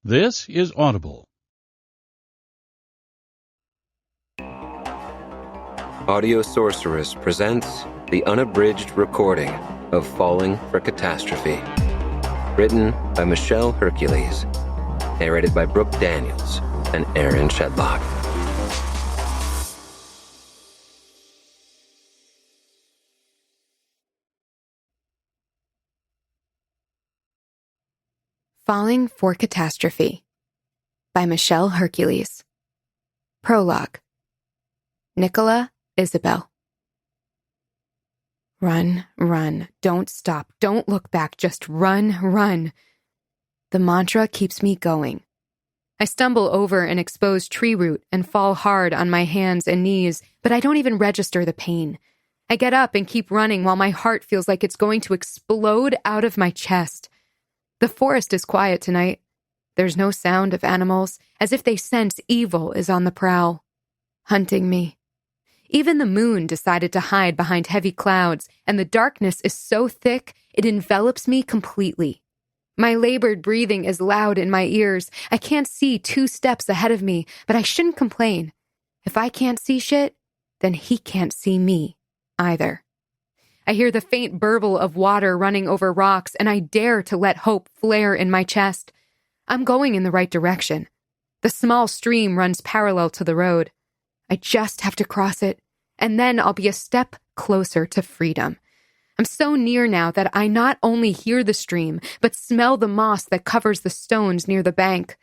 This is Audible. Audio Sorceress presents the unabridged recording of Falling for Catastrophe. Written by Michelle Hercules. Narrated by Brooke Daniels and Aaron Shedlock. Falling for Catastrophe by Michelle Hercules. Prologue. Nicola Isabel. Run, run, don't stop, don't look back, just run, run. The mantra keeps me going. I stumble over an exposed tree root and fall hard on my hands and knees, but I don't even register the pain. I get up and keep running while my heart feels like it's going to explode out of my chest. The forest is quiet tonight. There's no sound of animals, as if they sense evil is on the prowl, hunting me. Even the moon decided to hide behind heavy clouds, and the darkness is so thick it envelops me completely. My labored breathing is loud in my ears. I can't see 2 steps ahead of me, but I shouldn't complain. If I can't see shit, then he can't see me either. I hear the faint burble of water running over rocks, and I dare to let hope flare in my chest. I'm going in the right direction. The small stream runs parallel to the road. I just have to cross it, and then I'll be a step closer to freedom. I'm so near now that I not only hear the stream, but smell the moss that covers the stones near the bank.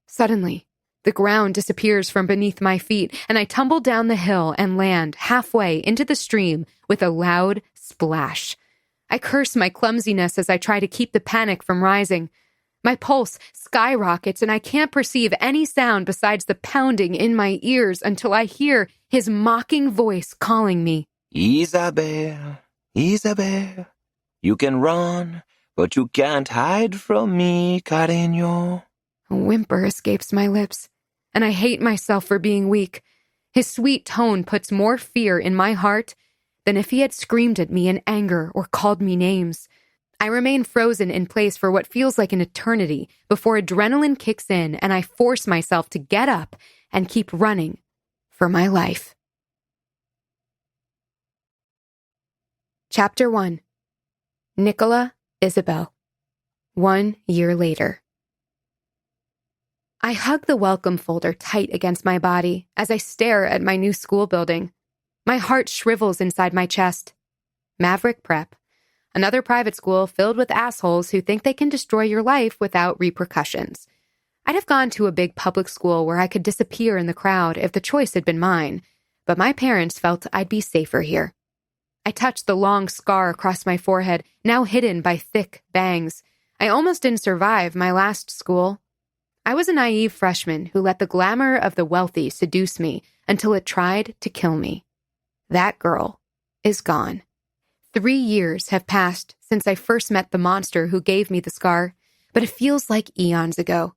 Suddenly, the ground disappears from beneath my feet, and I tumble down the hill and land halfway into the stream with a loud splash. I curse my clumsiness as I try to keep the panic from rising. My pulse skyrockets, and I can't perceive any sound besides the pounding in my ears until I hear his mocking voice calling me. Isabel, Isabel, you can run, but you can't hide from me, cariño. A whimper escapes my lips, and I hate myself for being weak. His sweet tone puts more fear in my heart than if he had screamed at me in anger or called me names. I remain frozen in place for what feels like an eternity before adrenaline kicks in and I force myself to get up and keep running for my life. Chapter 1. Nicola Isabel. 1 year later. I hug the welcome folder tight against my body as I stare at my new school building. My heart shrivels inside my chest. Maverick Prep, another private school filled with assholes who think they can destroy your life without repercussions. I'd have gone to a big public school where I could disappear in the crowd if the choice had been mine, but my parents felt I'd be safer here. I touched the long scar across my forehead, now hidden by thick bangs. I almost didn't survive my last school. I was a naive freshman who let the glamour of the wealthy seduce me until it tried to kill me. That girl is gone. 3 years have passed since I first met the monster who gave me the scar, but it feels like eons ago.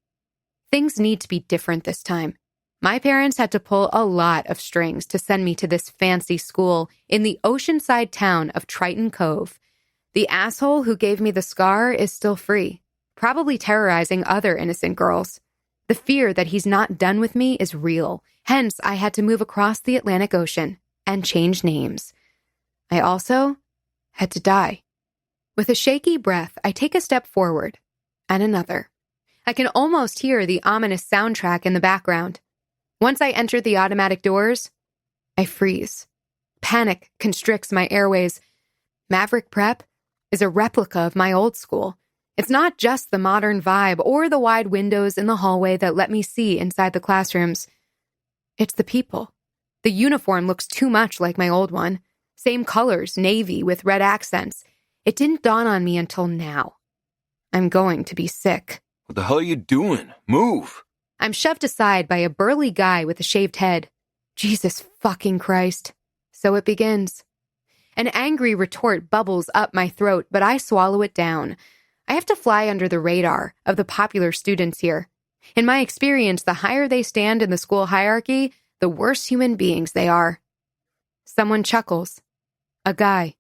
Things need to be different this time. My parents had to pull a lot of strings to send me to this fancy school in the oceanside town of Triton Cove. The asshole who gave me the scar is still free, probably terrorizing other innocent girls. The fear that he's not done with me is real. Hence, I had to move across the Atlantic Ocean and change names. I also had to die. With a shaky breath, I take a step forward, and another. I can almost hear the ominous soundtrack in the background. Once I enter the automatic doors, I freeze. Panic constricts my airways. Maverick Prep is a replica of my old school. It's not just the modern vibe or the wide windows in the hallway that let me see inside the classrooms. It's the people. The uniform looks too much like my old one. Same colors, navy with red accents. It didn't dawn on me until now. I'm going to be sick. What the hell are you doing? Move! I'm shoved aside by a burly guy with a shaved head. Jesus fucking Christ. So it begins. An angry retort bubbles up my throat, but I swallow it down. I have to fly under the radar of the popular students here. In my experience, the higher they stand in the school hierarchy, the worse human beings they are. Someone chuckles. A guy.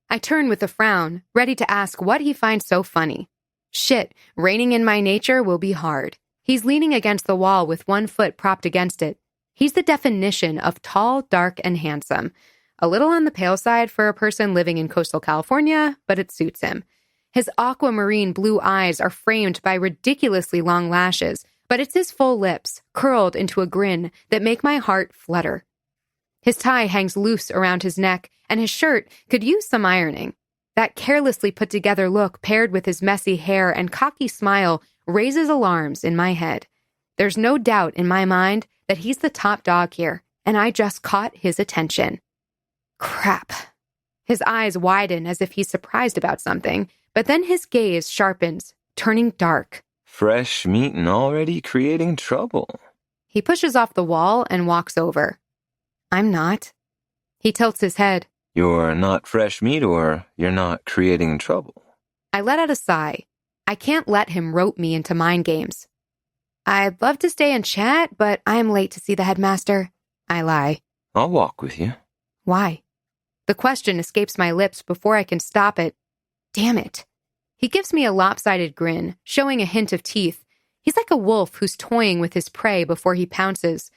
I turn with a frown, ready to ask what he finds so funny. Shit, reining in my nature will be hard. He's leaning against the wall with one foot propped against it. He's the definition of tall, dark, and handsome. A little on the pale side for a person living in coastal California, but it suits him. His aquamarine blue eyes are framed by ridiculously long lashes, but it's his full lips, curled into a grin, that make my heart flutter. His tie hangs loose around his neck, and his shirt could use some ironing. That carelessly put-together look paired with his messy hair and cocky smile raises alarms in my head. There's no doubt in my mind that he's the top dog here, and I just caught his attention. Crap. His eyes widen as if he's surprised about something, but then his gaze sharpens, turning dark. Fresh meat and already creating trouble. He pushes off the wall and walks over. I'm not. He tilts his head. You're not fresh meat or you're not creating trouble. I let out a sigh. I can't let him rope me into mind games. I'd love to stay and chat, but I'm late to see the headmaster. I lie. I'll walk with you. Why? The question escapes my lips before I can stop it. Damn it. He gives me a lopsided grin, showing a hint of teeth. He's like a wolf who's toying with his prey before he pounces.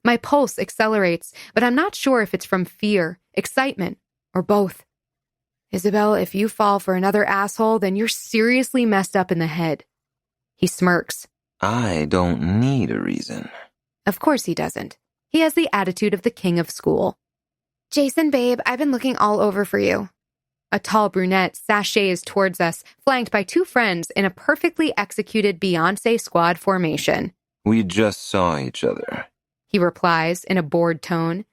My pulse accelerates, but I'm not sure if it's from fear, excitement, or both. Isabel, if you fall for another asshole, then you're seriously messed up in the head. He smirks. I don't need a reason. Of course he doesn't. He has the attitude of the king of school. Jason, babe, I've been looking all over for you. A tall brunette sachets towards us, flanked by two friends in a perfectly executed Beyoncé squad formation. We just saw each other, he replies in a bored tone.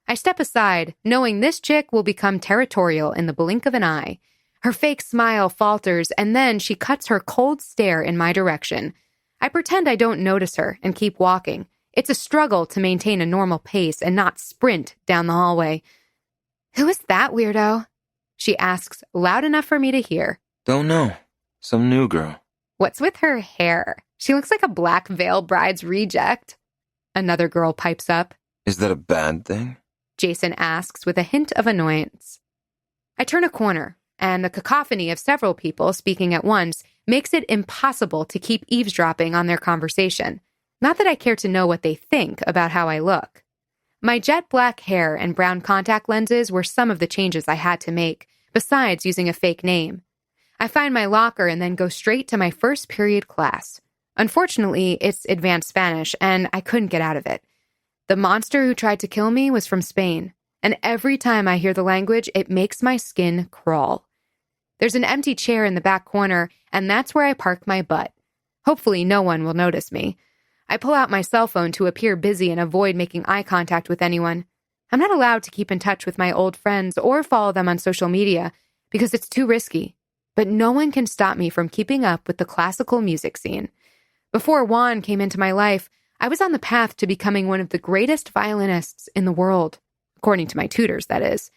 I step aside, knowing this chick will become territorial in the blink of an eye. Her fake smile falters, and then she cuts her cold stare in my direction. I pretend I don't notice her and keep walking. It's a struggle to maintain a normal pace and not sprint down the hallway. Who is that weirdo? She asks, loud enough for me to hear. Don't know. Some new girl. What's with her hair? She looks like a Black Veil Bride's reject. Another girl pipes up. Is that a bad thing? Jason asks with a hint of annoyance. I turn a corner, and the cacophony of several people speaking at once makes it impossible to keep eavesdropping on their conversation. Not that I care to know what they think about how I look. My jet black hair and brown contact lenses were some of the changes I had to make, besides using a fake name. I find my locker and then go straight to my first period class. Unfortunately, it's advanced Spanish, and I couldn't get out of it. The monster who tried to kill me was from Spain, and every time I hear the language, it makes my skin crawl. There's an empty chair in the back corner, and that's where I park my butt. Hopefully no one will notice me. I pull out my cell phone to appear busy and avoid making eye contact with anyone. I'm not allowed to keep in touch with my old friends or follow them on social media because it's too risky. But no one can stop me from keeping up with the classical music scene. Before Juan came into my life, I was on the path to becoming one of the greatest violinists in the world, according to my tutors, that is.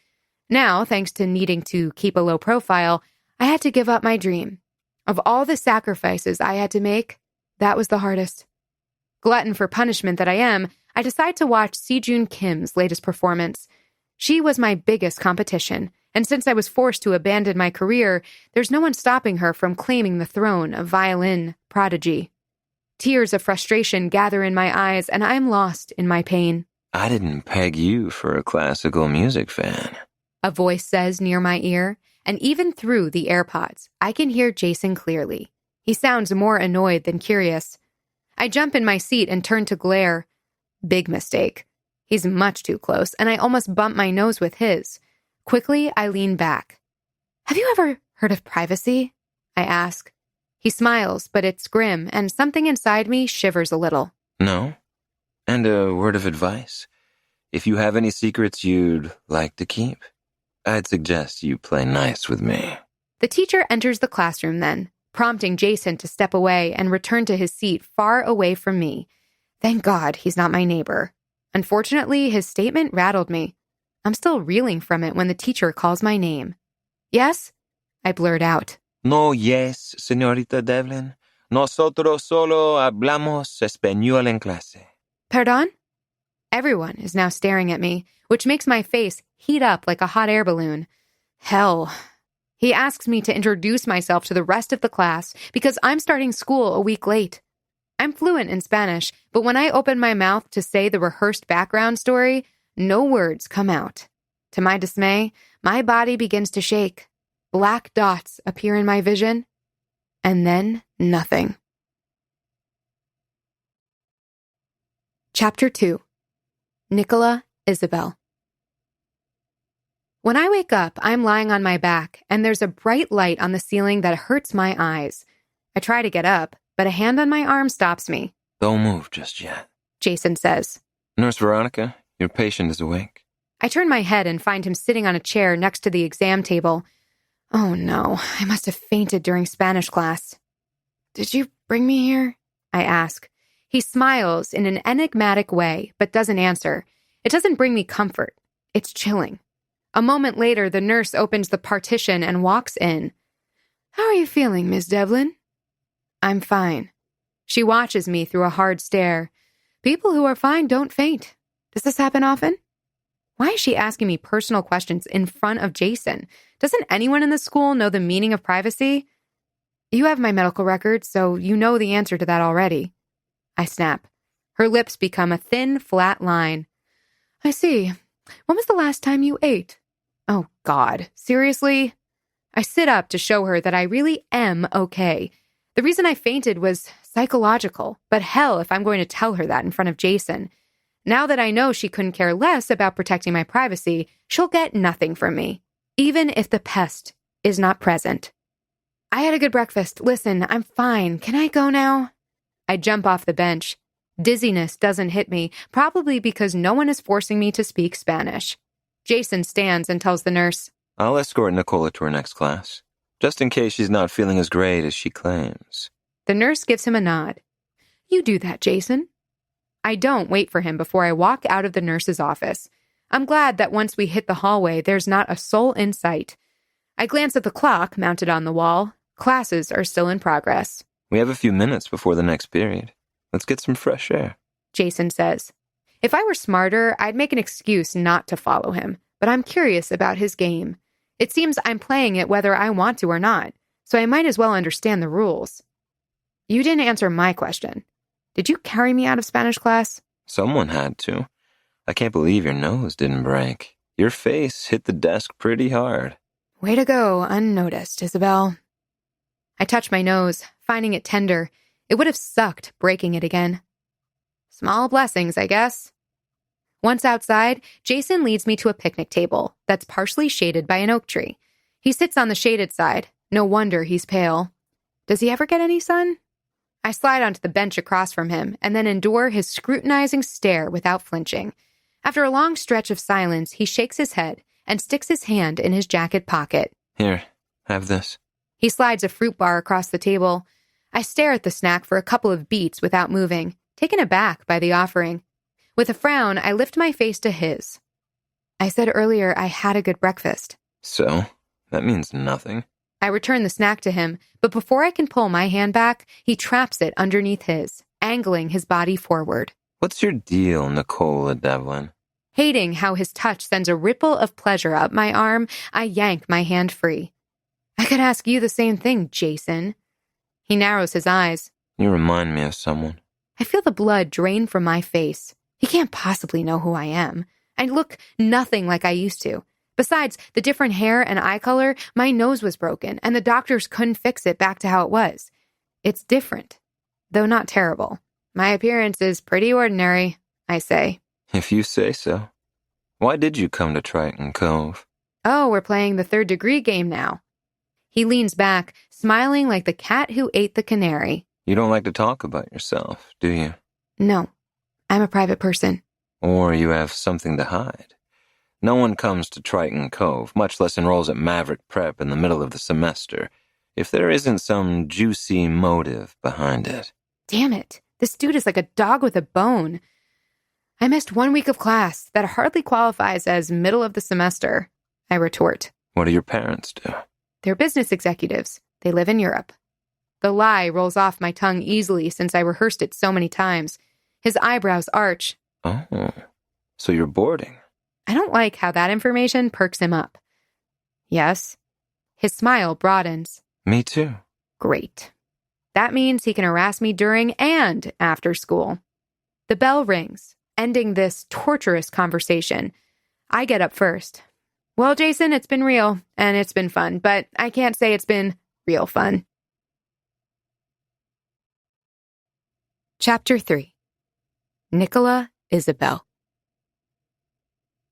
Now, thanks to needing to keep a low profile, I had to give up my dream. Of all the sacrifices I had to make, that was the hardest. Glutton for punishment that I am, I decide to watch Sejun Kim's latest performance. She was my biggest competition, and since I was forced to abandon my career, there's no one stopping her from claiming the throne of violin prodigy. Tears of frustration gather in my eyes, and I'm lost in my pain. I didn't peg you for a classical music fan. A voice says near my ear, and even through the AirPods, I can hear Jason clearly. He sounds more annoyed than curious. I jump in my seat and turn to glare. Big mistake. He's much too close, and I almost bump my nose with his. Quickly, I lean back. Have you ever heard of privacy? I ask. He smiles, but it's grim, and something inside me shivers a little. No. And a word of advice. If you have any secrets you'd like to keep, I'd suggest you play nice with me. The teacher enters the classroom then, prompting Jason to step away and return to his seat far away from me. Thank God he's not my neighbor. Unfortunately, his statement rattled me. I'm still reeling from it when the teacher calls my name. Yes? I blurt out. No, yes, señorita Devlin. Nosotros solo hablamos español en clase. Pardon? Everyone is now staring at me, which makes my face heat up like a hot air balloon. Hell. He asks me to introduce myself to the rest of the class because I'm starting school a week late. I'm fluent in Spanish, but when I open my mouth to say the rehearsed background story, no words come out. To my dismay, my body begins to shake. Black dots appear in my vision, and then nothing. Chapter 2. Nicola Isabel. When I wake up, I'm lying on my back, and there's a bright light on the ceiling that hurts my eyes. I try to get up, but a hand on my arm stops me. Don't move just yet. Jason says. Nurse Veronica, your patient is awake. I turn my head and find him sitting on a chair next to the exam table. Oh no, I must have fainted during Spanish class. Did you bring me here? I ask. He smiles in an enigmatic way, but doesn't answer. It doesn't bring me comfort. It's chilling. A moment later, the nurse opens the partition and walks in. How are you feeling, Miss Devlin? I'm fine. She watches me through a hard stare. People who are fine don't faint. Does this happen often? Why is she asking me personal questions in front of Jason? Doesn't anyone in the school know the meaning of privacy? You have my medical record, so you know the answer to that already. I snap. Her lips become a thin, flat line. I see. When was the last time you ate? Oh, God. Seriously? I sit up to show her that I really am okay. The reason I fainted was psychological, but hell if I'm going to tell her that in front of Jason. Now that I know she couldn't care less about protecting my privacy, she'll get nothing from me, even if the pest is not present. I had a good breakfast. Listen, I'm fine. Can I go now? I jump off the bench. Dizziness doesn't hit me, probably because no one is forcing me to speak Spanish. Jason stands and tells the nurse, I'll escort Nicola to her next class, just in case she's not feeling as great as she claims. The nurse gives him a nod. You do that, Jason. I don't wait for him before I walk out of the nurse's office. I'm glad that once we hit the hallway, there's not a soul in sight. I glance at the clock mounted on the wall. Classes are still in progress. We have a few minutes before the next period. Let's get some fresh air. Jason says. If I were smarter, I'd make an excuse not to follow him, but I'm curious about his game. It seems I'm playing it whether I want to or not, so I might as well understand the rules. You didn't answer my question. Did you carry me out of Spanish class? Someone had to. I can't believe your nose didn't break. Your face hit the desk pretty hard. Way to go, unnoticed, Isabel. I touch my nose, finding it tender. It would have sucked breaking it again. Small blessings, I guess. Once outside, Jason leads me to a picnic table that's partially shaded by an oak tree. He sits on the shaded side. No wonder he's pale. Does he ever get any sun? I slide onto the bench across from him and then endure his scrutinizing stare without flinching. After a long stretch of silence, he shakes his head and sticks his hand in his jacket pocket. Here, have this. He slides a fruit bar across the table. I stare at the snack for a couple of beats without moving, taken aback by the offering. With a frown, I lift my face to his. I said earlier I had a good breakfast. So, that means nothing. I return the snack to him, but before I can pull my hand back, he traps it underneath his, angling his body forward. What's your deal, Nicola Devlin? Hating how his touch sends a ripple of pleasure up my arm, I yank my hand free. I could ask you the same thing, Jason. He narrows his eyes. You remind me of someone. I feel the blood drain from my face. He can't possibly know who I am. I look nothing like I used to. Besides the different hair and eye color, my nose was broken, and the doctors couldn't fix it back to how it was. It's different, though not terrible. My appearance is pretty ordinary, I say. If you say so. Why did you come to Triton Cove? Oh, we're playing the third degree game now. He leans back, smiling like the cat who ate the canary. You don't like to talk about yourself, do you? No, I'm a private person. Or you have something to hide. No one comes to Triton Cove, much less enrolls at Maverick Prep in the middle of the semester, if there isn't some juicy motive behind it. Damn it, this dude is like a dog with a bone. I missed 1 week of class that hardly qualifies as middle of the semester, I retort. What do your parents do? They're business executives. They live in Europe. The lie rolls off my tongue easily since I rehearsed it so many times. His eyebrows arch. Oh, so you're boarding. I don't like how that information perks him up. Yes. His smile broadens. Me too. Great. That means he can harass me during and after school. The bell rings, ending this torturous conversation. I get up first. Well, Jason, it's been real, and it's been fun, but I can't say it's been real fun. Chapter 3. Nicola Isabel.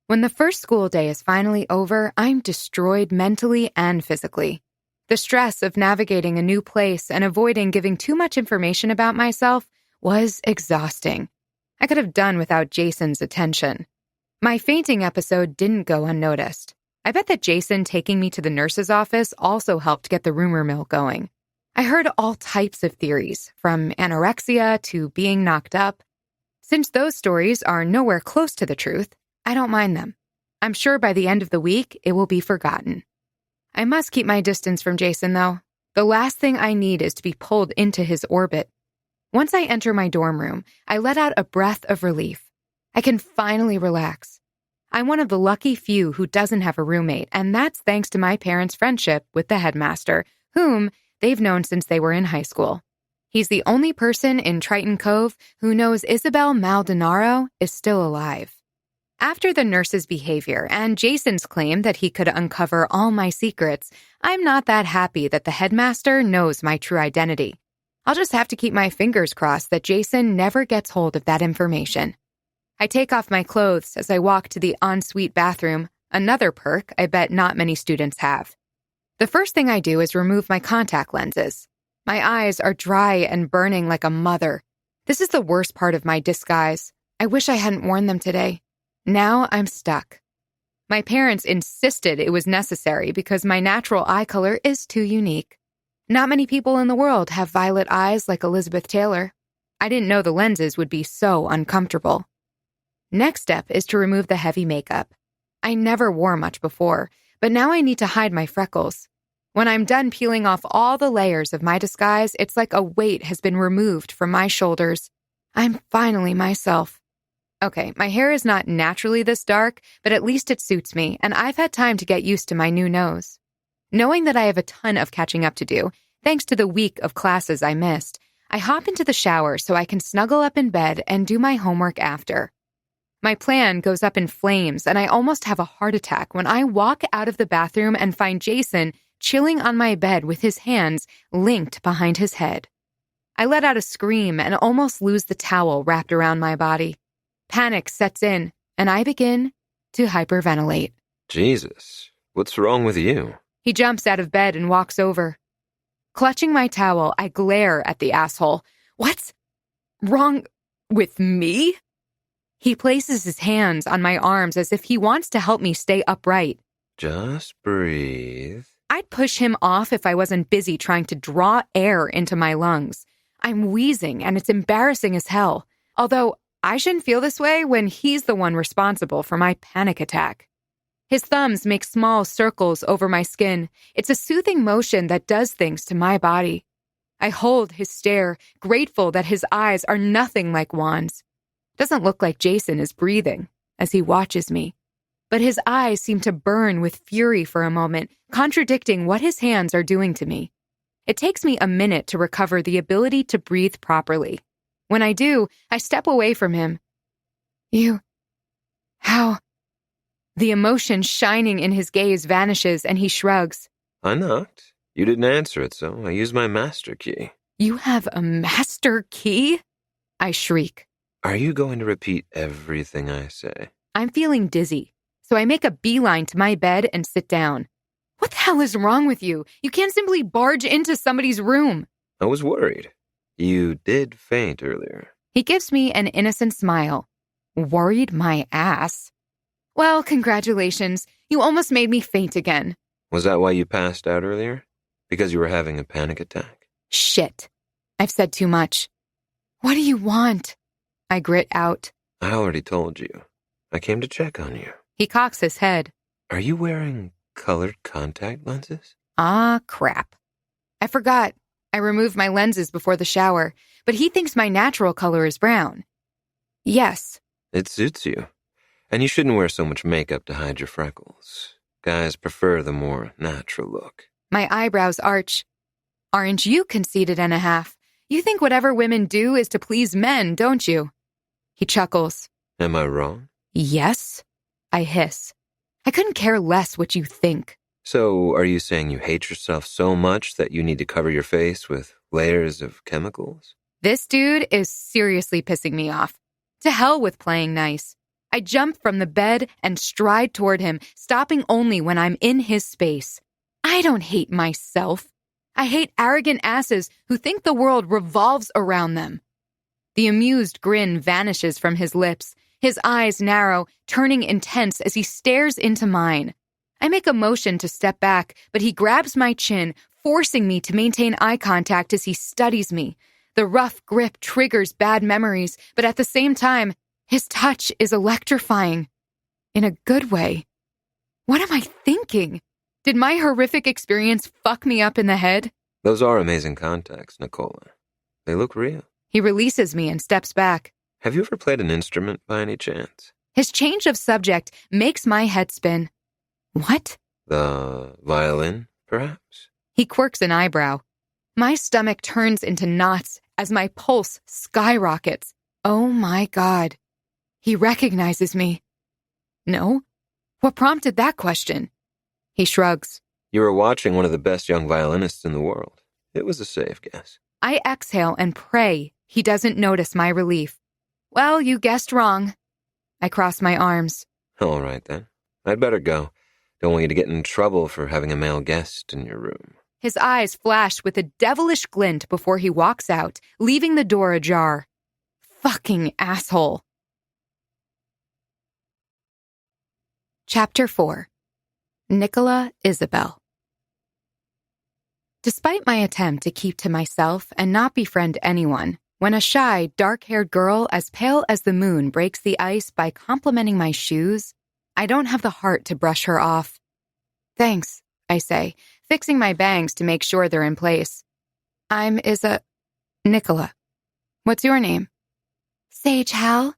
When the first school day is finally over, I'm destroyed mentally and physically. The stress of navigating a new place and avoiding giving too much information about myself was exhausting. I could have done without Jason's attention. My fainting episode didn't go unnoticed. I bet that Jason taking me to the nurse's office also helped get the rumor mill going. I heard all types of theories, from anorexia to being knocked up. Since those stories are nowhere close to the truth, I don't mind them. I'm sure by the end of the week, it will be forgotten. I must keep my distance from Jason, though. The last thing I need is to be pulled into his orbit. Once I enter my dorm room, I let out a breath of relief. I can finally relax. I'm one of the lucky few who doesn't have a roommate, and that's thanks to my parents' friendship with the headmaster, whom they've known since they were in high school. He's the only person in Triton Cove who knows Isabel Maldonado is still alive. After the nurse's behavior and Jason's claim that he could uncover all my secrets, I'm not that happy that the headmaster knows my true identity. I'll just have to keep my fingers crossed that Jason never gets hold of that information. I take off my clothes as I walk to the ensuite bathroom, another perk I bet not many students have. The first thing I do is remove my contact lenses. My eyes are dry and burning like a mother. This is the worst part of my disguise. I wish I hadn't worn them today. Now I'm stuck. My parents insisted it was necessary because my natural eye color is too unique. Not many people in the world have violet eyes like Elizabeth Taylor. I didn't know the lenses would be so uncomfortable. Next step is to remove the heavy makeup. I never wore much before, but now I need to hide my freckles. When I'm done peeling off all the layers of my disguise, it's like a weight has been removed from my shoulders. I'm finally myself. Okay, my hair is not naturally this dark, but at least it suits me, and I've had time to get used to my new nose. Knowing that I have a ton of catching up to do, thanks to the week of classes I missed, I hop into the shower so I can snuggle up in bed and do my homework after. My plan goes up in flames, and I almost have a heart attack when I walk out of the bathroom and find Jason chilling on my bed with his hands linked behind his head. I let out a scream and almost lose the towel wrapped around my body. Panic sets in, and I begin to hyperventilate. Jesus, what's wrong with you? He jumps out of bed and walks over. Clutching my towel, I glare at the asshole. What's wrong with me? He places his hands on my arms as if he wants to help me stay upright. Just breathe. I'd push him off if I wasn't busy trying to draw air into my lungs. I'm wheezing, and it's embarrassing as hell. Although I shouldn't feel this way when he's the one responsible for my panic attack. His thumbs make small circles over my skin. It's a soothing motion that does things to my body. I hold his stare, grateful that his eyes are nothing like wands. Doesn't look like Jason is breathing as he watches me. But his eyes seem to burn with fury for a moment, contradicting what his hands are doing to me. It takes me a minute to recover the ability to breathe properly. When I do, I step away from him. How? The emotion shining in his gaze vanishes and he shrugs. I knocked. You didn't answer it, so I used my master key. You have a master key? I shriek. Are you going to repeat everything I say? I'm feeling dizzy, so I make a beeline to my bed and sit down. What the hell is wrong with you? You can't simply barge into somebody's room. I was worried. You did faint earlier. He gives me an innocent smile. Worried my ass? Well, congratulations. You almost made me faint again. Was that why you passed out earlier? Because you were having a panic attack? Shit. I've said too much. What do you want? I grit out. I already told you. I came to check on you. He cocks his head. Are you wearing colored contact lenses? Ah, crap. I forgot. I removed my lenses before the shower, but he thinks my natural color is brown. Yes. It suits you. And you shouldn't wear so much makeup to hide your freckles. Guys prefer the more natural look. My eyebrows arch. Aren't you conceited and a half? You think whatever women do is to please men, don't you? He chuckles. Am I wrong? Yes, I hiss. I couldn't care less what you think. So, are you saying you hate yourself so much that you need to cover your face with layers of chemicals? This dude is seriously pissing me off. To hell with playing nice. I jump from the bed and stride toward him, stopping only when I'm in his space. I don't hate myself. I hate arrogant asses who think the world revolves around them. The amused grin vanishes from his lips. His eyes narrow, turning intense as he stares into mine. I make a motion to step back, but he grabs my chin, forcing me to maintain eye contact as he studies me. The rough grip triggers bad memories, but at the same time, his touch is electrifying. In a good way. What am I thinking? Did my horrific experience fuck me up in the head? Those are amazing contacts, Nicola. They look real. He releases me and steps back. Have you ever played an instrument by any chance? His change of subject makes my head spin. What? The violin, perhaps? He quirks an eyebrow. My stomach turns into knots as my pulse skyrockets. Oh my God. He recognizes me. No? What prompted that question? He shrugs. You were watching one of the best young violinists in the world. It was a safe guess. I exhale and pray he doesn't notice my relief. Well, you guessed wrong. I cross my arms. All right, then. I'd better go. Don't want you to get in trouble for having a male guest in your room. His eyes flash with a devilish glint before he walks out, leaving the door ajar. Fucking asshole. Chapter 4. Nicola Isabel. Despite my attempt to keep to myself and not befriend anyone, when a shy, dark-haired girl as pale as the moon breaks the ice by complimenting my shoes, I don't have the heart to brush her off. Thanks, I say, fixing my bangs to make sure they're in place. I'm Nicola. What's your name? Sage Hal,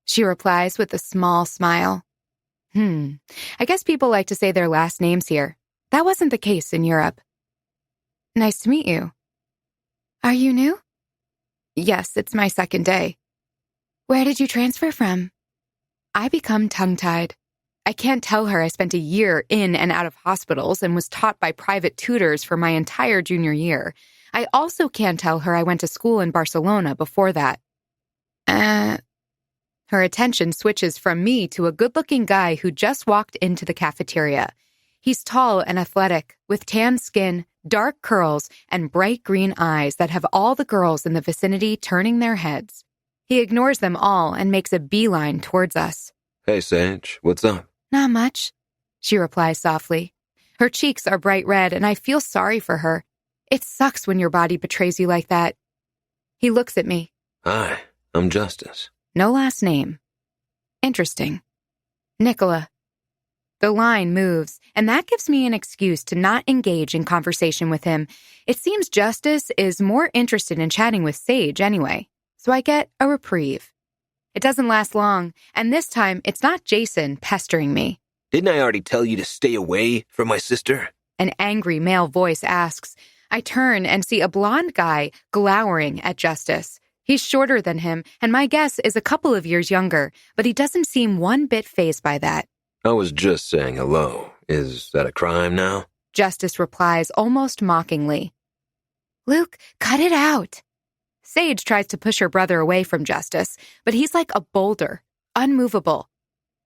she replies with a small smile. I guess people like to say their last names here. That wasn't the case in Europe. Nice to meet you. Are you new? Yes, it's my second day. Where did you transfer from? I become tongue-tied. I can't tell her I spent a year in and out of hospitals and was taught by private tutors for my entire junior year. I also can't tell her I went to school in Barcelona before that. Her attention switches from me to a good-looking guy who just walked into the cafeteria. He's tall and athletic, with tan skin, dark curls, and bright green eyes that have all the girls in the vicinity turning their heads. He ignores them all and makes a beeline towards us. Hey, Sage, what's up? Not much, she replies softly. Her cheeks are bright red, and I feel sorry for her. It sucks when your body betrays you like that. He looks at me. Hi, I'm Justice. No last name. Interesting. Nicola. The line moves, and that gives me an excuse to not engage in conversation with him. It seems Justice is more interested in chatting with Sage anyway, so I get a reprieve. It doesn't last long, and this time it's not Jason pestering me. Didn't I already tell you to stay away from my sister? An angry male voice asks. I turn and see a blonde guy glowering at Justice. He's shorter than him, and my guess is a couple of years younger, but he doesn't seem one bit fazed by that. I was just saying hello. Is that a crime now? Justice replies almost mockingly. Luke, cut it out. Sage tries to push her brother away from Justice, but he's like a boulder, unmovable.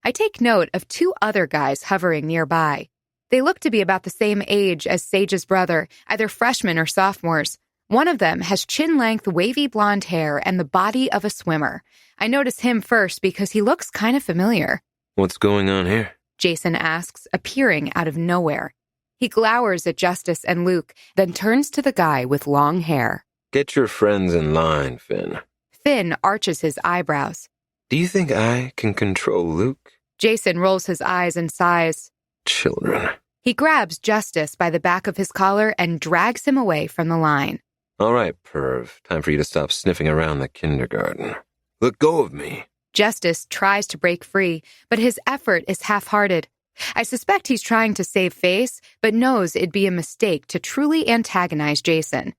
I take note of two other guys hovering nearby. They look to be about the same age as Sage's brother, either freshmen or sophomores. One of them has chin-length wavy blonde hair and the body of a swimmer. I notice him first because he looks kind of familiar. What's going on here? Jason asks, appearing out of nowhere. He glowers at Justice and Luke, then turns to the guy with long hair. Get your friends in line, Finn. Finn arches his eyebrows. Do you think I can control Luke? Jason rolls his eyes and sighs. Children. He grabs Justice by the back of his collar and drags him away from the line. All right, perv. Time for you to stop sniffing around the kindergarten. Let go of me. Justice tries to break free, but his effort is half-hearted. I suspect he's trying to save face, but knows it'd be a mistake to truly antagonize Jason.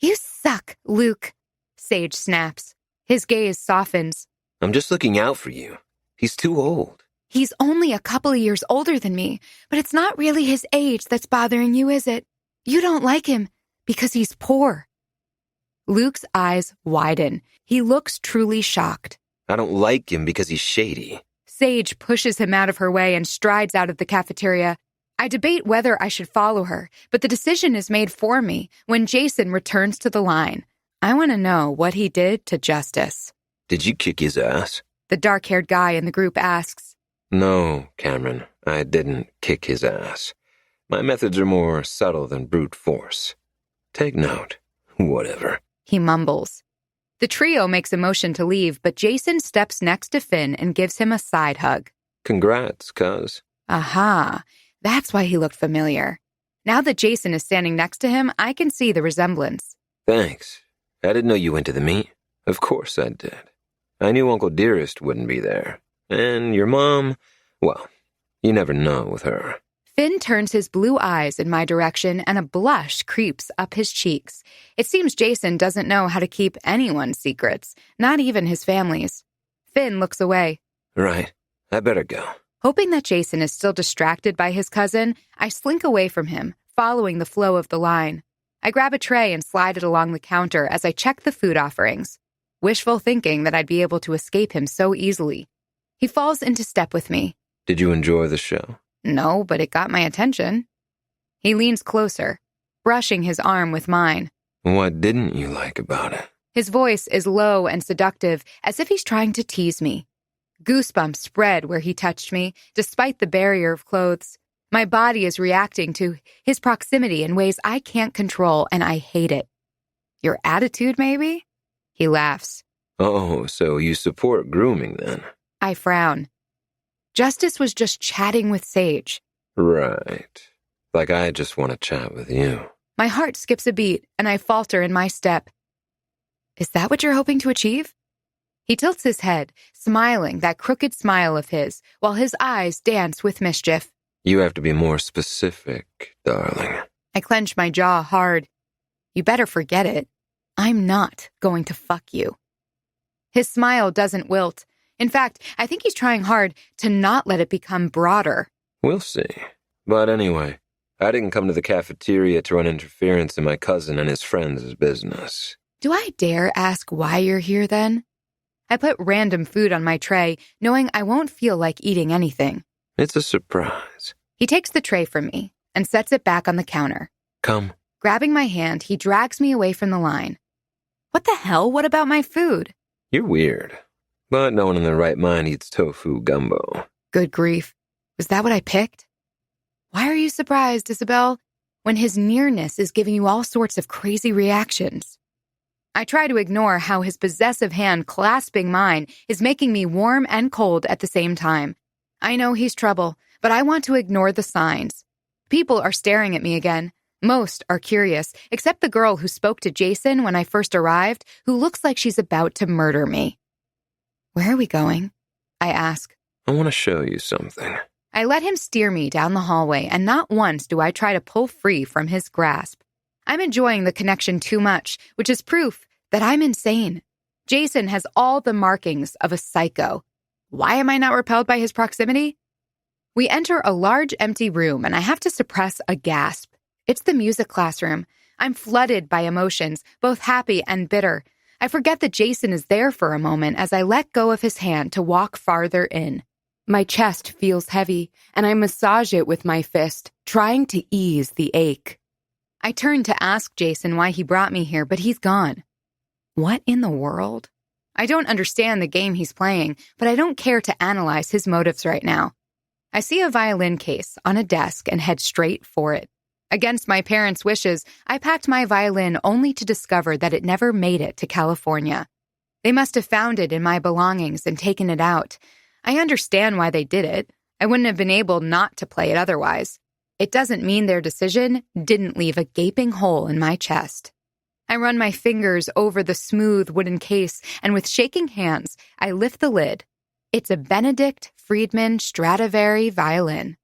"You suck, Luke," Sage snaps. His gaze softens. I'm just looking out for you. He's too old. "He's only a couple of years older than me, but it's not really his age that's bothering you, is it? You don't like him because he's poor." Luke's eyes widen. He looks truly shocked. I don't like him because he's shady. Sage pushes him out of her way and strides out of the cafeteria. I debate whether I should follow her, but the decision is made for me when Jason returns to the line. I want to know what he did to Justice. Did you kick his ass? The dark-haired guy in the group asks. No, Cameron, I didn't kick his ass. My methods are more subtle than brute force. Take note. Whatever. He mumbles. The trio makes a motion to leave, but Jason steps next to Finn and gives him a side hug. Congrats, cuz. Aha, that's why he looked familiar. Now that Jason is standing next to him, I can see the resemblance. Thanks. I didn't know you went to the meet. Of course I did. I knew Uncle Dearest wouldn't be there. And your mom, well, you never know with her. Finn turns his blue eyes in my direction and a blush creeps up his cheeks. It seems Jason doesn't know how to keep anyone's secrets, not even his family's. Finn looks away. Right. I better go. Hoping that Jason is still distracted by his cousin, I slink away from him, following the flow of the line. I grab a tray and slide it along the counter as I check the food offerings, wishful thinking that I'd be able to escape him so easily. He falls into step with me. Did you enjoy the show? No, but it got my attention. He leans closer, brushing his arm with mine. What didn't you like about it? His voice is low and seductive, as if he's trying to tease me. Goosebumps spread where he touched me, despite the barrier of clothes. My body is reacting to his proximity in ways I can't control, and I hate it. Your attitude, maybe? He laughs. Oh, so you support grooming then? I frown. Justice was just chatting with Sage. Right. Like I just want to chat with you. My heart skips a beat, and I falter in my step. Is that what you're hoping to achieve? He tilts his head, smiling that crooked smile of his, while his eyes dance with mischief. You have to be more specific, darling. I clench my jaw hard. You better forget it. I'm not going to fuck you. His smile doesn't wilt. In fact, I think he's trying hard to not let it become broader. We'll see. But anyway, I didn't come to the cafeteria to run interference in my cousin and his friends' business. Do I dare ask why you're here then? I put random food on my tray, knowing I won't feel like eating anything. It's a surprise. He takes the tray from me and sets it back on the counter. Come. Grabbing my hand, he drags me away from the line. What the hell? What about my food? You're weird. But no one in their right mind eats tofu gumbo. Good grief. Was that what I picked? Why are you surprised, Isabel, when his nearness is giving you all sorts of crazy reactions? I try to ignore how his possessive hand clasping mine is making me warm and cold at the same time. I know he's trouble, but I want to ignore the signs. People are staring at me again. Most are curious, except the girl who spoke to Jason when I first arrived, who looks like she's about to murder me. Where are we going? I ask. I want to show you something. I let him steer me down the hallway, and not once do I try to pull free from his grasp. I'm enjoying the connection too much, which is proof that I'm insane. Jason has all the markings of a psycho. Why am I not repelled by his proximity? We enter a large empty room, and I have to suppress a gasp. It's the music classroom. I'm flooded by emotions, both happy and bitter. I forget that Jason is there for a moment as I let go of his hand to walk farther in. My chest feels heavy, and I massage it with my fist, trying to ease the ache. I turn to ask Jason why he brought me here, but he's gone. What in the world? I don't understand the game he's playing, but I don't care to analyze his motives right now. I see a violin case on a desk and head straight for it. Against my parents' wishes, I packed my violin only to discover that it never made it to California. They must have found it in my belongings and taken it out. I understand why they did it. I wouldn't have been able not to play it otherwise. It doesn't mean their decision didn't leave a gaping hole in my chest. I run my fingers over the smooth wooden case, and with shaking hands, I lift the lid. It's a Benedict Friedman Stradivari violin.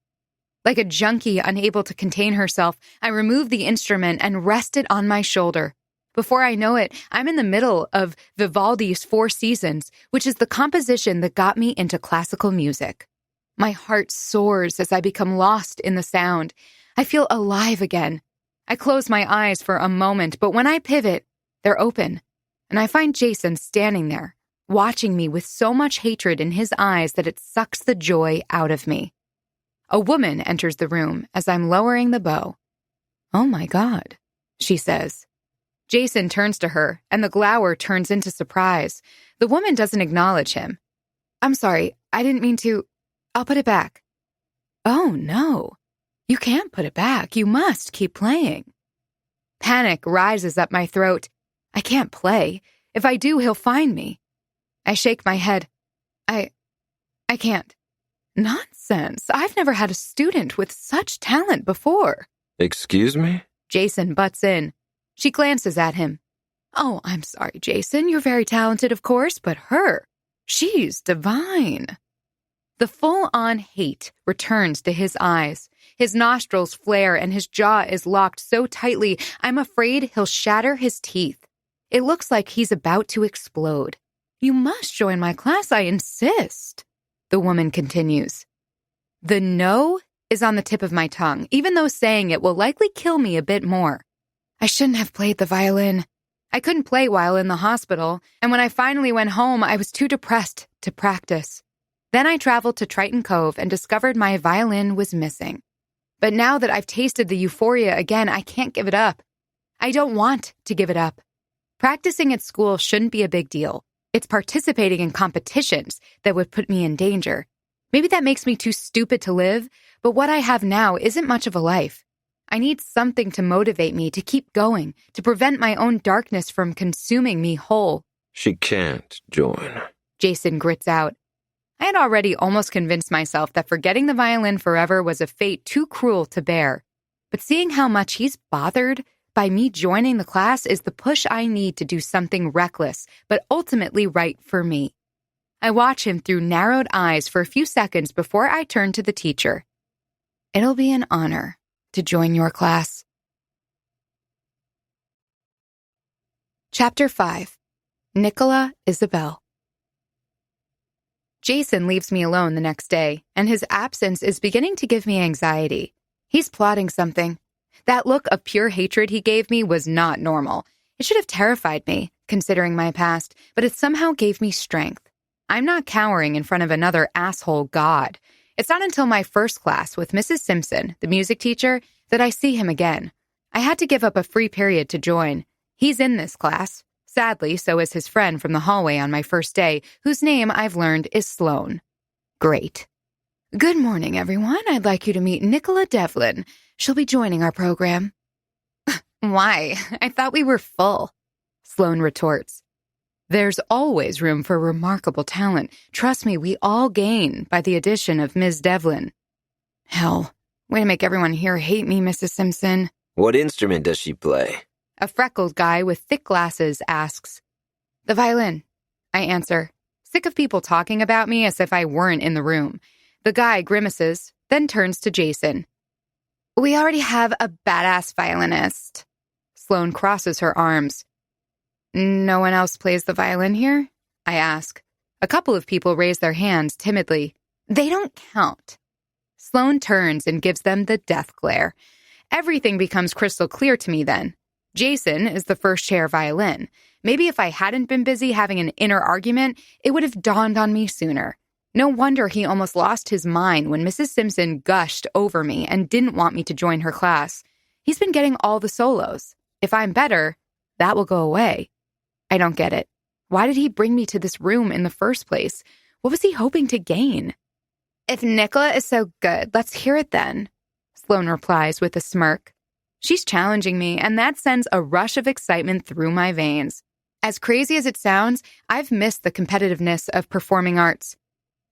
Like a junkie unable to contain herself, I remove the instrument and rest it on my shoulder. Before I know it, I'm in the middle of Vivaldi's Four Seasons, which is the composition that got me into classical music. My heart soars as I become lost in the sound. I feel alive again. I close my eyes for a moment, but when I pivot, they're open, and I find Jason standing there, watching me with so much hatred in his eyes that it sucks the joy out of me. A woman enters the room as I'm lowering the bow. "Oh my God," she says. Jason turns to her, and the glower turns into surprise. The woman doesn't acknowledge him. "I'm sorry, I didn't mean to. I'll put it back." "Oh no, you can't put it back. You must keep playing." Panic rises up my throat. I can't play. If I do, he'll find me. I shake my head. I can't. Nonsense. I've never had a student with such talent before. Excuse me? Jason butts in. She glances at him. "Oh, I'm sorry, Jason. You're very talented, of course, but she's divine." The full-on hate returns to his eyes. His nostrils flare and his jaw is locked so tightly, I'm afraid he'll shatter his teeth. It looks like he's about to explode. "You must join my class, I insist," the woman continues. The no is on the tip of my tongue, even though saying it will likely kill me a bit more. I shouldn't have played the violin. I couldn't play while in the hospital, and when I finally went home, I was too depressed to practice. Then I traveled to Triton Cove and discovered my violin was missing. But now that I've tasted the euphoria again, I can't give it up. I don't want to give it up. Practicing at school shouldn't be a big deal. It's participating in competitions that would put me in danger. Maybe that makes me too stupid to live, but what I have now isn't much of a life. I need something to motivate me to keep going, to prevent my own darkness from consuming me whole. "She can't join," Jason grits out. I had already almost convinced myself that forgetting the violin forever was a fate too cruel to bear. But seeing how much he's bothered by me joining the class is the push I need to do something reckless, but ultimately right for me. I watch him through narrowed eyes for a few seconds before I turn to the teacher. "It'll be an honor to join your class." Chapter 5. Nicola Isabel. Jason leaves me alone the next day, and his absence is beginning to give me anxiety. He's plotting something. That look of pure hatred he gave me was not normal. It should have terrified me, considering my past, but it somehow gave me strength. I'm not cowering in front of another asshole god. It's not until my first class with Mrs. Simpson, the music teacher, that I see him again. I had to give up a free period to join. He's in this class. Sadly, so is his friend from the hallway on my first day, whose name I've learned is Sloane. Great. "Good morning, everyone. I'd like you to meet Nicola Devlin. She'll be joining our program." "Why? I thought we were full," Sloane retorts. "There's always room for remarkable talent. Trust me, we all gain by the addition of Ms. Devlin." Hell, way to make everyone here hate me, Mrs. Simpson. What instrument does she play? A freckled guy with thick glasses asks. "The violin," I answer, sick of people talking about me as if I weren't in the room. The guy grimaces, then turns to Jason. "We already have a badass violinist." Sloane crosses her arms. "No one else plays the violin here?" I ask. A couple of people raise their hands timidly. "They don't count." Sloane turns and gives them the death glare. Everything becomes crystal clear to me then. Jason is the first chair violin. Maybe if I hadn't been busy having an inner argument, it would have dawned on me sooner. No wonder he almost lost his mind when Mrs. Simpson gushed over me and didn't want me to join her class. He's been getting all the solos. If I'm better, that will go away. I don't get it. Why did he bring me to this room in the first place? What was he hoping to gain? "If Nicola is so good, let's hear it then," Sloane replies with a smirk. She's challenging me, and that sends a rush of excitement through my veins. As crazy as it sounds, I've missed the competitiveness of performing arts.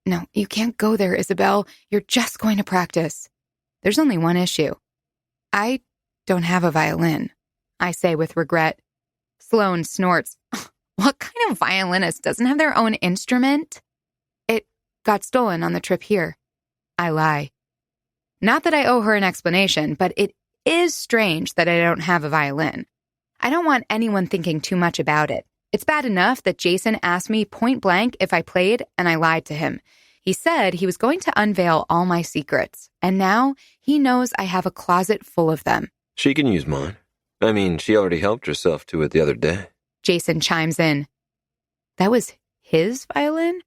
"No, you can't go there, Isabel. You're just going to practice." There's only one issue. "I don't have a violin," I say with regret. Sloane snorts. "What kind of violinist doesn't have their own instrument?" "It got stolen on the trip here. I lie. Not that I owe her an explanation, but it is strange that I don't have a violin. I don't want anyone thinking too much about it. It's bad enough that Jason asked me point blank if I played, and I lied to him. He said he was going to unveil all my secrets, and now he knows I have a closet full of them. She can use mine. I mean, she already helped herself to it the other day. Jason chimes in. That was his violin?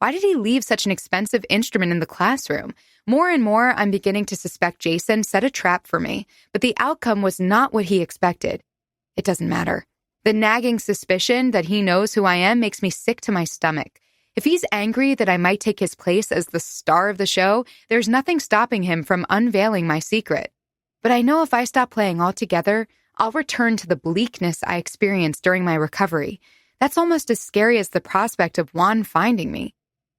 Why did he leave such an expensive instrument in the classroom? More and more, I'm beginning to suspect Jason set a trap for me, but the outcome was not what he expected. It doesn't matter. The nagging suspicion that he knows who I am makes me sick to my stomach. If he's angry that I might take his place as the star of the show, there's nothing stopping him from unveiling my secret. But I know if I stop playing altogether, I'll return to the bleakness I experienced during my recovery. That's almost as scary as the prospect of Juan finding me.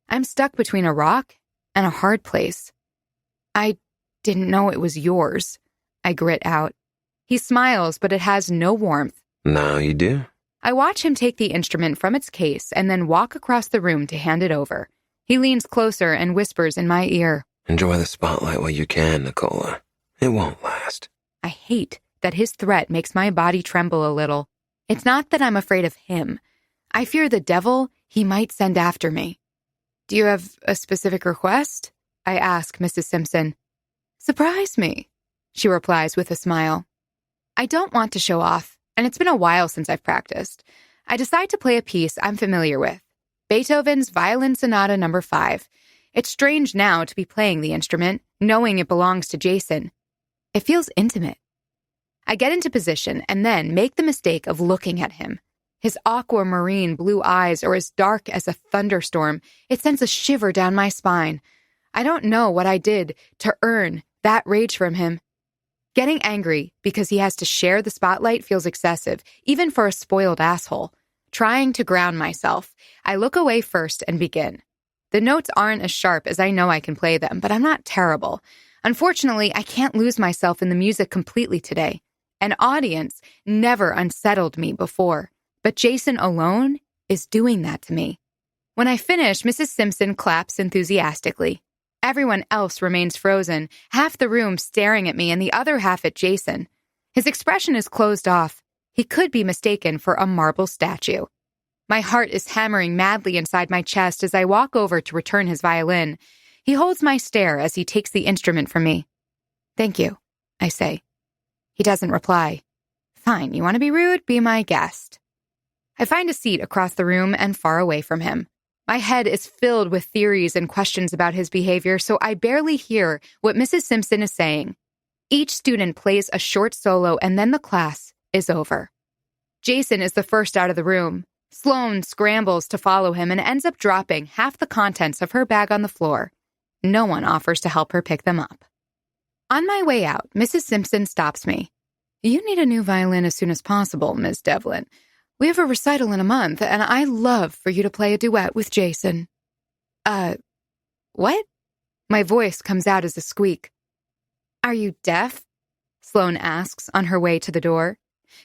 I'm stuck between a rock and a hard place. I didn't know it was yours, I grit out. He smiles, but it has no warmth. Now you do. I watch him take the instrument from its case and then walk across the room to hand it over. He leans closer and whispers in my ear. Enjoy the spotlight while you can, Nicola. It won't last. I hate that his threat makes my body tremble a little. It's not that I'm afraid of him. I fear the devil he might send after me. Do you have a specific request? I ask Mrs. Simpson. Surprise me, she replies with a smile. I don't want to show off, and it's been a while since I've practiced. I decide to play a piece I'm familiar with, Beethoven's Violin Sonata No. 5. It's strange now to be playing the instrument, knowing it belongs to Jason. It feels intimate. I get into position and then make the mistake of looking at him. His aquamarine blue eyes are as dark as a thunderstorm. It sends a shiver down my spine. I don't know what I did to earn that rage from him. Getting angry because he has to share the spotlight feels excessive, even for a spoiled asshole. Trying to ground myself, I look away first and begin. The notes aren't as sharp as I know I can play them, but I'm not terrible. Unfortunately, I can't lose myself in the music completely today. An audience never unsettled me before, but Jason alone is doing that to me. When I finish, Mrs. Simpson claps enthusiastically. Everyone else remains frozen, half the room staring at me and the other half at Jason. His expression is closed off. He could be mistaken for a marble statue. My heart is hammering madly inside my chest as I walk over to return his violin. He holds my stare as he takes the instrument from me. Thank you, I say. He doesn't reply. Fine, you want to be rude? Be my guest. I find a seat across the room and far away from him. My head is filled with theories and questions about his behavior, so I barely hear what Mrs. Simpson is saying. Each student plays a short solo and then the class is over. Jason is the first out of the room. Sloane scrambles to follow him and ends up dropping half the contents of her bag on the floor. No one offers to help her pick them up. On my way out, Mrs. Simpson stops me. You need a new violin as soon as possible, Miss Devlin. We have a recital in a month, and I'd love for you to play a duet with Jason. What? My voice comes out as a squeak. Are you deaf? Sloane asks on her way to the door.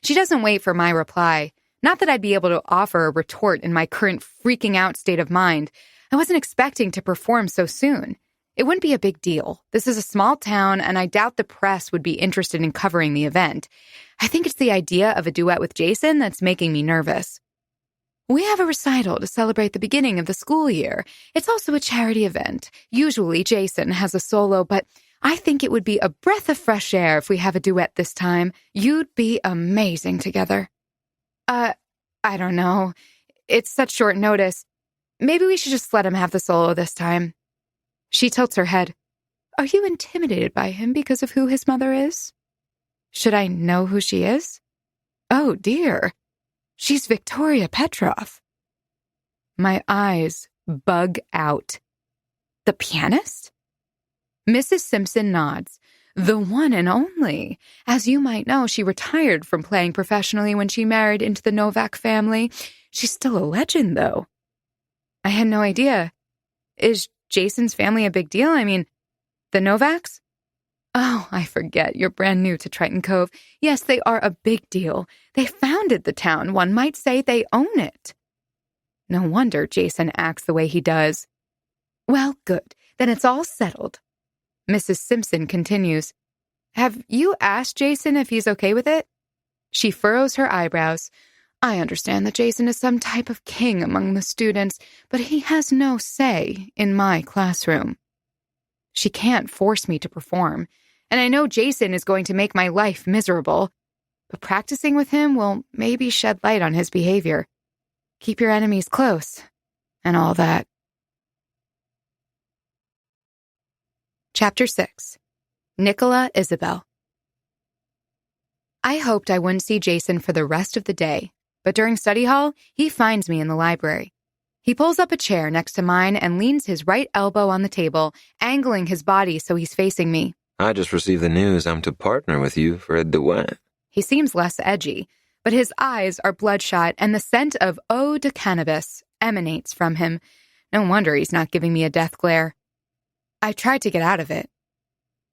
She doesn't wait for my reply. Not that I'd be able to offer a retort in my current freaking out state of mind. I wasn't expecting to perform so soon. It wouldn't be a big deal. This is a small town, and I doubt the press would be interested in covering the event. I think it's the idea of a duet with Jason that's making me nervous. We have a recital to celebrate the beginning of the school year. It's also a charity event. Usually Jason has a solo, but I think it would be a breath of fresh air if we have a duet this time. You'd be amazing together. I don't know. It's such short notice. Maybe we should just let him have the solo this time. She tilts her head. Are you intimidated by him because of who his mother is? Should I know who she is? Oh, dear. She's Victoria Petrov. My eyes bug out. The pianist? Mrs. Simpson nods. The one and only. As you might know, she retired from playing professionally when she married into the Novak family. She's still a legend, though. I had no idea. Is Jason's family a big deal? I mean, the Novaks? Oh, I forget. You're brand new to Triton Cove. Yes, they are a big deal. They founded the town. One might say they own it. No wonder Jason acts the way he does. Well, good. Then it's all settled. Mrs. Simpson continues. Have you asked Jason if he's okay with it? She furrows her eyebrows. I understand that Jason is some type of king among the students, but he has no say in my classroom. She can't force me to perform, and I know Jason is going to make my life miserable, but practicing with him will maybe shed light on his behavior. Keep your enemies close, and all that. Chapter 6. Nicola Isabel. I hoped I wouldn't see Jason for the rest of the day, but during study hall, he finds me in the library. He pulls up a chair next to mine and leans his right elbow on the table, angling his body so he's facing me. I just received the news I'm to partner with you for a duet. He seems less edgy, but his eyes are bloodshot and the scent of eau de cannabis emanates from him. No wonder he's not giving me a death glare. I tried to get out of it.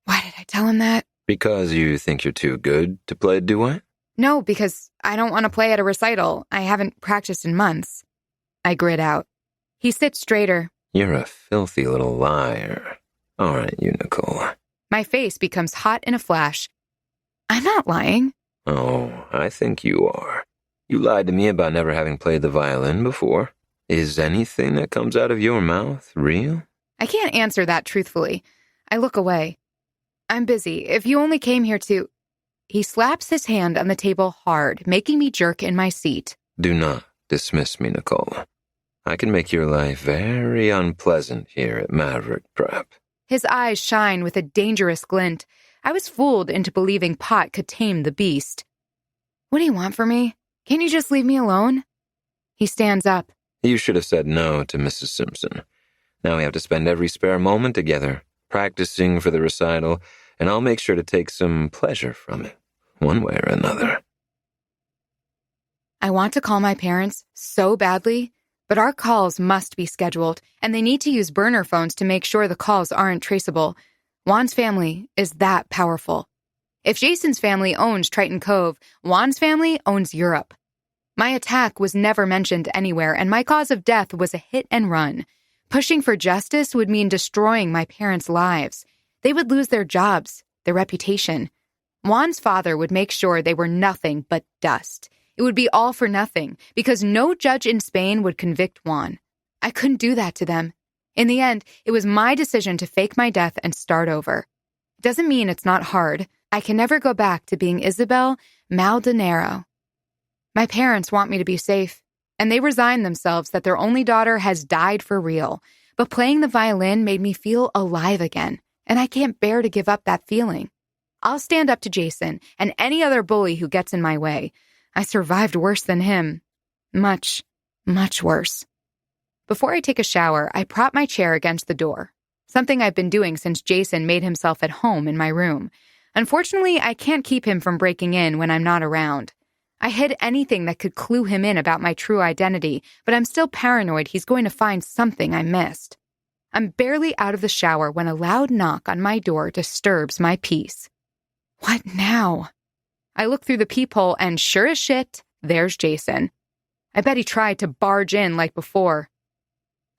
Why did I tell him that? Because you think you're too good to play a duet? No, because I don't want to play at a recital. I haven't practiced in months. I grit out. He sits straighter. You're a filthy little liar. Aren't you, Nicola? My face becomes hot in a flash. I'm not lying. Oh, I think you are. You lied to me about never having played the violin before. Is anything that comes out of your mouth real? I can't answer that truthfully. I look away. I'm busy. If you only came here to... He slaps his hand on the table hard, making me jerk in my seat. Do not dismiss me, Nicola. I can make your life very unpleasant here at Maverick Prep. His eyes shine with a dangerous glint. I was fooled into believing pot could tame the beast. What do you want from me? Can't you just leave me alone? He stands up. You should have said no to Mrs. Simpson. Now we have to spend every spare moment together, practicing for the recital, and I'll make sure to take some pleasure from it, one way or another. I want to call my parents so badly, but our calls must be scheduled, and they need to use burner phones to make sure the calls aren't traceable. Juan's family is that powerful. If Jason's family owns Triton Cove, Juan's family owns Europe. My attack was never mentioned anywhere, and my cause of death was a hit and run. Pushing for justice would mean destroying my parents' lives. They would lose their jobs, their reputation. Juan's father would make sure they were nothing but dust. It would be all for nothing, because no judge in Spain would convict Juan. I couldn't do that to them. In the end, it was my decision to fake my death and start over. It doesn't mean it's not hard. I can never go back to being Isabel Maldonado. My parents want me to be safe, and they resign themselves that their only daughter has died for real. But playing the violin made me feel alive again, and I can't bear to give up that feeling. I'll stand up to Jason and any other bully who gets in my way. I survived worse than him. Much, much worse. Before I take a shower, I prop my chair against the door, something I've been doing since Jason made himself at home in my room. Unfortunately, I can't keep him from breaking in when I'm not around. I hid anything that could clue him in about my true identity, but I'm still paranoid he's going to find something I missed. I'm barely out of the shower when a loud knock on my door disturbs my peace. What now? I look through the peephole and sure as shit, there's Jason. I bet he tried to barge in like before.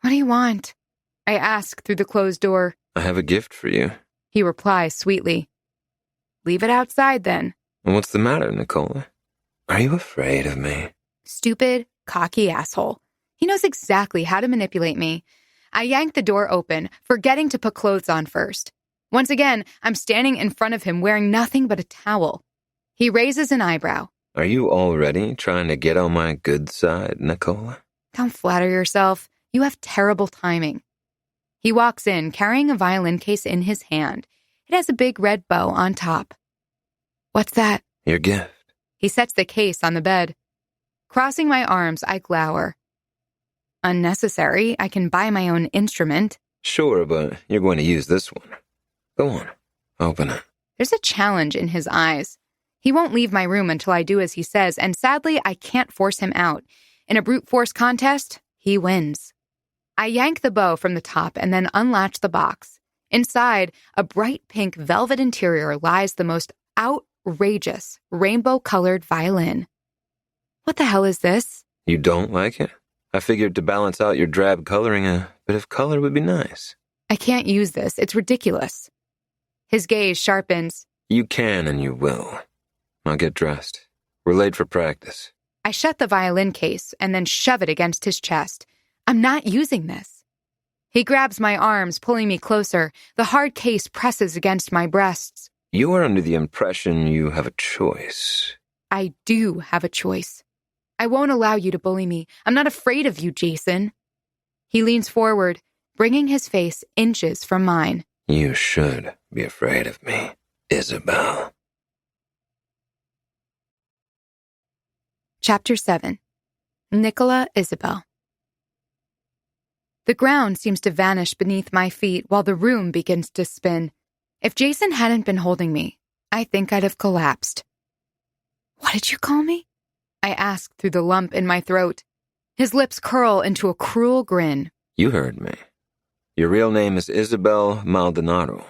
What do you want? I ask through the closed door. I have a gift for you. He replies sweetly. Leave it outside then. What's the matter, Nicola? Are you afraid of me? Stupid, cocky asshole. He knows exactly how to manipulate me. I yank the door open, forgetting to put clothes on first. Once again, I'm standing in front of him wearing nothing but a towel. He raises an eyebrow. Are you already trying to get on my good side, Nicola? Don't flatter yourself. You have terrible timing. He walks in, carrying a violin case in his hand. It has a big red bow on top. What's that? Your gift. He sets the case on the bed. Crossing my arms, I glower. Unnecessary. I can buy my own instrument. Sure, but you're going to use this one. Go on. Open it. There's a challenge in his eyes. He won't leave my room until I do as he says, and sadly, I can't force him out. In a brute force contest, he wins. I yank the bow from the top and then unlatch the box. Inside, a bright pink velvet interior lies the most outrageous rainbow-colored violin. What the hell is this? You don't like it? I figured to balance out your drab coloring, a bit of color would be nice. I can't use this. It's ridiculous. His gaze sharpens. You can and you will. I'll get dressed. We're late for practice. I shut the violin case and then shove it against his chest. I'm not using this. He grabs my arms, pulling me closer. The hard case presses against my breasts. You are under the impression you have a choice. I do have a choice. I won't allow you to bully me. I'm not afraid of you, Jason. He leans forward, bringing his face inches from mine. You should be afraid of me, Isabel. Chapter 7. Nicola Isabel. The ground seems to vanish beneath my feet while the room begins to spin. If Jason hadn't been holding me, I think I'd have collapsed. What did you call me? I asked through the lump in my throat. His lips curl into a cruel grin. You heard me. Your real name is Isabel Maldonado,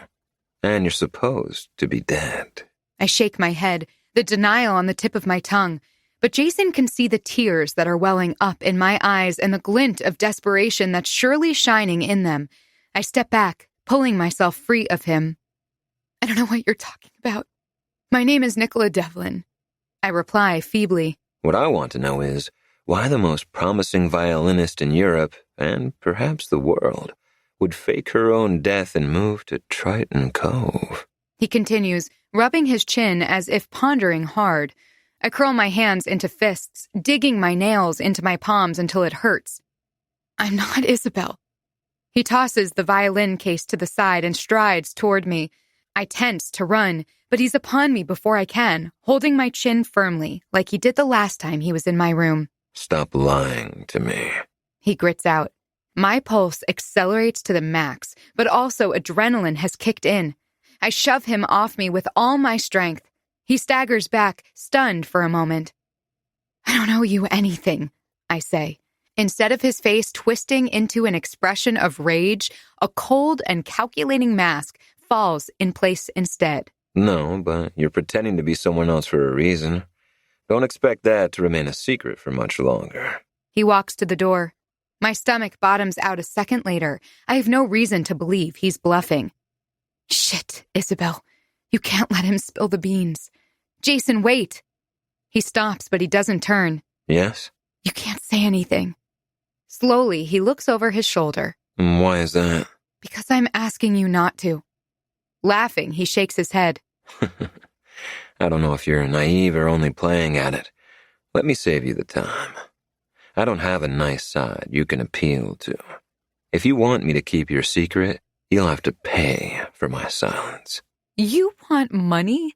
and you're supposed to be dead. I shake my head, the denial on the tip of my tongue, but Jason can see the tears that are welling up in my eyes and the glint of desperation that's surely shining in them. I step back, pulling myself free of him. I don't know what you're talking about. My name is Nicola Devlin. I reply feebly. What I want to know is why the most promising violinist in Europe, and perhaps the world, would fake her own death and move to Triton Cove. He continues, rubbing his chin as if pondering hard. I curl my hands into fists, digging my nails into my palms until it hurts. I'm not Isabel. He tosses the violin case to the side and strides toward me. I tense to run, but he's upon me before I can, holding my chin firmly, like he did the last time he was in my room. Stop lying to me. He grits out. My pulse accelerates to the max, but also adrenaline has kicked in. I shove him off me with all my strength. He staggers back, stunned for a moment. I don't owe you anything, I say. Instead of his face twisting into an expression of rage, a cold and calculating mask falls in place instead. No, but you're pretending to be someone else for a reason. Don't expect that to remain a secret for much longer. He walks to the door. My stomach bottoms out a second later. I have no reason to believe he's bluffing. Shit, Isabel. You can't let him spill the beans. Jason, wait. He stops, but he doesn't turn. Yes? You can't say anything. Slowly, he looks over his shoulder. Why is that? Because I'm asking you not to. Laughing, he shakes his head. I don't know if you're naive or only playing at it. Let me save you the time. I don't have a nice side you can appeal to. If you want me to keep your secret, you'll have to pay for my silence. You want money?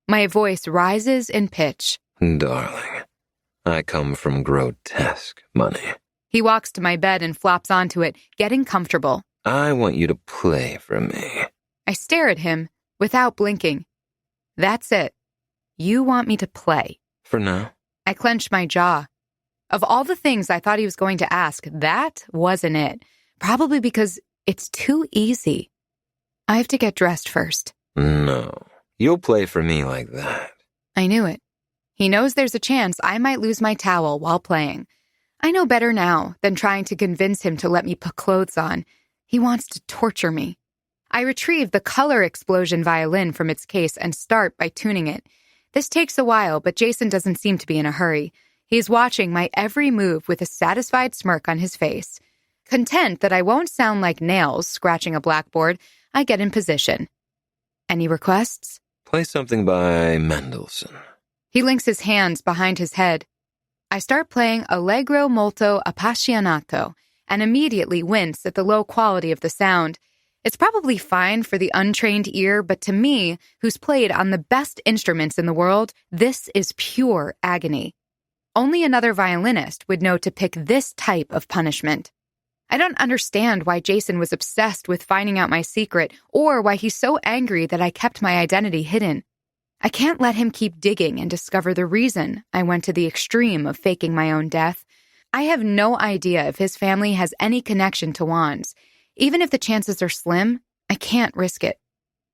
My voice rises in pitch. Darling, I come from grotesque money. He walks to my bed and flops onto it, getting comfortable. I want you to play for me. I stare at him without blinking. That's it. You want me to play. For now. I clench my jaw. Of all the things I thought he was going to ask, that wasn't it. Probably because it's too easy. I have to get dressed first. No, you'll play for me like that. I knew it. He knows there's a chance I might lose my towel while playing. I know better now than trying to convince him to let me put clothes on. He wants to torture me. I retrieve the color explosion violin from its case and start by tuning it. This takes a while, but Jason doesn't seem to be in a hurry. He's watching my every move with a satisfied smirk on his face. Content that I won't sound like nails scratching a blackboard, I get in position. Any requests? Play something by Mendelssohn. He links his hands behind his head. I start playing Allegro molto appassionato and immediately wince at the low quality of the sound. It's probably fine for the untrained ear, but to me, who's played on the best instruments in the world, this is pure agony. Only another violinist would know to pick this type of punishment. I don't understand why Jason was obsessed with finding out my secret or why he's so angry that I kept my identity hidden. I can't let him keep digging and discover the reason I went to the extreme of faking my own death. I have no idea if his family has any connection to wands. Even if the chances are slim, I can't risk it.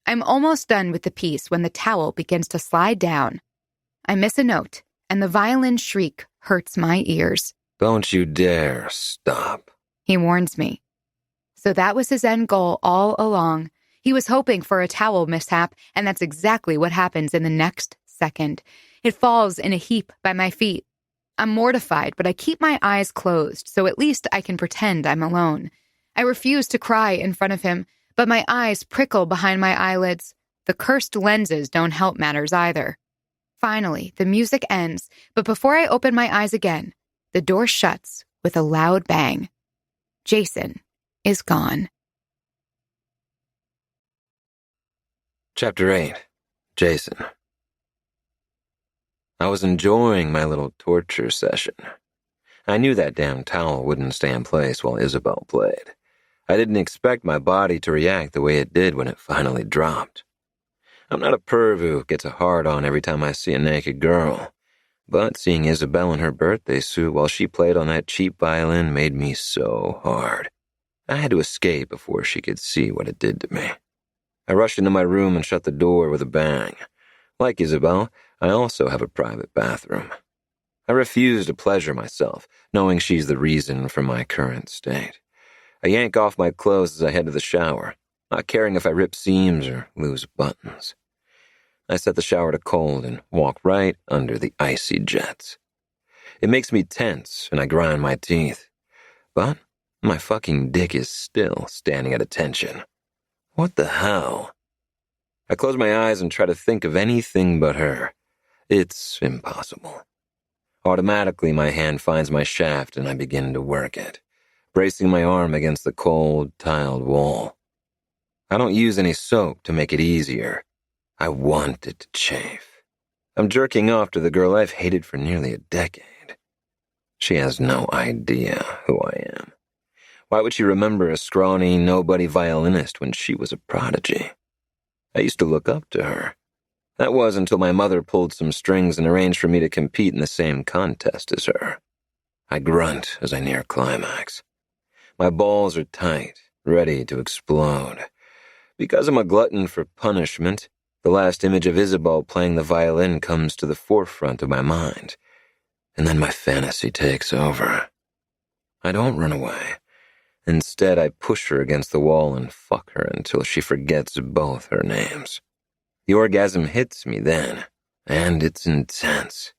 I'm almost done with the piece when the towel begins to slide down. I miss a note, and the violin shriek hurts my ears. Don't you dare stop. He warns me. So that was his end goal all along. He was hoping for a towel mishap, and that's exactly what happens in the next second. It falls in a heap by my feet. I'm mortified, but I keep my eyes closed, so at least I can pretend I'm alone. I refuse to cry in front of him, but my eyes prickle behind my eyelids. The cursed lenses don't help matters either. Finally, the music ends, but before I open my eyes again, the door shuts with a loud bang. Jason is gone. Chapter 8. Jason. I was enjoying my little torture session. I knew that damn towel wouldn't stay in place while Isabel played. I didn't expect my body to react the way it did when it finally dropped. I'm not a perv who gets a hard-on every time I see a naked girl, but seeing Isabel in her birthday suit while she played on that cheap violin made me so hard. I had to escape before she could see what it did to me. I rushed into my room and shut the door with a bang. Like Isabel, I also have a private bathroom. I refuse to pleasure myself, knowing she's the reason for my current state. I yank off my clothes as I head to the shower, not caring if I rip seams or lose buttons. I set the shower to cold and walk right under the icy jets. It makes me tense and I grind my teeth. But my fucking dick is still standing at attention. What the hell? I close my eyes and try to think of anything but her. It's impossible. Automatically, my hand finds my shaft and I begin to work it, bracing my arm against the cold, tiled wall. I don't use any soap to make it easier. I want it to chafe. I'm jerking off to the girl I've hated for nearly a decade. She has no idea who I am. Why would she remember a scrawny, nobody violinist when she was a prodigy? I used to look up to her. That was until my mother pulled some strings and arranged for me to compete in the same contest as her. I grunt as I near climax. My balls are tight, ready to explode. Because I'm a glutton for punishment, the last image of Isabel playing the violin comes to the forefront of my mind, and then my fantasy takes over. I don't run away. Instead, I push her against the wall and fuck her until she forgets both her names. The orgasm hits me then, and it's intense.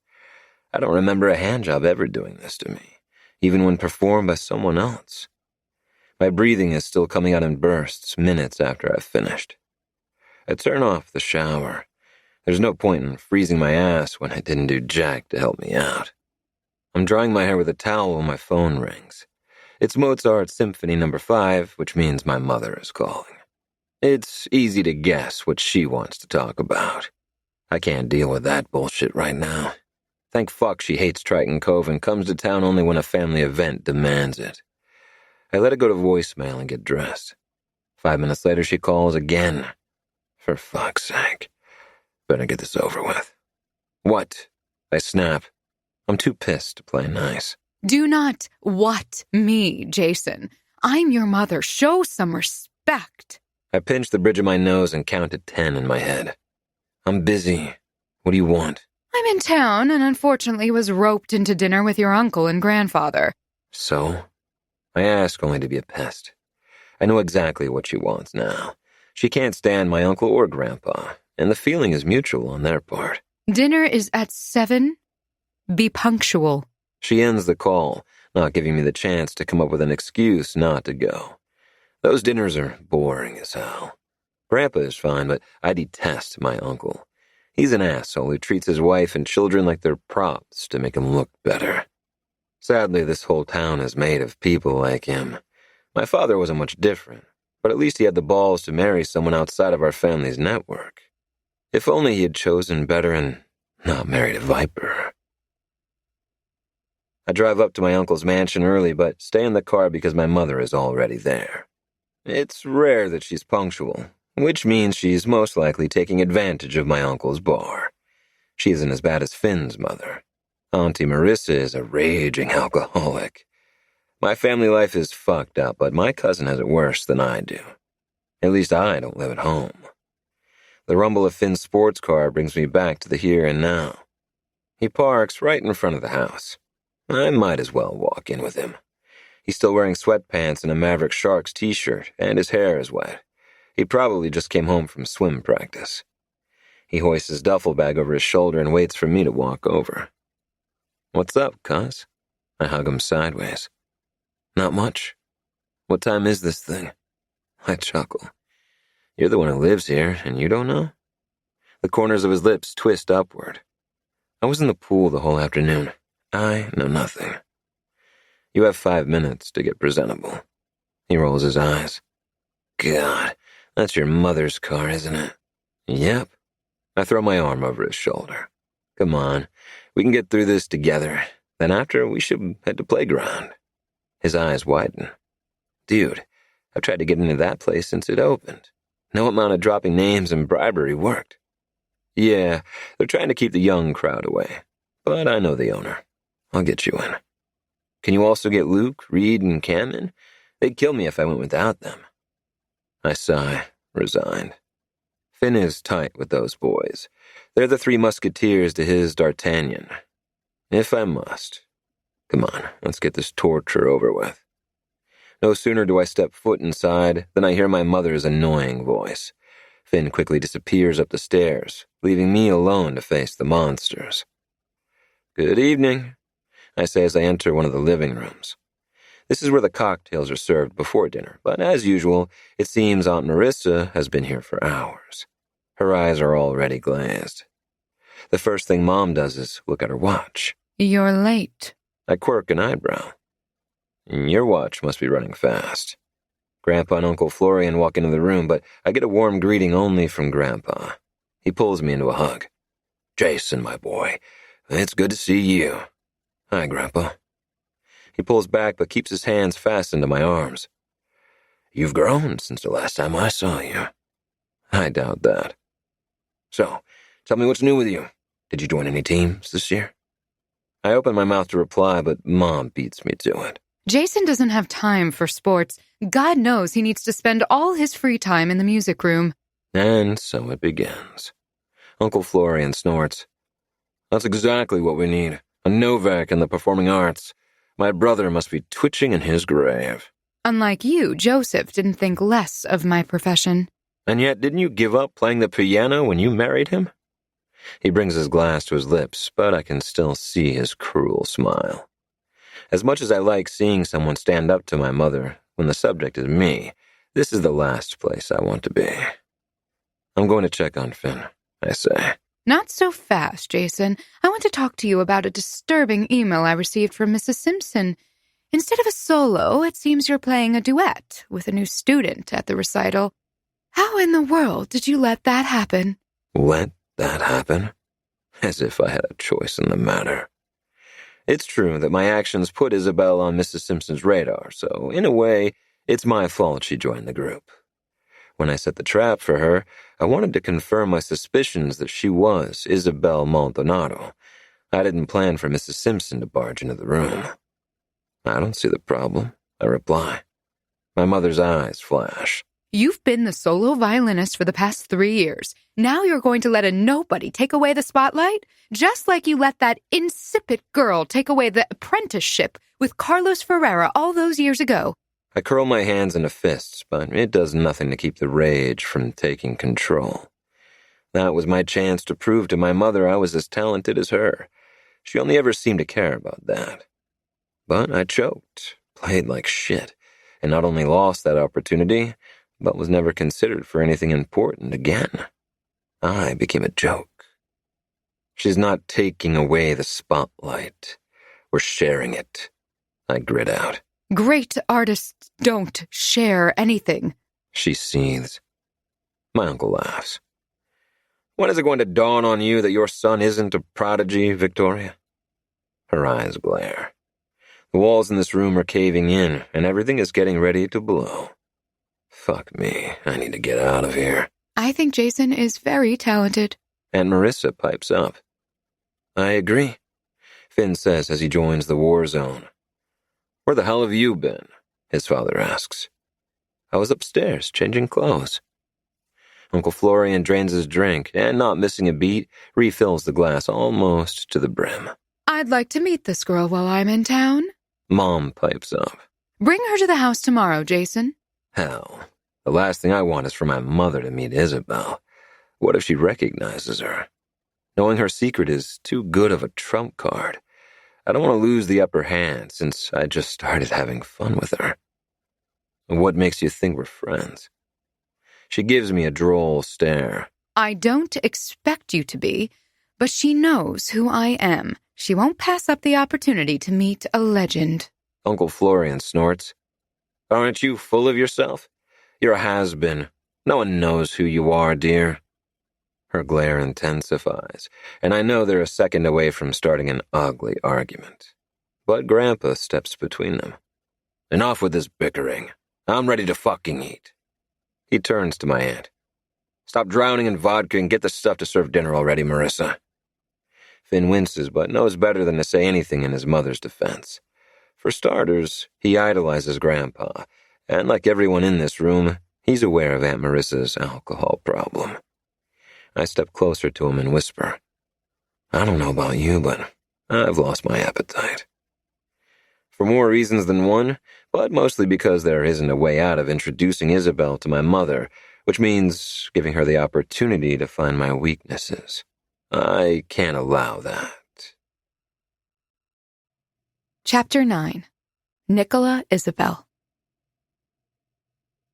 I don't remember a handjob ever doing this to me, even when performed by someone else. My breathing is still coming out in bursts minutes after I've finished. I turn off the shower. There's no point in freezing my ass when I didn't do jack to help me out. I'm drying my hair with a towel when my phone rings. It's Mozart's Symphony No. 5, which means my mother is calling. It's easy to guess what she wants to talk about. I can't deal with that bullshit right now. Thank fuck she hates Triton Cove and comes to town only when a family event demands it. I let it go to voicemail and get dressed. 5 minutes later, she calls again. For fuck's sake. Better get this over with. What? I snap. I'm too pissed to play nice. Do not what me, Jason. I'm your mother. Show some respect. I pinch the bridge of my nose and count to 10 in my head. I'm busy. What do you want? I'm in town and unfortunately was roped into dinner with your uncle and grandfather. So? I ask only to be a pest. I know exactly what she wants now. She can't stand my uncle or grandpa, and the feeling is mutual on their part. Dinner is at 7. Be punctual. She ends the call, not giving me the chance to come up with an excuse not to go. Those dinners are boring as hell. Grandpa is fine, but I detest my uncle. He's an asshole who treats his wife and children like they're props to make him look better. Sadly, this whole town is made of people like him. My father wasn't much different, but at least he had the balls to marry someone outside of our family's network. If only he had chosen better and not married a viper. I drive up to my uncle's mansion early, but stay in the car because my mother is already there. It's rare that she's punctual, which means she's most likely taking advantage of my uncle's bar. She isn't as bad as Finn's mother. Auntie Marissa is a raging alcoholic. My family life is fucked up, but my cousin has it worse than I do. At least I don't live at home. The rumble of Finn's sports car brings me back to the here and now. He parks right in front of the house. I might as well walk in with him. He's still wearing sweatpants and a Maverick Sharks t-shirt, and his hair is wet. He probably just came home from swim practice. He hoists his duffel bag over his shoulder and waits for me to walk over. "What's up, cuz?" I hug him sideways. "Not much. What time is this thing?" I chuckle. "You're the one who lives here, and you don't know?" The corners of his lips twist upward. "I was in the pool the whole afternoon. I know nothing." "You have 5 minutes to get presentable." He rolls his eyes. "God, that's your mother's car, isn't it?" "Yep." I throw my arm over his shoulder. "Come on, we can get through this together. Then after, we should head to playground." His eyes widen. "Dude, I've tried to get into that place since it opened. No amount of dropping names and bribery worked." "Yeah, they're trying to keep the young crowd away. But I know the owner. I'll get you in." "Can you also get Luke, Reed, and Cam in? They'd kill me if I went without them." I sigh, resigned. Finn is tight with those boys. They're the 3 musketeers to his D'Artagnan. If I must. Come on, let's get this torture over with. No sooner do I step foot inside than I hear my mother's annoying voice. Finn quickly disappears up the stairs, leaving me alone to face the monsters. "Good evening," I say as I enter one of the living rooms. This is where the cocktails are served before dinner, but as usual, it seems Aunt Marissa has been here for hours. Her eyes are already glazed. The first thing Mom does is look at her watch. "You're late." I quirk an eyebrow. "Your watch must be running fast." Grandpa and Uncle Florian walk into the room, but I get a warm greeting only from Grandpa. He pulls me into a hug. "Jason, my boy, it's good to see you." "Hi, Grandpa." He pulls back but keeps his hands fastened to my arms. "You've grown since the last time I saw you." I doubt that. "So, tell me what's new with you. Did you join any teams this year?" I open my mouth to reply, but Mom beats me to it. Jason doesn't have time for sports. God knows he needs to spend all his free time in the music room. And so it begins. Uncle Florian snorts. "That's exactly what we need. A Novak in the performing arts. My brother must be twitching in his grave." Unlike you, Joseph didn't think less of my profession. "And yet, didn't you give up playing the piano when you married him?" He brings his glass to his lips, but I can still see his cruel smile. As much as I like seeing someone stand up to my mother when the subject is me, this is the last place I want to be. "I'm going to check on Finn," I say. Not so fast, Jason. I want to talk to you about a disturbing email I received from Mrs. Simpson. Instead of a solo, it seems you're playing a duet with a new student at the recital. How in the world did you let that happen? Let that happen? As if I had a choice in the matter. It's true that my actions put Isabel on Mrs. Simpson's radar, so in a way, it's my fault she joined the group. When I set the trap for her, I wanted to confirm my suspicions that she was Isabel Maldonado. I didn't plan for Mrs. Simpson to barge into the room. "I don't see the problem," I reply. My mother's eyes flash. You've been the solo violinist for the past 3 years. Now you're going to let a nobody take away the spotlight? Just like you let that insipid girl take away the apprenticeship with Carlos Ferreira all those years ago. I curl my hands into fists, but it does nothing to keep the rage from taking control. That was my chance to prove to my mother I was as talented as her. She only ever seemed to care about that. But I choked, played like shit, and not only lost that opportunity, but was never considered for anything important again. I became a joke. She's not taking away the spotlight. We're sharing it. I grit out. Great artists don't share anything. She seethes. My uncle laughs. When is it going to dawn on you that your son isn't a prodigy, Victoria? Her eyes glare. The walls in this room are caving in, and everything is getting ready to blow. Fuck me, I need to get out of here. I think Jason is very talented. Aunt Marissa pipes up. I agree, Finn says as he joins the war zone. Where the hell have you been? His father asks. I was upstairs, changing clothes. Uncle Florian drains his drink, and not missing a beat, refills the glass almost to the brim. I'd like to meet this girl while I'm in town. Mom pipes up. Bring her to the house tomorrow, Jason. Hell, the last thing I want is for my mother to meet Isabel. What if she recognizes her? Knowing her secret is too good of a trump card. I don't want to lose the upper hand since I just started having fun with her. What makes you think we're friends? She gives me a droll stare. I don't expect you to be, but she knows who I am. She won't pass up the opportunity to meet a legend. Uncle Florian snorts. Aren't you full of yourself? You're a has-been. No one knows who you are, dear. Her glare intensifies, and I know they're a second away from starting an ugly argument. But Grandpa steps between them. Enough with this bickering. I'm ready to fucking eat. He turns to my aunt. Stop drowning in vodka and get the stuff to serve dinner already, Marissa. Finn winces, but knows better than to say anything in his mother's defense. For starters, he idolizes Grandpa, and like everyone in this room, he's aware of Aunt Marissa's alcohol problem. I step closer to him and whisper, I don't know about you, but I've lost my appetite. For more reasons than one, but mostly because there isn't a way out of introducing Isabel to my mother, which means giving her the opportunity to find my weaknesses. I can't allow that. Chapter 9. Nicola Isabel.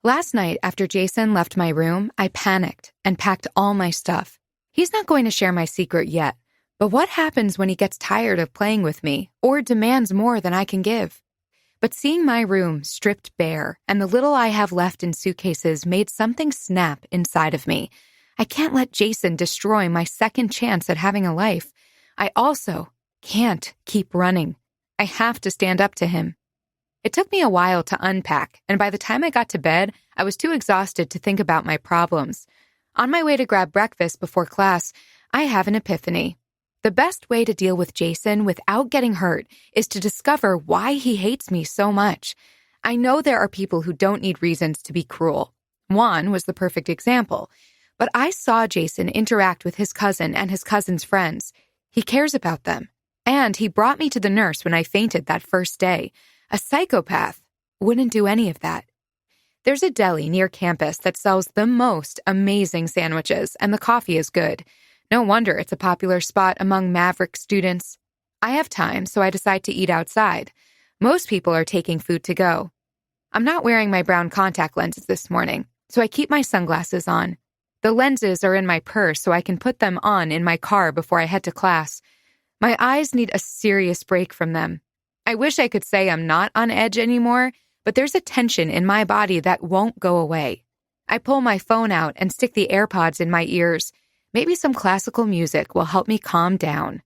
Last night, after Jason left my room, I panicked and packed all my stuff. He's not going to share my secret yet, but what happens when he gets tired of playing with me or demands more than I can give? But seeing my room stripped bare and the little I have left in suitcases made something snap inside of me. I can't let Jason destroy my second chance at having a life. I also can't keep running. I have to stand up to him. It took me a while to unpack, and by the time I got to bed, I was too exhausted to think about my problems. On my way to grab breakfast before class, I have an epiphany. The best way to deal with Jason without getting hurt is to discover why he hates me so much. I know there are people who don't need reasons to be cruel. Juan was the perfect example. But I saw Jason interact with his cousin and his cousin's friends. He cares about them. And he brought me to the nurse when I fainted that first day. A psychopath wouldn't do any of that. There's a deli near campus that sells the most amazing sandwiches, and the coffee is good. No wonder it's a popular spot among Maverick students. I have time, so I decide to eat outside. Most people are taking food to go. I'm not wearing my brown contact lenses this morning, so I keep my sunglasses on. The lenses are in my purse, so I can put them on in my car before I head to class. My eyes need a serious break from them. I wish I could say I'm not on edge anymore, but there's a tension in my body that won't go away. I pull my phone out and stick the AirPods in my ears. Maybe some classical music will help me calm down.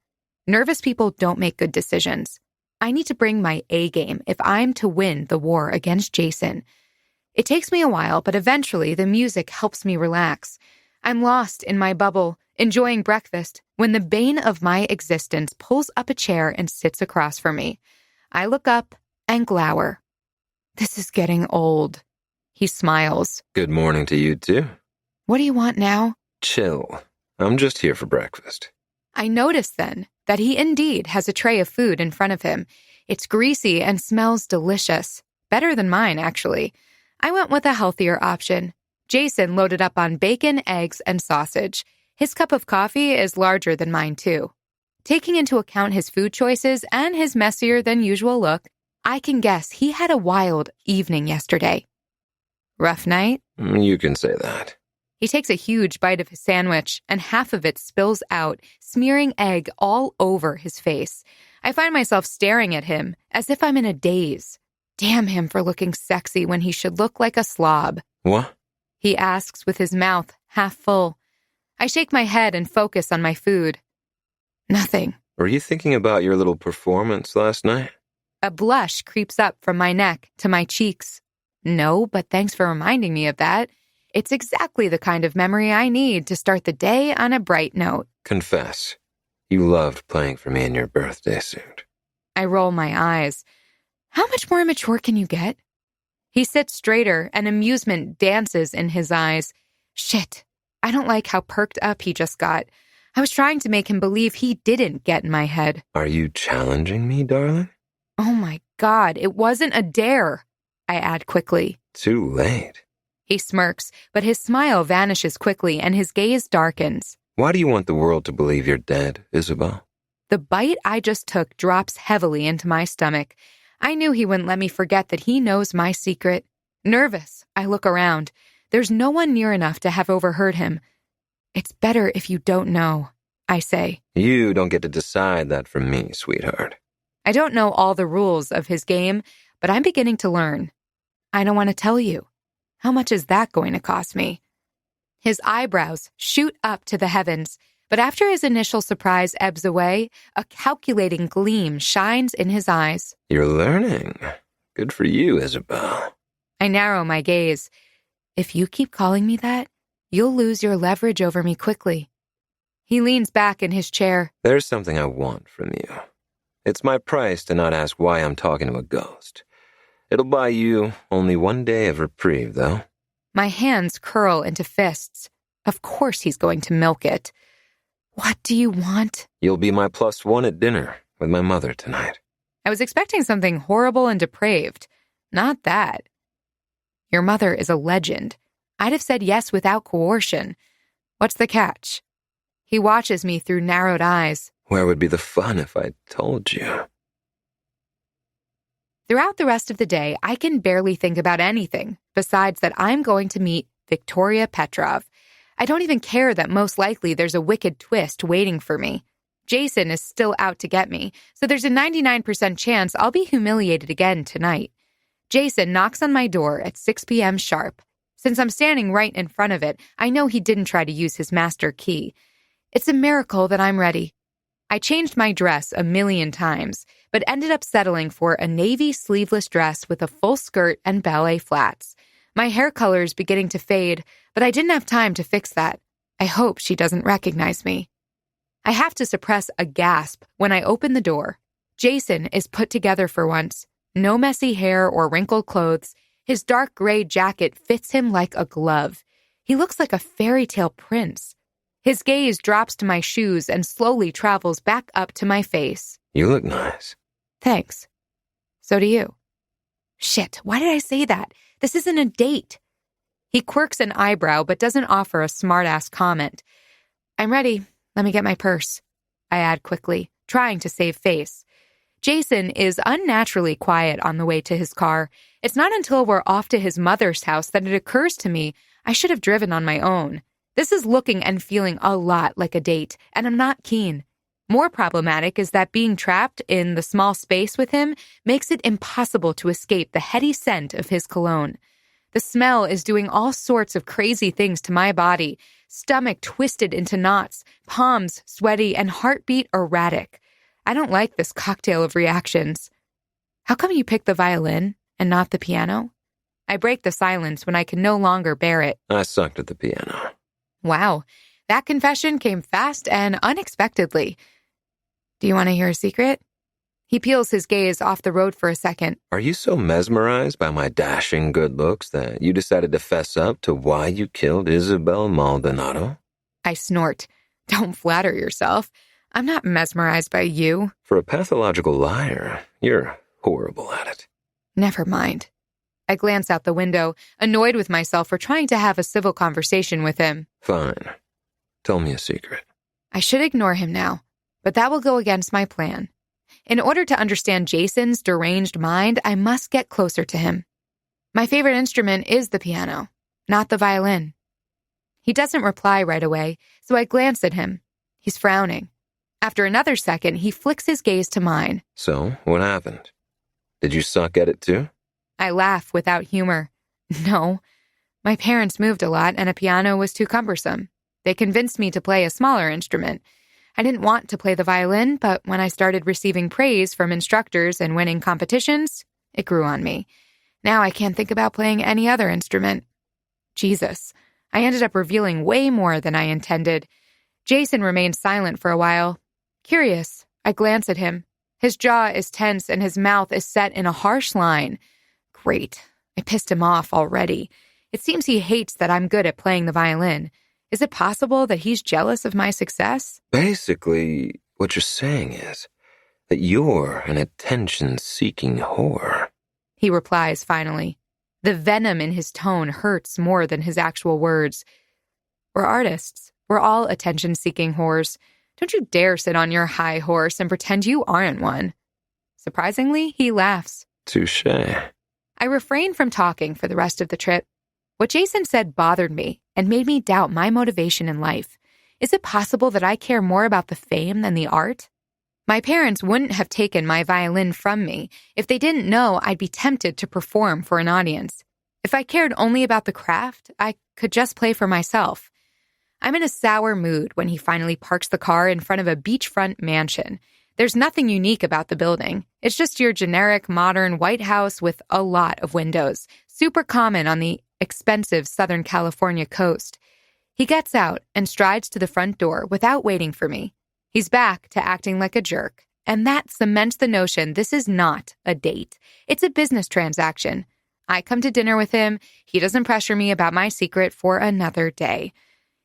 Nervous people don't make good decisions. I need to bring my A game if I'm to win the war against Jason. It takes me a while, but eventually the music helps me relax. I'm lost in my bubble, enjoying breakfast, when the bane of my existence pulls up a chair and sits across from me. I look up and glower. This is getting old. He smiles. Good morning to you, too. What do you want now? Chill. I'm just here for breakfast. I notice then that he indeed has a tray of food in front of him. It's greasy and smells delicious. Better than mine, actually. I went with a healthier option. Jason loaded up on bacon, eggs, and sausage. His cup of coffee is larger than mine, too. Taking into account his food choices and his messier-than-usual look, I can guess he had a wild evening yesterday. Rough night? You can say that. He takes a huge bite of his sandwich, and half of it spills out, smearing egg all over his face. I find myself staring at him as if I'm in a daze. Damn him for looking sexy when he should look like a slob. What? He asks with his mouth half full. I shake my head and focus on my food. Nothing. Were you thinking about your little performance last night? A blush creeps up from my neck to my cheeks. No, but thanks for reminding me of that. It's exactly the kind of memory I need to start the day on a bright note. Confess. You loved playing for me in your birthday suit. I roll my eyes. How much more mature can you get? He sits straighter and amusement dances in his eyes. Shit, I don't like how perked up he just got. I was trying to make him believe he didn't get in my head. Are you challenging me, darling? Oh my God, it wasn't a dare, I add quickly. Too late. He smirks, but his smile vanishes quickly and his gaze darkens. Why do you want the world to believe you're dead, Isabel? The bite I just took drops heavily into my stomach. I knew he wouldn't let me forget that he knows my secret. Nervous, I look around. There's no one near enough to have overheard him. It's better if you don't know, I say. You don't get to decide that for me, sweetheart. I don't know all the rules of his game, but I'm beginning to learn. I don't want to tell you. How much is that going to cost me? His eyebrows shoot up to the heavens, but after his initial surprise ebbs away, a calculating gleam shines in his eyes. You're learning. Good for you, Isabel. I narrow my gaze. If you keep calling me that, you'll lose your leverage over me quickly. He leans back in his chair. There's something I want from you. It's my price to not ask why I'm talking to a ghost. It'll buy you only one day of reprieve, though. My hands curl into fists. Of course he's going to milk it. What do you want? You'll be my +1 at dinner with my mother tonight. I was expecting something horrible and depraved. Not that. Your mother is a legend. I'd have said yes without coercion. What's the catch? He watches me through narrowed eyes. Where would be the fun if I told you? Throughout the rest of the day, I can barely think about anything besides that I'm going to meet Victoria Petrov. I don't even care that most likely there's a wicked twist waiting for me. Jason is still out to get me, so there's a 99% chance I'll be humiliated again tonight. Jason knocks on my door at 6 p.m. sharp. Since I'm standing right in front of it, I know he didn't try to use his master key. It's a miracle that I'm ready. I changed my dress a million times, but ended up settling for a navy sleeveless dress with a full skirt and ballet flats. My hair color is beginning to fade, but I didn't have time to fix that. I hope she doesn't recognize me. I have to suppress a gasp when I open the door. Jason is put together for once. No messy hair or wrinkled clothes. His dark gray jacket fits him like a glove. He looks like a fairy tale prince. His gaze drops to my shoes and slowly travels back up to my face. You look nice. Thanks. So do you. Shit, why did I say that? This isn't a date. He quirks an eyebrow but doesn't offer a smart-ass comment. I'm ready. Let me get my purse. I add quickly, trying to save face. Jason is unnaturally quiet on the way to his car. It's not until we're off to his mother's house that it occurs to me I should have driven on my own. This is looking and feeling a lot like a date, and I'm not keen. More problematic is that being trapped in the small space with him makes it impossible to escape the heady scent of his cologne. The smell is doing all sorts of crazy things to my body, stomach twisted into knots, palms sweaty, and heartbeat erratic. I don't like this cocktail of reactions. How come you picked the violin and not the piano? I break the silence when I can no longer bear it. I sucked at the piano. Wow, that confession came fast and unexpectedly. Do you want to hear a secret? He peels his gaze off the road for a second. Are you so mesmerized by my dashing good looks that you decided to fess up to why you killed Isabel Maldonado? I snort. Don't flatter yourself. I'm not mesmerized by you. For a pathological liar, you're horrible at it. Never mind. I glance out the window, annoyed with myself for trying to have a civil conversation with him. Fine. Tell me a secret. I should ignore him now, but that will go against my plan. In order to understand Jason's deranged mind, I must get closer to him. My favorite instrument is the piano, not the violin. He doesn't reply right away, so I glance at him. He's frowning. After another second, he flicks his gaze to mine. So, what happened? Did you suck at it too? I laugh without humor. No. My parents moved a lot and a piano was too cumbersome. They convinced me to play a smaller instrument. I didn't want to play the violin, but when I started receiving praise from instructors and winning competitions, it grew on me. Now I can't think about playing any other instrument. Jesus, I ended up revealing way more than I intended. Jason remained silent for a while. Curious, I glance at him. His jaw is tense and his mouth is set in a harsh line. Great. I pissed him off already. It seems he hates that I'm good at playing the violin. Is it possible that he's jealous of my success? Basically, what you're saying is that you're an attention-seeking whore. He replies finally. The venom in his tone hurts more than his actual words. We're artists. We're all attention-seeking whores. Don't you dare sit on your high horse and pretend you aren't one. Surprisingly, he laughs. Touché. I refrained from talking for the rest of the trip. What Jason said bothered me and made me doubt my motivation in life. Is it possible that I care more about the fame than the art? My parents wouldn't have taken my violin from me if they didn't know I'd be tempted to perform for an audience. If I cared only about the craft, I could just play for myself. I'm in a sour mood when he finally parks the car in front of a beachfront mansion. There's nothing unique about the building. It's just your generic, modern White House with a lot of windows, super common on the expensive Southern California coast. He gets out and strides to the front door without waiting for me. He's back to acting like a jerk, and that cements the notion this is not a date. It's a business transaction. I come to dinner with him. He doesn't pressure me about my secret for another day.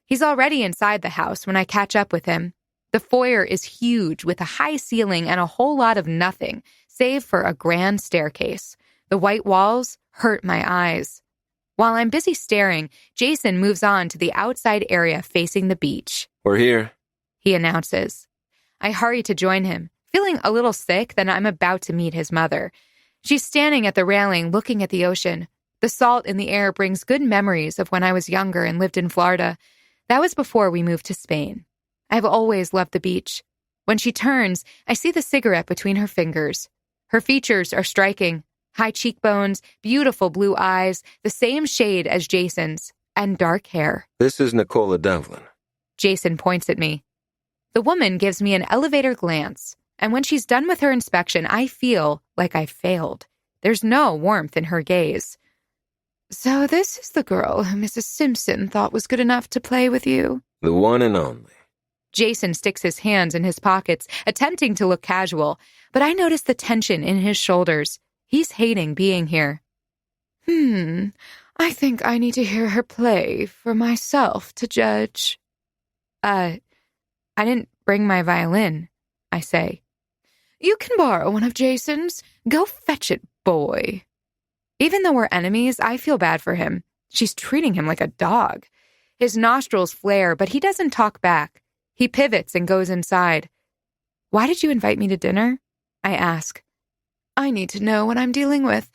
He's already inside the house when I catch up with him. The foyer is huge with a high ceiling and a whole lot of nothing, save for a grand staircase. The white walls hurt my eyes. While I'm busy staring, Jason moves on to the outside area facing the beach. We're here, he announces. I hurry to join him, feeling a little sick that I'm about to meet his mother. She's standing at the railing looking at the ocean. The salt in the air brings good memories of when I was younger and lived in Florida. That was before we moved to Spain. I've always loved the beach. When she turns, I see the cigarette between her fingers. Her features are striking. High cheekbones, beautiful blue eyes, the same shade as Jason's, and dark hair. This is Nicola Devlin. Jason points at me. The woman gives me an elevator glance, and when she's done with her inspection, I feel like I failed. There's no warmth in her gaze. So this is the girl who Mrs. Simpson thought was good enough to play with you? The one and only. Jason sticks his hands in his pockets, attempting to look casual, but I notice the tension in his shoulders. He's hating being here. I think I need to hear her play for myself to judge. I didn't bring my violin, I say. You can borrow one of Jason's. Go fetch it, boy. Even though we're enemies, I feel bad for him. She's treating him like a dog. His nostrils flare, but he doesn't talk back. He pivots and goes inside. Why did you invite me to dinner? I ask. I need to know what I'm dealing with.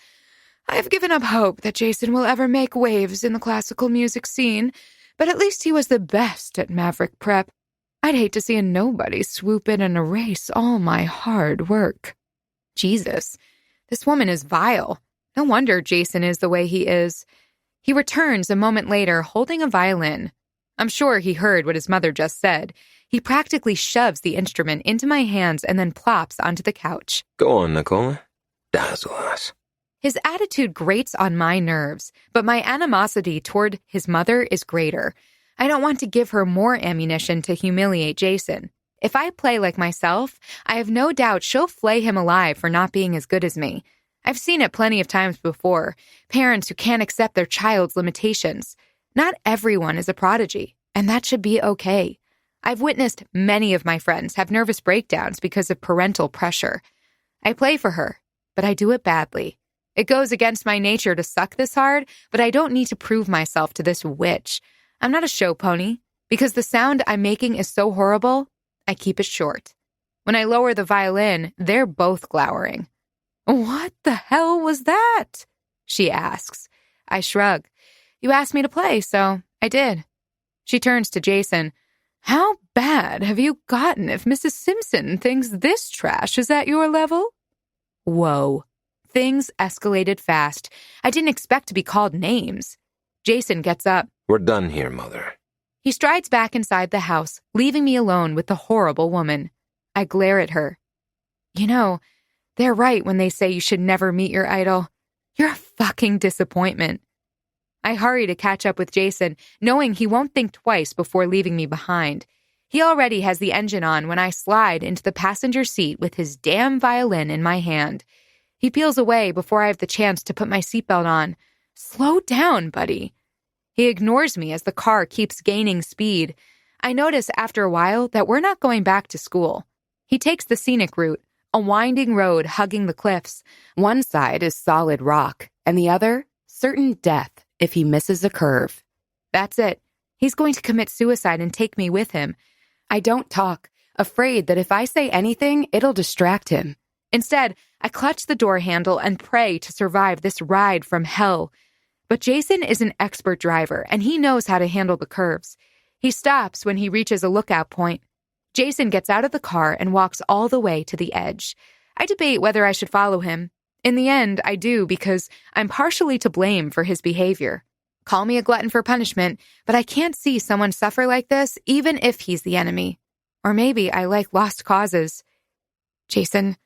I've given up hope that Jason will ever make waves in the classical music scene, but at least he was the best at Maverick Prep. I'd hate to see a nobody swoop in and erase all my hard work. Jesus, this woman is vile. No wonder Jason is the way he is. He returns a moment later holding a violin. I'm sure he heard what his mother just said. He practically shoves the instrument into my hands and then plops onto the couch. Go on, Nicola. Dazzle us. His attitude grates on my nerves, but my animosity toward his mother is greater. I don't want to give her more ammunition to humiliate Jason. If I play like myself, I have no doubt she'll flay him alive for not being as good as me. I've seen it plenty of times before. Parents who can't accept their child's limitations. Not everyone is a prodigy, and that should be okay. I've witnessed many of my friends have nervous breakdowns because of parental pressure. I play for her, but I do it badly. It goes against my nature to suck this hard, but I don't need to prove myself to this witch. I'm not a show pony. Because the sound I'm making is so horrible, I keep it short. When I lower the violin, they're both glowering. What the hell was that? She asks. I shrug. You asked me to play, so I did. She turns to Jason. How bad have you gotten if Mrs. Simpson thinks this trash is at your level? Whoa. Things escalated fast. I didn't expect to be called names. Jason gets up. We're done here, Mother. He strides back inside the house, leaving me alone with the horrible woman. I glare at her. You know, they're right when they say you should never meet your idol. You're a fucking disappointment. I hurry to catch up with Jason, knowing he won't think twice before leaving me behind. He already has the engine on when I slide into the passenger seat with his damn violin in my hand. He peels away before I have the chance to put my seatbelt on. Slow down, buddy. He ignores me as the car keeps gaining speed. I notice after a while that we're not going back to school. He takes the scenic route, a winding road hugging the cliffs. One side is solid rock, and the other, certain death if he misses a curve. That's it. He's going to commit suicide and take me with him. I don't talk, afraid that if I say anything, it'll distract him. Instead, I clutch the door handle and pray to survive this ride from hell. But Jason is an expert driver, and he knows how to handle the curves. He stops when he reaches a lookout point. Jason gets out of the car and walks all the way to the edge. I debate whether I should follow him. In the end, I do because I'm partially to blame for his behavior. Call me a glutton for punishment, but I can't see someone suffer like this even if he's the enemy. Or maybe I like lost causes. Jason,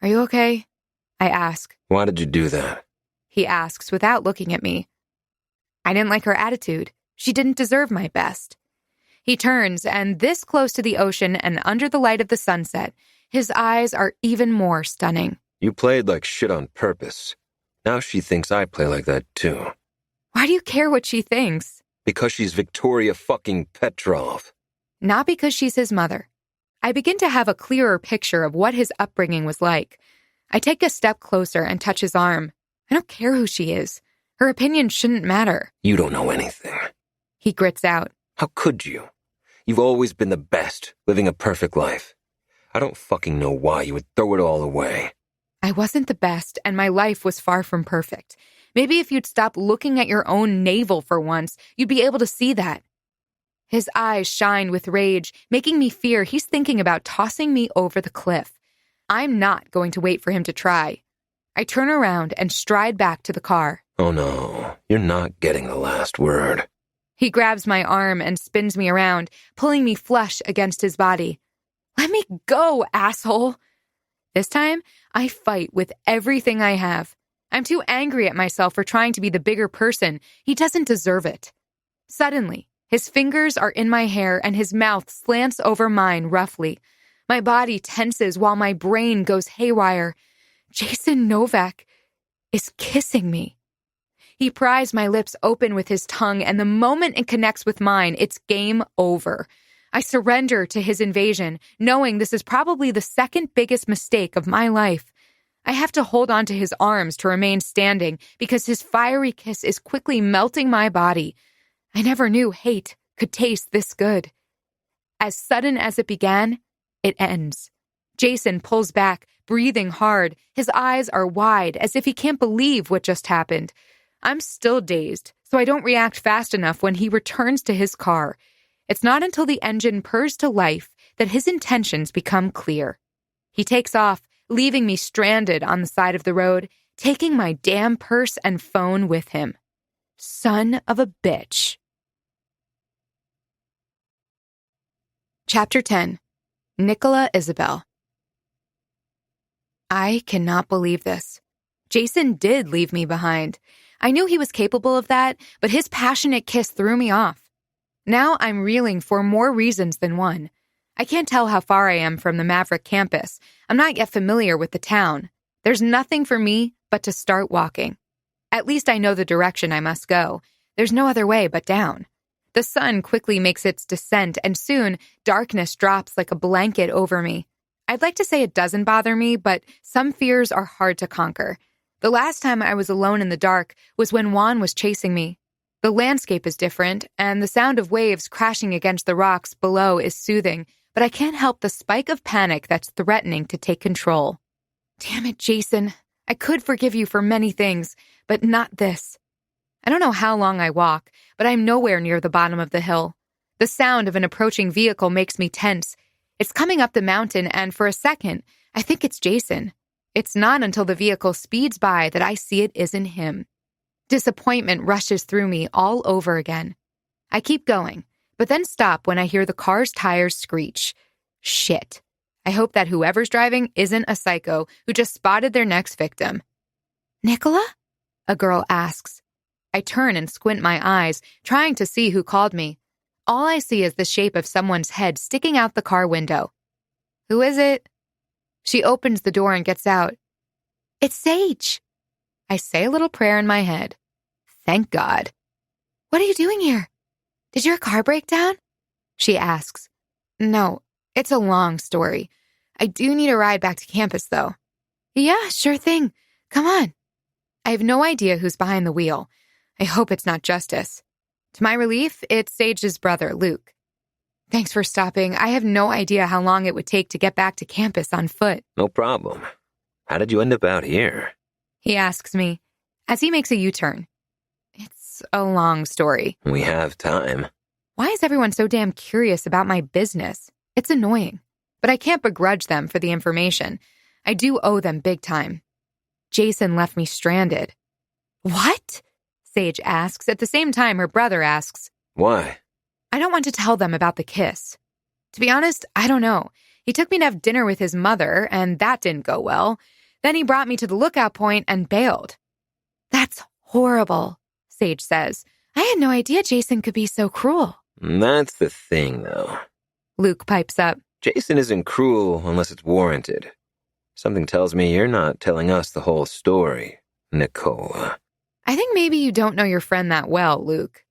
are you okay? I ask. Why did you do that? He asks without looking at me. I didn't like her attitude. She didn't deserve my best. He turns, and this close to the ocean and under the light of the sunset, his eyes are even more stunning. You played like shit on purpose. Now she thinks I play like that too. Why do you care what she thinks? Because she's Victoria fucking Petrov. Not because she's his mother. I begin to have a clearer picture of what his upbringing was like. I take a step closer and touch his arm. I don't care who she is. Her opinion shouldn't matter. You don't know anything. He grits out. How could you? You've always been the best, living a perfect life. I don't fucking know why you would throw it all away. I wasn't the best, and my life was far from perfect. Maybe if you'd stop looking at your own navel for once, you'd be able to see that. His eyes shine with rage, making me fear he's thinking about tossing me over the cliff. I'm not going to wait for him to try. I turn around and stride back to the car. Oh no, you're not getting the last word. He grabs my arm and spins me around, pulling me flush against his body. Let me go, asshole. This time, I fight with everything I have. I'm too angry at myself for trying to be the bigger person. He doesn't deserve it. Suddenly, his fingers are in my hair and his mouth slants over mine roughly. My body tenses while my brain goes haywire. Jason Novak is kissing me. He pries my lips open with his tongue, and the moment it connects with mine, it's game over. I surrender to his invasion, knowing this is probably the second biggest mistake of my life. I have to hold on to his arms to remain standing because his fiery kiss is quickly melting my body. I never knew hate could taste this good. As sudden as it began, it ends. Jason pulls back, breathing hard. His eyes are wide, as if he can't believe what just happened. I'm still dazed, so I don't react fast enough when he returns to his car. It's not until the engine purrs to life that his intentions become clear. He takes off, leaving me stranded on the side of the road, taking my damn purse and phone with him. Son of a bitch. Chapter 10. Nicola Isabel. I cannot believe this. Jason did leave me behind. I knew he was capable of that, but his passionate kiss threw me off. Now I'm reeling for more reasons than one. I can't tell how far I am from the Maverick campus. I'm not yet familiar with the town. There's nothing for me but to start walking. At least I know the direction I must go. There's no other way but down. The sun quickly makes its descent, and soon darkness drops like a blanket over me. I'd like to say it doesn't bother me, but some fears are hard to conquer. The last time I was alone in the dark was when Juan was chasing me. The landscape is different, and the sound of waves crashing against the rocks below is soothing, but I can't help the spike of panic that's threatening to take control. Damn it, Jason. I could forgive you for many things, but not this. I don't know how long I walk, but I'm nowhere near the bottom of the hill. The sound of an approaching vehicle makes me tense. It's coming up the mountain, and for a second, I think it's Jason. It's not until the vehicle speeds by that I see it isn't him. Disappointment rushes through me all over again. I keep going, but then stop when I hear the car's tires screech. Shit. I hope that whoever's driving isn't a psycho who just spotted their next victim. Nicola? A girl asks. I turn and squint my eyes, trying to see who called me. All I see is the shape of someone's head sticking out the car window. Who is it? She opens the door and gets out. It's Sage. I say a little prayer in my head. Thank God. What are you doing here? Did your car break down? She asks. No, it's a long story. I do need a ride back to campus, though. Yeah, sure thing. Come on. I have no idea who's behind the wheel. I hope it's not Justice. To my relief, it's Sage's brother, Luke. Thanks for stopping. I have no idea how long it would take to get back to campus on foot. No problem. How did you end up out here? He asks me, as he makes a U-turn. It's a long story. We have time. Why is everyone so damn curious about my business? It's annoying, but I can't begrudge them for the information. I do owe them big time. Jason left me stranded. What? Sage asks. At the same time, her brother asks. Why? I don't want to tell them about the kiss. To be honest, I don't know. He took me to have dinner with his mother, and that didn't go well. Then he brought me to the lookout point and bailed. That's horrible, Sage says. I had no idea Jason could be so cruel. That's the thing, though. Luke pipes up. Jason isn't cruel unless it's warranted. Something tells me you're not telling us the whole story, Nicola. I think maybe you don't know your friend that well, Luke.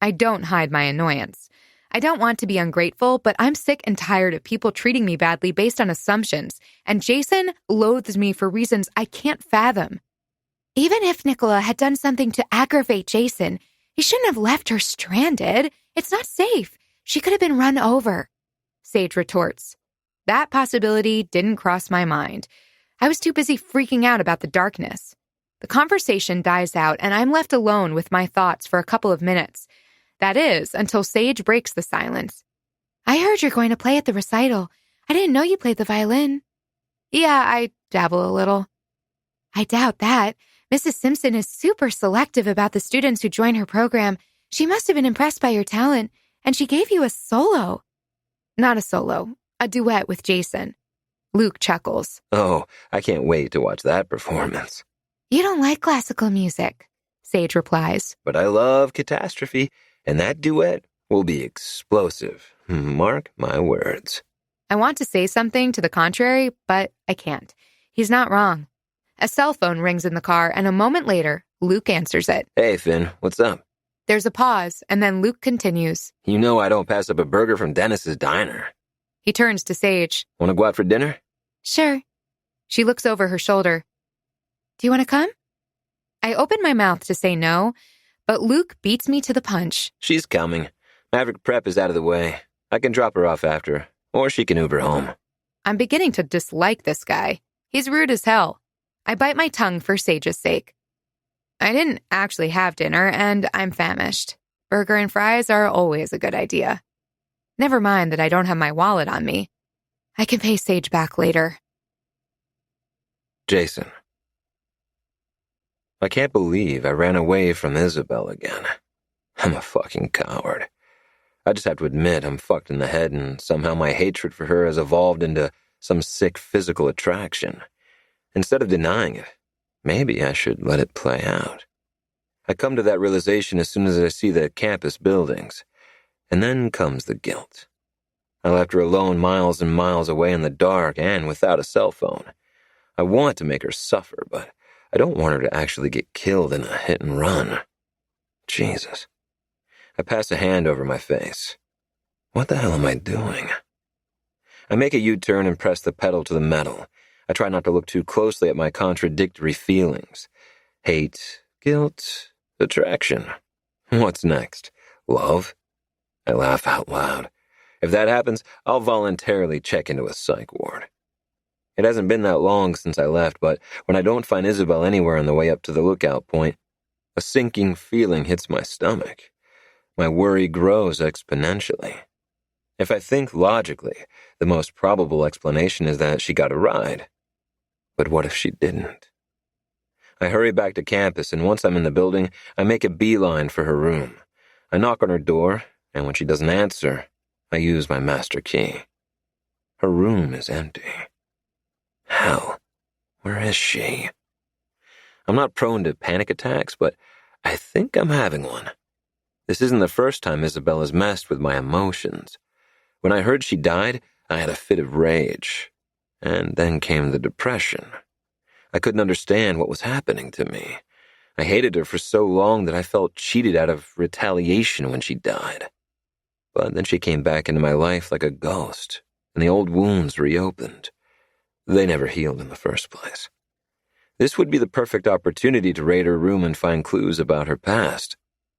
I don't hide my annoyance. I don't want to be ungrateful, but I'm sick and tired of people treating me badly based on assumptions, and Jason loathes me for reasons I can't fathom. Even if Nicola had done something to aggravate Jason, he shouldn't have left her stranded. It's not safe. She could have been run over. Sage retorts. That possibility didn't cross my mind. I was too busy freaking out about the darkness. The conversation dies out, and I'm left alone with my thoughts for a couple of minutes. That is, until Sage breaks the silence. I heard you're going to play at the recital. I didn't know you played the violin. Yeah, I dabble a little. I doubt that. Mrs. Simpson is super selective about the students who join her program. She must have been impressed by your talent, and she gave you a solo. Not a solo, a duet with Jason. Luke chuckles. Oh, I can't wait to watch that performance. You don't like classical music, Sage replies. But I love Catastrophe, and that duet will be explosive. Mark my words. I want to say something to the contrary, but I can't. He's not wrong. A cell phone rings in the car, and a moment later, Luke answers it. Hey, Finn, what's up? There's a pause, and then Luke continues. You know I don't pass up a burger from Dennis's diner. He turns to Sage. Want to go out for dinner? Sure. She looks over her shoulder. Do you want to come? I open my mouth to say no, but Luke beats me to the punch. She's coming. Maverick Prep is out of the way. I can drop her off after, or she can Uber home. I'm beginning to dislike this guy. He's rude as hell. I bite my tongue for Sage's sake. I didn't actually have dinner, and I'm famished. Burger and fries are always a good idea. Never mind that I don't have my wallet on me. I can pay Sage back later. Jason. I can't believe I ran away from Isabel again. I'm a fucking coward. I just have to admit I'm fucked in the head, and somehow my hatred for her has evolved into some sick physical attraction. Instead of denying it, maybe I should let it play out. I come to that realization as soon as I see the campus buildings. And then comes the guilt. I left her alone miles and miles away in the dark and without a cell phone. I want to make her suffer, but I don't want her to actually get killed in a hit and run. Jesus. I pass a hand over my face. What the hell am I doing? I make a U-turn and press the pedal to the metal. I try not to look too closely at my contradictory feelings. Hate, guilt, attraction. What's next? Love? I laugh out loud. If that happens, I'll voluntarily check into a psych ward. It hasn't been that long since I left, but when I don't find Isabel anywhere on the way up to the lookout point, a sinking feeling hits my stomach. My worry grows exponentially. If I think logically, the most probable explanation is that she got a ride. But what if she didn't? I hurry back to campus, and once I'm in the building, I make a beeline for her room. I knock on her door, and when she doesn't answer, I use my master key. Her room is empty. Hell, where is she? I'm not prone to panic attacks, but I think I'm having one. This isn't the first time Isabel has messed with my emotions. When I heard she died, I had a fit of rage. And then came the depression. I couldn't understand what was happening to me. I hated her for so long that I felt cheated out of retaliation when she died. But then she came back into my life like a ghost, and the old wounds reopened. They never healed in the first place. This would be the perfect opportunity to raid her room and find clues about her past,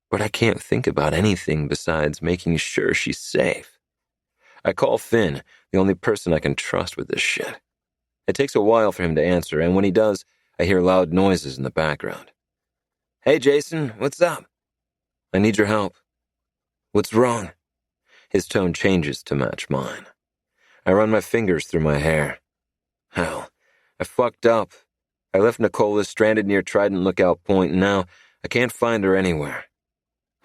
but I can't think about anything besides making sure she's safe. I call Finn, the only person I can trust with this shit. It takes a while for him to answer, and when he does, I hear loud noises in the background. "Hey, Jason, what's up?" "I need your help." "What's wrong?" His tone changes to match mine. I run my fingers through my hair. Hell, I fucked up. I left Nicola stranded near Trident Lookout Point, and now I can't find her anywhere.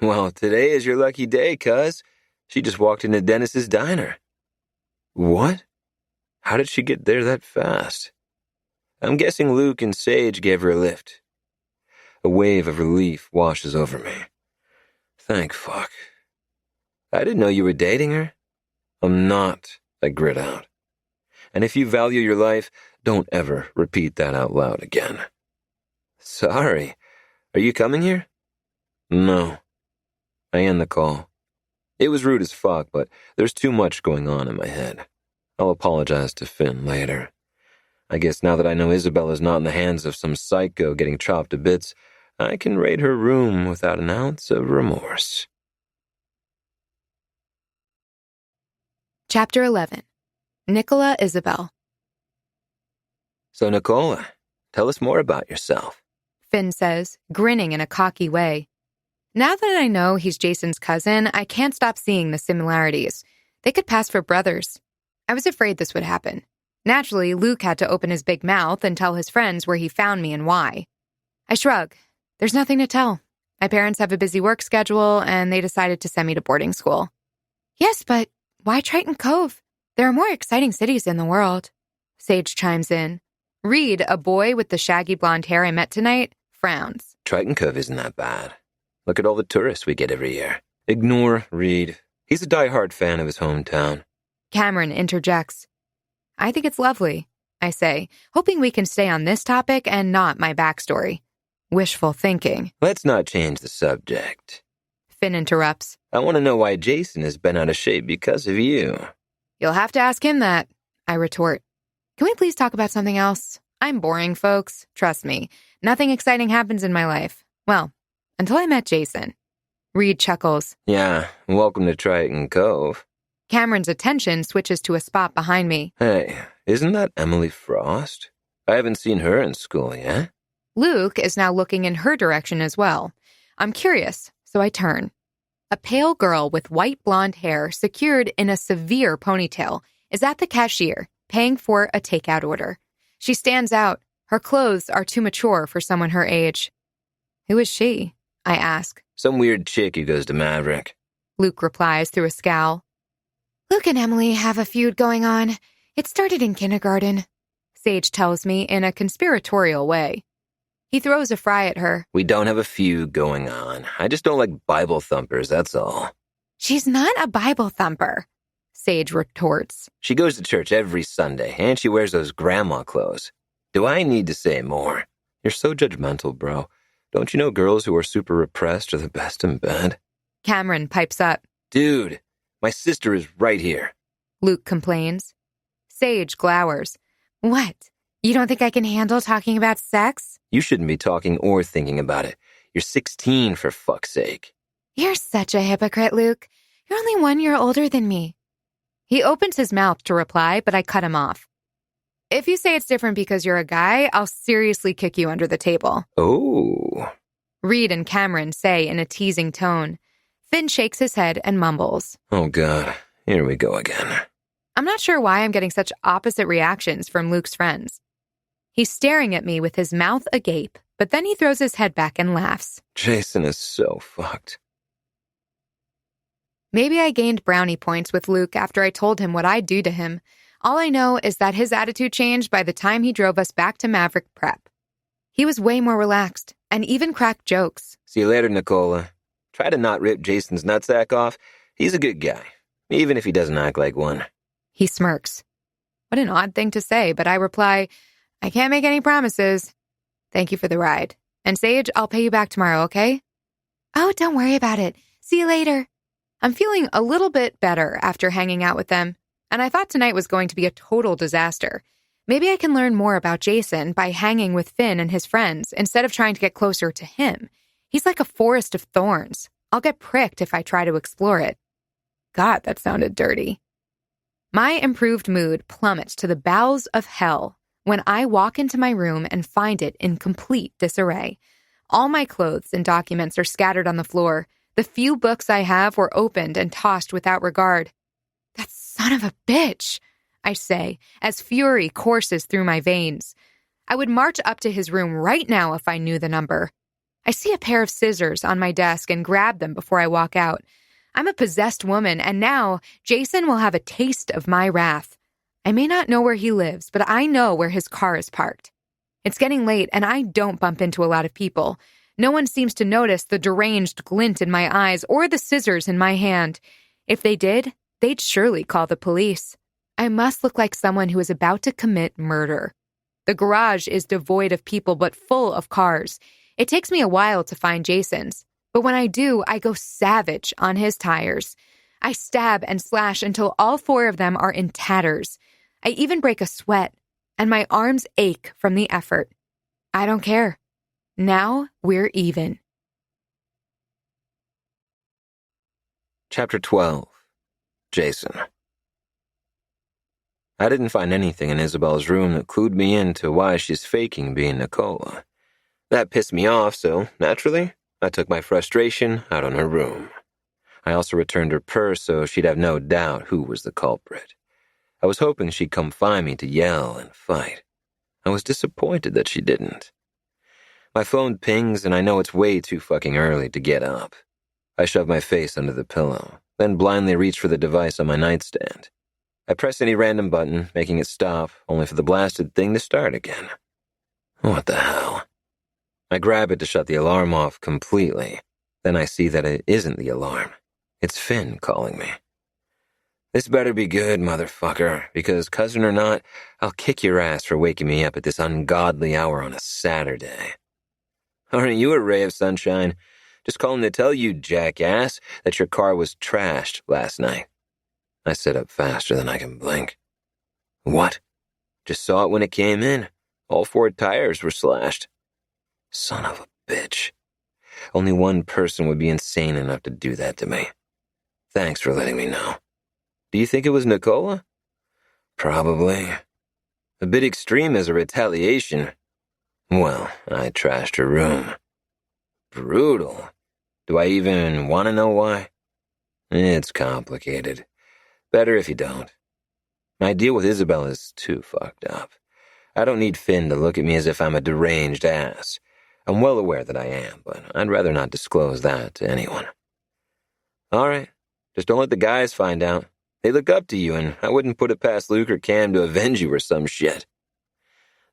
"Well, today is your lucky day, cuz. She just walked into Dennis's diner." "What? How did she get there that fast?" "I'm guessing Luke and Sage gave her a lift." A wave of relief washes over me. Thank fuck. "I didn't know you were dating her." "I'm not," I grit out. "And if you value your life, don't ever repeat that out loud again." "Sorry. Are you coming here?" "No." I end the call. It was rude as fuck, but there's too much going on in my head. I'll apologize to Finn later. I guess now that I know Isabella's not in the hands of some psycho getting chopped to bits, I can raid her room without an ounce of remorse. Chapter 11. Nicola Isabel. "So, Nicola, tell us more about yourself," Finn says, grinning in a cocky way. Now that I know he's Jason's cousin, I can't stop seeing the similarities. They could pass for brothers. I was afraid this would happen. Naturally, Luke had to open his big mouth and tell his friends where he found me and why. I shrug. There's nothing to tell. My parents have a busy work schedule, and they decided to send me to boarding school. "Yes, but why Triton Cove? There are more exciting cities in the world." Sage chimes in. Reed, a boy with the shaggy blonde hair I met tonight, frowns. "Triton Cove isn't that bad. Look at all the tourists we get every year." Ignore Reed. He's a diehard fan of his hometown. Cameron interjects. "I think it's lovely," I say, hoping we can stay on this topic and not my backstory. Wishful thinking. "Let's not change the subject." Finn interrupts. "I want to know why Jason has been out of shape because of you." "You'll have to ask him that," I retort. "Can we please talk about something else? I'm boring, folks. Trust me. Nothing exciting happens in my life. Well, until I met Jason." Reed chuckles. "Yeah, welcome to Triton Cove." Cameron's attention switches to a spot behind me. "Hey, isn't that Emily Frost? I haven't seen her in school yet." Luke is now looking in her direction as well. I'm curious, so I turn. A pale girl with white blonde hair secured in a severe ponytail is at the cashier, paying for a takeout order. She stands out. Her clothes are too mature for someone her age. "Who is she?" I ask. "Some weird chick who goes to Maverick." Luke replies through a scowl. "Luke and Emily have a feud going on. It started in kindergarten," Sage tells me in a conspiratorial way. He throws a fry at her. "We don't have a feud going on. I just don't like Bible thumpers, that's all." "She's not a Bible thumper," Sage retorts. "She goes to church every Sunday, and she wears those grandma clothes. Do I need to say more?" "You're so judgmental, bro. Don't you know girls who are super repressed are the best in bed?" Cameron pipes up. "Dude, my sister is right here." Luke complains. Sage glowers. "What? You don't think I can handle talking about sex?" "You shouldn't be talking or thinking about it. You're 16, for fuck's sake." "You're such a hypocrite, Luke. You're only 1 year older than me." He opens his mouth to reply, but I cut him off. "If you say it's different because you're a guy, I'll seriously kick you under the table." "Oh." Reed and Cameron say in a teasing tone. Finn shakes his head and mumbles. "Oh, God. Here we go again." I'm not sure why I'm getting such opposite reactions from Luke's friends. He's staring at me with his mouth agape, but then he throws his head back and laughs. Jason is so fucked. Maybe I gained brownie points with Luke after I told him what I'd do to him. All I know is that his attitude changed by the time he drove us back to Maverick Prep. He was way more relaxed and even cracked jokes. "See you later, Nicola. Try to not rip Jason's nutsack off. He's a good guy, even if he doesn't act like one." He smirks. What an odd thing to say, but I reply, "I can't make any promises. Thank you for the ride." And Sage, I'll pay you back tomorrow, okay? Oh, don't worry about it. See you later. I'm feeling a little bit better after hanging out with them, and I thought tonight was going to be a total disaster. Maybe I can learn more about Jason by hanging with Finn and his friends instead of trying to get closer to him. He's like a forest of thorns. I'll get pricked if I try to explore it. God, that sounded dirty. My improved mood plummets to the bowels of hell when I walk into my room and find it in complete disarray. All my clothes and documents are scattered on the floor. The few books I have were opened and tossed without regard. That son of a bitch, I say, as fury courses through my veins. I would march up to his room right now if I knew the number. I see a pair of scissors on my desk and grab them before I walk out. I'm a possessed woman, and now Jason will have a taste of my wrath. I may not know where he lives, but I know where his car is parked. It's getting late, and I don't bump into a lot of people. No one seems to notice the deranged glint in my eyes or the scissors in my hand. If they did, they'd surely call the police. I must look like someone who is about to commit murder. The garage is devoid of people but full of cars. It takes me a while to find Jason's, but when I do, I go savage on his tires. I stab and slash until all 4 of them are in tatters. I even break a sweat, and my arms ache from the effort. I don't care. Now we're even. Chapter 12. Jason. I didn't find anything in Isabel's room that clued me into why she's faking being Nicola. That pissed me off, so, naturally, I took my frustration out on her room. I also returned her purse so she'd have no doubt who was the culprit. I was hoping she'd come find me to yell and fight. I was disappointed that she didn't. My phone pings and I know it's way too fucking early to get up. I shove my face under the pillow, then blindly reach for the device on my nightstand. I press any random button, making it stop, only for the blasted thing to start again. What the hell? I grab it to shut the alarm off completely. Then I see that it isn't the alarm. It's Finn calling me. This better be good, motherfucker, because cousin or not, I'll kick your ass for waking me up at this ungodly hour on a Saturday. Aren't you a ray of sunshine? Just calling to tell you, jackass, that your car was trashed last night. I sit up faster than I can blink. What? Just saw it when it came in. All 4 tires were slashed. Son of a bitch. Only one person would be insane enough to do that to me. Thanks for letting me know. Do you think it was Nicola? Probably. A bit extreme as a retaliation. Well, I trashed her room. Brutal. Do I even want to know why? It's complicated. Better if you don't. My deal with Isabel is too fucked up. I don't need Finn to look at me as if I'm a deranged ass. I'm well aware that I am, but I'd rather not disclose that to anyone. All right, just don't let the guys find out. They look up to you, and I wouldn't put it past Luke or Cam to avenge you or some shit.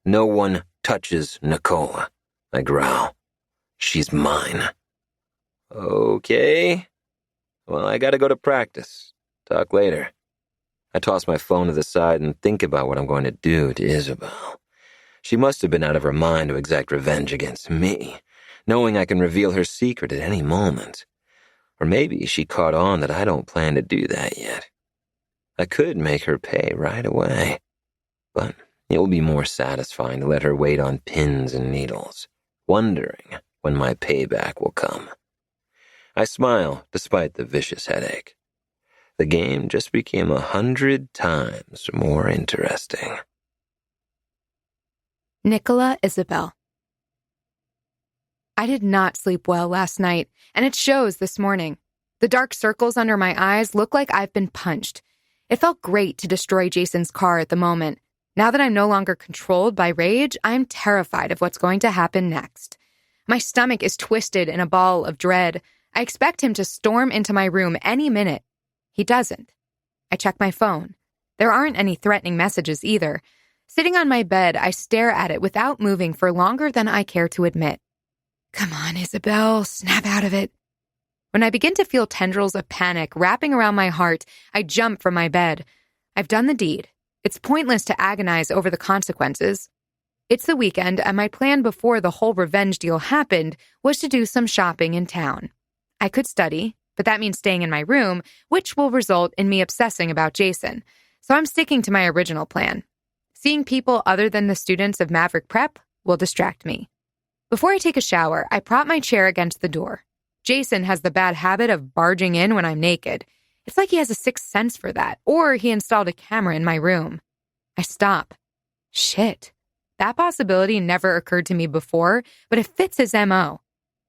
No one touches Nicola, I growl. She's mine. Okay. Well, I gotta go to practice. Talk later. I toss my phone to the side and think about what I'm going to do to Isabel. She must have been out of her mind to exact revenge against me, knowing I can reveal her secret at any moment. Or maybe she caught on that I don't plan to do that yet. I could make her pay right away, but it will be more satisfying to let her wait on pins and needles, wondering when my payback will come. I smile despite the vicious headache. The game just became 100 times more interesting. Nicola Isabel. I did not sleep well last night, and it shows this morning. The dark circles under my eyes look like I've been punched. It felt great to destroy Jason's car at the moment. Now that I'm no longer controlled by rage, I'm terrified of what's going to happen next. My stomach is twisted in a ball of dread. I expect him to storm into my room any minute. He doesn't. I check my phone. There aren't any threatening messages either. Sitting on my bed, I stare at it without moving for longer than I care to admit. Come on, Isabel, snap out of it. When I begin to feel tendrils of panic wrapping around my heart, I jump from my bed. I've done the deed. It's pointless to agonize over the consequences. It's the weekend, and my plan before the whole revenge deal happened was to do some shopping in town. I could study, but that means staying in my room, which will result in me obsessing about Jason. So I'm sticking to my original plan. Seeing people other than the students of Maverick Prep will distract me. Before I take a shower, I prop my chair against the door. Jason has the bad habit of barging in when I'm naked. It's like he has a sixth sense for that, or he installed a camera in my room. I stop. Shit. That possibility never occurred to me before, but it fits his MO.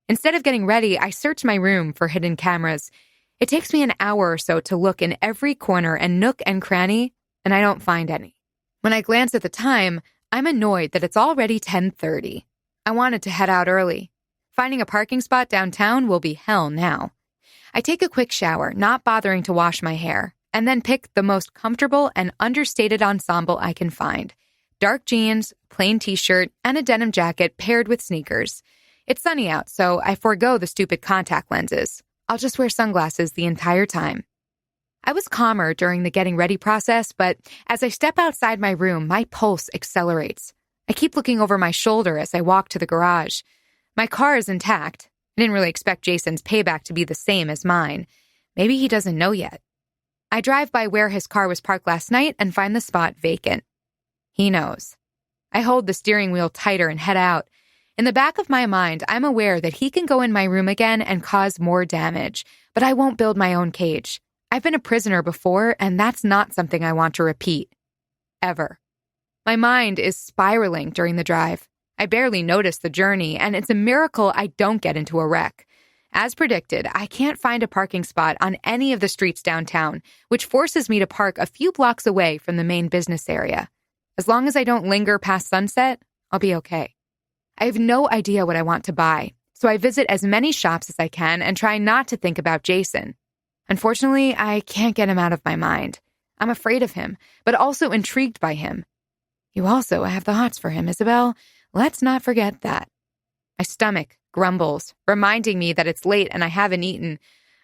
Instead of getting ready, I search my room for hidden cameras. It takes me an hour or so to look in every corner and nook and cranny, and I don't find any. When I glance at the time, I'm annoyed that it's already 10:30. I wanted to head out early. Finding a parking spot downtown will be hell now. I take a quick shower, not bothering to wash my hair, and then pick the most comfortable and understated ensemble I can find. Dark jeans, plain t-shirt, and a denim jacket paired with sneakers. It's sunny out, so I forego the stupid contact lenses. I'll just wear sunglasses the entire time. I was calmer during the getting ready process, but as I step outside my room, my pulse accelerates. I keep looking over my shoulder as I walk to the garage. My car is intact. I didn't really expect Jason's payback to be the same as mine. Maybe he doesn't know yet. I drive by where his car was parked last night and find the spot vacant. He knows. I hold the steering wheel tighter and head out. In the back of my mind, I'm aware that he can go in my room again and cause more damage, but I won't build my own cage. I've been a prisoner before, and that's not something I want to repeat. Ever. My mind is spiraling during the drive. I barely notice the journey, and it's a miracle I don't get into a wreck. As predicted, I can't find a parking spot on any of the streets downtown, which forces me to park a few blocks away from the main business area. As long as I don't linger past sunset, I'll be okay. I have no idea what I want to buy, so I visit as many shops as I can and try not to think about Jason. Unfortunately, I can't get him out of my mind. I'm afraid of him, but also intrigued by him. You also have the hots for him, Isabel. Let's not forget that. My stomach grumbles, reminding me that it's late and I haven't eaten.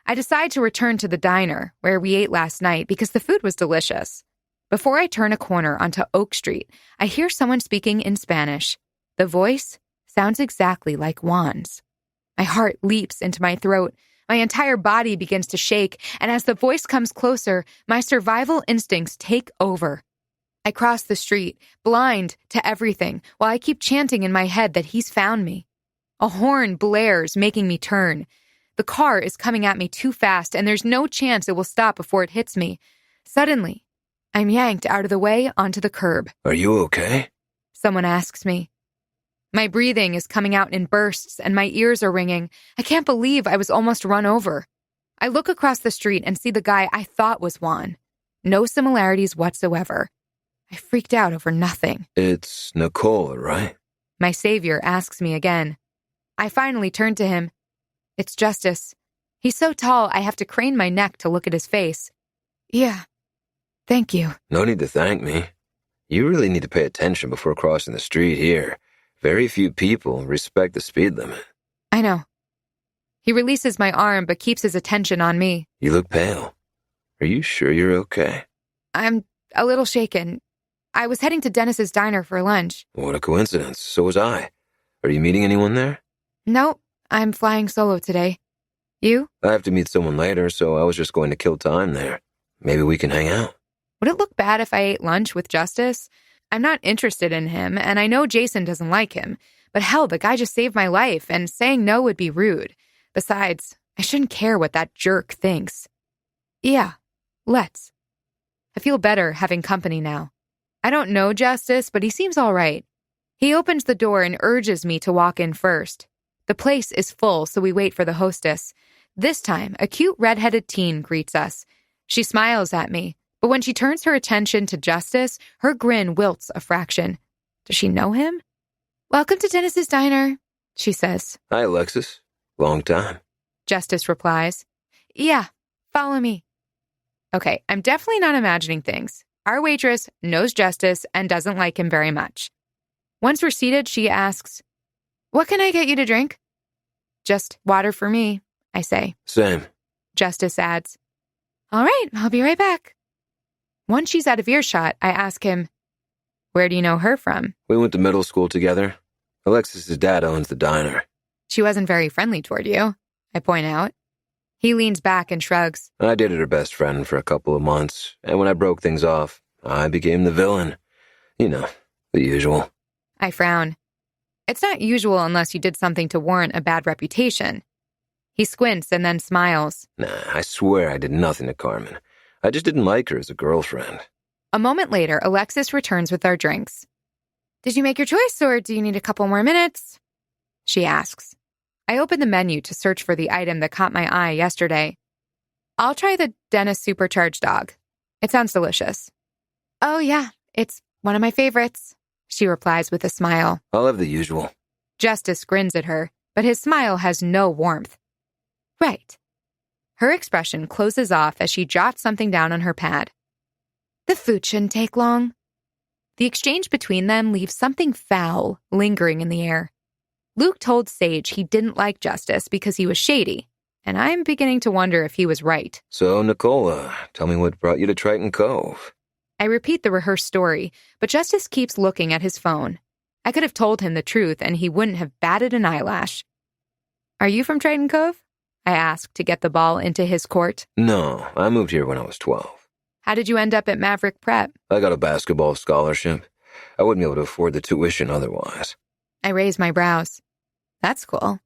I decide to return to the diner where we ate last night because the food was delicious. Before I turn a corner onto Oak Street, I hear someone speaking in Spanish. The voice sounds exactly like Juan's. My heart leaps into my throat. My entire body begins to shake, and as the voice comes closer, my survival instincts take over. I cross the street, blind to everything, while I keep chanting in my head that he's found me. A horn blares, making me turn. The car is coming at me too fast, and there's no chance it will stop before it hits me. Suddenly, I'm yanked out of the way onto the curb. Are you okay? Someone asks me. My breathing is coming out in bursts, and my ears are ringing. I can't believe I was almost run over. I look across the street and see the guy I thought was Juan. No similarities whatsoever. I freaked out over nothing. It's Nicole, right? My savior asks me again. I finally turn to him. It's Justice. He's so tall I have to crane my neck to look at his face. Yeah. Thank you. No need to thank me. You really need to pay attention before crossing the street here. Very few people respect the speed limit. I know. He releases my arm but keeps his attention on me. You look pale. Are you sure you're okay? I'm a little shaken. I was heading to Dennis's diner for lunch. What a coincidence. So was I. Are you meeting anyone there? Nope. I'm flying solo today. You? I have to meet someone later, so I was just going to kill time there. Maybe we can hang out. Would it look bad if I ate lunch with Justice? I'm not interested in him, and I know Jason doesn't like him. But hell, the guy just saved my life, and saying no would be rude. Besides, I shouldn't care what that jerk thinks. Yeah, let's. I feel better having company now. I don't know Justice, but he seems all right. He opens the door and urges me to walk in first. The place is full, so we wait for the hostess. This time, a cute redheaded teen greets us. She smiles at me, but when she turns her attention to Justice, her grin wilts a fraction. Does she know him? Welcome to Dennis's diner, she says. Hi, Alexis. Long time. Justice replies. Yeah, follow me. Okay, I'm definitely not imagining things. Our waitress knows Justice and doesn't like him very much. Once we're seated, she asks, "What can I get you to drink?" "Just water for me," I say. Same. Justice adds, "All right, I'll be right back." Once she's out of earshot, I ask him, Where do you know her from? We went to middle school together. Alexis's dad owns the diner. She wasn't very friendly toward you, I point out. He leans back and shrugs. I dated her best friend for a couple of months, and when I broke things off, I became the villain. You know, the usual. I frown. It's not usual unless you did something to warrant a bad reputation. He squints and then smiles. Nah, I swear I did nothing to Carmen. I just didn't like her as a girlfriend. A moment later, Alexis returns with our drinks. Did you make your choice, or do you need a couple more minutes? She asks. I open the menu to search for the item that caught my eye yesterday. I'll try the Dennis Supercharged Dog. It sounds delicious. Oh, yeah, it's one of my favorites, she replies with a smile. I'll have the usual. Justice grins at her, but his smile has no warmth. Right. Her expression closes off as she jots something down on her pad. The food shouldn't take long. The exchange between them leaves something foul lingering in the air. Luke told Sage he didn't like Justice because he was shady, and I'm beginning to wonder if he was right. So, Nicola, tell me what brought you to Triton Cove. I repeat the rehearsed story, but Justice keeps looking at his phone. I could have told him the truth, and he wouldn't have batted an eyelash. Are you from Triton Cove? I asked to get the ball into his court. No, I moved here when I was 12. How did you end up at Maverick Prep? I got a basketball scholarship. I wouldn't be able to afford the tuition otherwise. I raise my brows. That's cool.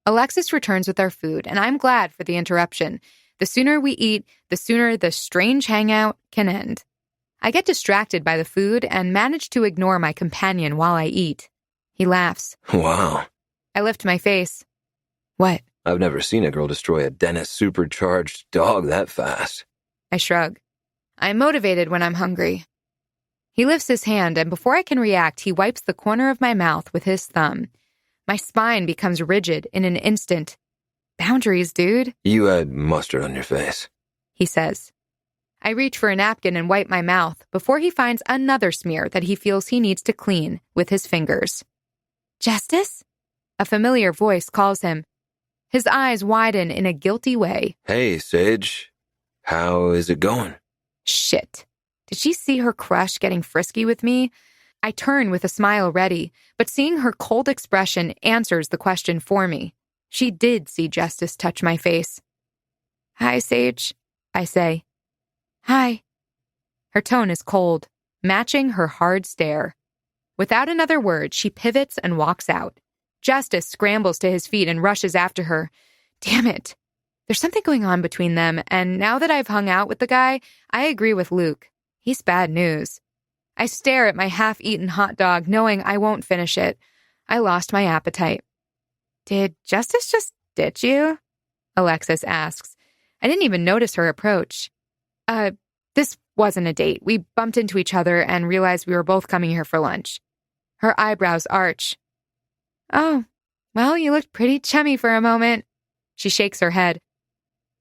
Alexis returns with our food, and I'm glad for the interruption. The sooner we eat, the sooner the strange hangout can end. I get distracted by the food and manage to ignore my companion while I eat. He laughs. Wow. I lift my face. What? I've never seen a girl destroy a Dennis Supercharged Dog that fast. I shrug. I'm motivated when I'm hungry. He lifts his hand, and before I can react, he wipes the corner of my mouth with his thumb. My spine becomes rigid in an instant. Boundaries, dude. You had mustard on your face, he says. I reach for a napkin and wipe my mouth before he finds another smear that he feels he needs to clean with his fingers. Justice? A familiar voice calls him. His eyes widen in a guilty way. Hey, Sage. How is it going? Shit. Did she see her crush getting frisky with me? I turn with a smile ready, but seeing her cold expression answers the question for me. She did see Justice touch my face. Hi, Sage, I say. Hi. Her tone is cold, matching her hard stare. Without another word, she pivots and walks out. Justice scrambles to his feet and rushes after her. Damn it. There's something going on between them, and now that I've hung out with the guy, I agree with Luke. He's bad news. I stare at my half-eaten hot dog, knowing I won't finish it. I lost my appetite. Did Justice just ditch you? Alexis asks. I didn't even notice her approach. This wasn't a date. We bumped into each other and realized we were both coming here for lunch. Her eyebrows arch. Oh, well, you looked pretty chummy for a moment. She shakes her head.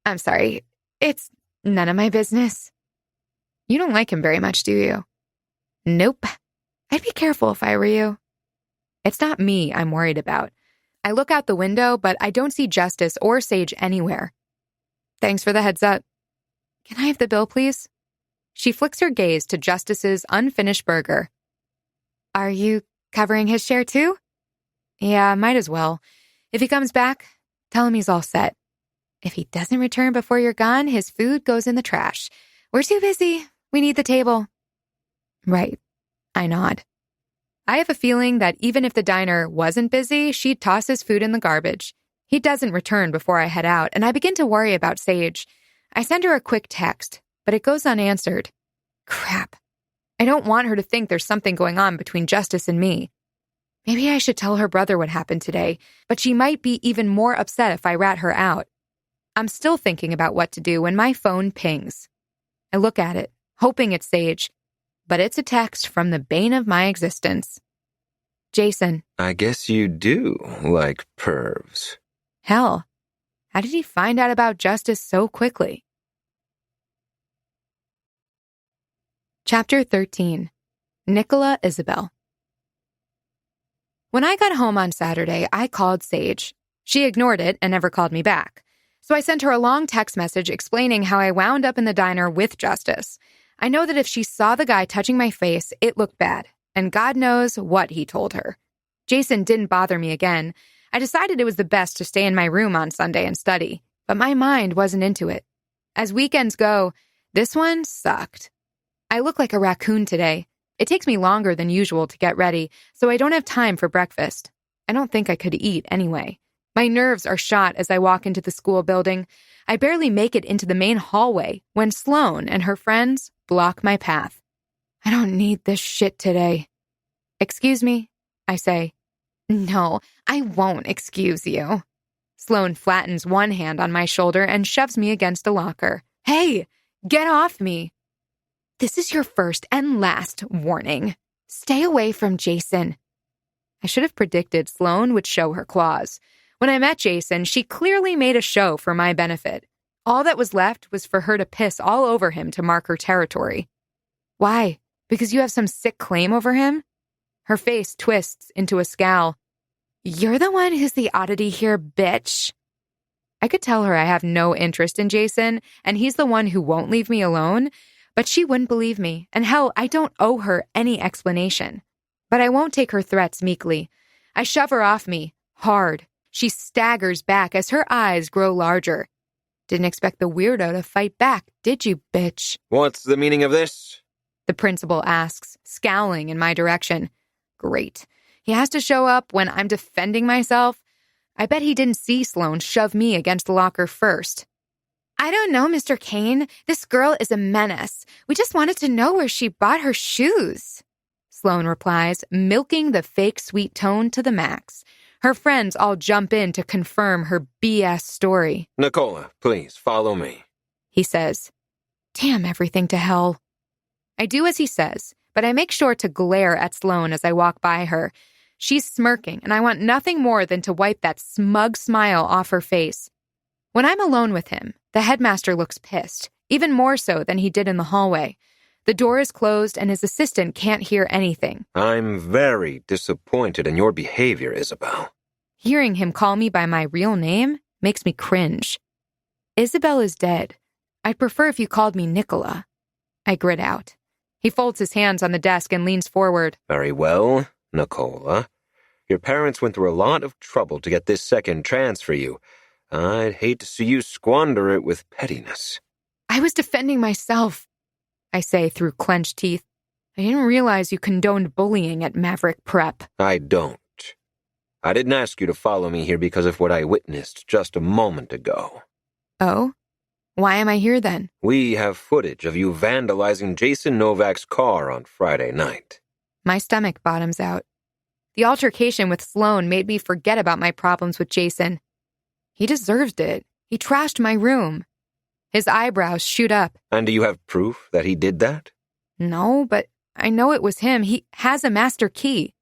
I'm sorry. It's none of my business. You don't like him very much, do you? Nope. I'd be careful if I were you. It's not me I'm worried about. I look out the window, but I don't see Justice or Sage anywhere. Thanks for the heads up. Can I have the bill, please? She flicks her gaze to Justice's unfinished burger. Are you covering his share too? Yeah, might as well. If he comes back, tell him he's all set. If he doesn't return before you're gone, his food goes in the trash. We're too busy. We need the table. Right. I nod. I have a feeling that even if the diner wasn't busy, she'd toss his food in the garbage. He doesn't return before I head out, and I begin to worry about Sage. I send her a quick text, but it goes unanswered. Crap. I don't want her to think there's something going on between Justice and me. Maybe I should tell her brother what happened today, but she might be even more upset if I rat her out. I'm still thinking about what to do when my phone pings. I look at it, hoping it's Sage, but it's a text from the bane of my existence. Jason. I guess you do like pervs. Hell, how did he find out about Justice so quickly? Chapter 13. Nicola Isabel. When I got home on Saturday, I called Sage. She ignored it and never called me back. So I sent her a long text message explaining how I wound up in the diner with Justice. I know that if she saw the guy touching my face, it looked bad, and God knows what he told her. Jason didn't bother me again. I decided it was the best to stay in my room on Sunday and study, but my mind wasn't into it. As weekends go, this one sucked. I look like a raccoon today. It takes me longer than usual to get ready, so I don't have time for breakfast. I don't think I could eat anyway. My nerves are shot as I walk into the school building. I barely make it into the main hallway when Sloane and her friends block my path. I don't need this shit today. Excuse me, I say. No, I won't excuse you. Sloane flattens one hand on my shoulder and shoves me against a locker. Hey, get off me. This is your first and last warning. Stay away from Jason. I should have predicted Sloane would show her claws. When I met Jason, she clearly made a show for my benefit. All that was left was for her to piss all over him to mark her territory. Why? Because you have some sick claim over him? Her face twists into a scowl. You're the one who's the oddity here, bitch. I could tell her I have no interest in Jason, and he's the one who won't leave me alone, but she wouldn't believe me, and hell, I don't owe her any explanation. But I won't take her threats meekly. I shove her off me, hard. She staggers back as her eyes grow larger. Didn't expect the weirdo to fight back, did you, bitch? What's the meaning of this? The principal asks, scowling in my direction. Great. He has to show up when I'm defending myself. I bet he didn't see Sloane shove me against the locker first. I don't know, Mr. Kane. This girl is a menace. We just wanted to know where she bought her shoes. Sloane replies, milking the fake sweet tone to the max. Her friends all jump in to confirm her BS story. Nicola, please, follow me. He says, damn everything to hell. I do as he says, but I make sure to glare at Sloane as I walk by her. She's smirking, and I want nothing more than to wipe that smug smile off her face. When I'm alone with him, the headmaster looks pissed, even more so than he did in the hallway. The door is closed, and his assistant can't hear anything. I'm very disappointed in your behavior, Isabel. Hearing him call me by my real name makes me cringe. Isabel is dead. I'd prefer if you called me Nicola. I grit out. He folds his hands on the desk and leans forward. Very well, Nicola. Your parents went through a lot of trouble to get this second chance for you. I'd hate to see you squander it with pettiness. I was defending myself, I say through clenched teeth. I didn't realize you condoned bullying at Maverick Prep. I don't. I didn't ask you to follow me here because of what I witnessed just a moment ago. Oh? Why am I here then? We have footage of you vandalizing Jason Novak's car on Friday night. My stomach bottoms out. The altercation with Sloane made me forget about my problems with Jason. He deserved it. He trashed my room. His eyebrows shoot up. And do you have proof that he did that? No, but I know it was him. He has a master key.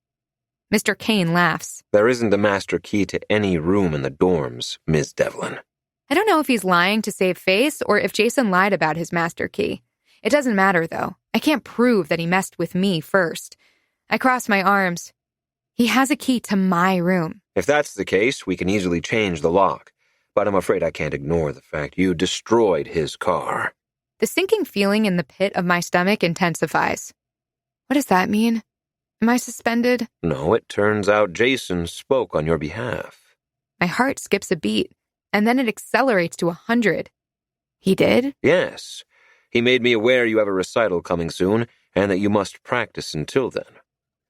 Mr. Kane laughs. There isn't a master key to any room in the dorms, Ms. Devlin. I don't know if he's lying to save face or if Jason lied about his master key. It doesn't matter, though. I can't prove that he messed with me first. I cross my arms. He has a key to my room. If that's the case, we can easily change the lock. But I'm afraid I can't ignore the fact you destroyed his car. The sinking feeling in the pit of my stomach intensifies. What does that mean? Am I suspended? No, it turns out Jason spoke on your behalf. My heart skips a beat, and then it accelerates to 100. He did? Yes. He made me aware you have a recital coming soon, and that you must practice until then.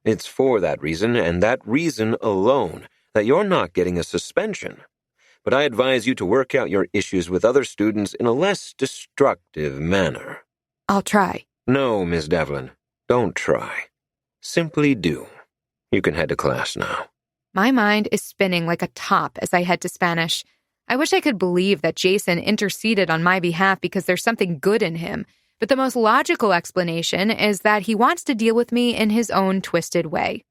It's for that reason, and that reason alone, that you're not getting a suspension. But I advise you to work out your issues with other students in a less destructive manner. I'll try. No, Ms. Devlin, don't try. Simply do. You can head to class now. My mind is spinning like a top as I head to Spanish. I wish I could believe that Jason interceded on my behalf because there's something good in him, but the most logical explanation is that he wants to deal with me in his own twisted way.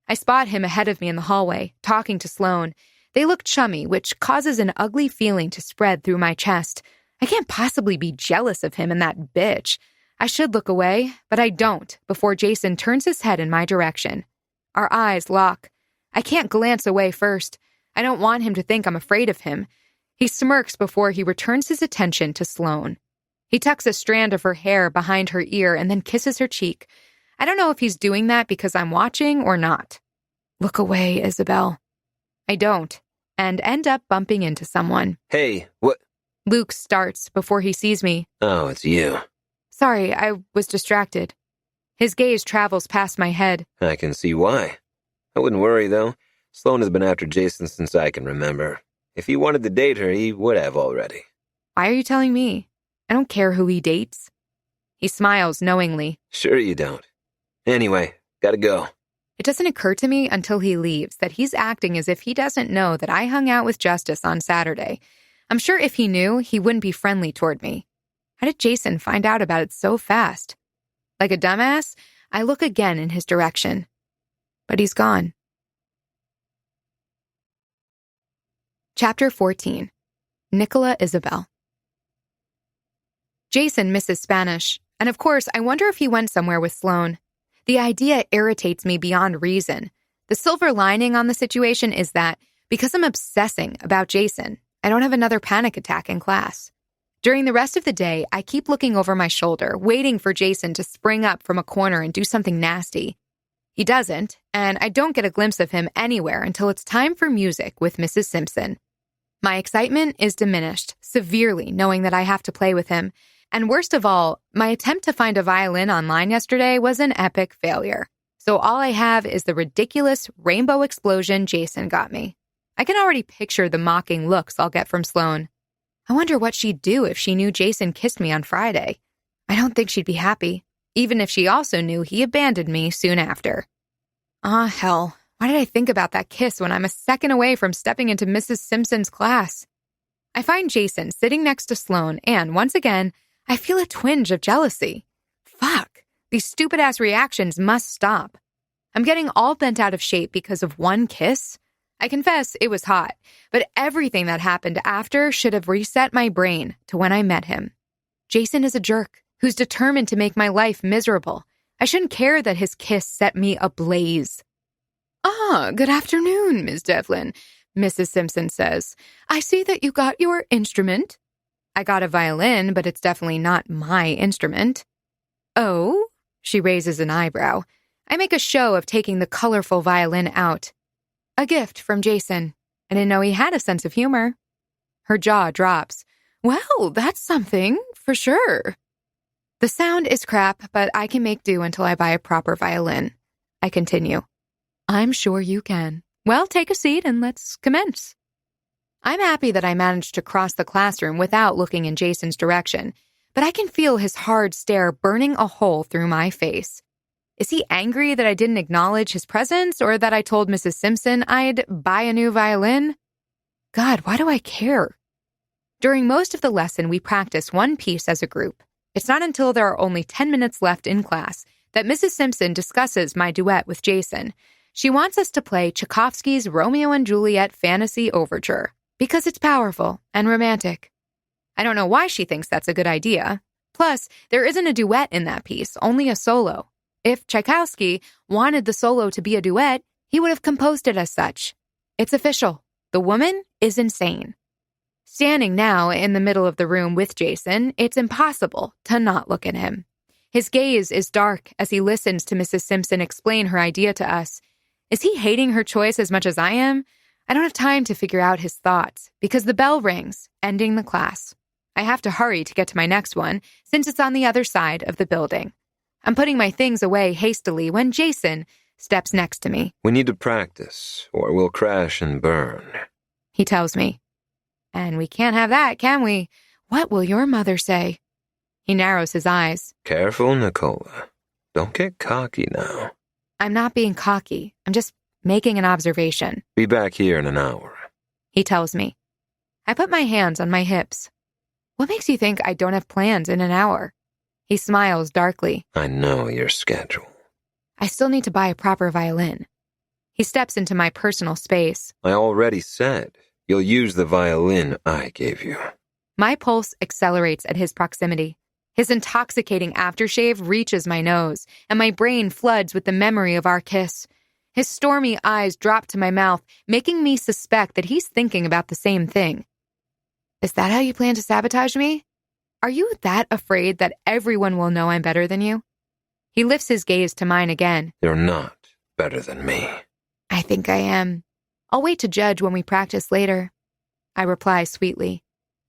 I spot him ahead of me in the hallway, talking to Sloane. They look chummy, which causes an ugly feeling to spread through my chest. I can't possibly be jealous of him and that bitch. I should look away, but I don't before Jason turns his head in my direction. Our eyes lock. I can't glance away first. I don't want him to think I'm afraid of him. He smirks before he returns his attention to Sloane. He tucks a strand of her hair behind her ear and then kisses her cheek. I don't know if he's doing that because I'm watching or not. Look away, Isabel. I don't, and end up bumping into someone. Hey, what? Luke starts before he sees me. Oh, it's you. Sorry, I was distracted. His gaze travels past my head. I can see why. I wouldn't worry, though. Sloan has been after Jason since I can remember. If he wanted to date her, he would have already. Why are you telling me? I don't care who he dates. He smiles knowingly. Sure you don't. Anyway, gotta go. It doesn't occur to me until he leaves that he's acting as if he doesn't know that I hung out with Justice on Saturday. I'm sure if he knew, he wouldn't be friendly toward me. How did Jason find out about it so fast? Like a dumbass, I look again in his direction. But he's gone. Chapter 14. Nicola Isabel. Jason misses Spanish, and of course, I wonder if he went somewhere with Sloan. The idea irritates me beyond reason. The silver lining on the situation is that, because I'm obsessing about Jason, I don't have another panic attack in class. During the rest of the day, I keep looking over my shoulder, waiting for Jason to spring up from a corner and do something nasty. He doesn't, and I don't get a glimpse of him anywhere until it's time for music with Mrs. Simpson. My excitement is diminished severely knowing that I have to play with him, and worst of all, my attempt to find a violin online yesterday was an epic failure. So all I have is the ridiculous rainbow explosion Jason got me. I can already picture the mocking looks I'll get from Sloan. I wonder what she'd do if she knew Jason kissed me on Friday. I don't think she'd be happy, even if she also knew he abandoned me soon after. Ah, hell. Why did I think about that kiss when I'm a second away from stepping into Mrs. Simpson's class? I find Jason sitting next to Sloan, and once again, I feel a twinge of jealousy. Fuck, these stupid-ass reactions must stop. I'm getting all bent out of shape because of one kiss. I confess it was hot, but everything that happened after should have reset my brain to when I met him. Jason is a jerk who's determined to make my life miserable. I shouldn't care that his kiss set me ablaze. Ah, good afternoon, Miss Devlin, Mrs. Simpson says. I see that you got your instrument. I got a violin, but it's definitely not my instrument. Oh? She raises an eyebrow. I make a show of taking the colorful violin out. A gift from Jason. I didn't know he had a sense of humor. Her jaw drops. Well, that's something, for sure. The sound is crap, but I can make do until I buy a proper violin. I continue. I'm sure you can. Well, take a seat and let's commence. I'm happy that I managed to cross the classroom without looking in Jason's direction, but I can feel his hard stare burning a hole through my face. Is he angry that I didn't acknowledge his presence or that I told Mrs. Simpson I'd buy a new violin? God, why do I care? During most of the lesson, we practice one piece as a group. It's not until there are only 10 minutes left in class that Mrs. Simpson discusses my duet with Jason. She wants us to play Tchaikovsky's Romeo and Juliet Fantasy Overture because it's powerful and romantic. I don't know why she thinks that's a good idea. Plus, there isn't a duet in that piece, only a solo. If Tchaikovsky wanted the solo to be a duet, he would have composed it as such. It's official. The woman is insane. Standing now in the middle of the room with Jason, it's impossible to not look at him. His gaze is dark as he listens to Mrs. Simpson explain her idea to us. Is he hating her choice as much as I am? I don't have time to figure out his thoughts because the bell rings, ending the class. I have to hurry to get to my next one since it's on the other side of the building. I'm putting my things away hastily when Jason steps next to me. We need to practice, or we'll crash and burn, He tells me. And we can't have that, can we? What will your mother say? He narrows his eyes. Careful, Nicola. Don't get cocky now. I'm not being cocky. I'm just making an observation. Be back here in an hour, He tells me. I put my hands on my hips. What makes you think I don't have plans in an hour? He smiles darkly. I know your schedule. I still need to buy a proper violin. He steps into my personal space. I already said you'll use the violin I gave you. My pulse accelerates at his proximity. His intoxicating aftershave reaches my nose, and my brain floods with the memory of our kiss. His stormy eyes drop to my mouth, making me suspect that he's thinking about the same thing. Is that how you plan to sabotage me? Are you that afraid that everyone will know I'm better than you? He lifts his gaze to mine again. You're not better than me. I think I am. I'll wait to judge when we practice later. I reply sweetly.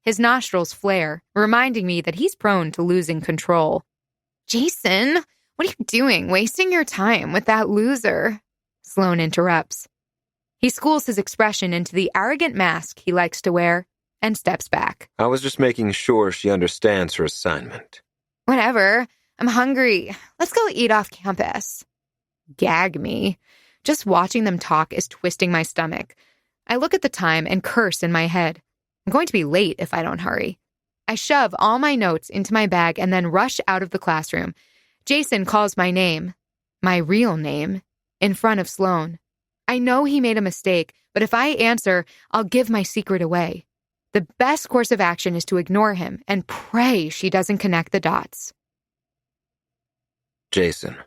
His nostrils flare, reminding me that he's prone to losing control. Jason, what are you doing, wasting your time with that loser? Sloane interrupts. He schools his expression into the arrogant mask he likes to wear and steps back. I was just making sure she understands her assignment. Whatever. I'm hungry. Let's go eat off campus. Gag me. Just watching them talk is twisting my stomach. I look at the time and curse in my head. I'm going to be late if I don't hurry. I shove all my notes into my bag and then rush out of the classroom. Jason calls my name, my real name, in front of Sloane. I know he made a mistake, but if I answer, I'll give my secret away. The best course of action is to ignore him and pray she doesn't connect the dots. Jason.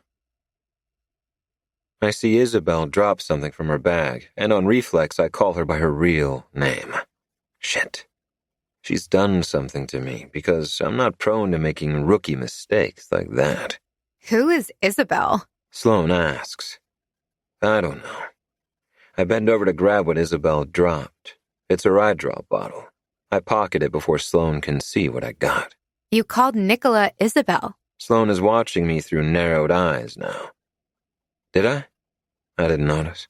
I see Isabel drop something from her bag, and on reflex I call her by her real name. Shit. She's done something to me, because I'm not prone to making rookie mistakes like that. Who is Isabel? Sloane asks. I don't know. I bend over to grab what Isabel dropped. It's her eye drop bottle. I pocket it before Sloane can see what I got. You called Nicola Isabel. Sloane is watching me through narrowed eyes now. Did I? I didn't notice.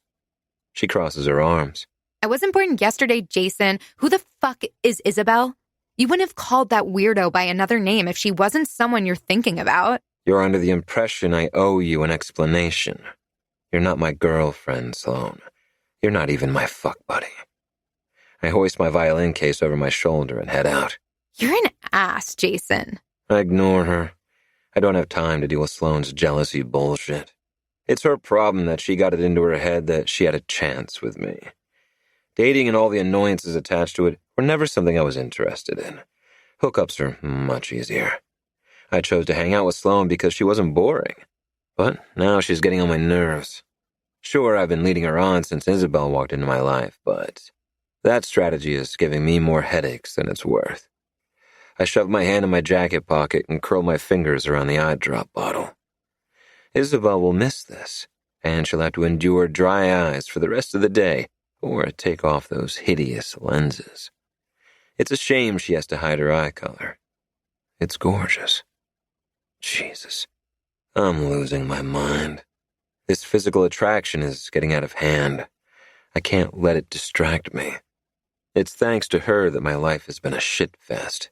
She crosses her arms. I wasn't born yesterday, Jason. Who the fuck is Isabel? You wouldn't have called that weirdo by another name if she wasn't someone you're thinking about. You're under the impression I owe you an explanation. You're not my girlfriend, Sloane. You're not even my fuck buddy. I hoist my violin case over my shoulder and head out. You're an ass, Jason. I ignore her. I don't have time to deal with Sloane's jealousy bullshit. It's her problem that she got it into her head that she had a chance with me. Dating and all the annoyances attached to it were never something I was interested in. Hookups are much easier. I chose to hang out with Sloane because she wasn't boring. But now she's getting on my nerves. Sure, I've been leading her on since Isabel walked into my life, but that strategy is giving me more headaches than it's worth. I shove my hand in my jacket pocket and curl my fingers around the eye drop bottle. Isabel will miss this, and she'll have to endure dry eyes for the rest of the day, or take off those hideous lenses. It's a shame she has to hide her eye color. It's gorgeous. Jesus, I'm losing my mind. This physical attraction is getting out of hand. I can't let it distract me. It's thanks to her that my life has been a shitfest.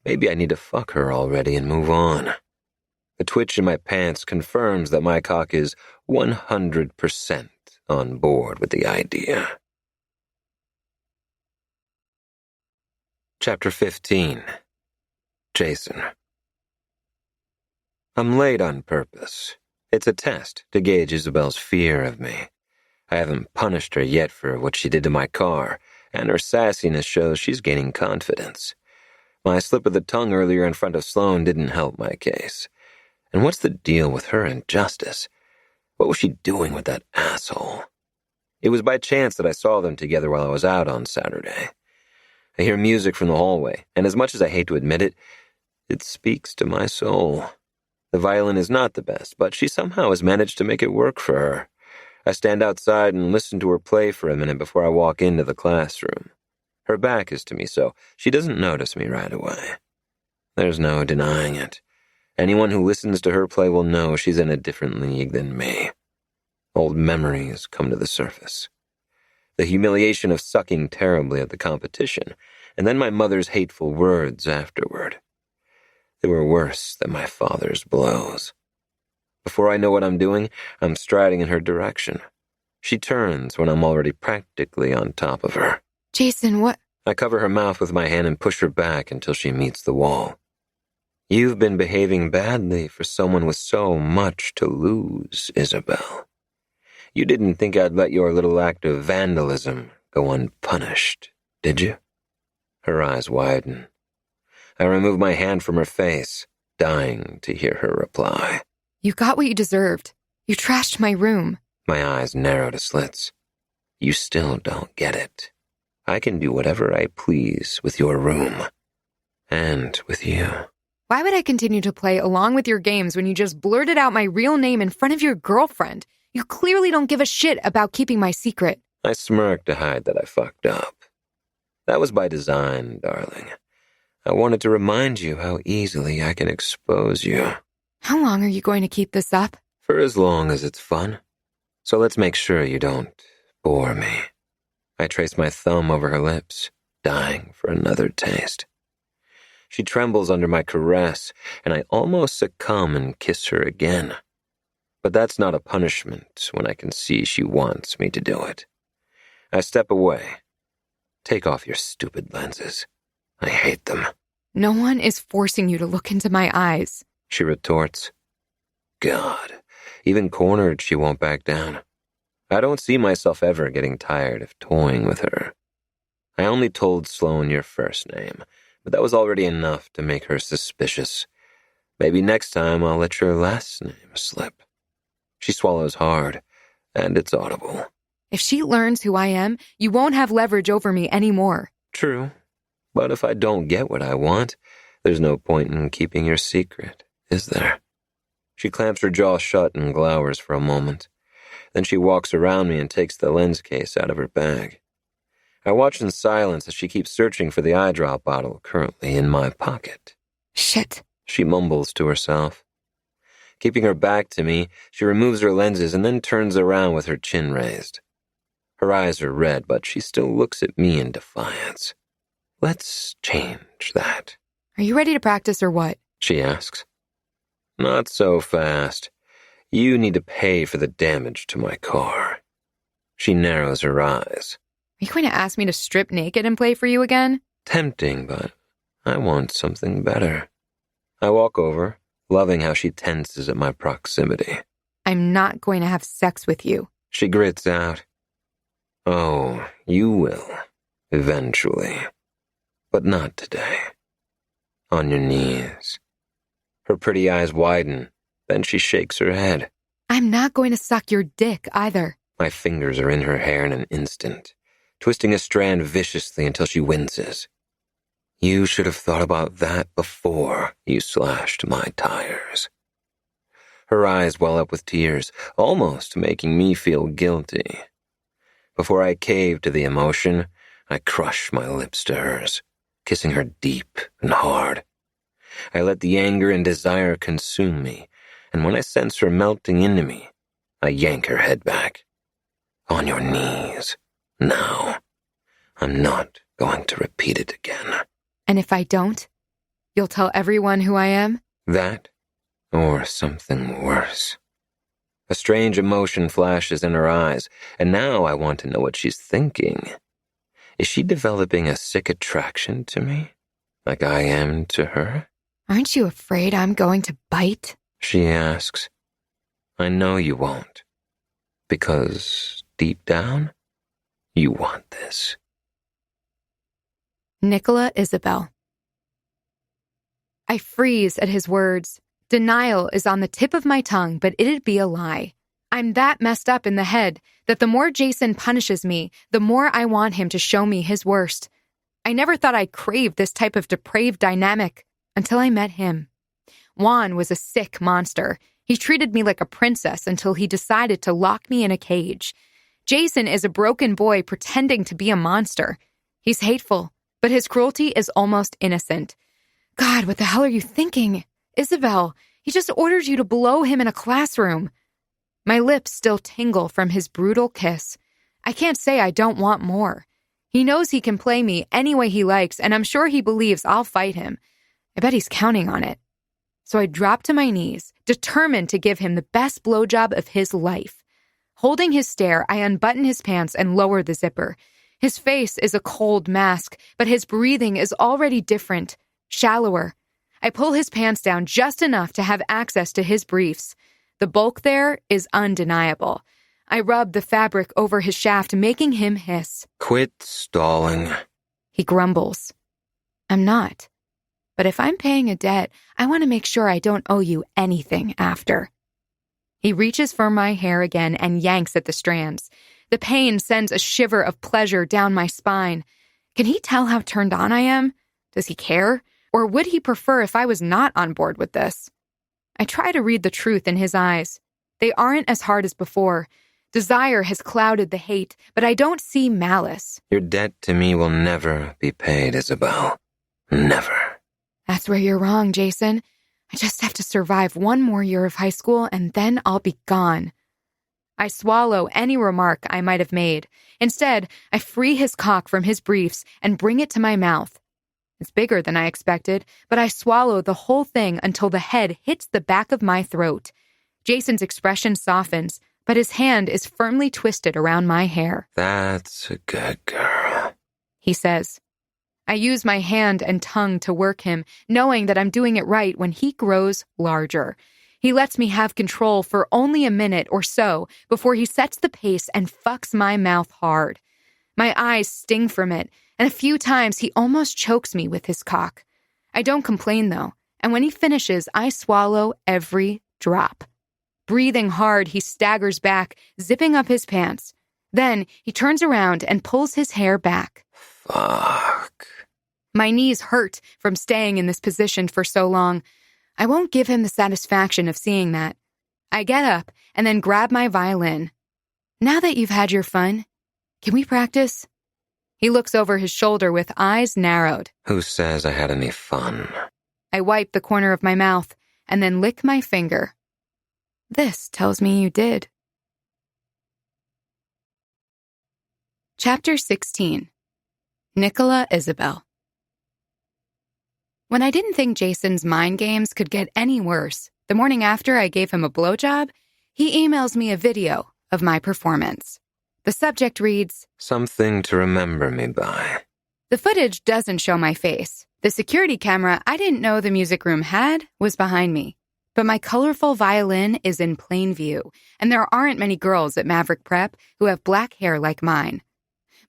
Maybe I need to fuck her already and move on. The twitch in my pants confirms that my cock is 100% on board with the idea. Chapter 15. Jason. I'm late on purpose. It's a test to gauge Isabel's fear of me. I haven't punished her yet for what she did to my car, and her sassiness shows she's gaining confidence. My slip of the tongue earlier in front of Sloane didn't help my case. And what's the deal with her and Justice? What was she doing with that asshole? It was by chance that I saw them together while I was out on Saturday. I hear music from the hallway, and as much as I hate to admit it, it speaks to my soul. The violin is not the best, but she somehow has managed to make it work for her. I stand outside and listen to her play for a minute before I walk into the classroom. Her back is to me, so she doesn't notice me right away. There's no denying it. Anyone who listens to her play will know she's in a different league than me. Old memories come to the surface. The humiliation of sucking terribly at the competition, and then my mother's hateful words afterward. They were worse than my father's blows. Before I know what I'm doing, I'm striding in her direction. She turns when I'm already practically on top of her. Jason, what? I cover her mouth with my hand and push her back until she meets the wall. You've been behaving badly for someone with so much to lose, Isabel. You didn't think I'd let your little act of vandalism go unpunished, did you? Her eyes widen. I remove my hand from her face, dying to hear her reply. You got what you deserved. You trashed my room. My eyes narrow to slits. You still don't get it. I can do whatever I please with your room. And with you. Why would I continue to play along with your games when you just blurted out my real name in front of your girlfriend? You clearly don't give a shit about keeping my secret. I smirked to hide that I fucked up. That was by design, darling. I wanted to remind you how easily I can expose you. How long are you going to keep this up? For as long as it's fun. So let's make sure you don't bore me. I traced my thumb over her lips, dying for another taste. She trembles under my caress, and I almost succumb and kiss her again. But that's not a punishment when I can see she wants me to do it. I step away. Take off your stupid lenses. I hate them. No one is forcing you to look into my eyes, She retorts. God, even cornered, she won't back down. I don't see myself ever getting tired of toying with her. I only told Sloane your first name, but that was already enough to make her suspicious. Maybe next time I'll let your last name slip. She swallows hard, and it's audible. If she learns who I am, you won't have leverage over me anymore. True, but if I don't get what I want, there's no point in keeping your secret, is there? She clamps her jaw shut and glowers for a moment. Then she walks around me and takes the lens case out of her bag. I watch in silence as she keeps searching for the eye drop bottle currently in my pocket. Shit, She mumbles to herself. Keeping her back to me, she removes her lenses and then turns around with her chin raised. Her eyes are red, but she still looks at me in defiance. Let's change that. Are you ready to practice or what? She asks. Not so fast. You need to pay for the damage to my car. She narrows her eyes. Are you going to ask me to strip naked and play for you again? Tempting, but I want something better. I walk over, loving how she tenses at my proximity. I'm not going to have sex with you. She grits out. Oh, you will, eventually. But not today. On your knees. Her pretty eyes widen, then she shakes her head. I'm not going to suck your dick either. My fingers are in her hair in an instant, twisting a strand viciously until she winces. You should have thought about that before you slashed my tires. Her eyes well up with tears, almost making me feel guilty. Before I cave to the emotion, I crush my lips to hers, kissing her deep and hard. I let the anger and desire consume me, and when I sense her melting into me, I yank her head back. On your knees, now. I'm not going to repeat it again. And if I don't, you'll tell everyone who I am? That, or something worse. A strange emotion flashes in her eyes, and now I want to know what she's thinking. Is she developing a sick attraction to me, like I am to her? Aren't you afraid I'm going to bite? She asks. I know you won't, because deep down, you want this. Nicola Isabel. I freeze at his words. Denial is on the tip of my tongue, but it'd be a lie. I'm that messed up in the head that the more Jason punishes me, the more I want him to show me his worst. I never thought I'd crave this type of depraved dynamic until I met him. Juan was a sick monster. He treated me like a princess until he decided to lock me in a cage. Jason is a broken boy pretending to be a monster. He's hateful, but his cruelty is almost innocent. God, what the hell are you thinking? Isabel, he just ordered you to blow him in a classroom. My lips still tingle from his brutal kiss. I can't say I don't want more. He knows he can play me any way he likes, and I'm sure he believes I'll fight him. I bet he's counting on it. So I drop to my knees, determined to give him the best blowjob of his life. Holding his stare, I unbutton his pants and lower the zipper. His face is a cold mask, but his breathing is already different, shallower. I pull his pants down just enough to have access to his briefs. The bulk there is undeniable. I rub the fabric over his shaft, making him hiss. Quit stalling. He grumbles. I'm not. But if I'm paying a debt, I want to make sure I don't owe you anything after. He reaches for my hair again and yanks at the strands. The pain sends a shiver of pleasure down my spine. Can he tell how turned on I am? Does he care? Or would he prefer if I was not on board with this? I try to read the truth in his eyes. They aren't as hard as before. Desire has clouded the hate, but I don't see malice. Your debt to me will never be paid, Isabel. Never. That's where you're wrong, Jason. I just have to survive one more year of high school, and then I'll be gone. I swallow any remark I might have made. Instead, I free his cock from his briefs and bring it to my mouth. It's bigger than I expected, but I swallow the whole thing until the head hits the back of my throat. Jason's expression softens, but his hand is firmly twisted around my hair. That's a good girl, he says. I use my hand and tongue to work him, knowing that I'm doing it right when he grows larger. He lets me have control for only a minute or so before he sets the pace and fucks my mouth hard. My eyes sting from it, and a few times he almost chokes me with his cock. I don't complain, though, and when he finishes, I swallow every drop. Breathing hard, he staggers back, zipping up his pants. Then he turns around and pulls his hair back. Fuck. My knees hurt from staying in this position for so long. I won't give him the satisfaction of seeing that. I get up and then grab my violin. Now that you've had your fun, can we practice? He looks over his shoulder with eyes narrowed. Who says I had any fun? I wipe the corner of my mouth and then lick my finger. This tells me you did. Chapter 16. Nicola Isabel. When I didn't think Jason's mind games could get any worse, the morning after I gave him a blowjob, he emails me a video of my performance. The subject reads, Something to remember me by. The footage doesn't show my face. The security camera I didn't know the music room had was behind me. But my colorful violin is in plain view, and there aren't many girls at Maverick Prep who have black hair like mine.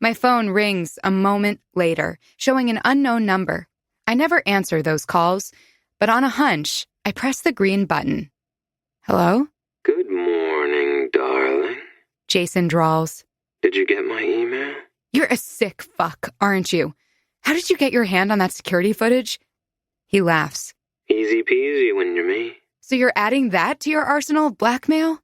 My phone rings a moment later, showing an unknown number. I never answer those calls, but on a hunch, I press the green button. Hello? Good morning, darling. Jason drawls. Did you get my email? You're a sick fuck, aren't you? How did you get your hand on that security footage? He laughs. Easy peasy when you're me. So you're adding that to your arsenal of blackmail?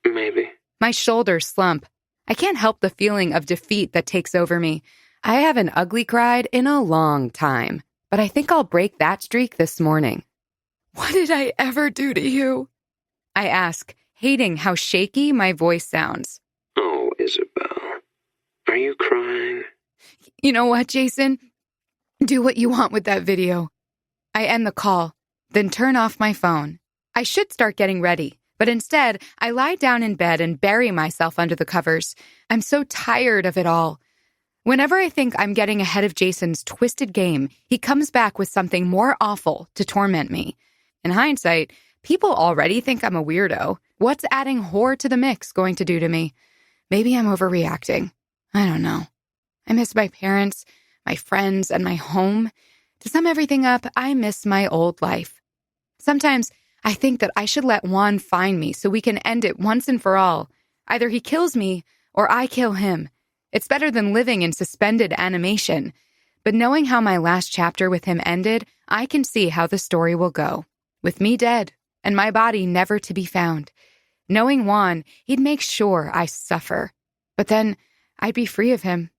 Maybe. My shoulders slump. I can't help the feeling of defeat that takes over me. I haven't ugly cried in a long time, but I think I'll break that streak this morning. What did I ever do to you? I ask, hating how shaky my voice sounds. Oh, Isabel. Are you crying? You know what, Jason? Do what you want with that video. I end the call, then turn off my phone. I should start getting ready, but instead, I lie down in bed and bury myself under the covers. I'm so tired of it all. Whenever I think I'm getting ahead of Jason's twisted game, he comes back with something more awful to torment me. In hindsight, people already think I'm a weirdo. What's adding whore to the mix going to do to me? Maybe I'm overreacting. I don't know. I miss my parents, my friends, and my home. To sum everything up, I miss my old life. Sometimes I think that I should let Juan find me so we can end it once and for all. Either he kills me or I kill him. It's better than living in suspended animation. But knowing how my last chapter with him ended, I can see how the story will go. With me dead and my body never to be found. Knowing Juan, he'd make sure I suffer. But then I'd be free of him.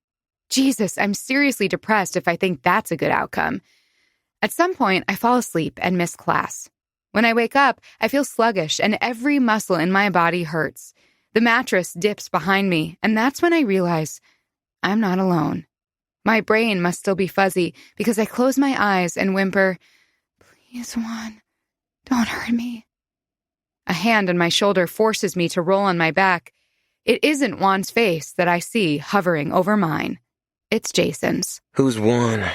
Jesus, I'm seriously depressed if I think that's a good outcome. At some point, I fall asleep and miss class. When I wake up, I feel sluggish and every muscle in my body hurts. The mattress dips behind me, and that's when I realize I'm not alone. My brain must still be fuzzy because I close my eyes and whimper, "Please, Juan, don't hurt me." A hand on my shoulder forces me to roll on my back. It isn't Juan's face that I see hovering over mine. It's Jason's. Who's Juan?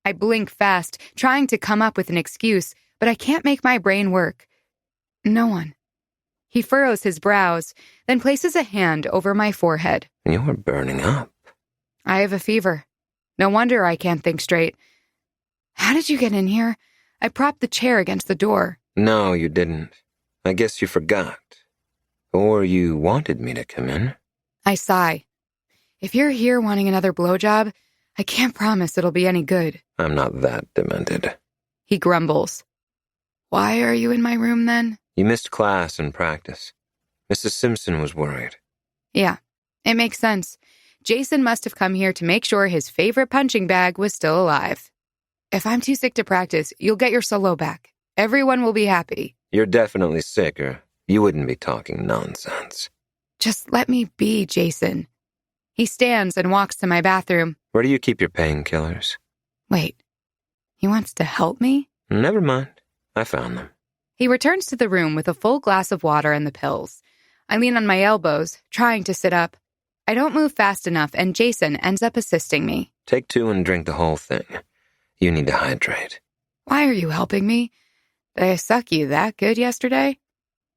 I blink fast, trying to come up with an excuse, but I can't make my brain work. No one. He furrows his brows, then places a hand over my forehead. You're burning up. I have a fever. No wonder I can't think straight. How did you get in here? I propped the chair against the door. No, you didn't. I guess you forgot. Or you wanted me to come in. I sigh. If you're here wanting another blowjob, I can't promise it'll be any good. I'm not that demented. He grumbles. Why are you in my room then? You missed class and practice. Mrs. Simpson was worried. Yeah, it makes sense. Jason must have come here to make sure his favorite punching bag was still alive. If I'm too sick to practice, you'll get your solo back. Everyone will be happy. You're definitely sick, or you wouldn't be talking nonsense. Just let me be, Jason. He stands and walks to my bathroom. Where do you keep your painkillers? Wait, he wants to help me? Never mind. I found them. He returns to the room with a full glass of water and the pills. I lean on my elbows, trying to sit up. I don't move fast enough, and Jason ends up assisting me. Take 2 and drink the whole thing. You need to hydrate. Why are you helping me? Did I suck you that good yesterday?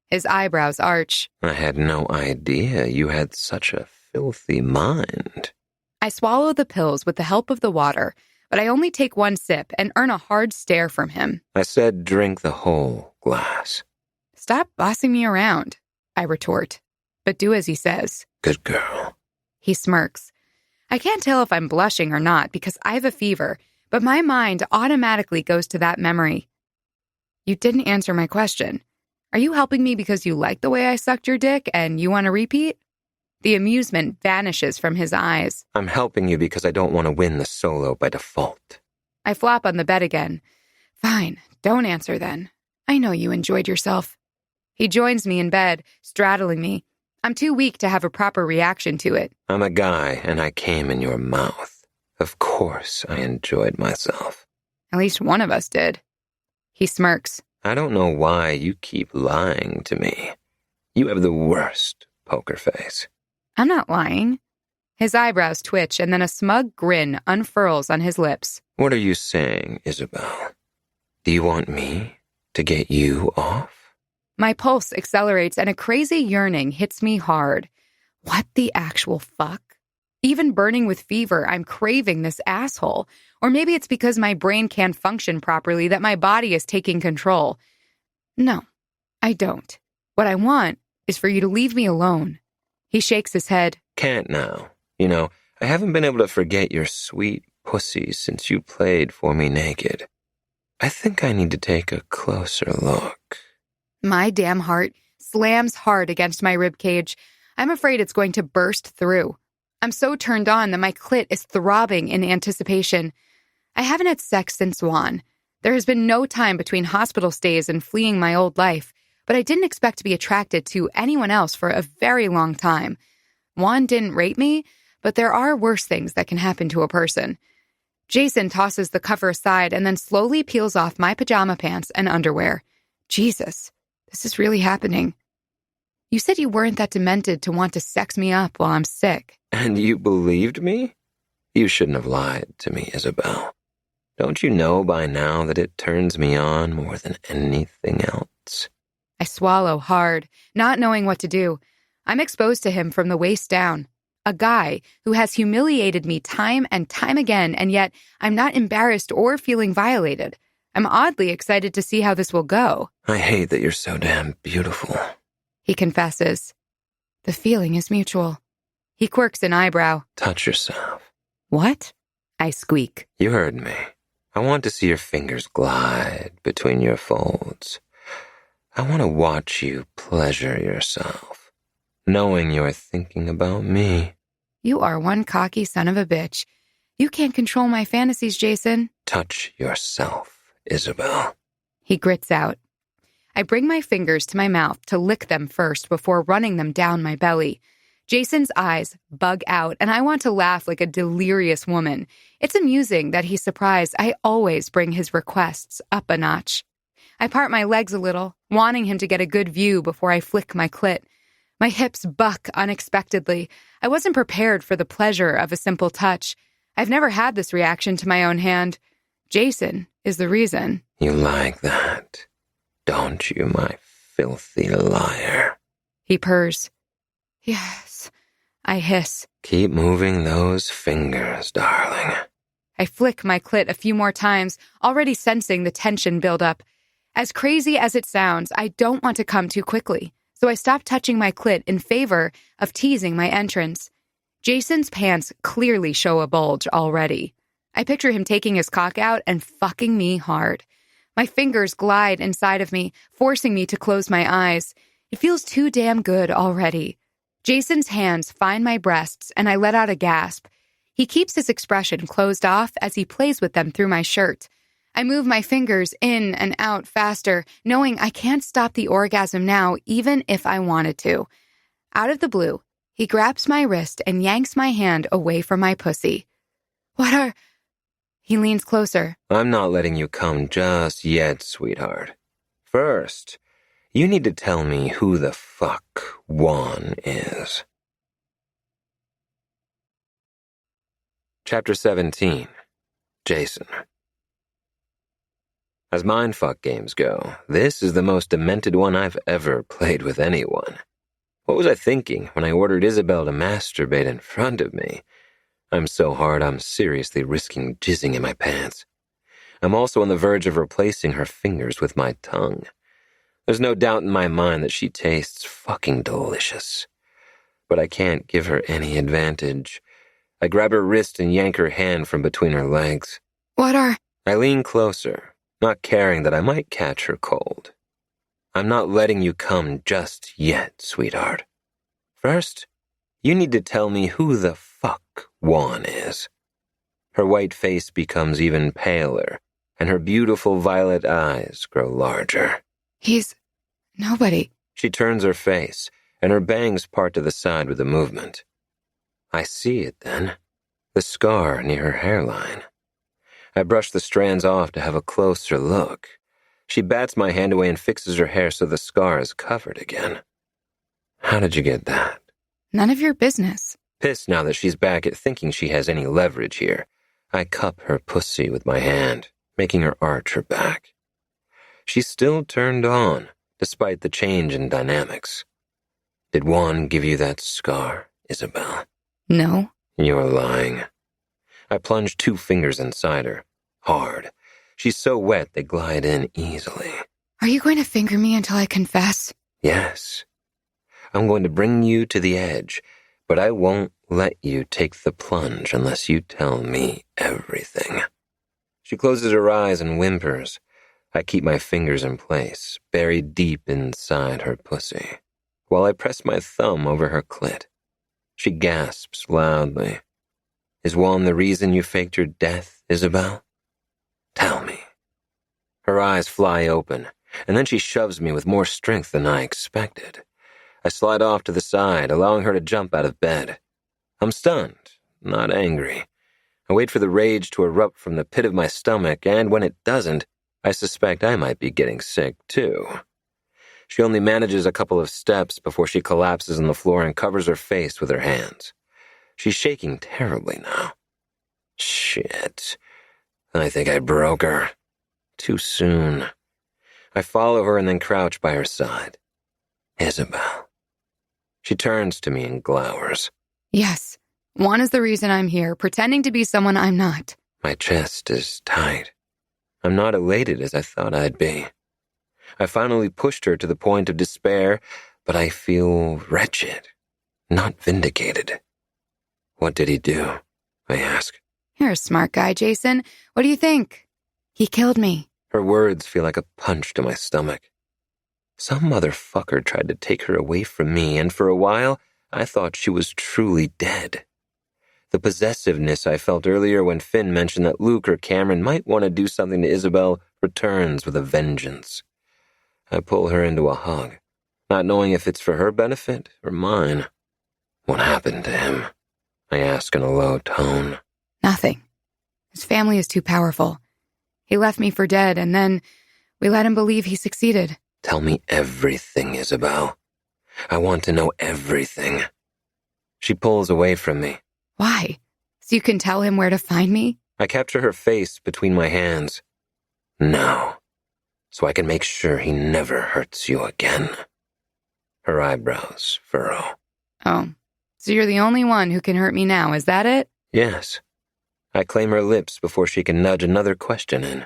His eyebrows arch. I had no idea you had such a filthy mind. I swallow the pills with the help of the water, but I only take 1 sip and earn a hard stare from him. I said drink the whole glass. Stop bossing me around, I retort, but do as he says. Good girl. He smirks. I can't tell if I'm blushing or not because I have a fever, but my mind automatically goes to that memory. You didn't answer my question. Are you helping me because you like the way I sucked your dick and you want to repeat? The amusement vanishes from his eyes. I'm helping you because I don't want to win the solo by default. I flop on the bed again. Fine, don't answer then. I know you enjoyed yourself. He joins me in bed, straddling me. I'm too weak to have a proper reaction to it. I'm a guy, and I came in your mouth. Of course I enjoyed myself. At least one of us did. He smirks. I don't know why you keep lying to me. You have the worst poker face. I'm not lying. His eyebrows twitch, and then a smug grin unfurls on his lips. What are you saying, Isabel? Do you want me to get you off? My pulse accelerates, and a crazy yearning hits me hard. What the actual fuck? Even burning with fever, I'm craving this asshole. Or maybe it's because my brain can't function properly that my body is taking control. No, I don't. What I want is for you to leave me alone. He shakes his head. Can't now. You know, I haven't been able to forget your sweet pussy since you played for me naked. I think I need to take a closer look. My damn heart slams hard against my ribcage. I'm afraid it's going to burst through. I'm so turned on that my clit is throbbing in anticipation. I haven't had sex since Juan. There has been no time between hospital stays and fleeing my old life, but I didn't expect to be attracted to anyone else for a very long time. Juan didn't rape me, but there are worse things that can happen to a person. Jason tosses the cover aside and then slowly peels off my pajama pants and underwear. Jesus, this is really happening. You said you weren't that demented to want to sex me up while I'm sick. And you believed me? You shouldn't have lied to me, Isabel. Don't you know by now that it turns me on more than anything else? I swallow hard, not knowing what to do. I'm exposed to him from the waist down. A guy who has humiliated me time and time again, and yet I'm not embarrassed or feeling violated. I'm oddly excited to see how this will go. I hate that you're so damn beautiful. He confesses. The feeling is mutual. He quirks an eyebrow. Touch yourself. What? I squeak. You heard me. I want to see your fingers glide between your folds. I want to watch you pleasure yourself, knowing you're thinking about me. You are one cocky son of a bitch. You can't control my fantasies, Jason. Touch yourself, Isabel. He grits out. I bring my fingers to my mouth to lick them first before running them down my belly. Jason's eyes bug out, and I want to laugh like a delirious woman. It's amusing that he's surprised I always bring his requests up a notch. I part my legs a little, wanting him to get a good view before I flick my clit. My hips buck unexpectedly. I wasn't prepared for the pleasure of a simple touch. I've never had this reaction to my own hand. Jason is the reason. You like that, don't you, my filthy liar? He purrs. Yes, I hiss. Keep moving those fingers, darling. I flick my clit a few more times, already sensing the tension build up. As crazy as it sounds, I don't want to come too quickly, so I stop touching my clit in favor of teasing my entrance. Jason's pants clearly show a bulge already. I picture him taking his cock out and fucking me hard. My fingers glide inside of me, forcing me to close my eyes. It feels too damn good already. Jason's hands find my breasts, and I let out a gasp. He keeps his expression closed off as he plays with them through my shirt. I move my fingers in and out faster, knowing I can't stop the orgasm now, even if I wanted to. Out of the blue, he grabs my wrist and yanks my hand away from my pussy. What are... He leans closer. I'm not letting you come just yet, sweetheart. First, you need to tell me who the fuck Juan is. Chapter 17. Jason. As mindfuck games go, this is the most demented one I've ever played with anyone. What was I thinking when I ordered Isabel to masturbate in front of me? I'm so hard I'm seriously risking jizzing in my pants. I'm also on the verge of replacing her fingers with my tongue. There's no doubt in my mind that she tastes fucking delicious. But I can't give her any advantage. I grab her wrist and yank her hand from between her legs. What are... I lean closer, not caring that I might catch her cold. I'm not letting you come just yet, sweetheart. First, you need to tell me who the fuck Juan is. Her white face becomes even paler, and her beautiful violet eyes grow larger. He's... nobody. She turns her face, and her bangs part to the side with a movement. I see it then, the scar near her hairline. I brush the strands off to have a closer look. She bats my hand away and fixes her hair so the scar is covered again. How did you get that? None of your business. Pissed now that she's back at thinking she has any leverage here, I cup her pussy with my hand, making her arch her back. She's still turned on, despite the change in dynamics. Did Juan give you that scar, Isabel? No. You're lying. I plunge 2 fingers inside her, hard. She's so wet they glide in easily. Are you going to finger me until I confess? Yes. I'm going to bring you to the edge, but I won't let you take the plunge unless you tell me everything. She closes her eyes and whimpers. I keep my fingers in place, buried deep inside her pussy, while I press my thumb over her clit. She gasps loudly. Is Juan the reason you faked your death, Isabel? Tell me. Her eyes fly open, and then she shoves me with more strength than I expected. I slide off to the side, allowing her to jump out of bed. I'm stunned, not angry. I wait for the rage to erupt from the pit of my stomach, and when it doesn't, I suspect I might be getting sick, too. She only manages a couple of steps before she collapses on the floor and covers her face with her hands. She's shaking terribly now. Shit. I think I broke her. Too soon. I follow her and then crouch by her side. Isabel. She turns to me and glowers. Yes. Juan is the reason I'm here, pretending to be someone I'm not. My chest is tight. I'm not elated as I thought I'd be. I finally pushed her to the point of despair, but I feel wretched, not vindicated. What did he do? I ask. You're a smart guy, Jason. What do you think? He killed me. Her words feel like a punch to my stomach. Some motherfucker tried to take her away from me, and for a while, I thought she was truly dead. The possessiveness I felt earlier when Finn mentioned that Luke or Cameron might want to do something to Isabel returns with a vengeance. I pull her into a hug, not knowing if it's for her benefit or mine. What happened to him? I ask in a low tone. Nothing. His family is too powerful. He left me for dead, and then we let him believe he succeeded. Tell me everything, Isabel. I want to know everything. She pulls away from me. Why? So you can tell him where to find me? I capture her face between my hands. No. So I can make sure he never hurts you again. Her eyebrows furrow. Oh, so you're the only one who can hurt me now, is that it? Yes. I claim her lips before she can nudge another question in.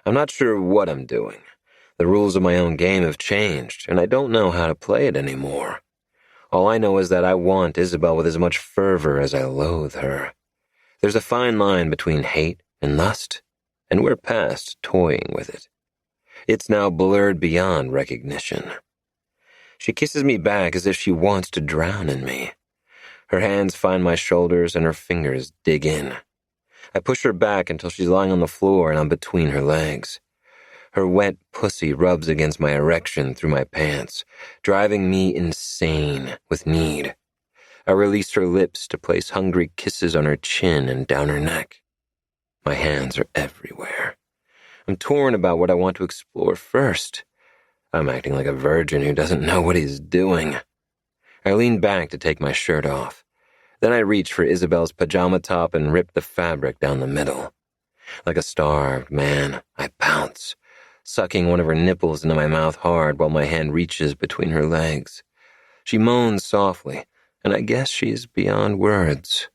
I'm not sure what I'm doing. The rules of my own game have changed, and I don't know how to play it anymore. All I know is that I want Isabel with as much fervor as I loathe her. There's a fine line between hate and lust, and we're past toying with it. It's now blurred beyond recognition. She kisses me back as if she wants to drown in me. Her hands find my shoulders and her fingers dig in. I push her back until she's lying on the floor and I'm between her legs. Her wet pussy rubs against my erection through my pants, driving me insane with need. I release her lips to place hungry kisses on her chin and down her neck. My hands are everywhere. I'm torn about what I want to explore first. I'm acting like a virgin who doesn't know what he's doing. I lean back to take my shirt off. Then I reach for Isabel's pajama top and rip the fabric down the middle. Like a starved man, I pounce, sucking one of her nipples into my mouth hard while my hand reaches between her legs. She moans softly, and I guess she's beyond words.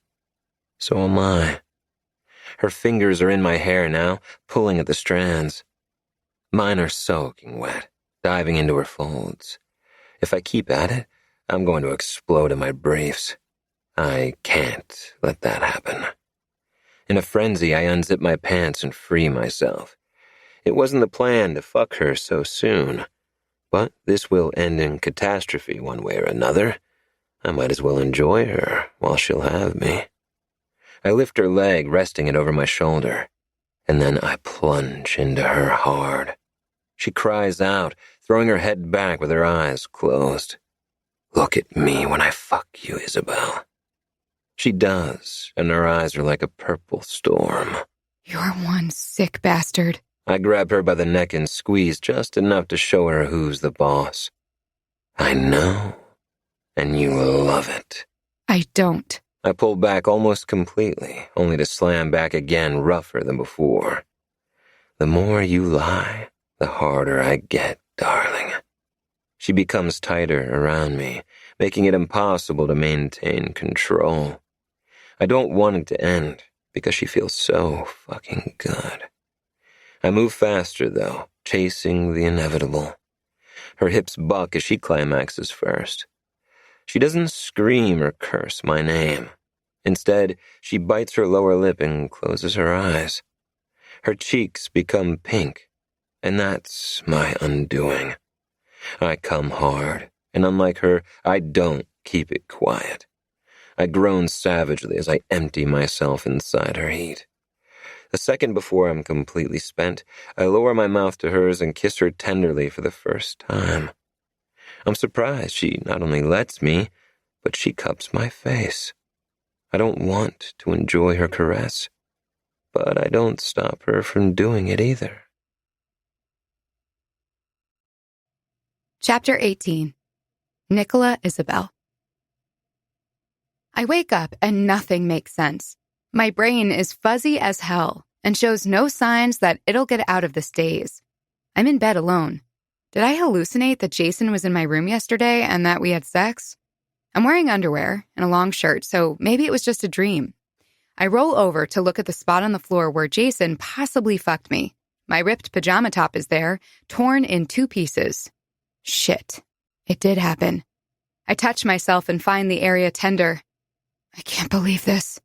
So am I. Her fingers are in my hair now, pulling at the strands. Mine are soaking wet, diving into her folds. If I keep at it, I'm going to explode in my briefs. I can't let that happen. In a frenzy, I unzip my pants and free myself. It wasn't the plan to fuck her so soon, but this will end in catastrophe one way or another. I might as well enjoy her while she'll have me. I lift her leg, resting it over my shoulder, and then I plunge into her hard. She cries out, throwing her head back with her eyes closed. Look at me when I fuck you, Isabel. She does, and her eyes are like a purple storm. You're one sick bastard. I grab her by the neck and squeeze just enough to show her who's the boss. I know, and you love it. I don't. I pull back almost completely, only to slam back again rougher than before. The more you lie, the harder I get, darling. She becomes tighter around me, making it impossible to maintain control. I don't want it to end, because she feels so fucking good. I move faster, though, chasing the inevitable. Her hips buck as she climaxes first. She doesn't scream or curse my name. Instead, she bites her lower lip and closes her eyes. Her cheeks become pink, and that's my undoing. I come hard, and unlike her, I don't keep it quiet. I groan savagely as I empty myself inside her heat. A second before I'm completely spent, I lower my mouth to hers and kiss her tenderly for the first time. I'm surprised she not only lets me, but she cups my face. I don't want to enjoy her caress, but I don't stop her from doing it either. Chapter 18. Nicola Isabel. I wake up and nothing makes sense. My brain is fuzzy as hell and shows no signs that it'll get out of this daze. I'm in bed alone. Did I hallucinate that Jason was in my room yesterday and that we had sex? I'm wearing underwear and a long shirt, so maybe it was just a dream. I roll over to look at the spot on the floor where Jason possibly fucked me. My ripped pajama top is there, torn in 2 pieces. Shit. It did happen. I touch myself and find the area tender. I can't believe this.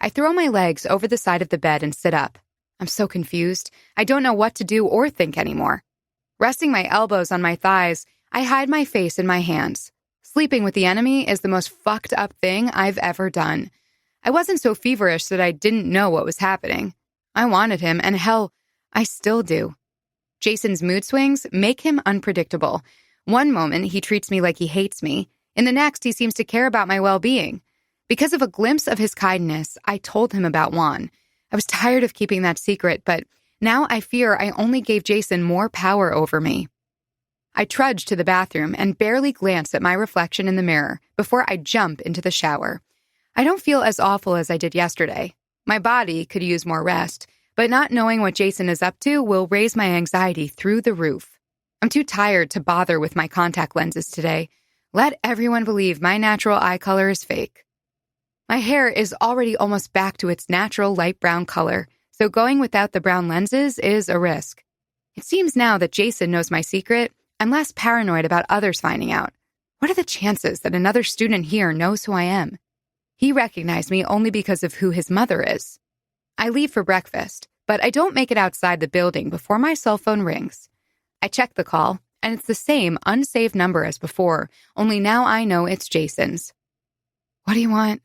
I throw my legs over the side of the bed and sit up. I'm so confused. I don't know what to do or think anymore. Resting my elbows on my thighs, I hide my face in my hands. Sleeping with the enemy is the most fucked up thing I've ever done. I wasn't so feverish that I didn't know what was happening. I wanted him, and hell, I still do. Jason's mood swings make him unpredictable. One moment, he treats me like he hates me. In the next, he seems to care about my well-being. Because of a glimpse of his kindness, I told him about Juan. I was tired of keeping that secret, but now I fear I only gave Jason more power over me. I trudge to the bathroom and barely glance at my reflection in the mirror before I jump into the shower. I don't feel as awful as I did yesterday. My body could use more rest, but not knowing what Jason is up to will raise my anxiety through the roof. I'm too tired to bother with my contact lenses today. Let everyone believe my natural eye color is fake. My hair is already almost back to its natural light brown color, so going without the brown lenses is a risk. It seems now that Jason knows my secret, I'm less paranoid about others finding out. What are the chances that another student here knows who I am? He recognized me only because of who his mother is. I leave for breakfast, but I don't make it outside the building before my cell phone rings. I check the call, and it's the same unsaved number as before, only now I know it's Jason's. What do you want?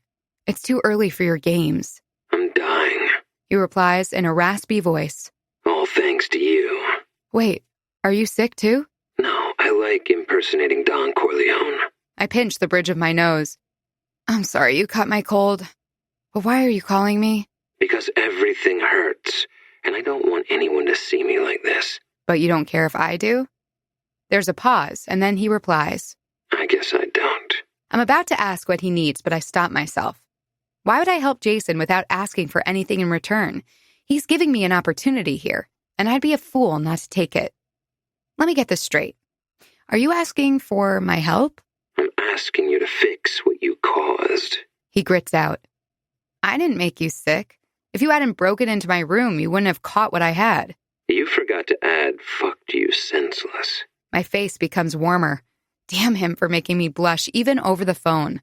It's too early for your games. I'm dying. He replies in a raspy voice. All thanks to you. Wait, are you sick too? No, I like impersonating Don Corleone. I pinch the bridge of my nose. I'm sorry you caught my cold. But why are you calling me? Because everything hurts, and I don't want anyone to see me like this. But you don't care if I do? There's a pause, and then he replies. I guess I don't. I'm about to ask what he needs, but I stop myself. Why would I help Jason without asking for anything in return? He's giving me an opportunity here, and I'd be a fool not to take it. Let me get this straight. Are you asking for my help? I'm asking you to fix what you caused. He grits out. I didn't make you sick. If you hadn't broken into my room, you wouldn't have caught what I had. You forgot to add fucked you senseless. My face becomes warmer. Damn him for making me blush even over the phone.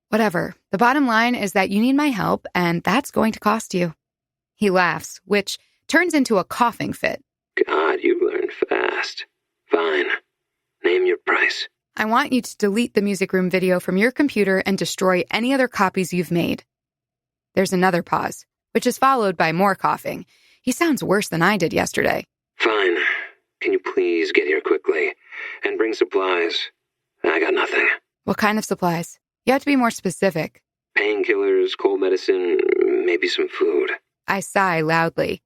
Whatever. The bottom line is that you need my help, and that's going to cost you. He laughs, which turns into a coughing fit. God, you learned fast. Fine. Name your price. I want you to delete the music room video from your computer and destroy any other copies you've made. There's another pause, which is followed by more coughing. He sounds worse than I did yesterday. Fine. Can you please get here quickly and bring supplies? I got nothing. What kind of supplies? You have to be more specific. Painkillers, cold medicine, maybe some food. I sigh loudly.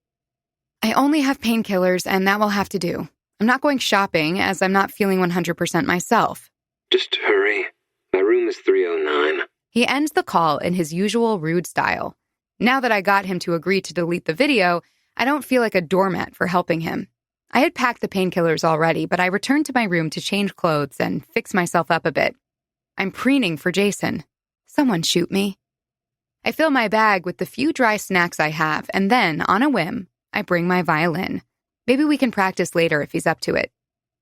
I only have painkillers, and that will have to do. I'm not going shopping, as I'm not feeling 100% myself. Just hurry. My room is 309. He ends the call in his usual rude style. Now that I got him to agree to delete the video, I don't feel like a doormat for helping him. I had packed the painkillers already, but I returned to my room to change clothes and fix myself up a bit. I'm preening for Jason. Someone shoot me. I fill my bag with the few dry snacks I have, and then, on a whim, I bring my violin. Maybe we can practice later if he's up to it.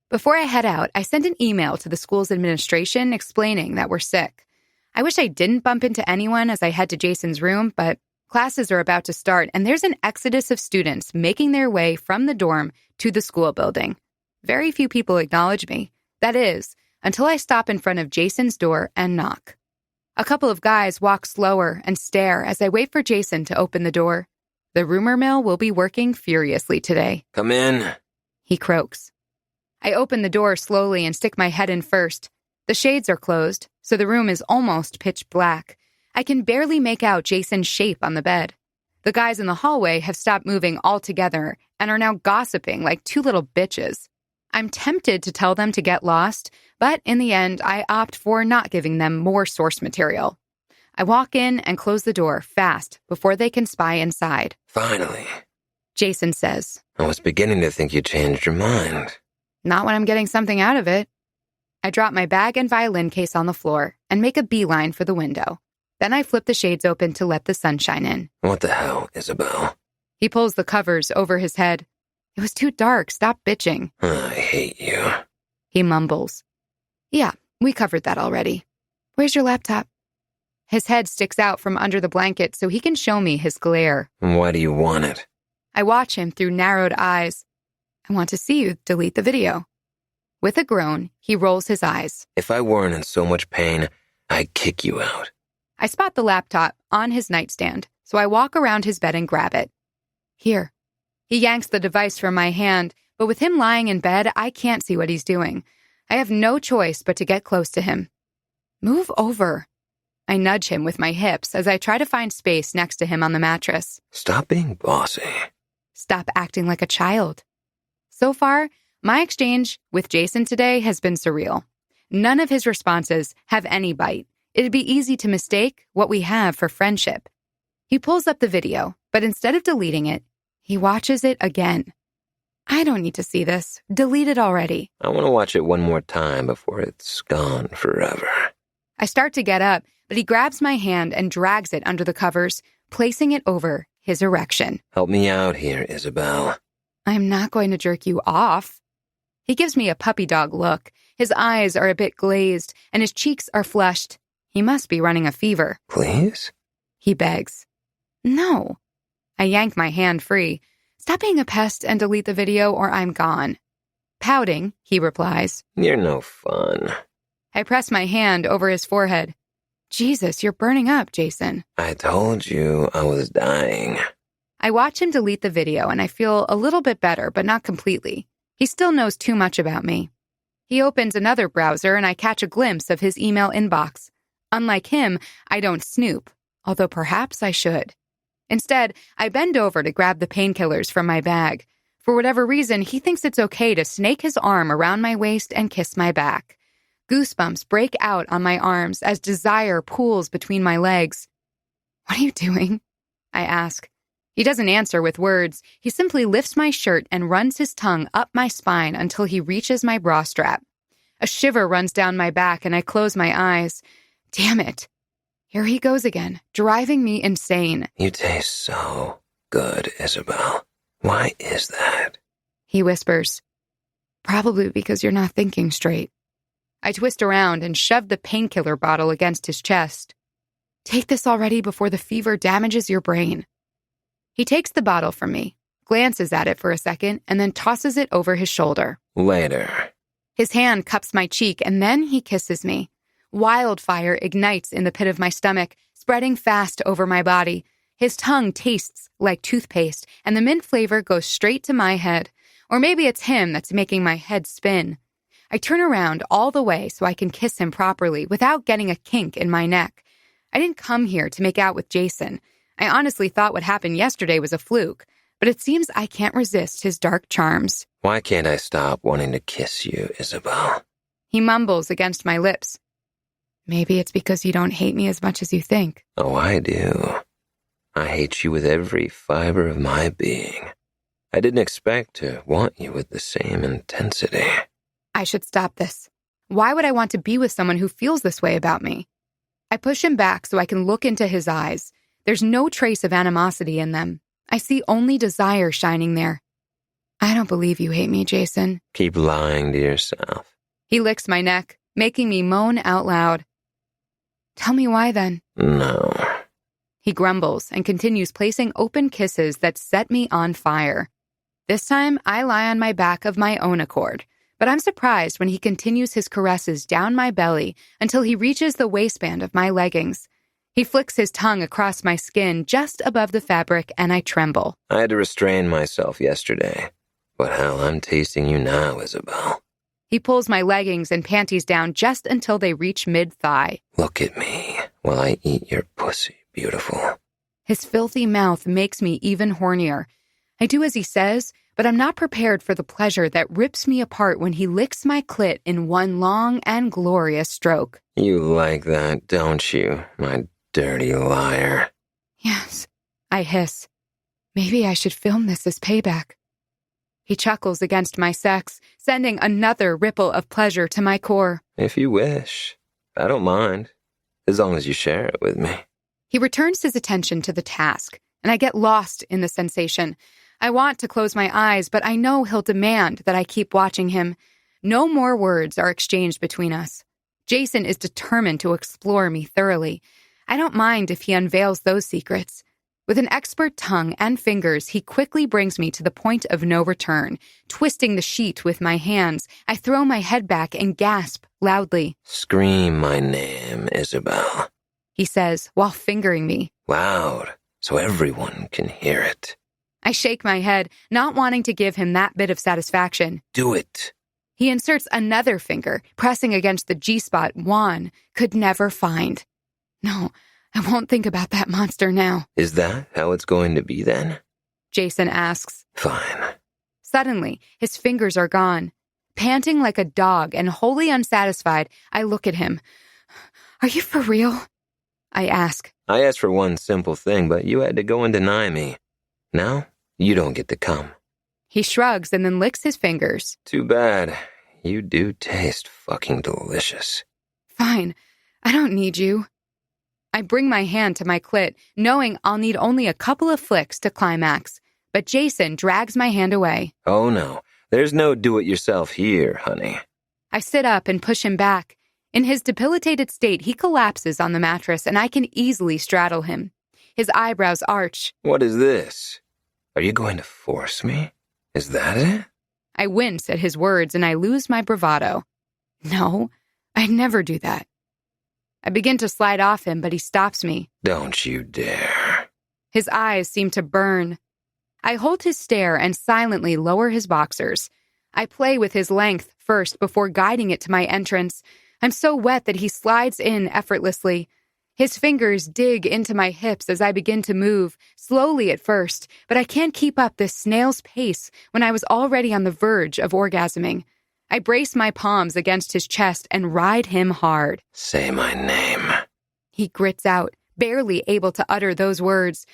Before I head out, I send an email to the school's administration explaining that we're sick. I wish I didn't bump into anyone as I head to Jason's room, but classes are about to start, and there's an exodus of students making their way from the dorm to the school building. Very few people acknowledge me. That is, until I stop in front of Jason's door and knock. A couple of guys walk slower and stare as I wait for Jason to open the door. The rumor mill will be working furiously today. Come in. He croaks. I open the door slowly and stick my head in first. The shades are closed, so the room is almost pitch black. I can barely make out Jason's shape on the bed. The guys in the hallway have stopped moving altogether and are now gossiping like two little bitches. I'm tempted to tell them to get lost, but in the end, I opt for not giving them more source material. I walk in and close the door fast before they can spy inside. Finally. Jason says. I was beginning to think you changed your mind. Not when I'm getting something out of it. I drop my bag and violin case on the floor and make a beeline for the window. Then I flip the shades open to let the sunshine in. What the hell, Isabel? He pulls the covers over his head. It was too dark. Stop bitching. I hate you. He mumbles. Yeah, we covered that already. Where's your laptop? His head sticks out from under the blanket so he can show me his glare. Why do you want it? I watch him through narrowed eyes. I want to see you delete the video. With a groan, he rolls his eyes. If I weren't in so much pain, I'd kick you out. I spot the laptop on his nightstand, so I walk around his bed and grab it. Here. He yanks the device from my hand, but with him lying in bed, I can't see what he's doing. I have no choice but to get close to him. Move over. I nudge him with my hips as I try to find space next to him on the mattress. Stop being bossy. Stop acting like a child. So far, my exchange with Jason today has been surreal. None of his responses have any bite. It'd be easy to mistake what we have for friendship. He pulls up the video, but instead of deleting it, he watches it again. I don't need to see this. Delete it already. I want to watch it one more time before it's gone forever. I start to get up, but he grabs my hand and drags it under the covers, placing it over his erection. Help me out here, Isabel. I'm not going to jerk you off. He gives me a puppy dog look. His eyes are a bit glazed, and his cheeks are flushed. He must be running a fever. Please? He begs. No. I yank my hand free. Stop being a pest and delete the video or I'm gone. Pouting, he replies. You're no fun. I press my hand over his forehead. Jesus, you're burning up, Jason. I told you I was dying. I watch him delete the video and I feel a little bit better, but not completely. He still knows too much about me. He opens another browser and I catch a glimpse of his email inbox. Unlike him, I don't snoop, although perhaps I should. Instead, I bend over to grab the painkillers from my bag. For whatever reason, he thinks it's okay to snake his arm around my waist and kiss my back. Goosebumps break out on my arms as desire pools between my legs. What are you doing? I ask. He doesn't answer with words. He simply lifts my shirt and runs his tongue up my spine until he reaches my bra strap. A shiver runs down my back and I close my eyes. Damn it. Here he goes again, driving me insane. You taste so good, Isabel. Why is that? He whispers. Probably because you're not thinking straight. I twist around and shove the painkiller bottle against his chest. Take this already before the fever damages your brain. He takes the bottle from me, glances at it for a second, and then tosses it over his shoulder. Later. His hand cups my cheek, and then he kisses me. Wildfire ignites in the pit of my stomach, spreading fast over my body. His tongue tastes like toothpaste, and the mint flavor goes straight to my head. Or maybe it's him that's making my head spin. I turn around all the way so I can kiss him properly without getting a kink in my neck. I didn't come here to make out with Jason. I honestly thought what happened yesterday was a fluke, but it seems I can't resist his dark charms. Why can't I stop wanting to kiss you, Isabel? He mumbles against my lips. Maybe it's because you don't hate me as much as you think. Oh, I do. I hate you with every fiber of my being. I didn't expect to want you with the same intensity. I should stop this. Why would I want to be with someone who feels this way about me? I push him back so I can look into his eyes. There's no trace of animosity in them. I see only desire shining there. I don't believe you hate me, Jason. Keep lying to yourself. He licks my neck, making me moan out loud. Tell me why then. No. He grumbles and continues placing open kisses that set me on fire. This time, I lie on my back of my own accord, but I'm surprised when he continues his caresses down my belly until he reaches the waistband of my leggings. He flicks his tongue across my skin just above the fabric, and I tremble. I had to restrain myself yesterday, but hell, I'm tasting you now, Isabel. He pulls my leggings and panties down just until they reach mid-thigh. Look at me while I eat your pussy, beautiful. His filthy mouth makes me even hornier. I do as he says, but I'm not prepared for the pleasure that rips me apart when he licks my clit in one long and glorious stroke. You like that, don't you, my dirty liar? Yes, I hiss. Maybe I should film this as payback. He chuckles against my sex, sending another ripple of pleasure to my core. If you wish. I don't mind, as long as you share it with me. He returns his attention to the task, and I get lost in the sensation. I want to close my eyes, but I know he'll demand that I keep watching him. No more words are exchanged between us. Jason is determined to explore me thoroughly. I don't mind if he unveils those secrets. With an expert tongue and fingers, he quickly brings me to the point of no return. Twisting the sheet with my hands, I throw my head back and gasp loudly. Scream my name, Isabel. He says while fingering me. Loud, so everyone can hear it. I shake my head, not wanting to give him that bit of satisfaction. Do it. He inserts another finger, pressing against the G-spot Juan could never find. No, I won't think about that monster now. Is that how it's going to be then? Jason asks. Fine. Suddenly, his fingers are gone. Panting like a dog and wholly unsatisfied, I look at him. Are you for real? I ask. I asked for one simple thing, but you had to go and deny me. Now, you don't get to come. He shrugs and then licks his fingers. Too bad. You do taste fucking delicious. Fine. I don't need you. I bring my hand to my clit, knowing I'll need only a couple of flicks to climax. But Jason drags my hand away. Oh no, there's no do-it-yourself here, honey. I sit up and push him back. In his debilitated state, he collapses on the mattress, and I can easily straddle him. His eyebrows arch. What is this? Are you going to force me? Is that it? I wince at his words, and I lose my bravado. No, I'd never do that. I begin to slide off him, but he stops me. Don't you dare. His eyes seem to burn. I hold his stare and silently lower his boxers. I play with his length first before guiding it to my entrance. I'm so wet that he slides in effortlessly. His fingers dig into my hips as I begin to move, slowly at first, but I can't keep up this snail's pace when I was already on the verge of orgasming. I brace my palms against his chest and ride him hard. Say my name. He grits out, barely able to utter those words.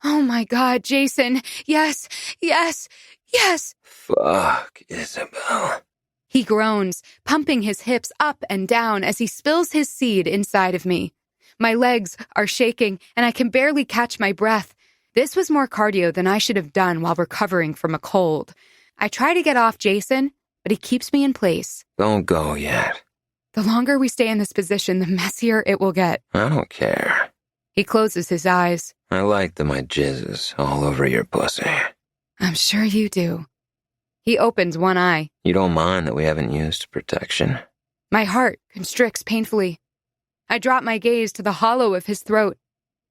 Oh my God, Jason. Yes, yes, yes. Fuck, Isabel. He groans, pumping his hips up and down as he spills his seed inside of me. My legs are shaking, and I can barely catch my breath. This was more cardio than I should have done while recovering from a cold. I try to get off Jason, but he keeps me in place. Don't go yet. The longer we stay in this position, the messier it will get. I don't care. He closes his eyes. I like that my jizz is all over your pussy. I'm sure you do. He opens one eye. You don't mind that we haven't used protection? My heart constricts painfully. I drop my gaze to the hollow of his throat.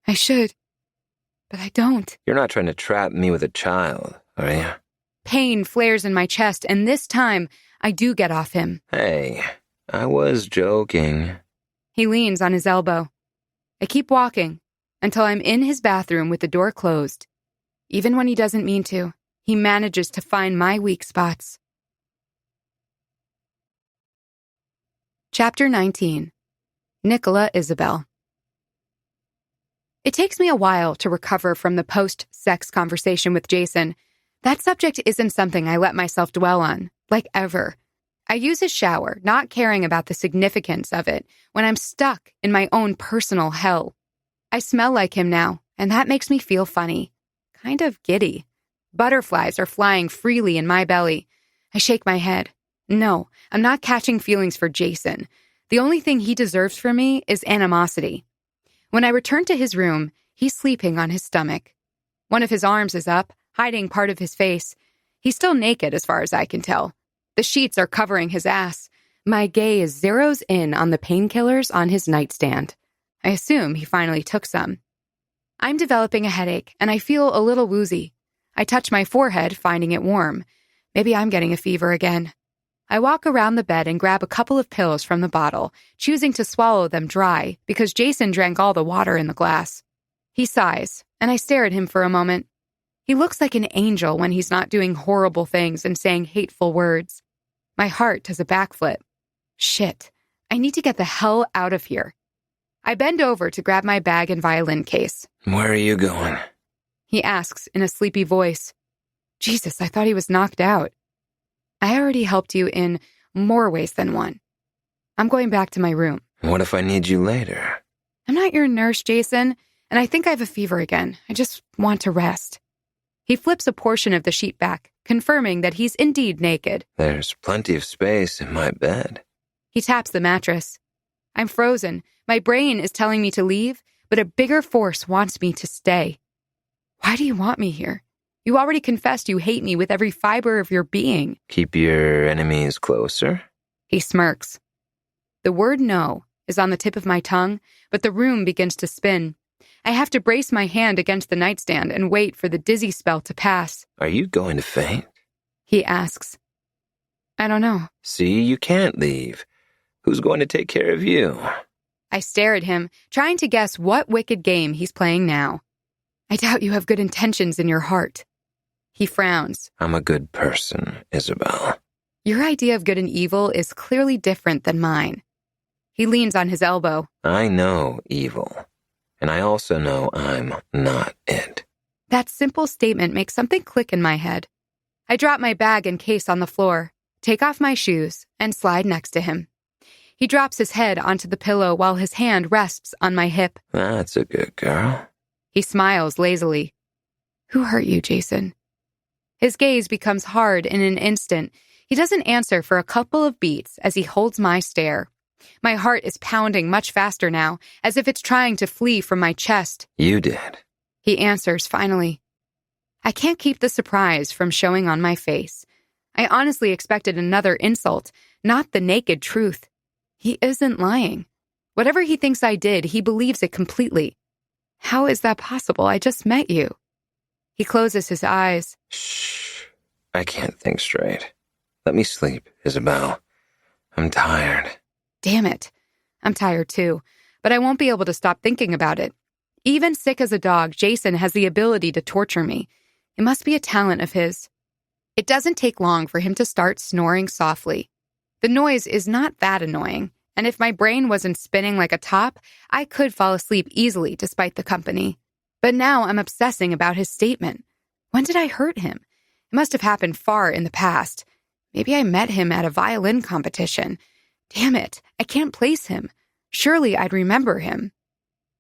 I should, but I don't. You're not trying to trap me with a child, are you? Pain flares in my chest, and this time, I do get off him. Hey, I was joking. He leans on his elbow. I keep walking until I'm in his bathroom with the door closed. Even when he doesn't mean to, he manages to find my weak spots. Chapter 19. Nicola Isabel. It takes me a while to recover from the post-sex conversation with Jason. That subject isn't something I let myself dwell on, like ever. I use his shower, not caring about the significance of it, when I'm stuck in my own personal hell. I smell like him now, and that makes me feel funny. Kind of giddy. Butterflies are flying freely in my belly. I shake my head. No, I'm not catching feelings for Jason. The only thing he deserves from me is animosity. When I return to his room, he's sleeping on his stomach. One of his arms is up, hiding part of his face. He's still naked as far as I can tell. The sheets are covering his ass. My gaze zeroes in on the painkillers on his nightstand. I assume he finally took some. I'm developing a headache, and I feel a little woozy. I touch my forehead, finding it warm. Maybe I'm getting a fever again. I walk around the bed and grab a couple of pills from the bottle, choosing to swallow them dry because Jason drank all the water in the glass. He sighs, and I stare at him for a moment. He looks like an angel when he's not doing horrible things and saying hateful words. My heart does a backflip. Shit, I need to get the hell out of here. I bend over to grab my bag and violin case. Where are you going? He asks in a sleepy voice. Jesus, I thought he was knocked out. I already helped you in more ways than one. I'm going back to my room. What if I need you later? I'm not your nurse, Jason, and I think I have a fever again. I just want to rest. He flips a portion of the sheet back, confirming that he's indeed naked. There's plenty of space in my bed. He taps the mattress. I'm frozen. My brain is telling me to leave, but a bigger force wants me to stay. Why do you want me here? You already confessed you hate me with every fiber of your being. Keep your enemies closer? He smirks. The word no is on the tip of my tongue, but the room begins to spin. I have to brace my hand against the nightstand and wait for the dizzy spell to pass. Are you going to faint? He asks. I don't know. See, you can't leave. Who's going to take care of you? I stare at him, trying to guess what wicked game he's playing now. I doubt you have good intentions in your heart. He frowns. I'm a good person, Isabel. Your idea of good and evil is clearly different than mine. He leans on his elbow. I know evil, and I also know I'm not it. That simple statement makes something click in my head. I drop my bag and case on the floor, take off my shoes, and slide next to him. He drops his head onto the pillow while his hand rests on my hip. That's a good girl. He smiles lazily. Who hurt you, Jason? His gaze becomes hard in an instant. He doesn't answer for a couple of beats as he holds my stare. My heart is pounding much faster now, as if it's trying to flee from my chest. You did. He answers finally. I can't keep the surprise from showing on my face. I honestly expected another insult, not the naked truth. He isn't lying. Whatever he thinks I did, he believes it completely. How is that possible? I just met you. He closes his eyes. Shh. I can't think straight. Let me sleep, Isabel. I'm tired. Damn it. I'm tired too, but I won't be able to stop thinking about it. Even sick as a dog, Jason has the ability to torture me. It must be a talent of his. It doesn't take long for him to start snoring softly. The noise is not that annoying, and if my brain wasn't spinning like a top, I could fall asleep easily despite the company. But now I'm obsessing about his statement. When did I hurt him? It must have happened far in the past. Maybe I met him at a violin competition. Damn it, I can't place him. Surely I'd remember him.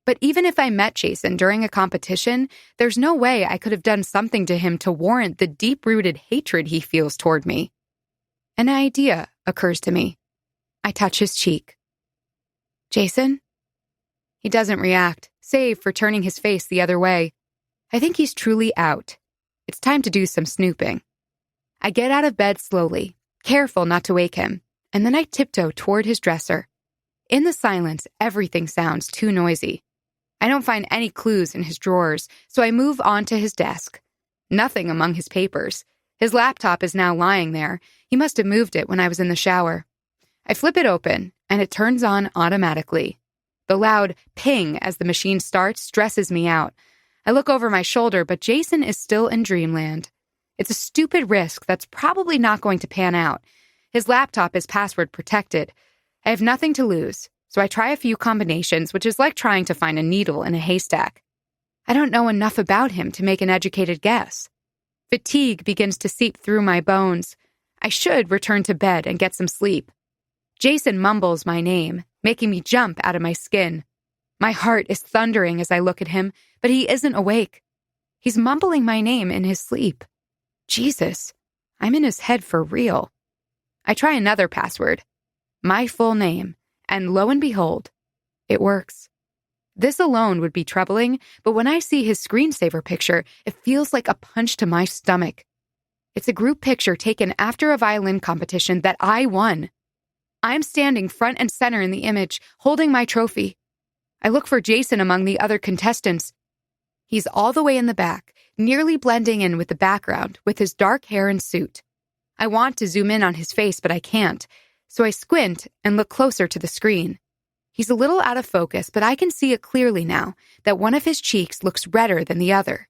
But even if I met Jason during a competition, there's no way I could have done something to him to warrant the deep-rooted hatred he feels toward me. An idea occurs to me. I touch his cheek. Jason? He doesn't react, save for turning his face the other way. I think he's truly out. It's time to do some snooping. I get out of bed slowly, careful not to wake him, and then I tiptoe toward his dresser. In the silence, everything sounds too noisy. I don't find any clues in his drawers, so I move on to his desk. Nothing among his papers. His laptop is now lying there. He must have moved it when I was in the shower. I flip it open, and it turns on automatically. The loud ping as the machine starts stresses me out. I look over my shoulder, but Jason is still in dreamland. It's a stupid risk that's probably not going to pan out. His laptop is password protected. I have nothing to lose, so I try a few combinations, which is like trying to find a needle in a haystack. I don't know enough about him to make an educated guess. Fatigue begins to seep through my bones. I should return to bed and get some sleep. Jason mumbles my name, making me jump out of my skin. My heart is thundering as I look at him, but he isn't awake. He's mumbling my name in his sleep. Jesus, I'm in his head for real. I try another password, my full name, and lo and behold, it works. This alone would be troubling, but when I see his screensaver picture, it feels like a punch to my stomach. It's a group picture taken after a violin competition that I won. I'm standing front and center in the image, holding my trophy. I look for Jason among the other contestants. He's all the way in the back, nearly blending in with the background with his dark hair and suit. I want to zoom in on his face, but I can't, so I squint and look closer to the screen. He's a little out of focus, but I can see it clearly now that one of his cheeks looks redder than the other.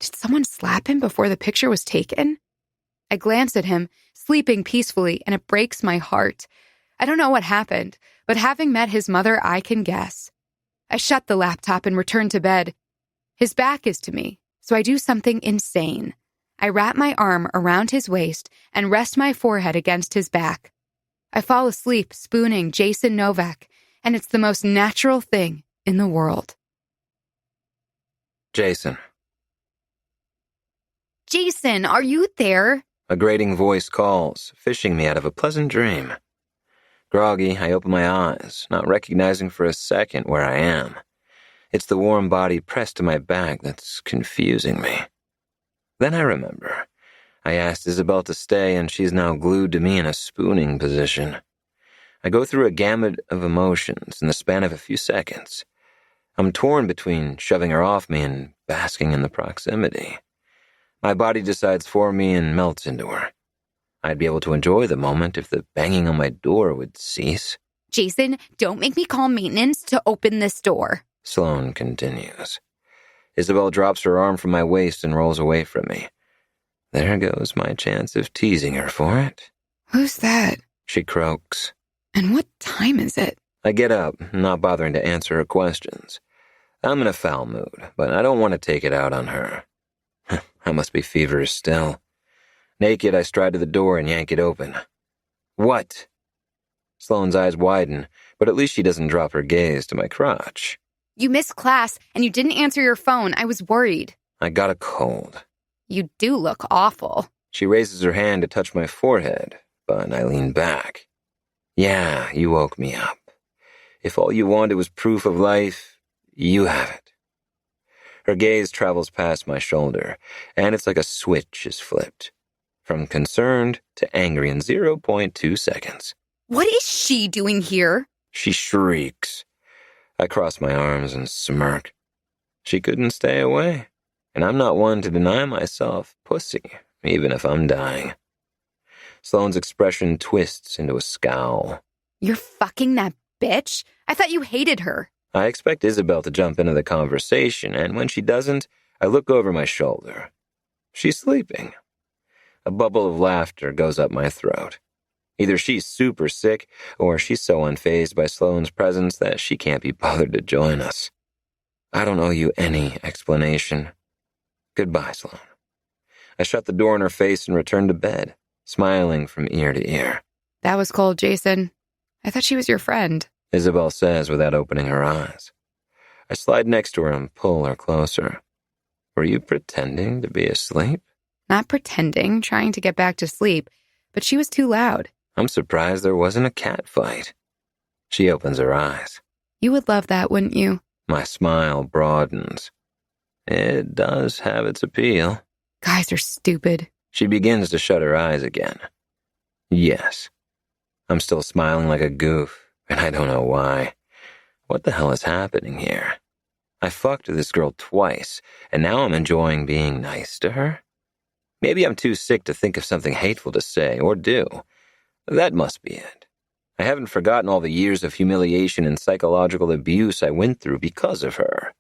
Did someone slap him before the picture was taken? I glance at him, sleeping peacefully, and it breaks my heart. I don't know what happened, but having met his mother, I can guess. I shut the laptop and return to bed. His back is to me, so I do something insane. I wrap my arm around his waist and rest my forehead against his back. I fall asleep spooning Jason Novak, and it's the most natural thing in the world. Jason. Jason, are you there? A grating voice calls, fishing me out of a pleasant dream. Groggy, I open my eyes, not recognizing for a second where I am. It's the warm body pressed to my back that's confusing me. Then I remember. I asked Isabel to stay, and she's now glued to me in a spooning position. I go through a gamut of emotions in the span of a few seconds. I'm torn between shoving her off me and basking in the proximity. My body decides for me and melts into her. I'd be able to enjoy the moment if the banging on my door would cease. Jason, don't make me call maintenance to open this door. Sloane continues. Isabel drops her arm from my waist and rolls away from me. There goes my chance of teasing her for it. Who's that? She croaks. And what time is it? I get up, not bothering to answer her questions. I'm in a foul mood, but I don't want to take it out on her. I must be feverish still. Naked, I stride to the door and yank it open. What? Sloane's eyes widen, but at least she doesn't drop her gaze to my crotch. You missed class, and you didn't answer your phone. I was worried. I got a cold. You do look awful. She raises her hand to touch my forehead, but I lean back. Yeah, you woke me up. If all you wanted was proof of life, you have it. Her gaze travels past my shoulder, and it's like a switch is flipped. From concerned to angry in 0.2 seconds. What is she doing here? She shrieks. I cross my arms and smirk. She couldn't stay away, and I'm not one to deny myself pussy, even if I'm dying. Sloane's expression twists into a scowl. You're fucking that bitch? I thought you hated her. I expect Isabel to jump into the conversation, and when she doesn't, I look over my shoulder. She's sleeping. A bubble of laughter goes up my throat. Either she's super sick, or she's so unfazed by Sloane's presence that she can't be bothered to join us. I don't owe you any explanation. Goodbye, Sloane. I shut the door in her face and returned to bed, smiling from ear to ear. That was cold, Jason. I thought she was your friend. Isabel says without opening her eyes. I slide next to her and pull her closer. Were you pretending to be asleep? Not pretending, trying to get back to sleep, but she was too loud. I'm surprised there wasn't a cat fight. She opens her eyes. You would love that, wouldn't you? My smile broadens. It does have its appeal. Guys are stupid. She begins to shut her eyes again. Yes. I'm still smiling like a goof, and I don't know why. What the hell is happening here? I fucked this girl twice, and now I'm enjoying being nice to her? Maybe I'm too sick to think of something hateful to say or do. That must be it. I haven't forgotten all the years of humiliation and psychological abuse I went through because of her.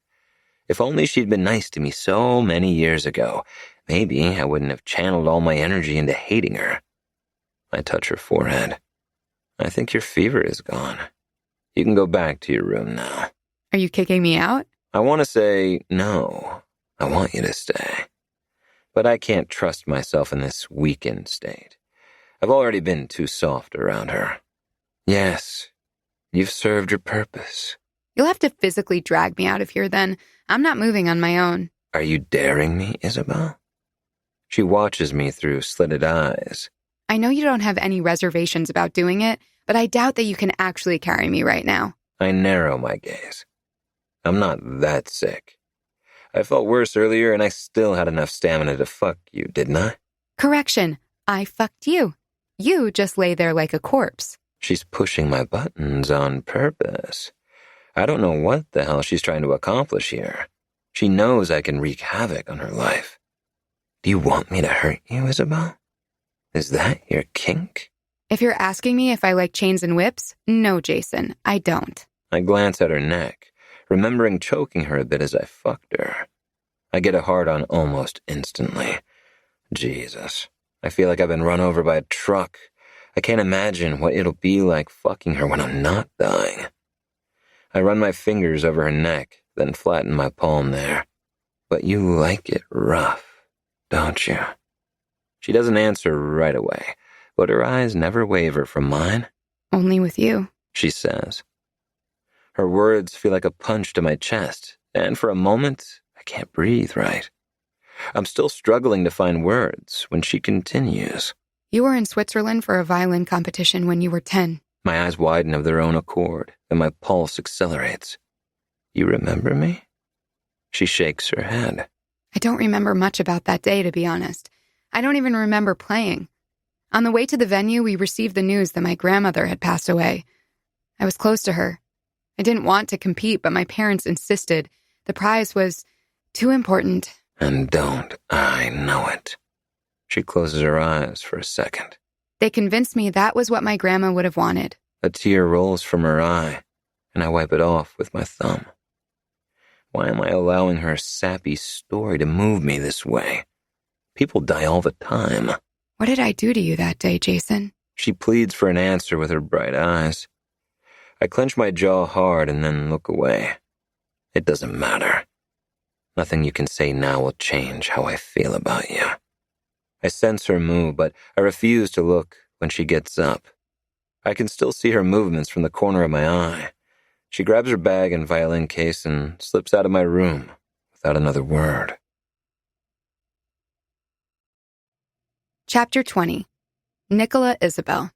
If only she'd been nice to me so many years ago, maybe I wouldn't have channeled all my energy into hating her. I touch her forehead. I think your fever is gone. You can go back to your room now. Are you kicking me out? I want to say no. I want you to stay. But I can't trust myself in this weakened state. I've already been too soft around her. Yes, you've served your purpose. You'll have to physically drag me out of here then. I'm not moving on my own. Are you daring me, Isabel? She watches me through slitted eyes. I know you don't have any reservations about doing it, but I doubt that you can actually carry me right now. I narrow my gaze. I'm not that sick. I felt worse earlier and I still had enough stamina to fuck you, didn't I? Correction, I fucked you. You just lay there like a corpse. She's pushing my buttons on purpose. I don't know what the hell she's trying to accomplish here. She knows I can wreak havoc on her life. Do you want me to hurt you, Isabel? Is that your kink? If you're asking me if I like chains and whips, no, Jason, I don't. I glance at her neck, remembering choking her a bit as I fucked her. I get a hard-on almost instantly. Jesus, I feel like I've been run over by a truck. I can't imagine what it'll be like fucking her when I'm not dying. I run my fingers over her neck, then flatten my palm there. But you like it rough, don't you? She doesn't answer right away, but her eyes never waver from mine. Only with you, she says. Her words feel like a punch to my chest, and for a moment, I can't breathe right. I'm still struggling to find words when she continues. You were in Switzerland for a violin competition when you were 10. My eyes widen of their own accord, and my pulse accelerates. You remember me? She shakes her head. I don't remember much about that day, to be honest. I don't even remember playing. On the way to the venue, we received the news that my grandmother had passed away. I was close to her. I didn't want to compete, but my parents insisted. The prize was too important. And don't I know it? She closes her eyes for a second. They convinced me that was what my grandma would have wanted. A tear rolls from her eye, and I wipe it off with my thumb. Why am I allowing her sappy story to move me this way? People die all the time. What did I do to you that day, Jason? She pleads for an answer with her bright eyes. I clench my jaw hard and then look away. It doesn't matter. Nothing you can say now will change how I feel about you. I sense her move, but I refuse to look when she gets up. I can still see her movements from the corner of my eye. She grabs her bag and violin case and slips out of my room without another word. Chapter 20. Nicola Isabel.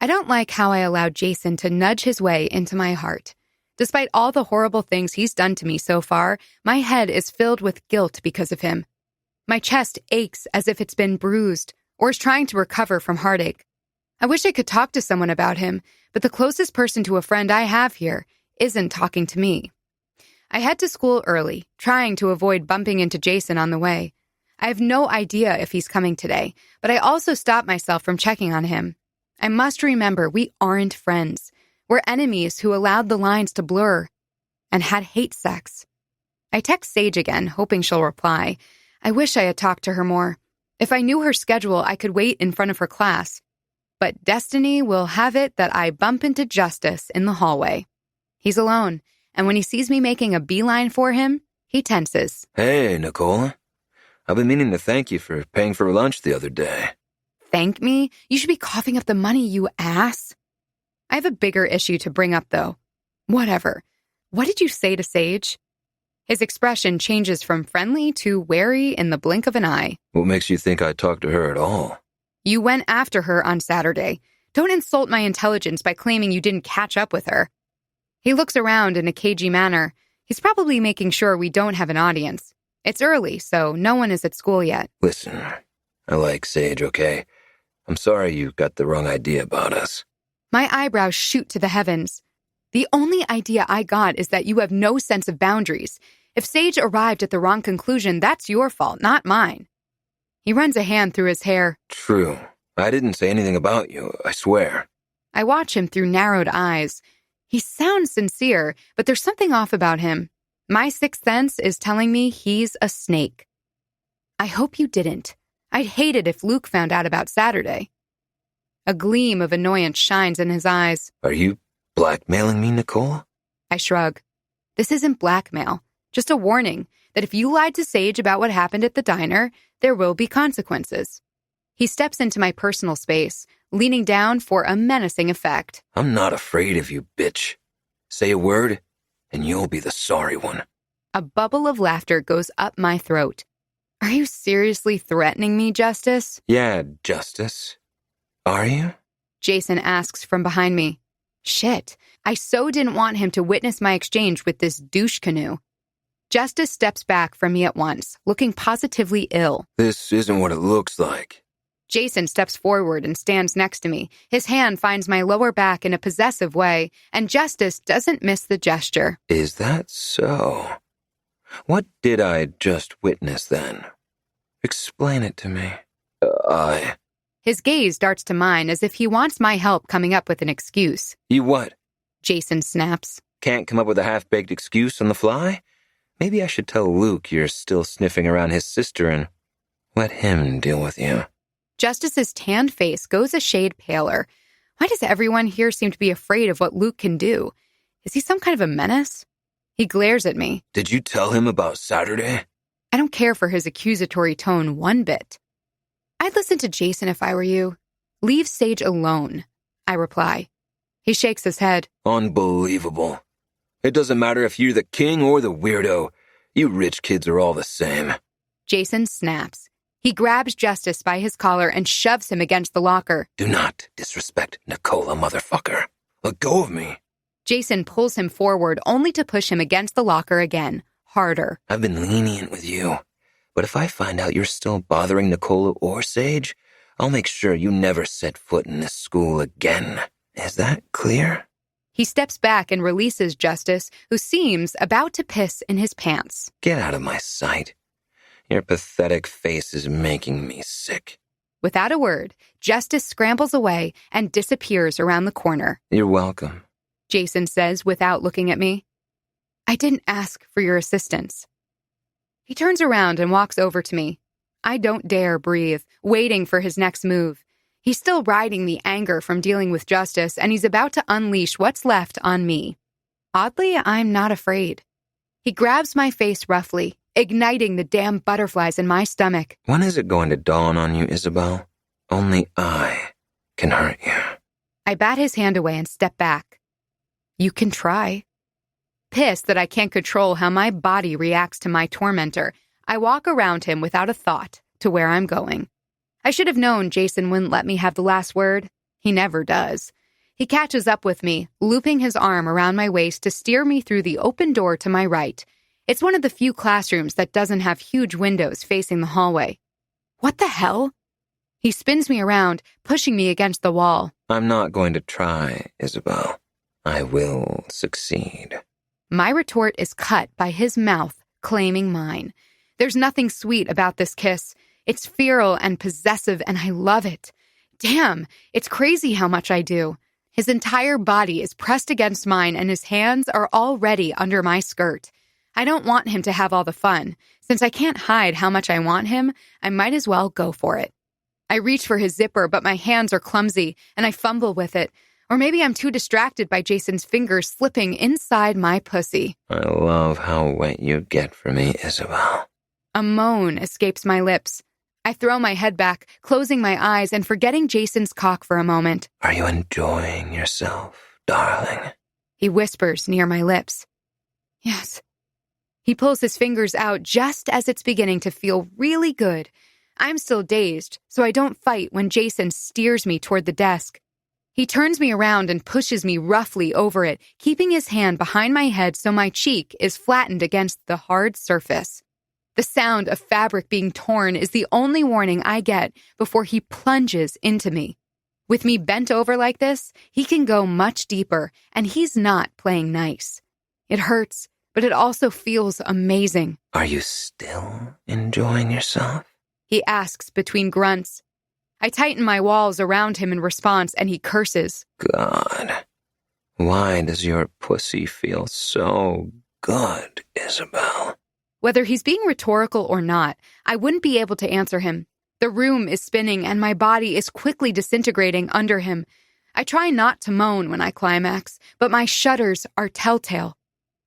I don't like how I allowed Jason to nudge his way into my heart. Despite all the horrible things he's done to me so far, my head is filled with guilt because of him. My chest aches as if it's been bruised or is trying to recover from heartache. I wish I could talk to someone about him, but the closest person to a friend I have here isn't talking to me. I head to school early, trying to avoid bumping into Jason on the way. I have no idea if he's coming today, but I also stop myself from checking on him. I must remember we aren't friends. We're enemies who allowed the lines to blur and had hate sex. I text Sage again, hoping she'll reply. I wish I had talked to her more. If I knew her schedule, I could wait in front of her class. But destiny will have it that I bump into Justice in the hallway. He's alone, and when he sees me making a beeline for him, he tenses. Hey, Nicola. I've been meaning to thank you for paying for lunch the other day. Thank me? You should be coughing up the money, you ass. I have a bigger issue to bring up, though. Whatever. What did you say to Sage? His expression changes from friendly to wary in the blink of an eye. What makes you think I'd talk to her at all? You went after her on Saturday. Don't insult my intelligence by claiming you didn't catch up with her. He looks around in a cagey manner. He's probably making sure we don't have an audience. It's early, so no one is at school yet. Listen, I like Sage, okay? I'm sorry you got the wrong idea about us. My eyebrows shoot to the heavens. The only idea I got is that you have no sense of boundaries. If Sage arrived at the wrong conclusion, that's your fault, not mine. He runs a hand through his hair. True. I didn't say anything about you, I swear. I watch him through narrowed eyes. He sounds sincere, but there's something off about him. My sixth sense is telling me he's a snake. I hope you didn't. I'd hate it if Luke found out about Saturday. A gleam of annoyance shines in his eyes. Are you blackmailing me, Nicola? I shrug. This isn't blackmail, just a warning that if you lied to Sage about what happened at the diner, there will be consequences. He steps into my personal space, leaning down for a menacing effect. I'm not afraid of you, bitch. Say a word, and you'll be the sorry one. A bubble of laughter goes up my throat. Are you seriously threatening me, Justice? Yeah, Justice. Are you? Jason asks from behind me. Shit, I so didn't want him to witness my exchange with this douche canoe. Justice steps back from me at once, looking positively ill. This isn't what it looks like. Jason steps forward and stands next to me. His hand finds my lower back in a possessive way, and Justice doesn't miss the gesture. Is that so? What did I just witness then? Explain it to me. His gaze darts to mine as if he wants my help coming up with an excuse. You what? Jason snaps. Can't come up with a half-baked excuse on the fly? Maybe I should tell Luke you're still sniffing around his sister and let him deal with you. Justice's tanned face goes a shade paler. Why does everyone here seem to be afraid of what Luke can do? Is he some kind of a menace? He glares at me. Did you tell him about Saturday? I don't care for his accusatory tone one bit. I'd listen to Jason if I were you. Leave Sage alone, I reply. He shakes his head. Unbelievable. It doesn't matter if you're the king or the weirdo. You rich kids are all the same. Jason snaps. He grabs Justice by his collar and shoves him against the locker. Do not disrespect Nicola, motherfucker. Let go of me. Jason pulls him forward only to push him against the locker again, harder. I've been lenient with you, but if I find out you're still bothering Nicola or Sage, I'll make sure you never set foot in this school again. Is that clear? He steps back and releases Justice, who seems about to piss in his pants. Get out of my sight. Your pathetic face is making me sick. Without a word, Justice scrambles away and disappears around the corner. You're welcome, Jason says without looking at me. I didn't ask for your assistance. He turns around and walks over to me. I don't dare breathe, waiting for his next move. He's still riding the anger from dealing with Justice, and he's about to unleash what's left on me. Oddly, I'm not afraid. He grabs my face roughly, igniting the damn butterflies in my stomach. When is it going to dawn on you, Isabel? Only I can hurt you. I bat his hand away and step back. You can try. Pissed that I can't control how my body reacts to my tormentor, I walk around him without a thought, to where I'm going. I should have known Jason wouldn't let me have the last word. He never does. He catches up with me, looping his arm around my waist to steer me through the open door to my right. It's one of the few classrooms that doesn't have huge windows facing the hallway. What the hell? He spins me around, pushing me against the wall. I'm not going to try, Isabel. I will succeed. My retort is cut by his mouth, claiming mine. There's nothing sweet about this kiss. It's feral and possessive, and I love it. Damn, it's crazy how much I do. His entire body is pressed against mine, and his hands are already under my skirt. I don't want him to have all the fun. Since I can't hide how much I want him, I might as well go for it. I reach for his zipper, but my hands are clumsy, and I fumble with it. Or maybe I'm too distracted by Jason's fingers slipping inside my pussy. I love how wet you get for me, Isabel. A moan escapes my lips. I throw my head back, closing my eyes and forgetting Jason's cock for a moment. Are you enjoying yourself, darling? He whispers near my lips. Yes. He pulls his fingers out just as it's beginning to feel really good. I'm still dazed, so I don't fight when Jason steers me toward the desk. He turns me around and pushes me roughly over it, keeping his hand behind my head so my cheek is flattened against the hard surface. The sound of fabric being torn is the only warning I get before he plunges into me. With me bent over like this, he can go much deeper, and he's not playing nice. It hurts, but it also feels amazing. Are you still enjoying yourself? He asks between grunts. I tighten my walls around him in response, and he curses. God, why does your pussy feel so good, Isabel? Whether he's being rhetorical or not, I wouldn't be able to answer him. The room is spinning, and my body is quickly disintegrating under him. I try not to moan when I climax, but my shudders are telltale.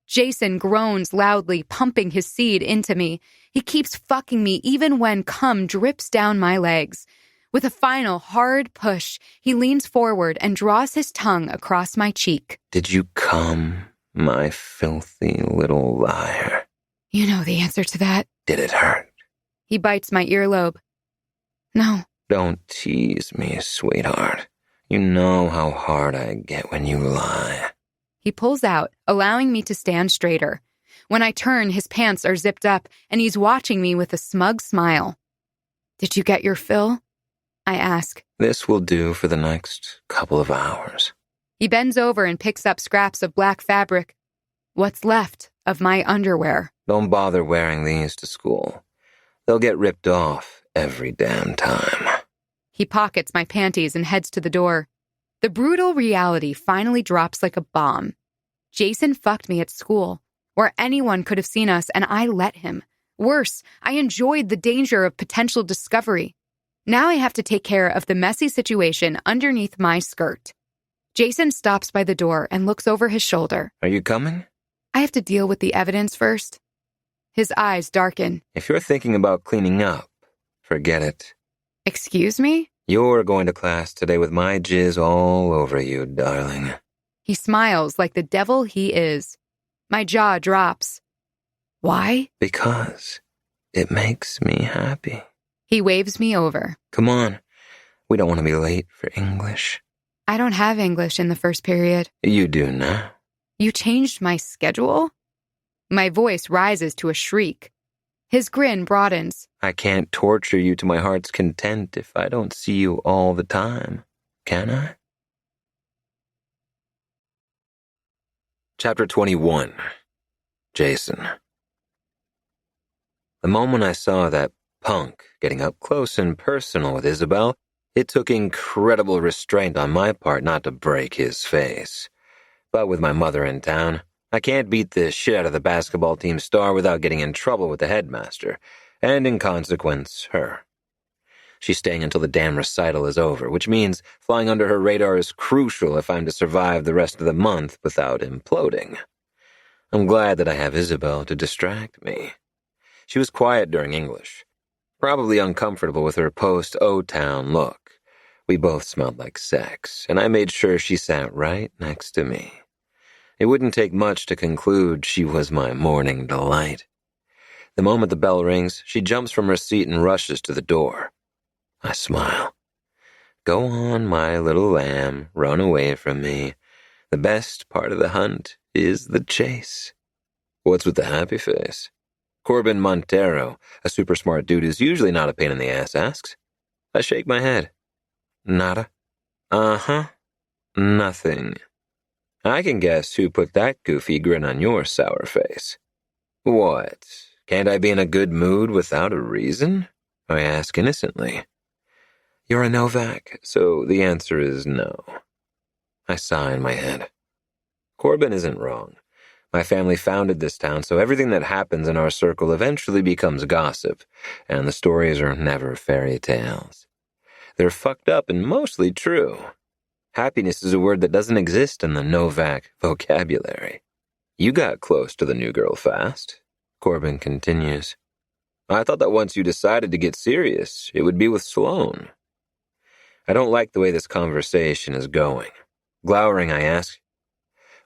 Jason groans loudly, pumping his seed into me. He keeps fucking me even when cum drips down my legs. With a final hard push, he leans forward and draws his tongue across my cheek. Did you come, my filthy little liar? You know the answer to that. Did it hurt? He bites my earlobe. No. Don't tease me, sweetheart. You know how hard I get when you lie. He pulls out, allowing me to stand straighter. When I turn, his pants are zipped up, and he's watching me with a smug smile. Did you get your fill? I ask. This will do for the next couple of hours. He bends over and picks up scraps of black fabric. What's left of my underwear. Don't bother wearing these to school. They'll get ripped off every damn time. He pockets my panties and heads to the door. The brutal reality finally drops like a bomb. Jason fucked me at school, where anyone could have seen us, and I let him. Worse, I enjoyed the danger of potential discovery. Now I have to take care of the messy situation underneath my skirt. Jason stops by the door and looks over his shoulder. Are you coming? I have to deal with the evidence first. His eyes darken. If you're thinking about cleaning up, forget it. Excuse me? You're going to class today with my jizz all over you, darling. He smiles like the devil he is. My jaw drops. Why? Because it makes me happy. He waves me over. Come on. We don't want to be late for English. I don't have English in the first period. You do now. You changed my schedule? My voice rises to a shriek. His grin broadens. I can't torture you to my heart's content if I don't see you all the time, can I? Chapter 21. Jason. The moment I saw that punk getting up close and personal with Isabel, it took incredible restraint on my part not to break his face. But with my mother in town, I can't beat the shit out of the basketball team star without getting in trouble with the headmaster, and in consequence, her. She's staying until the damn recital is over, which means flying under her radar is crucial if I'm to survive the rest of the month without imploding. I'm glad that I have Isabel to distract me. She was quiet during English, probably uncomfortable with her post-O-Town look. We both smelled like sex, and I made sure she sat right next to me. It wouldn't take much to conclude she was my morning delight. The moment the bell rings, she jumps from her seat and rushes to the door. I smile. Go on, my little lamb, run away from me. The best part of the hunt is the chase. What's with the happy face? Corbin Montero, a super smart dude who's usually not a pain in the ass, asks. I shake my head. Nada? Uh-huh. Nothing. I can guess who put that goofy grin on your sour face. What? Can't I be in a good mood without a reason? I ask innocently. You're a Novak, so the answer is no. I sigh in my head. Corbin isn't wrong. My family founded this town, so everything that happens in our circle eventually becomes gossip, and the stories are never fairy tales. They're fucked up and mostly true. Happiness is a word that doesn't exist in the Novak vocabulary. You got close to the new girl fast, Corbin continues. I thought that once you decided to get serious, it would be with Sloane. I don't like the way this conversation is going. Glowering, I ask,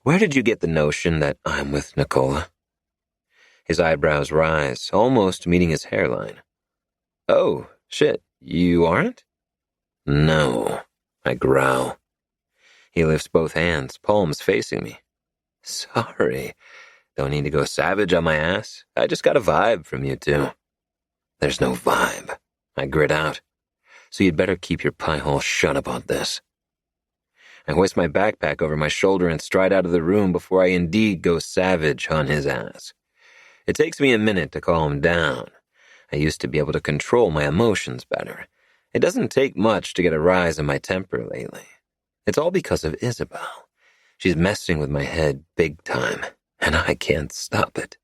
where did you get the notion that I'm with Nicola? His eyebrows rise, almost meeting his hairline. Oh, shit, you aren't? No, I growl. He lifts both hands, palms facing me. Sorry, don't need to go savage on my ass. I just got a vibe from you two. There's no vibe, I grit out. So you'd better keep your pie hole shut about this. I hoist my backpack over my shoulder and stride out of the room before I indeed go savage on his ass. It takes me a minute to calm him down. I used to be able to control my emotions better. It doesn't take much to get a rise in my temper lately. It's all because of Isabel. She's messing with my head big time, and I can't stop it.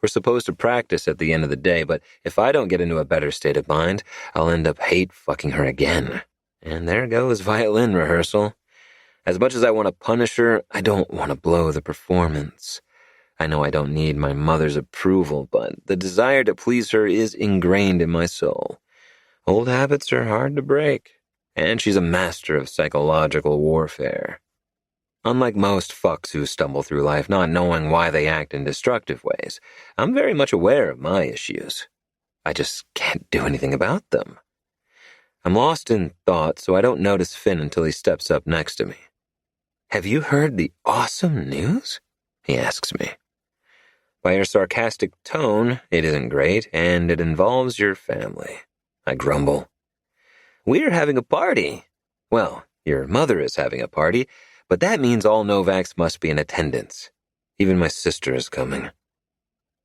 We're supposed to practice at the end of the day, but if I don't get into a better state of mind, I'll end up hate-fucking her again. And there goes violin rehearsal. As much as I want to punish her, I don't want to blow the performance. I know I don't need my mother's approval, but the desire to please her is ingrained in my soul. Old habits are hard to break, and she's a master of psychological warfare. Unlike most fucks who stumble through life not knowing why they act in destructive ways, I'm very much aware of my issues. I just can't do anything about them. I'm lost in thought, so I don't notice Finn until he steps up next to me. Have you heard the awesome news? He asks me. By your sarcastic tone, it isn't great, and it involves your family. I grumble. We're having a party. Well, your mother is having a party, but that means all Novaks must be in attendance. Even my sister is coming.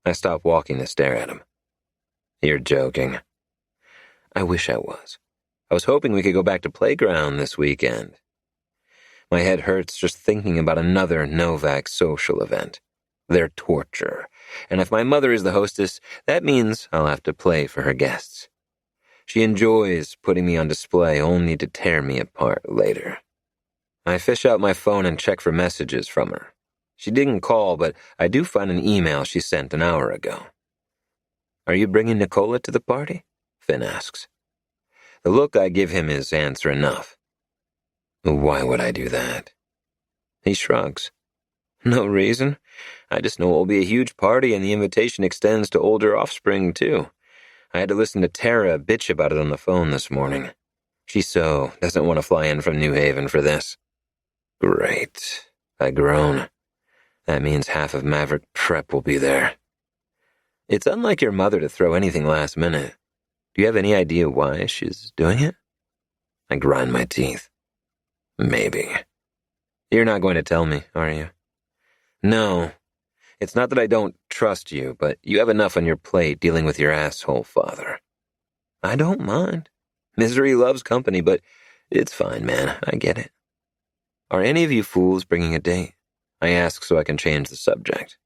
I stop walking to stare at him. You're joking. I wish I was. I was hoping we could go back to playground this weekend. My head hurts just thinking about another Novak social event. Their torture. And if my mother is the hostess, that means I'll have to play for her guests. She enjoys putting me on display only to tear me apart later. I fish out my phone and check for messages from her. She didn't call, but I do find an email she sent an hour ago. Are you bringing Nicola to the party? Finn asks. The look I give him is answer enough. Why would I do that? He shrugs. No reason. I just know it will be a huge party and the invitation extends to older offspring, too. I had to listen to Tara bitch about it on the phone this morning. She so doesn't want to fly in from New Haven for this. Great. I groan. That means half of Maverick Prep will be there. It's unlike your mother to throw anything last minute. Do you have any idea why she's doing it? I grind my teeth. Maybe. You're not going to tell me, are you? No. It's not that I don't trust you, but you have enough on your plate dealing with your asshole father. I don't mind. Misery loves company, but it's fine, man. I get it. Are any of you fools bringing a date? I ask so I can change the subject.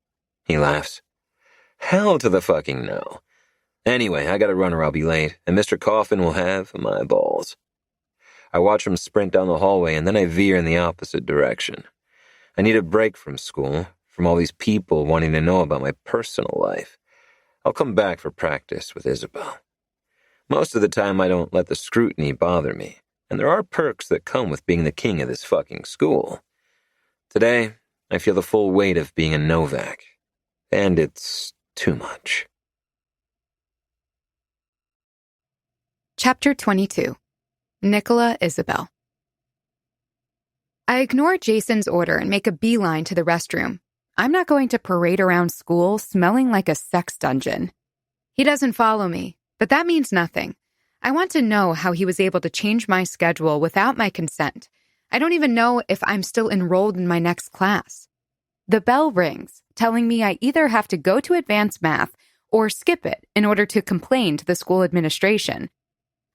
He laughs. Hell to the fucking no. Anyway, I gotta run or I'll be late, and Mr. Coffin will have my balls. I watch him sprint down the hallway, and then I veer in the opposite direction. I need a break from school, from all these people wanting to know about my personal life. I'll come back for practice with Isabel. Most of the time, I don't let the scrutiny bother me, and there are perks that come with being the king of this fucking school. Today, I feel the full weight of being a Novak, and it's too much. Chapter 22. Nicola Isabel. I ignore Jason's order and make a beeline to the restroom. I'm not going to parade around school smelling like a sex dungeon. He doesn't follow me, but that means nothing. I want to know how he was able to change my schedule without my consent. I don't even know if I'm still enrolled in my next class. The bell rings, telling me I either have to go to advanced math or skip it in order to complain to the school administration.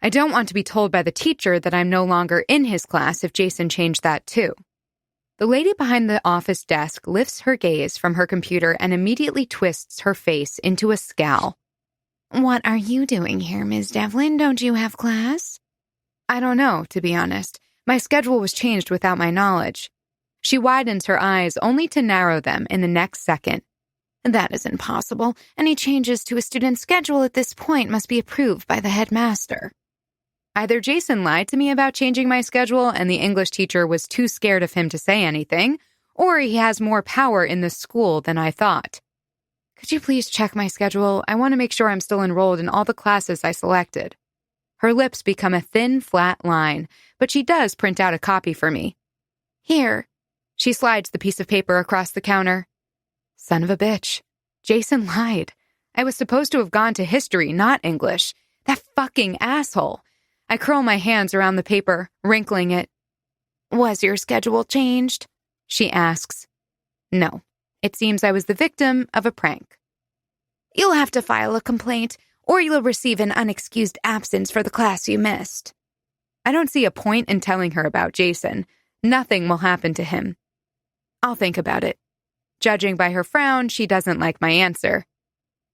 I don't want to be told by the teacher that I'm no longer in his class if Jason changed that too. The lady behind the office desk lifts her gaze from her computer and immediately twists her face into a scowl. "What are you doing here, Ms. Devlin? Don't you have class?" I don't know, to be honest. My schedule was changed without my knowledge. She widens her eyes only to narrow them in the next second. "That is impossible. Any changes to a student's schedule at this point must be approved by the headmaster." Either Jason lied to me about changing my schedule and the English teacher was too scared of him to say anything, or he has more power in this school than I thought. "Could you please check my schedule? I want to make sure I'm still enrolled in all the classes I selected." Her lips become a thin, flat line, but she does print out a copy for me. "Here." She slides the piece of paper across the counter. Son of a bitch. Jason lied. I was supposed to have gone to history, not English. That fucking asshole. I curl my hands around the paper, wrinkling it. "Was your schedule changed?" she asks. No. It seems I was the victim of a prank. "You'll have to file a complaint, or you'll receive an unexcused absence for the class you missed." I don't see a point in telling her about Jason. Nothing will happen to him. I'll think about it. Judging by her frown, she doesn't like my answer.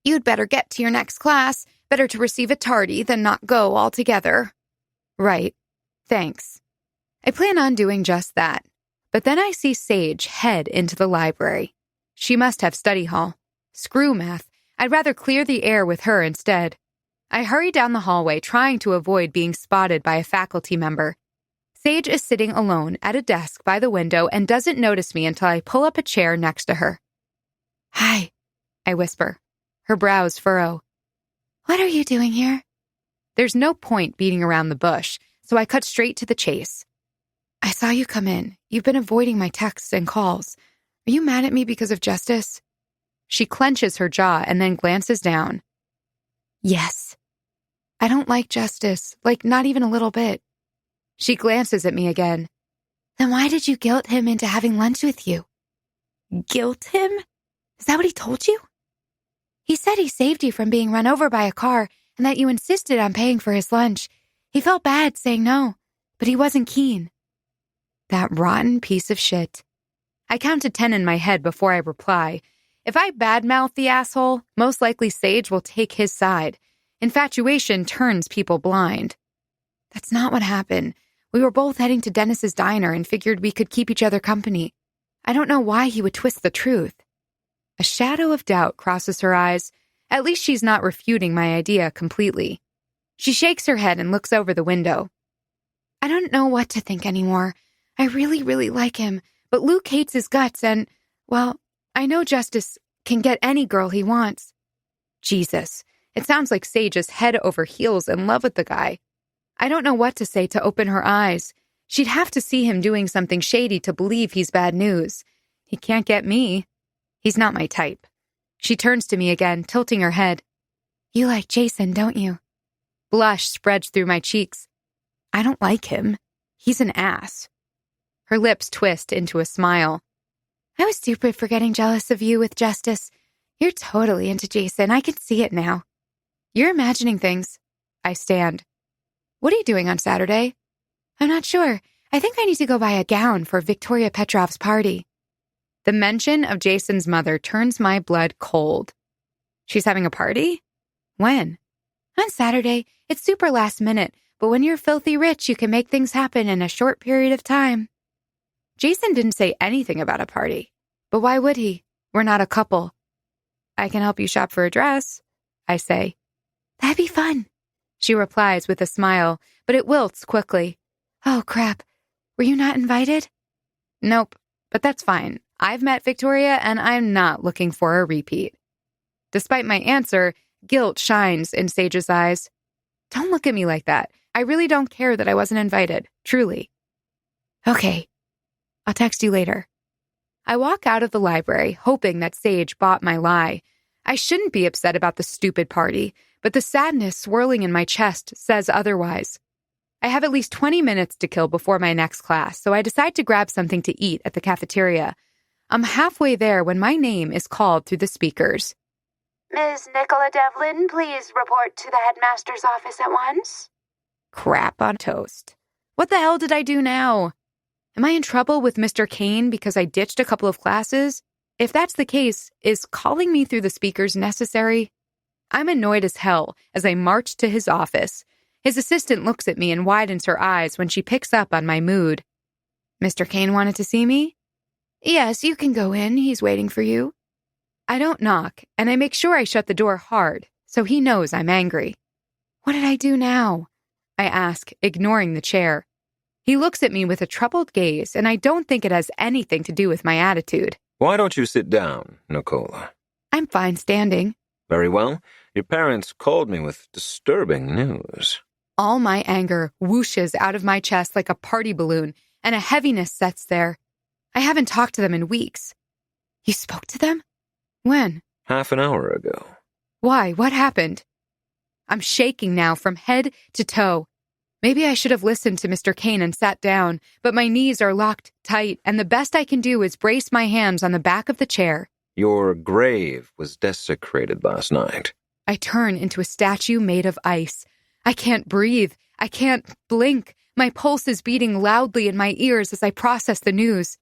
"You'd better get to your next class. Better to receive a tardy than not go altogether." Right. Thanks. I plan on doing just that. But then I see Sage head into the library. She must have study hall. Screw math. I'd rather clear the air with her instead. I hurry down the hallway, trying to avoid being spotted by a faculty member. Sage is sitting alone at a desk by the window and doesn't notice me until I pull up a chair next to her. "Hi," I whisper. Her brows furrow. "What are you doing here?" There's no point beating around the bush, so I cut straight to the chase. "I saw you come in. You've been avoiding my texts and calls. Are you mad at me because of justice?" She clenches her jaw and then glances down. "Yes." "I don't like justice, like not even a little bit." She glances at me again. "Then why did you guilt him into having lunch with you?" "Guilt him? Is that what he told you?" "He said he saved you from being run over by a car and that you insisted on paying for his lunch. He felt bad saying no, but he wasn't keen." That rotten piece of shit. I count to 10 in my head before I reply. If I badmouth the asshole, most likely Sage will take his side. Infatuation turns people blind. That's not what happened. We were both heading to Dennis's diner and figured we could keep each other company. I don't know why he would twist the truth. A shadow of doubt crosses her eyes. At least she's not refuting my idea completely. She shakes her head and looks over the window. "I don't know what to think anymore. I really, really like him, but Luke hates his guts and, well, I know Justice can get any girl he wants." Jesus, it sounds like Sage is head over heels in love with the guy. I don't know what to say to open her eyes. She'd have to see him doing something shady to believe he's bad news. He can't get me. He's not my type. She turns to me again, tilting her head. "You like Jason, don't you?" Blush spreads through my cheeks. I don't like him. He's an ass. Her lips twist into a smile. "I was stupid for getting jealous of you with Justice. You're totally into Jason. I can see it now." "You're imagining things." I stand. "What are you doing on Saturday?" "I'm not sure. I think I need to go buy a gown for Victoria Petrov's party." The mention of Jason's mother turns my blood cold. She's having a party? When? On Saturday. It's super last minute, but when you're filthy rich, you can make things happen in a short period of time. Jason didn't say anything about a party. But why would he? We're not a couple. "I can help you shop for a dress," I say. "That'd be fun," she replies with a smile, but it wilts quickly. "Oh, crap. Were you not invited?" "Nope, but that's fine. I've met Victoria, and I'm not looking for a repeat." Despite my answer, guilt shines in Sage's eyes. Don't look at me like that. I really don't care that I wasn't invited. Truly. Okay. I'll text you later. I walk out of the library, hoping that Sage bought my lie. I shouldn't be upset about the stupid party, but the sadness swirling in my chest says otherwise. I have at least 20 minutes to kill before my next class, so I decide to grab something to eat at the cafeteria. I'm halfway there when my name is called through the speakers. Ms. Nicola Devlin, please report to the headmaster's office at once. Crap on toast. What the hell did I do now? Am I in trouble with Mr. Kane because I ditched a couple of classes? If that's the case, is calling me through the speakers necessary? I'm annoyed as hell as I march to his office. His assistant looks at me and widens her eyes when she picks up on my mood. Mr. Kane wanted to see me? Yes, you can go in. He's waiting for you. I don't knock, and I make sure I shut the door hard, so he knows I'm angry. What did I do now? I ask, ignoring the chair. He looks at me with a troubled gaze, and I don't think it has anything to do with my attitude. Why don't you sit down, Nicola? I'm fine standing. Very well. Your parents called me with disturbing news. All my anger whooshes out of my chest like a party balloon, and a heaviness sets there. I haven't talked to them in weeks. You spoke to them? When? Half an hour ago. Why? What happened? I'm shaking now from head to toe. Maybe I should have listened to Mr. Kane and sat down, but my knees are locked tight, and the best I can do is brace my hands on the back of the chair. Your grave was desecrated last night. I turn into a statue made of ice. I can't breathe. I can't blink. My pulse is beating loudly in my ears as I process the news.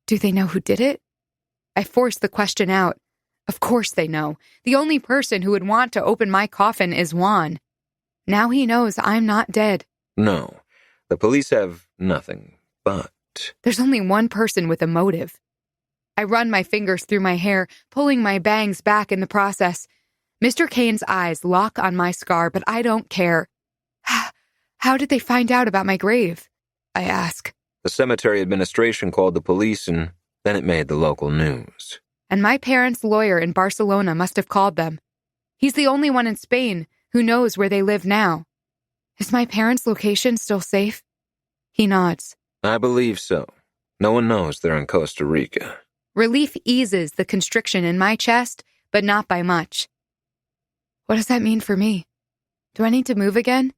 Do they know who did it? I force the question out. Of course they know. The only person who would want to open my coffin is Juan. Now he knows I'm not dead. No, the police have nothing, but... There's only one person with a motive. I run my fingers through my hair, pulling my bangs back in the process. Mr. Kane's eyes lock on my scar, but I don't care. How did they find out about my grave? I ask. The cemetery administration called the police, and then it made the local news. And my parents' lawyer in Barcelona must have called them. He's the only one in Spain who knows where they live now. Is my parents' location still safe? He nods. I believe so. No one knows they're in Costa Rica. Relief eases the constriction in my chest, but not by much. What does that mean for me? Do I need to move again?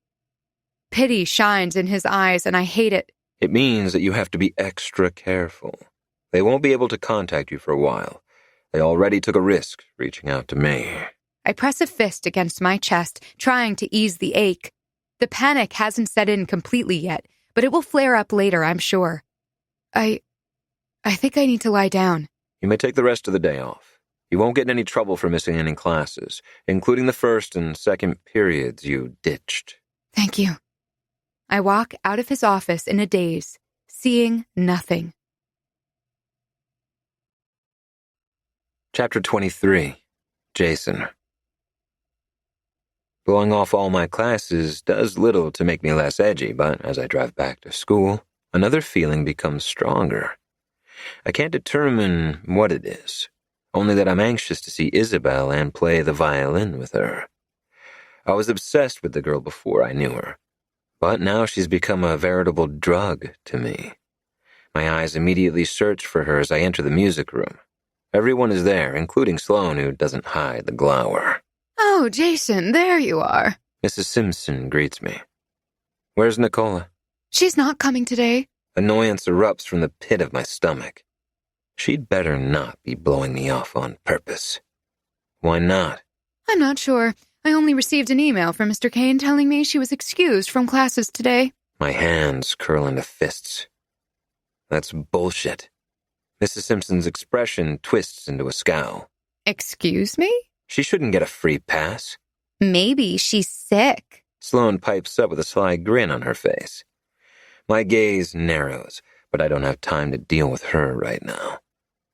Pity shines in his eyes, and I hate it. It means that you have to be extra careful. They won't be able to contact you for a while. They already took a risk reaching out to me. I press a fist against my chest, trying to ease the ache. The panic hasn't set in completely yet, but it will flare up later, I'm sure. I think I need to lie down. You may take the rest of the day off. You won't get in any trouble for missing any classes, including the first and second periods you ditched. Thank you. I walk out of his office in a daze, seeing nothing. Chapter 23. Jason. Blowing off all my classes does little to make me less edgy, but as I drive back to school, another feeling becomes stronger. I can't determine what it is, only that I'm anxious to see Isabel and play the violin with her. I was obsessed with the girl before I knew her, but now she's become a veritable drug to me. My eyes immediately search for her as I enter the music room. Everyone is there, including Sloane, who doesn't hide the glower. Oh, Jason, there you are. Mrs. Simpson greets me. Where's Nicola? She's not coming today. Annoyance erupts from the pit of my stomach. She'd better not be blowing me off on purpose. Why not? I'm not sure. I only received an email from Mr. Kane telling me she was excused from classes today. My hands curl into fists. That's bullshit. Mrs. Simpson's expression twists into a scowl. Excuse me? She shouldn't get a free pass. Maybe she's sick. Sloane pipes up with a sly grin on her face. My gaze narrows, but I don't have time to deal with her right now.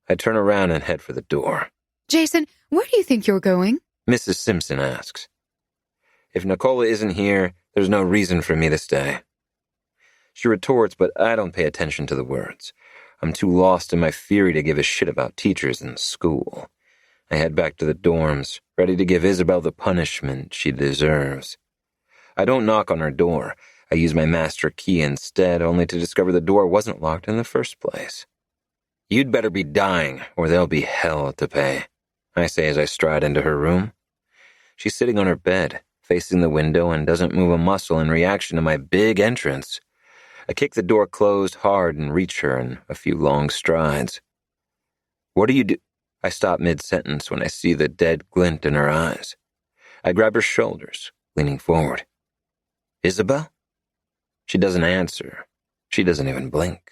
I turn around and head for the door. Jason, where do you think you're going? Mrs. Simpson asks. If Nicola isn't here, there's no reason for me to stay. She retorts, but I don't pay attention to the words. I'm too lost in my fury to give a shit about teachers in school. I head back to the dorms, ready to give Isabel the punishment she deserves. I don't knock on her door. I use my master key instead, only to discover the door wasn't locked in the first place. You'd better be dying, or there'll be hell to pay, I say as I stride into her room. She's sitting on her bed, facing the window, and doesn't move a muscle in reaction to my big entrance. I kick the door closed hard and reach her in a few long strides. What do you do? I stop mid-sentence when I see the dead glint in her eyes. I grab her shoulders, leaning forward. Isabel? She doesn't answer. She doesn't even blink.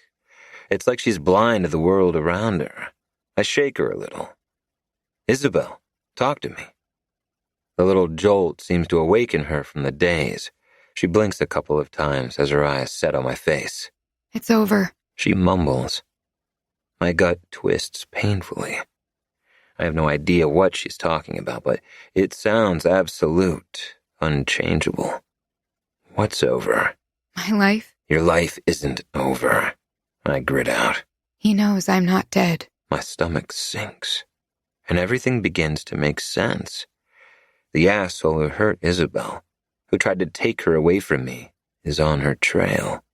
It's like she's blind to the world around her. I shake her a little. Isabel, talk to me. The little jolt seems to awaken her from the daze. She blinks a couple of times as her eyes set on my face. It's over, she mumbles. My gut twists painfully. I have no idea what she's talking about, but it sounds absolute, unchangeable. What's over? My life? Your life isn't over, I grit out. He knows I'm not dead. My stomach sinks, and everything begins to make sense. The asshole who hurt Isabel, who tried to take her away from me, is on her trail.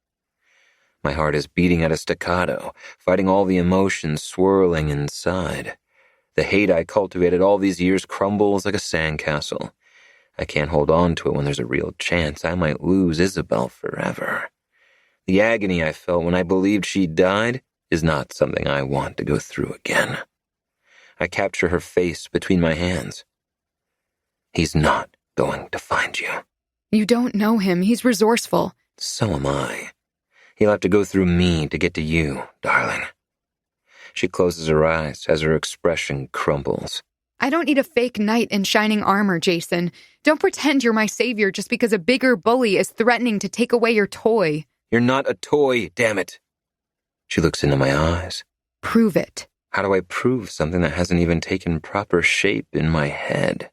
My heart is beating at a staccato, fighting all the emotions swirling inside. The hate I cultivated all these years crumbles like a sandcastle. I can't hold on to it when there's a real chance I might lose Isabel forever. The agony I felt when I believed she died is not something I want to go through again. I capture her face between my hands. He's not going to find you. You don't know him. He's resourceful. So am I. He'll have to go through me to get to you, darling. She closes her eyes as her expression crumbles. I don't need a fake knight in shining armor, Jason. Don't pretend you're my savior just because a bigger bully is threatening to take away your toy. You're not a toy, damn it. She looks into my eyes. Prove it. How do I prove something that hasn't even taken proper shape in my head?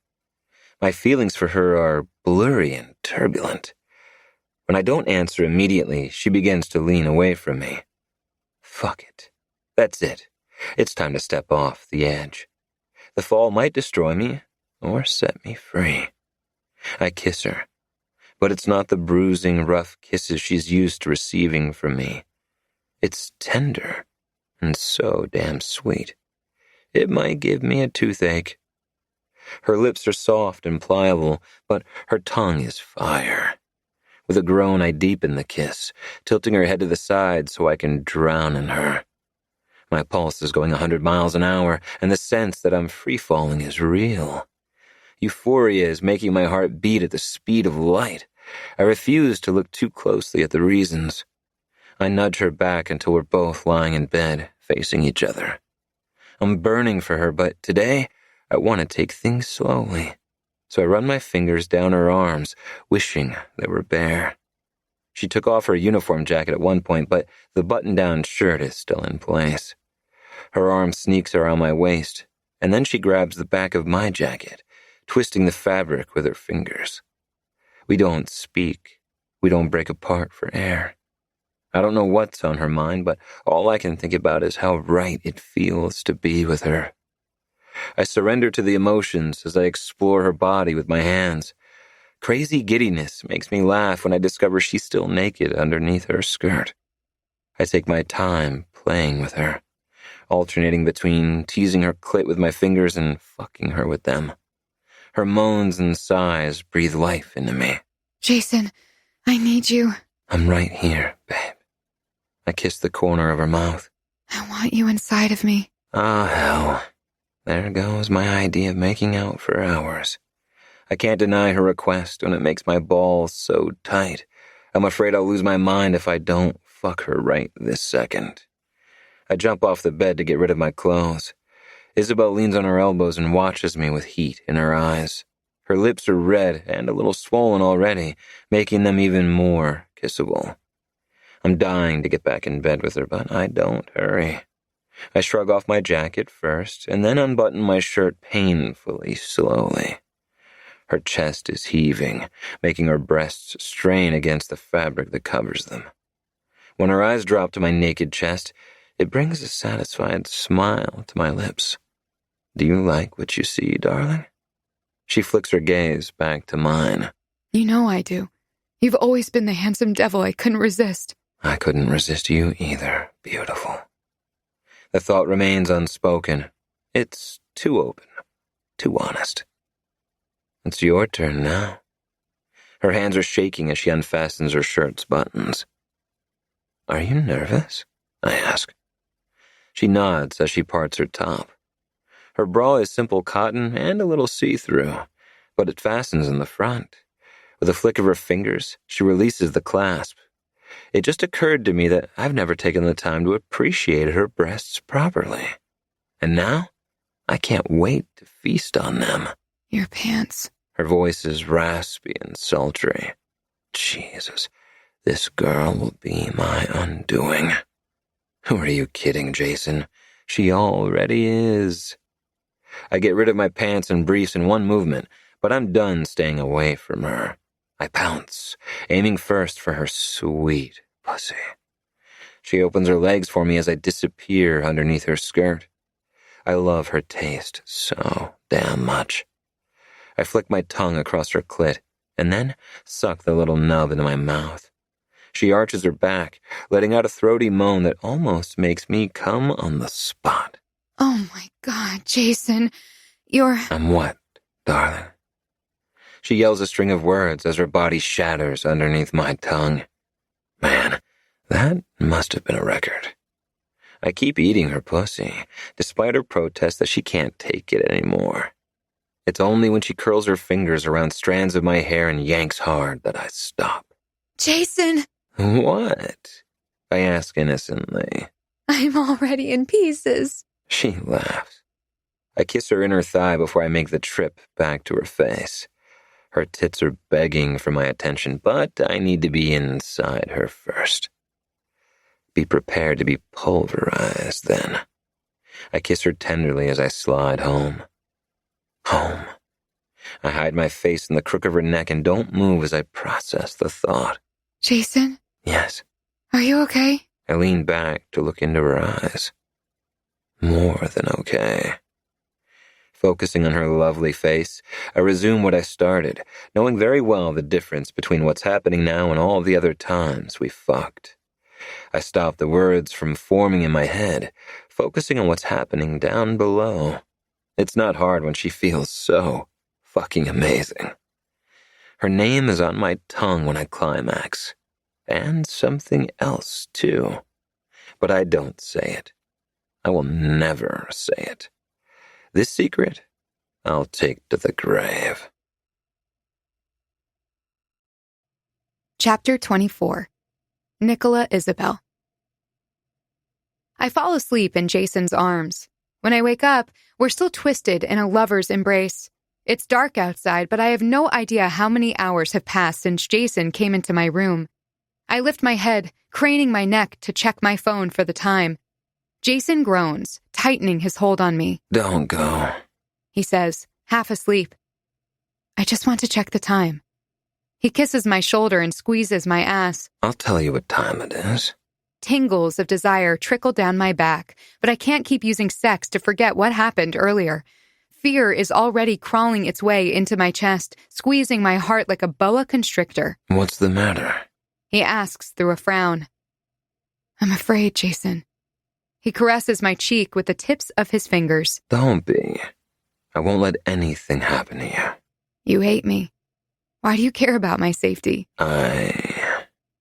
My feelings for her are blurry and turbulent. When I don't answer immediately, she begins to lean away from me. Fuck it. That's it. It's time to step off the edge. The fall might destroy me or set me free. I kiss her, but it's not the bruising, rough kisses she's used to receiving from me. It's tender and so damn sweet. It might give me a toothache. Her lips are soft and pliable, but her tongue is fire. With a groan, I deepen the kiss, tilting her head to the side so I can drown in her. My pulse is going 100 miles an hour, and the sense that I'm free-falling is real. Euphoria is making my heart beat at the speed of light. I refuse to look too closely at the reasons. I nudge her back until we're both lying in bed, facing each other. I'm burning for her, but today I want to take things slowly. So I run my fingers down her arms, wishing they were bare. She took off her uniform jacket at one point, but the button-down shirt is still in place. Her arm sneaks around my waist, and then she grabs the back of my jacket, twisting the fabric with her fingers. We don't speak. We don't break apart for air. I don't know what's on her mind, but all I can think about is how right it feels to be with her. I surrender to the emotions as I explore her body with my hands. Crazy giddiness makes me laugh when I discover she's still naked underneath her skirt. I take my time playing with her, alternating between teasing her clit with my fingers and fucking her with them. Her moans and sighs breathe life into me. Jason, I need you. I'm right here, babe. I kiss the corner of her mouth. I want you inside of me. Ah, hell. There goes my idea of making out for hours. I can't deny her request when it makes my balls so tight. I'm afraid I'll lose my mind if I don't fuck her right this second. I jump off the bed to get rid of my clothes. Isabel leans on her elbows and watches me with heat in her eyes. Her lips are red and a little swollen already, making them even more kissable. I'm dying to get back in bed with her, but I don't hurry. I shrug off my jacket first, and then unbutton my shirt painfully, slowly. Her chest is heaving, making her breasts strain against the fabric that covers them. When her eyes drop to my naked chest, it brings a satisfied smile to my lips. Do you like what you see, darling? She flicks her gaze back to mine. You know I do. You've always been the handsome devil I couldn't resist. I couldn't resist you either, beautiful. The thought remains unspoken. It's too open, too honest. It's your turn now. Her hands are shaking as she unfastens her shirt's buttons. Are you nervous? I ask. She nods as she parts her top. Her bra is simple cotton and a little see-through, but it fastens in the front. With a flick of her fingers, she releases the clasp. It just occurred to me that I've never taken the time to appreciate her breasts properly. And now, I can't wait to feast on them. Your pants. Her voice is raspy and sultry. Jesus, this girl will be my undoing. Who are you kidding, Jason? She already is. I get rid of my pants and briefs in one movement, but I'm done staying away from her. I pounce, aiming first for her sweet pussy. She opens her legs for me as I disappear underneath her skirt. I love her taste so damn much. I flick my tongue across her clit, and then suck the little nub into my mouth. She arches her back, letting out a throaty moan that almost makes me come on the spot. Oh my God, Jason, you're... I'm what, darling? She yells a string of words as her body shatters underneath my tongue. Man, that must have been a record. I keep eating her pussy, despite her protest that she can't take it anymore. It's only when she curls her fingers around strands of my hair and yanks hard that I stop. Jason! What? I ask innocently. I'm already in pieces. She laughs. I kiss her inner thigh before I make the trip back to her face. Her tits are begging for my attention, but I need to be inside her first. Be prepared to be pulverized, then. I kiss her tenderly as I slide home. Home. I hide my face in the crook of her neck and don't move as I process the thought. Jason? Yes. Are you okay? I lean back to look into her eyes. More than okay. Focusing on her lovely face, I resume what I started, knowing very well the difference between what's happening now and all the other times we fucked. I stop the words from forming in my head, focusing on what's happening down below. It's not hard when she feels so fucking amazing. Her name is on my tongue when I climax. And something else, too. But I don't say it. I will never say it. This secret, I'll take to the grave. Chapter 24. Nicola Isabel. I fall asleep in Jason's arms. When I wake up, we're still twisted in a lover's embrace. It's dark outside, but I have no idea how many hours have passed since Jason came into my room. I lift my head, craning my neck to check my phone for the time. Jason groans, tightening his hold on me. Don't go, he says, half asleep. I just want to check the time. He kisses my shoulder and squeezes my ass. I'll tell you what time it is. Tingles of desire trickle down my back, but I can't keep using sex to forget what happened earlier. Fear is already crawling its way into my chest, squeezing my heart like a boa constrictor. What's the matter? He asks through a frown. I'm afraid, Jason. He caresses my cheek with the tips of his fingers. Don't be. I won't let anything happen to you. You hate me. Why do you care about my safety?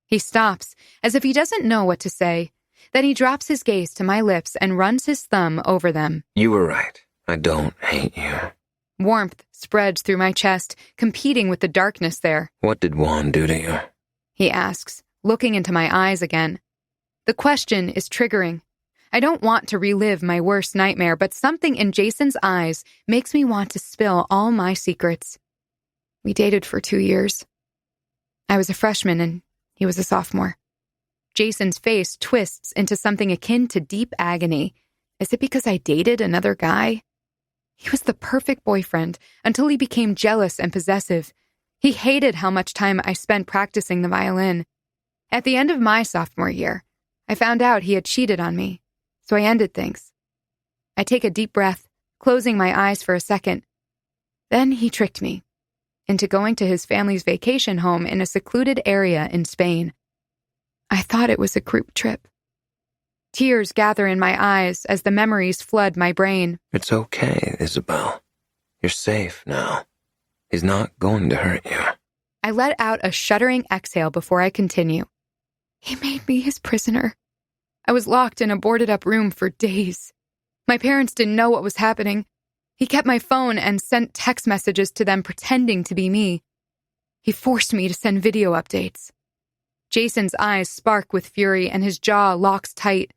He stops, as if he doesn't know what to say. Then he drops his gaze to my lips and runs his thumb over them. You were right. I don't hate you. Warmth spreads through my chest, competing with the darkness there. What did Juan do to you? He asks, looking into my eyes again. The question is triggering. I don't want to relive my worst nightmare, but something in Jason's eyes makes me want to spill all my secrets. We dated for 2 years. I was a freshman and he was a sophomore. Jason's face twists into something akin to deep agony. Is it because I dated another guy? He was the perfect boyfriend until he became jealous and possessive. He hated how much time I spent practicing the violin. At the end of my sophomore year, I found out he had cheated on me, so I ended things. I take a deep breath, closing my eyes for a second. Then he tricked me. into going to his family's vacation home in a secluded area in Spain. I thought it was a group trip. Tears gather in my eyes as the memories flood my brain. It's okay, Isabel. You're safe now. He's not going to hurt you. I let out a shuddering exhale before I continue. He made me his prisoner. I was locked in a boarded-up room for days. My parents didn't know what was happening. He kept my phone and sent text messages to them pretending to be me. He forced me to send video updates. Jason's eyes spark with fury and his jaw locks tight.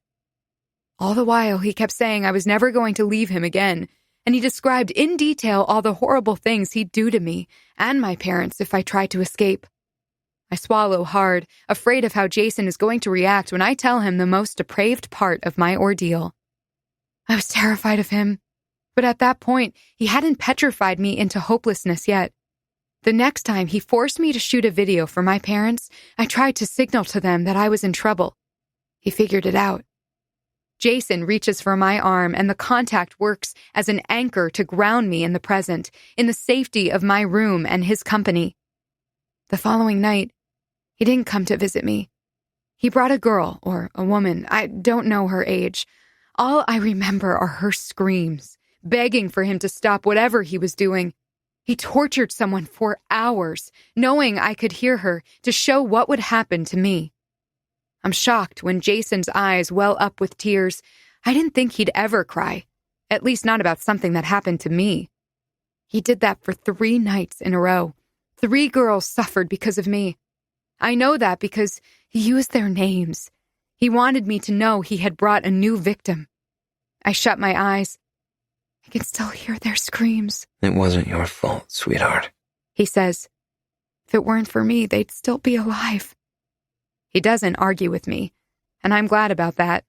All the while, he kept saying I was never going to leave him again, and he described in detail all the horrible things he'd do to me and my parents if I tried to escape. I swallow hard, afraid of how Jason is going to react when I tell him the most depraved part of my ordeal. I was terrified of him, but at that point, he hadn't petrified me into hopelessness yet. The next time he forced me to shoot a video for my parents, I tried to signal to them that I was in trouble. He figured it out. Jason reaches for my arm, and the contact works as an anchor to ground me in the present, in the safety of my room and his company. The following night, he didn't come to visit me. He brought a girl, or a woman, I don't know her age. All I remember are her screams, begging for him to stop whatever he was doing. He tortured someone for hours, knowing I could hear her, to show what would happen to me. I'm shocked when Jason's eyes well up with tears. I didn't think he'd ever cry, at least not about something that happened to me. He did that for 3 nights in a row. 3 girls suffered because of me. I know that because he used their names. He wanted me to know he had brought a new victim. I shut my eyes. I can still hear their screams. It wasn't your fault, sweetheart. He says, if it weren't for me, they'd still be alive. He doesn't argue with me, and I'm glad about that.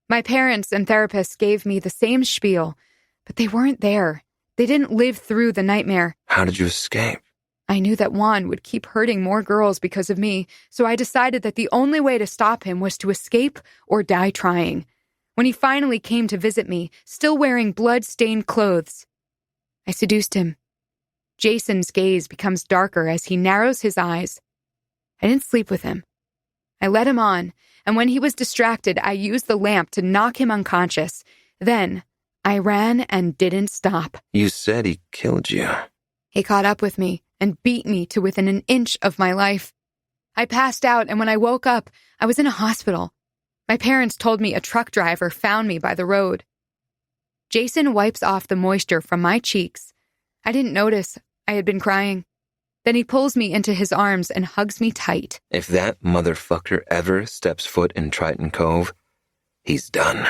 My parents and therapists gave me the same spiel, but they weren't there. They didn't live through the nightmare. How did you escape? I knew that Juan would keep hurting more girls because of me, so I decided that the only way to stop him was to escape or die trying. When he finally came to visit me, still wearing blood-stained clothes, I seduced him. Jason's gaze becomes darker as he narrows his eyes. I didn't sleep with him. I led him on, and when he was distracted, I used the lamp to knock him unconscious. Then, I ran and didn't stop. You said he killed you. He caught up with me and beat me to within an inch of my life. I passed out, and when I woke up, I was in a hospital. My parents told me a truck driver found me by the road. Jason wipes off the moisture from my cheeks. I didn't notice I had been crying. Then he pulls me into his arms and hugs me tight. If that motherfucker ever steps foot in Triton Cove, he's done.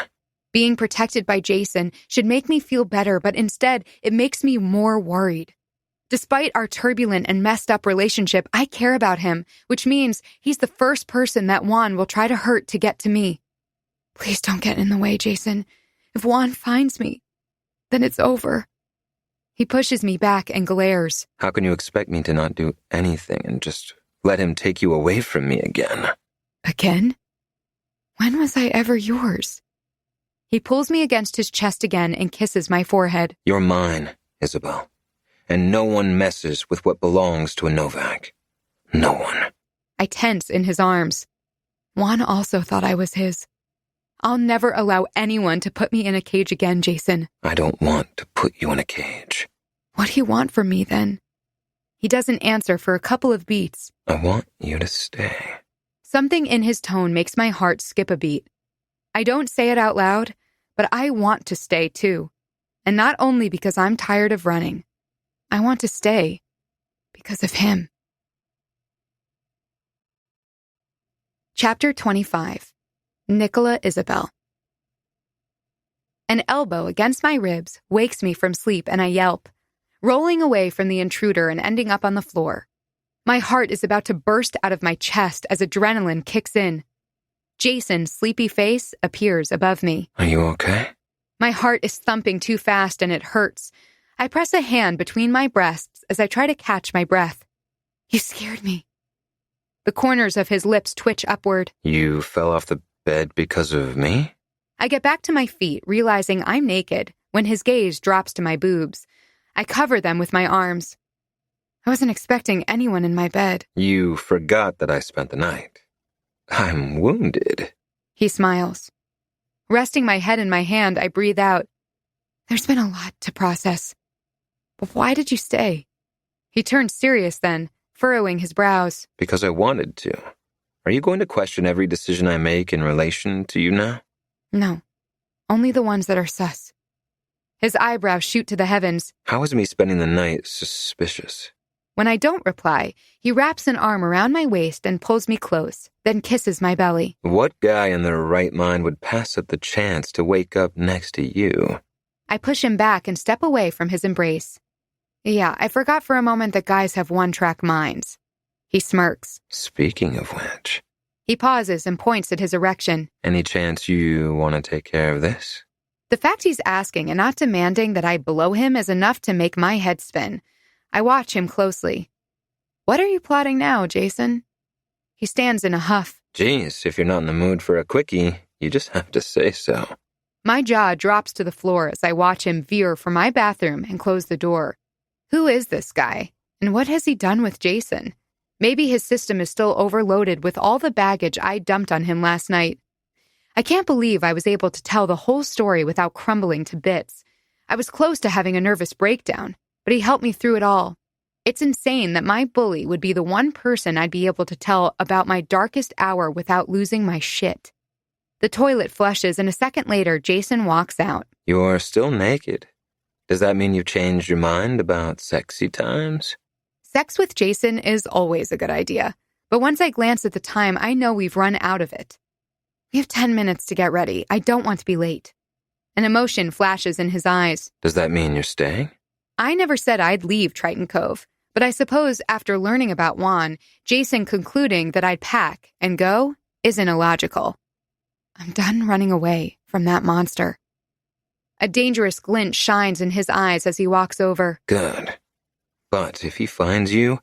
Being protected by Jason should make me feel better, but instead, it makes me more worried. Despite our turbulent and messed up relationship, I care about him, which means he's the first person that Juan will try to hurt to get to me. Please don't get in the way, Jason. If Juan finds me, then it's over. He pushes me back and glares. How can you expect me to not do anything and just let him take you away from me again? Again? When was I ever yours? He pulls me against his chest again and kisses my forehead. You're mine, Isabel. And no one messes with what belongs to a Novak. No one. I tense in his arms. Juan also thought I was his. I'll never allow anyone to put me in a cage again, Jason. I don't want to put you in a cage. What do you want from me, then? He doesn't answer for a couple of beats. I want you to stay. Something in his tone makes my heart skip a beat. I don't say it out loud, but I want to stay, too. And not only because I'm tired of running. I want to stay because of him. Chapter 25. Nicola Isabel. An elbow against my ribs wakes me from sleep and I yelp, rolling away from the intruder and ending up on the floor. My heart is about to burst out of my chest as adrenaline kicks in. Jason's sleepy face appears above me. Are you okay? My heart is thumping too fast and it hurts. I press a hand between my breasts as I try to catch my breath. You scared me. The corners of his lips twitch upward. You fell off the bed because of me? I get back to my feet, realizing I'm naked, when his gaze drops to my boobs. I cover them with my arms. I wasn't expecting anyone in my bed. You forgot that I spent the night. I'm wounded. He smiles. Resting my head in my hand, I breathe out. There's been a lot to process. But why did you stay? He turns serious then, furrowing his brows. Because I wanted to. Are you going to question every decision I make in relation to you now? No. Only the ones that are sus. His eyebrows shoot to the heavens. How is me spending the night suspicious? When I don't reply, he wraps an arm around my waist and pulls me close, then kisses my belly. What guy in their right mind would pass up the chance to wake up next to you? I push him back and step away from his embrace. Yeah, I forgot for a moment that guys have one-track minds. He smirks. Speaking of which... He pauses and points at his erection. Any chance you want to take care of this? The fact he's asking and not demanding that I blow him is enough to make my head spin. I watch him closely. What are you plotting now, Jason? He stands in a huff. Geez, if you're not in the mood for a quickie, you just have to say so. My jaw drops to the floor as I watch him veer for my bathroom and close the door. Who is this guy? And what has he done with Jason? Maybe his system is still overloaded with all the baggage I dumped on him last night. I can't believe I was able to tell the whole story without crumbling to bits. I was close to having a nervous breakdown, but he helped me through it all. It's insane that my bully would be the one person I'd be able to tell about my darkest hour without losing my shit. The toilet flushes, and a second later, Jason walks out. You're still naked. Does that mean you've changed your mind about sexy times? Sex with Jason is always a good idea, but once I glance at the time, I know we've run out of it. We have 10 minutes to get ready. I don't want to be late. An emotion flashes in his eyes. Does that mean you're staying? I never said I'd leave Triton Cove, but I suppose after learning about Juan, Jason concluding that I'd pack and go isn't illogical. I'm done running away from that monster. A dangerous glint shines in his eyes as he walks over. Good. But if he finds you,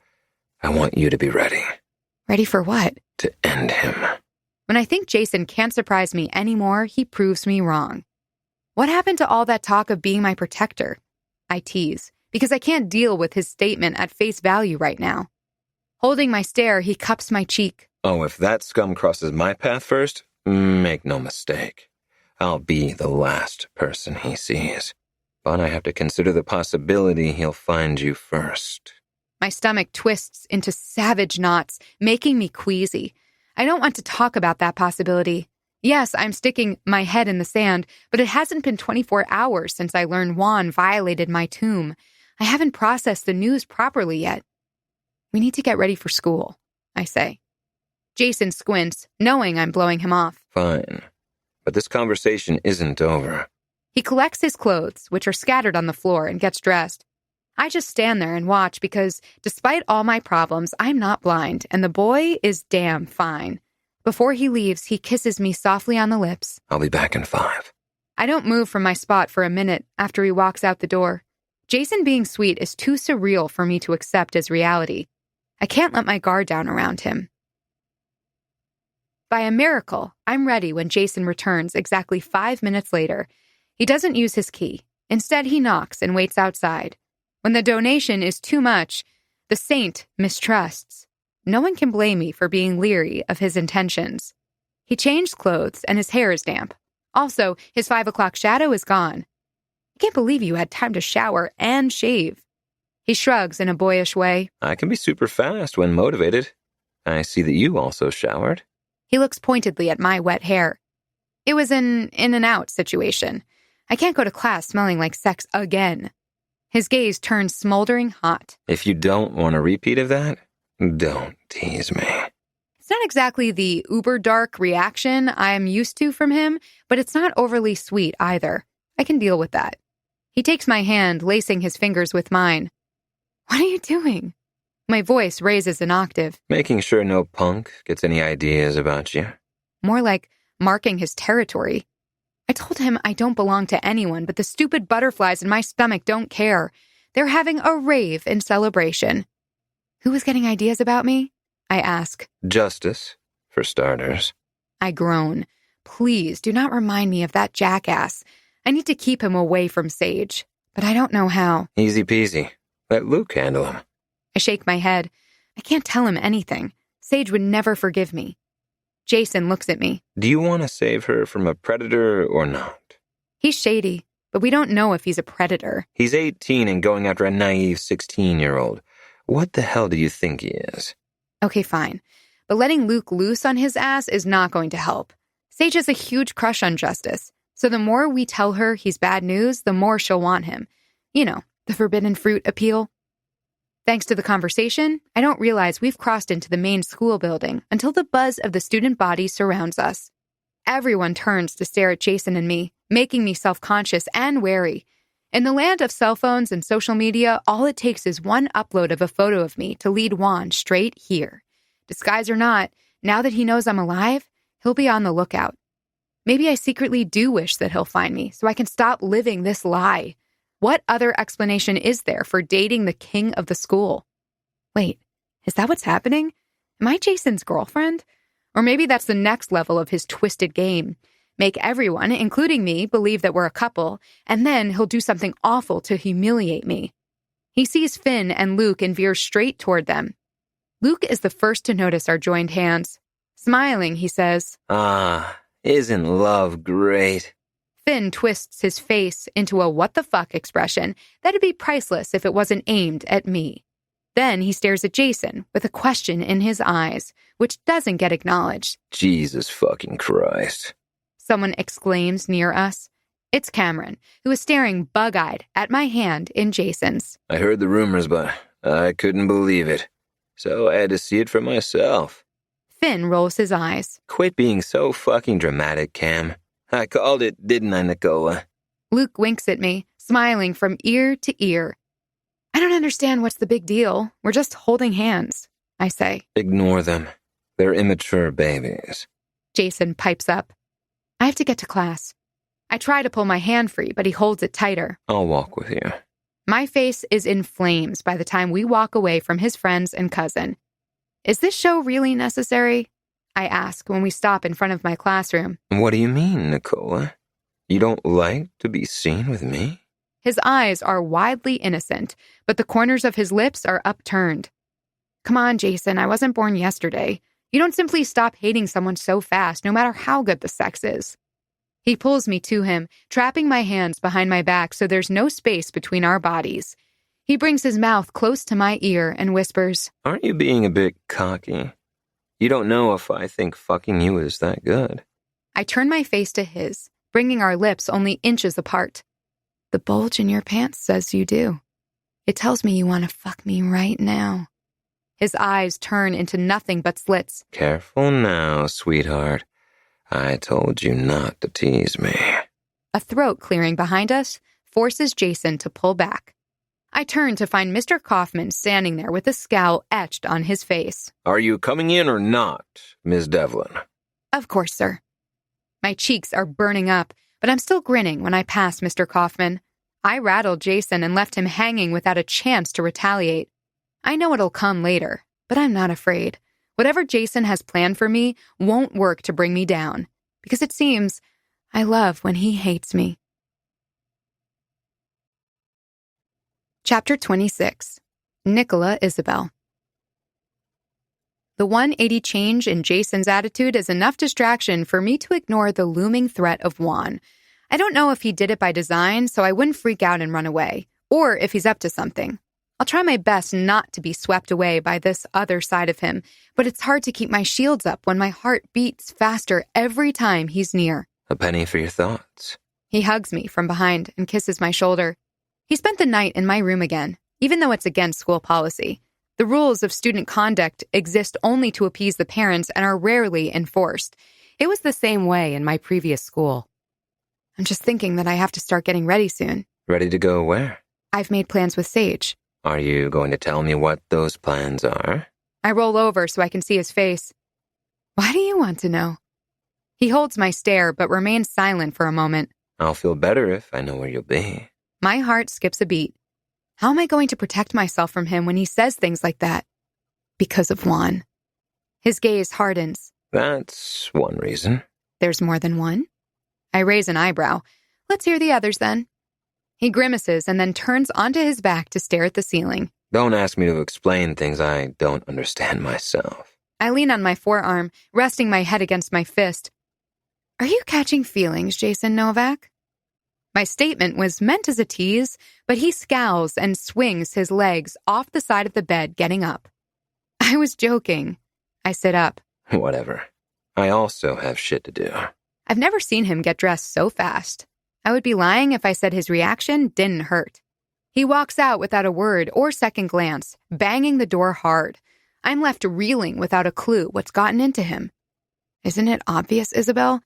I want you to be ready. Ready for what? To end him. When I think Jason can't surprise me anymore, he proves me wrong. What happened to all that talk of being my protector? I tease, because I can't deal with his statement at face value right now. Holding my stare, he cups my cheek. Oh, if that scum crosses my path first, make no mistake. I'll be the last person he sees. But I have to consider the possibility he'll find you first. My stomach twists into savage knots, making me queasy. I don't want to talk about that possibility. Yes, I'm sticking my head in the sand, but it hasn't been 24 hours since I learned Juan violated my tomb. I haven't processed the news properly yet. We need to get ready for school, I say. Jason squints, knowing I'm blowing him off. Fine. But this conversation isn't over. He collects his clothes, which are scattered on the floor, and gets dressed. I just stand there and watch because, despite all my problems, I'm not blind, and the boy is damn fine. Before he leaves, he kisses me softly on the lips. I'll be back in 5. I don't move from my spot for a minute after he walks out the door. Jason being sweet is too surreal for me to accept as reality. I can't let my guard down around him. By a miracle, I'm ready when Jason returns exactly 5 minutes later. He doesn't use his key. Instead, he knocks and waits outside. When the donation is too much, the saint mistrusts. No one can blame me for being leery of his intentions. He changed clothes and his hair is damp. Also, his 5 o'clock shadow is gone. I can't believe you had time to shower and shave. He shrugs in a boyish way. I can be super fast when motivated. I see that you also showered. He looks pointedly at my wet hair. It was an in-and-out situation. I can't go to class smelling like sex again. His gaze turns smoldering hot. If you don't want a repeat of that, don't tease me. It's not exactly the uber-dark reaction I'm used to from him, but it's not overly sweet either. I can deal with that. He takes my hand, lacing his fingers with mine. What are you doing? My voice raises an octave. Making sure no punk gets any ideas about you. More like marking his territory. I told him I don't belong to anyone, but the stupid butterflies in my stomach don't care. They're having a rave in celebration. Who was getting ideas about me? I ask. Justice, for starters. I groan. Please do not remind me of that jackass. I need to keep him away from Sage, but I don't know how. Easy peasy. Let Luke handle him. I shake my head. I can't tell him anything. Sage would never forgive me. Jason looks at me. Do you want to save her from a predator or not? He's shady, but we don't know if he's a predator. He's 18 and going after a naive 16-year-old. What the hell do you think he is? Okay, fine. But letting Luke loose on his ass is not going to help. Sage has a huge crush on Justice, so the more we tell her he's bad news, the more she'll want him. You know, the forbidden fruit appeal. Thanks to the conversation, I don't realize we've crossed into the main school building until the buzz of the student body surrounds us. Everyone turns to stare at Jason and me, making me self-conscious and wary. In the land of cell phones and social media, all it takes is one upload of a photo of me to lead Juan straight here. Disguise or not, now that he knows I'm alive, he'll be on the lookout. Maybe I secretly do wish that he'll find me so I can stop living this lie. What other explanation is there for dating the king of the school? Wait, is that what's happening? Am I Jason's girlfriend? Or maybe that's the next level of his twisted game. Make everyone, including me, believe that we're a couple, and then he'll do something awful to humiliate me. He sees Finn and Luke and veers straight toward them. Luke is the first to notice our joined hands. Smiling, he says, Isn't love great? Finn twists his face into a what the fuck expression that'd be priceless if it wasn't aimed at me. Then he stares at Jason with a question in his eyes, which doesn't get acknowledged. Jesus fucking Christ. Someone exclaims near us. It's Cameron, who is staring bug-eyed at my hand in Jason's. I heard the rumors, but I couldn't believe it. So I had to see it for myself. Finn rolls his eyes. Quit being so fucking dramatic, Cam. I called it, didn't I, Nicola? Luke winks at me, smiling from ear to ear. I don't understand what's the big deal. We're just holding hands, I say. Ignore them. They're immature babies. Jason pipes up. I have to get to class. I try to pull my hand free, but he holds it tighter. I'll walk with you. My face is in flames by the time we walk away from his friends and cousin. Is this show really necessary? I ask when we stop in front of my classroom. What do you mean, Nicola? You don't like to be seen with me? His eyes are widely innocent, but the corners of his lips are upturned. Come on, Jason, I wasn't born yesterday. You don't simply stop hating someone so fast, no matter how good the sex is. He pulls me to him, trapping my hands behind my back so there's no space between our bodies. He brings his mouth close to my ear and whispers, Aren't you being a bit cocky? You don't know if I think fucking you is that good. I turn my face to his, bringing our lips only inches apart. The bulge in your pants says you do. It tells me you want to fuck me right now. His eyes turn into nothing but slits. Careful now, sweetheart. I told you not to tease me. A throat clearing behind us forces Jason to pull back. I turn to find Mr. Kaufman standing there with a scowl etched on his face. Are you coming in or not, Miss Devlin? Of course, sir. My cheeks are burning up, but I'm still grinning when I pass Mr. Kaufman. I rattled Jason and left him hanging without a chance to retaliate. I know it'll come later, but I'm not afraid. Whatever Jason has planned for me won't work to bring me down, because it seems I love when he hates me. Chapter 26. Nicola Isabel. The 180 change in Jason's attitude is enough distraction for me to ignore the looming threat of Juan. I don't know if he did it by design, so I wouldn't freak out and run away, or if he's up to something. I'll try my best not to be swept away by this other side of him, but it's hard to keep my shields up when my heart beats faster every time he's near. A penny for your thoughts. He hugs me from behind and kisses my shoulder. He spent the night in my room again, even though it's against school policy. The rules of student conduct exist only to appease the parents and are rarely enforced. It was the same way in my previous school. I'm just thinking that I have to start getting ready soon. Ready to go where? I've made plans with Sage. Are you going to tell me what those plans are? I roll over so I can see his face. Why do you want to know? He holds my stare but remains silent for a moment. I'll feel better if I know where you'll be. My heart skips a beat. How am I going to protect myself from him when he says things like that? Because of Juan. His gaze hardens. That's one reason. There's more than one? I raise an eyebrow. Let's hear the others then. He grimaces and then turns onto his back to stare at the ceiling. Don't ask me to explain things I don't understand myself. I lean on my forearm, resting my head against my fist. Are you catching feelings, Jason Novak? My statement was meant as a tease, but he scowls and swings his legs off the side of the bed, getting up. I was joking. I sit up. Whatever. I also have shit to do. I've never seen him get dressed so fast. I would be lying if I said his reaction didn't hurt. He walks out without a word or second glance, banging the door hard. I'm left reeling without a clue what's gotten into him. Isn't it obvious, Isabel?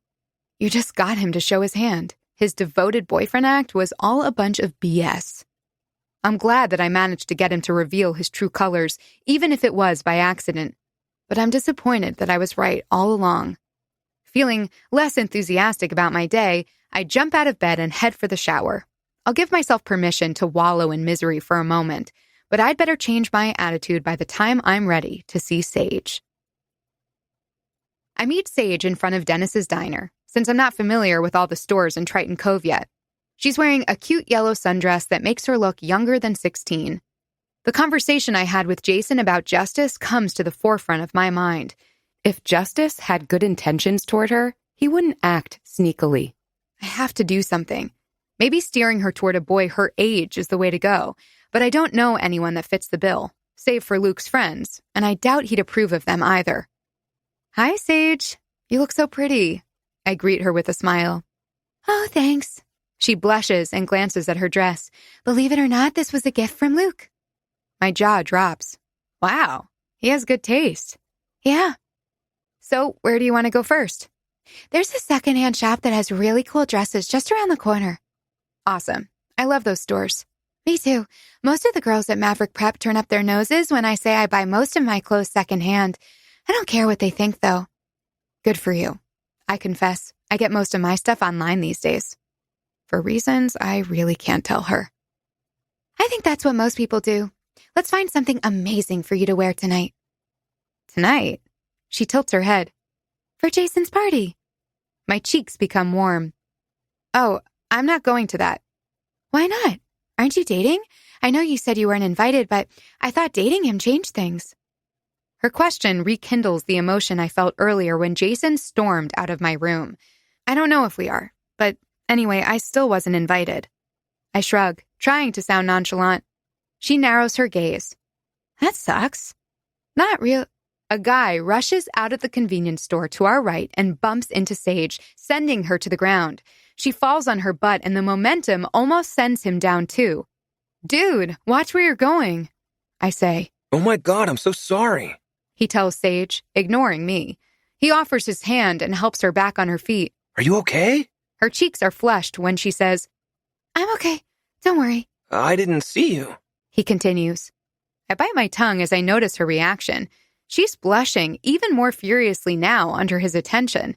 You just got him to show his hand. His devoted boyfriend act was all a bunch of BS. I'm glad that I managed to get him to reveal his true colors, even if it was by accident. But I'm disappointed that I was right all along. Feeling less enthusiastic about my day, I jump out of bed and head for the shower. I'll give myself permission to wallow in misery for a moment, but I'd better change my attitude by the time I'm ready to see Sage. I meet Sage in front of Dennis's diner, since I'm not familiar with all the stores in Triton Cove yet. She's wearing a cute yellow sundress that makes her look younger than 16. The conversation I had with Jason about Justice comes to the forefront of my mind. If Justice had good intentions toward her, he wouldn't act sneakily. I have to do something. Maybe steering her toward a boy her age is the way to go, but I don't know anyone that fits the bill, save for Luke's friends, and I doubt he'd approve of them either. Hi, Sage. You look so pretty. I greet her with a smile. Oh, thanks. She blushes and glances at her dress. Believe it or not, this was a gift from Luke. My jaw drops. Wow, he has good taste. Yeah. So, where do you want to go first? There's a secondhand shop that has really cool dresses just around the corner. Awesome. I love those stores. Me too. Most of the girls at Maverick Prep turn up their noses when I say I buy most of my clothes secondhand. I don't care what they think, though. Good for you. I confess, I get most of my stuff online these days. For reasons I really can't tell her. I think that's what most people do. Let's find something amazing for you to wear tonight. Tonight? She tilts her head. For Jason's party. My cheeks become warm. Oh, I'm not going to that. Why not? Aren't you dating? I know you said you weren't invited, but I thought dating him changed things. Her question rekindles the emotion I felt earlier when Jason stormed out of my room. I don't know if we are, but anyway, I still wasn't invited. I shrug, trying to sound nonchalant. She narrows her gaze. That sucks. Not real. A guy rushes out of the convenience store to our right and bumps into Sage, sending her to the ground. She falls on her butt and the momentum almost sends him down too. Dude, watch where you're going, I say. Oh my God, I'm so sorry. He tells Sage, ignoring me. He offers his hand and helps her back on her feet. Are you okay? Her cheeks are flushed when she says, I'm okay. Don't worry. I didn't see you. He continues. I bite my tongue as I notice her reaction. She's blushing even more furiously now under his attention.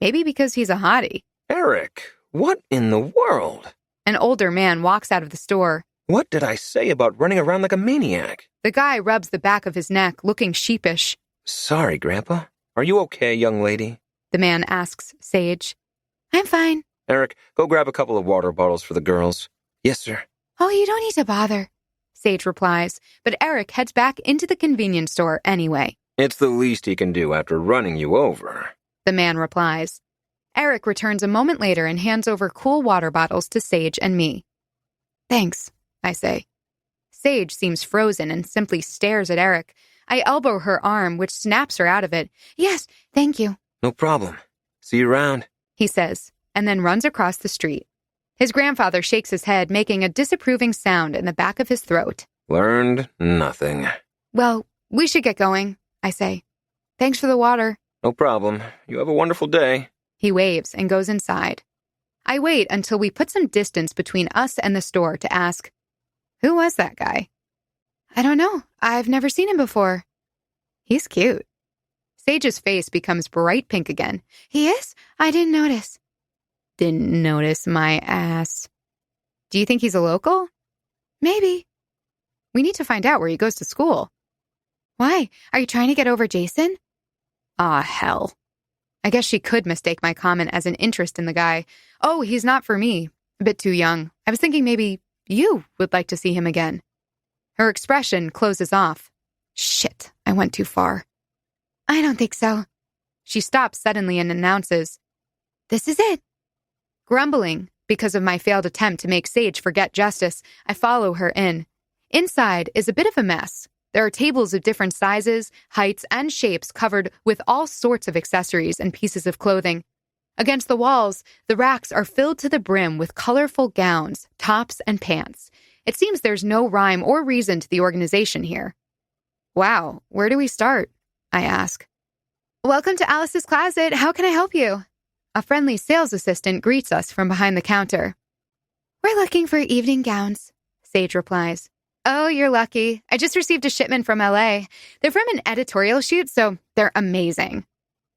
Maybe because he's a hottie. Eric, what in the world? An older man walks out of the store. What did I say about running around like a maniac? The guy rubs the back of his neck, looking sheepish. Sorry, Grandpa. Are you okay, young lady? The man asks Sage. I'm fine. Eric, go grab a couple of water bottles for the girls. Yes, sir. Oh, you don't need to bother, Sage replies, but Eric heads back into the convenience store anyway. It's the least he can do after running you over, the man replies. Eric returns a moment later and hands over cool water bottles to Sage and me. Thanks, I say. Sage seems frozen and simply stares at Eric. I elbow her arm, which snaps her out of it. Yes, thank you. No problem. See you around, he says, and then runs across the street. His grandfather shakes his head, making a disapproving sound in the back of his throat. Learned nothing. Well, we should get going, I say. Thanks for the water. No problem. You have a wonderful day. He waves and goes inside. I wait until we put some distance between us and the store to ask, who was that guy? I don't know. I've never seen him before. He's cute. Sage's face becomes bright pink again. He is? I didn't notice. Didn't notice my ass. Do you think he's a local? Maybe. We need to find out where he goes to school. Why? Are you trying to get over Jason? Ah, hell. I guess she could mistake my comment as an interest in the guy. Oh, he's not for me. A bit too young. I was thinking maybe you would like to see him again. Her expression closes off. Shit, I went too far. I don't think so. She stops suddenly and announces, "This is it." Grumbling because of my failed attempt to make Sage forget justice, I follow her in. Inside is a bit of a mess. There are tables of different sizes, heights, and shapes covered with all sorts of accessories and pieces of clothing. Against the walls, the racks are filled to the brim with colorful gowns, tops, and pants. It seems there's no rhyme or reason to the organization here. Wow, where do we start? I ask. Welcome to Alice's Closet. How can I help you? A friendly sales assistant greets us from behind the counter. We're looking for evening gowns, Sage replies. Oh, you're lucky. I just received a shipment from LA. They're from an editorial shoot, so they're amazing.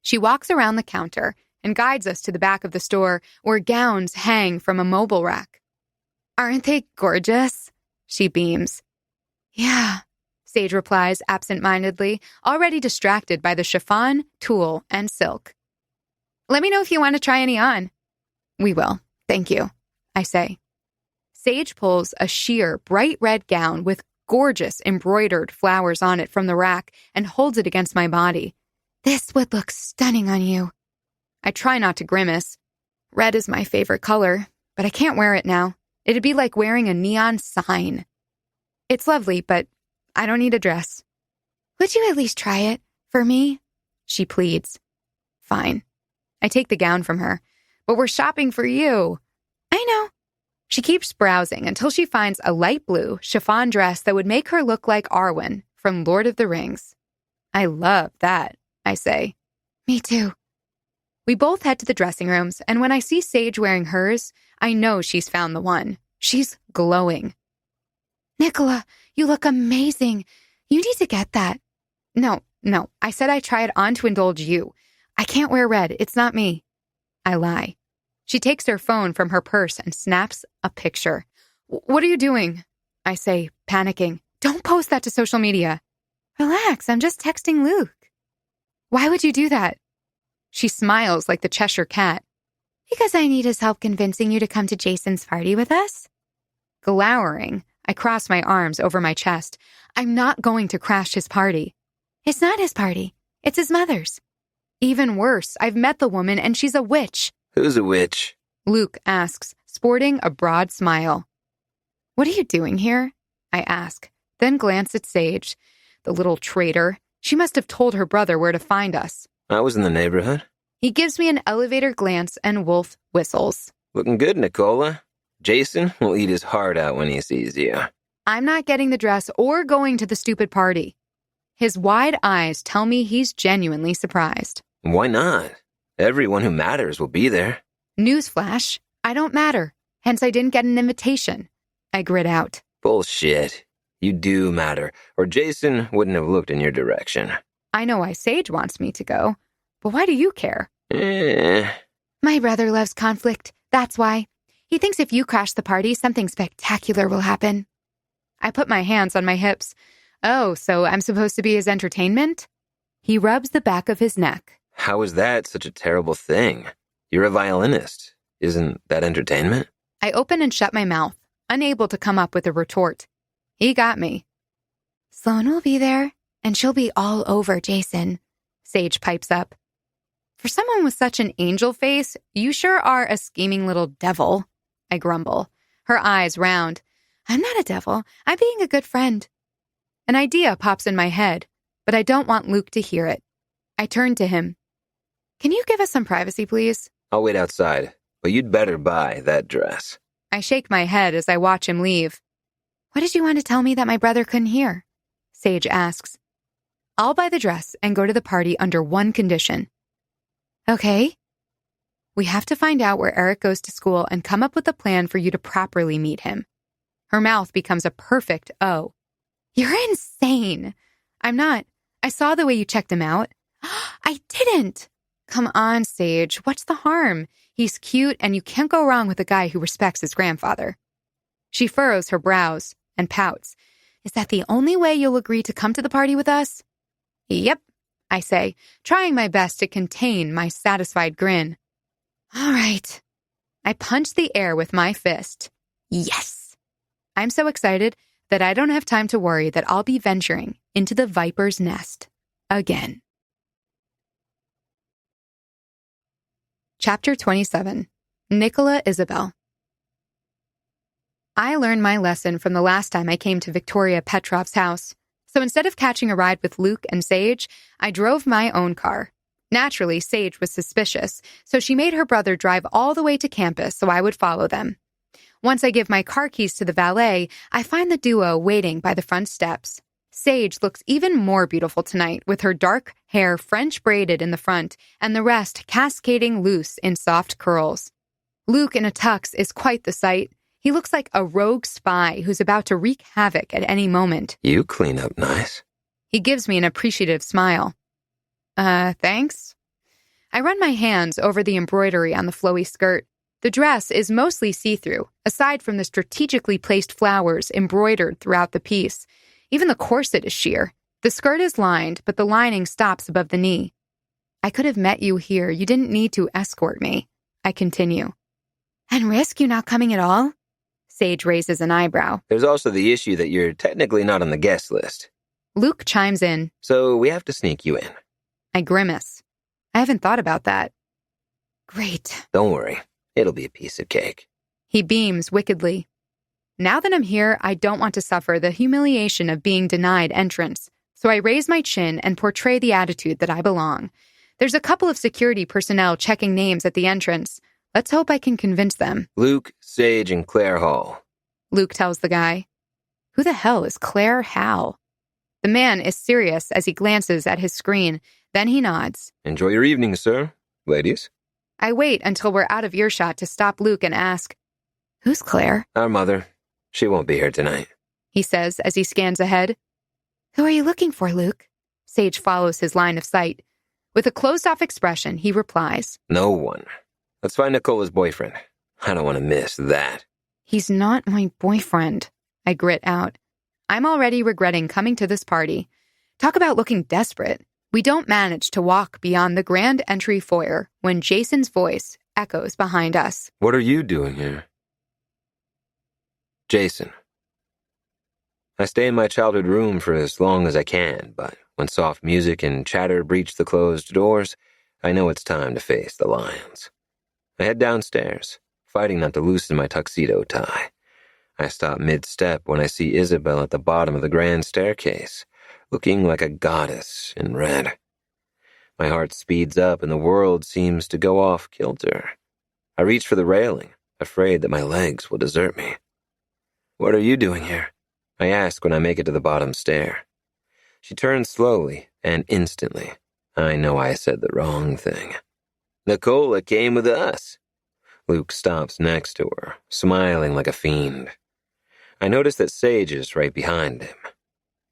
She walks around the counter and guides us to the back of the store where gowns hang from a mobile rack. Aren't they gorgeous? She beams. Yeah, Sage replies absent-mindedly, already distracted by the chiffon, tulle, and silk. Let me know if you want to try any on. We will, thank you, I say. Sage pulls a sheer, bright red gown with gorgeous embroidered flowers on it from the rack and holds it against my body. This would look stunning on you. I try not to grimace. Red is my favorite color, but I can't wear it now. It'd be like wearing a neon sign. It's lovely, but I don't need a dress. Would you at least try it? For me? She pleads. Fine. I take the gown from her. But we're shopping for you. I know. She keeps browsing until she finds a light blue chiffon dress that would make her look like Arwen from Lord of the Rings. I love that, I say. Me too. We both head to the dressing rooms, and when I see Sage wearing hers, I know she's found the one. She's glowing. Nicola, you look amazing. You need to get that. No, I said I try it on to indulge you. I can't wear red. It's not me. I lie. She takes her phone from her purse and snaps a picture. What are you doing? I say, panicking. Don't post that to social media. Relax, I'm just texting Luke. Why would you do that? She smiles like the Cheshire Cat. Because I need his help convincing you to come to Jason's party with us. Glowering, I cross my arms over my chest. I'm not going to crash his party. It's not his party. It's his mother's. Even worse, I've met the woman and she's a witch. Who's a witch? Luke asks, sporting a broad smile. What are you doing here? I ask, then glance at Sage. The little traitor. She must have told her brother where to find us. I was in the neighborhood. He gives me an elevator glance and Wolf whistles. Looking good, Nicola. Jason will eat his heart out when he sees you. I'm not getting the dress or going to the stupid party. His wide eyes tell me he's genuinely surprised. Why not? Everyone who matters will be there. Newsflash, I don't matter. Hence I didn't get an invitation. I grit out. Bullshit. You do matter, or Jason wouldn't have looked in your direction. I know why Sage wants me to go, but why do you care? My brother loves conflict. That's why. He thinks if you crash the party, something spectacular will happen. I put my hands on my hips. Oh, so I'm supposed to be his entertainment? He rubs the back of his neck. How is that such a terrible thing? You're a violinist. Isn't that entertainment? I open and shut my mouth, unable to come up with a retort. He got me. Sloan will be there, and she'll be all over Jason, Sage pipes up. For someone with such an angel face, you sure are a scheming little devil, I grumble, her eyes round. I'm not a devil. I'm being a good friend. An idea pops in my head, but I don't want Luke to hear it. I turn to him. Can you give us some privacy, please? I'll wait outside, but you'd better buy that dress. I shake my head as I watch him leave. What did you want to tell me that my brother couldn't hear? Sage asks. I'll buy the dress and go to the party under one condition. Okay. We have to find out where Eric goes to school and come up with a plan for you to properly meet him. Her mouth becomes a perfect O. You're insane. I'm not. I saw the way you checked him out. I didn't. Come on, Sage. What's the harm? He's cute, and you can't go wrong with a guy who respects his grandfather. She furrows her brows and pouts. Is that the only way you'll agree to come to the party with us? Yep, I say, trying my best to contain my satisfied grin. All right. I punch the air with my fist. Yes. I'm so excited that I don't have time to worry that I'll be venturing into the viper's nest again. Chapter 27. Nicola Isabel. I learned my lesson from the last time I came to Victoria Petrov's house. So instead of catching a ride with Luke and Sage, I drove my own car. Naturally, Sage was suspicious, so she made her brother drive all the way to campus so I would follow them. Once I give my car keys to the valet, I find the duo waiting by the front steps. Sage looks even more beautiful tonight with her dark hair French braided in the front and the rest cascading loose in soft curls. Luke in a tux is quite the sight. He looks like a rogue spy who's about to wreak havoc at any moment. You clean up nice. He gives me an appreciative smile. Thanks? I run my hands over the embroidery on the flowy skirt. The dress is mostly see-through, aside from the strategically placed flowers embroidered throughout the piece. Even the corset is sheer. The skirt is lined, but the lining stops above the knee. I could have met you here. You didn't need to escort me. I continue. And risk you not coming at all? Sage raises an eyebrow. There's also the issue that you're technically not on the guest list. Luke chimes in. So we have to sneak you in. I grimace. I haven't thought about that. Great. Don't worry. It'll be a piece of cake. He beams wickedly. Now that I'm here, I don't want to suffer the humiliation of being denied entrance, so I raise my chin and portray the attitude that I belong. There's a couple of security personnel checking names at the entrance. Let's hope I can convince them. Luke, Sage, and Claire Hall. Luke tells the guy. Who the hell is Claire Hall? The man is serious as he glances at his screen. Then he nods. Enjoy your evening, sir. Ladies. I wait until we're out of earshot to stop Luke and ask, Who's Claire? Our mother. She won't be here tonight. He says as he scans ahead. Who are you looking for, Luke? Sage follows his line of sight. With a closed-off expression, he replies, No one. Let's find Nicola's boyfriend. I don't want to miss that. He's not my boyfriend, I grit out. I'm already regretting coming to this party. Talk about looking desperate. We don't manage to walk beyond the grand entry foyer when Jason's voice echoes behind us. What are you doing here? Jason. I stay in my childhood room for as long as I can, but when soft music and chatter breach the closed doors, I know it's time to face the lions. I head downstairs, fighting not to loosen my tuxedo tie. I stop mid-step when I see Isabel at the bottom of the grand staircase, looking like a goddess in red. My heart speeds up and the world seems to go off kilter. I reach for the railing, afraid that my legs will desert me. What are you doing here? I ask when I make it to the bottom stair. She turns slowly, and instantly, I know I said the wrong thing. Nicola came with us. Luke stops next to her, smiling like a fiend. I notice that Sage is right behind him.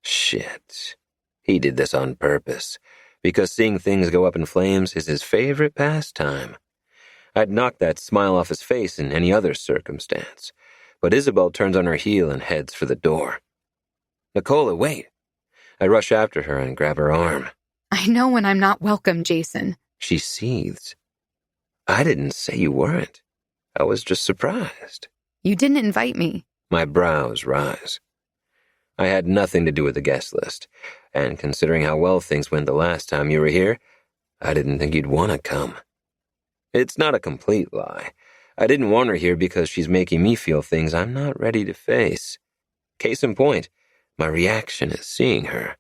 Shit. He did this on purpose, because seeing things go up in flames is his favorite pastime. I'd knock that smile off his face in any other circumstance, but Isabel turns on her heel and heads for the door. Nicola, wait. I rush after her and grab her arm. I know when I'm not welcome, Jason. She seethes. I didn't say you weren't. I was just surprised. You didn't invite me. My brows rise. I had nothing to do with the guest list, and considering how well things went the last time you were here, I didn't think you'd want to come. It's not a complete lie. I didn't want her here because she's making me feel things I'm not ready to face. Case in point, my reaction is seeing her.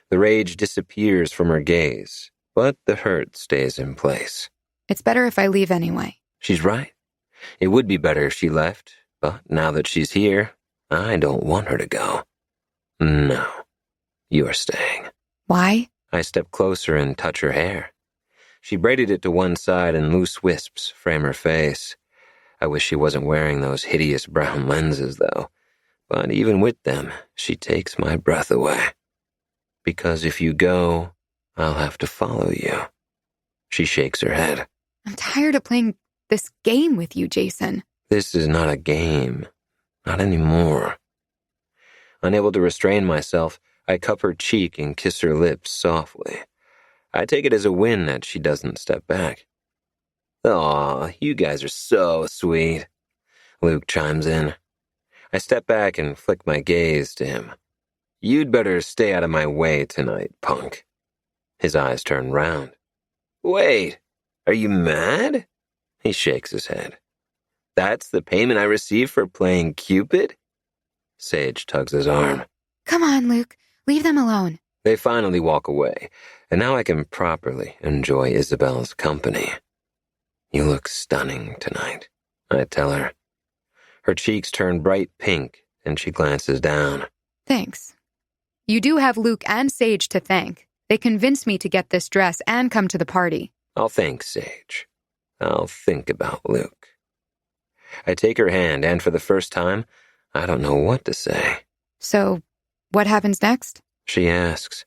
The rage disappears from her gaze, but the hurt stays in place. It's better if I leave anyway. She's right. It would be better if she left, but now that she's here, I don't want her to go. No, you are staying. Why? I step closer and touch her hair. She braided it to one side and loose wisps frame her face. I wish she wasn't wearing those hideous brown lenses, though. But even with them, she takes my breath away. Because if you go, I'll have to follow you. She shakes her head. I'm tired of playing this game with you, Jason. This is not a game. Not anymore. Unable to restrain myself, I cup her cheek and kiss her lips softly. I take it as a win that she doesn't step back. Aw, you guys are so sweet. Luke chimes in. I step back and flick my gaze to him. You'd better stay out of my way tonight, punk. His eyes turn round. Wait, are you mad? He shakes his head. That's the payment I receive for playing Cupid? Sage tugs his arm. Come on, Luke. Leave them alone. They finally walk away, and now I can properly enjoy Isabel's company. You look stunning tonight, I tell her. Her cheeks turn bright pink, and she glances down. Thanks. You do have Luke and Sage to thank. They convinced me to get this dress and come to the party. I'll thank Sage. I'll think about Luke. I take her hand, and for the first time, I don't know what to say. So, what happens next? She asks.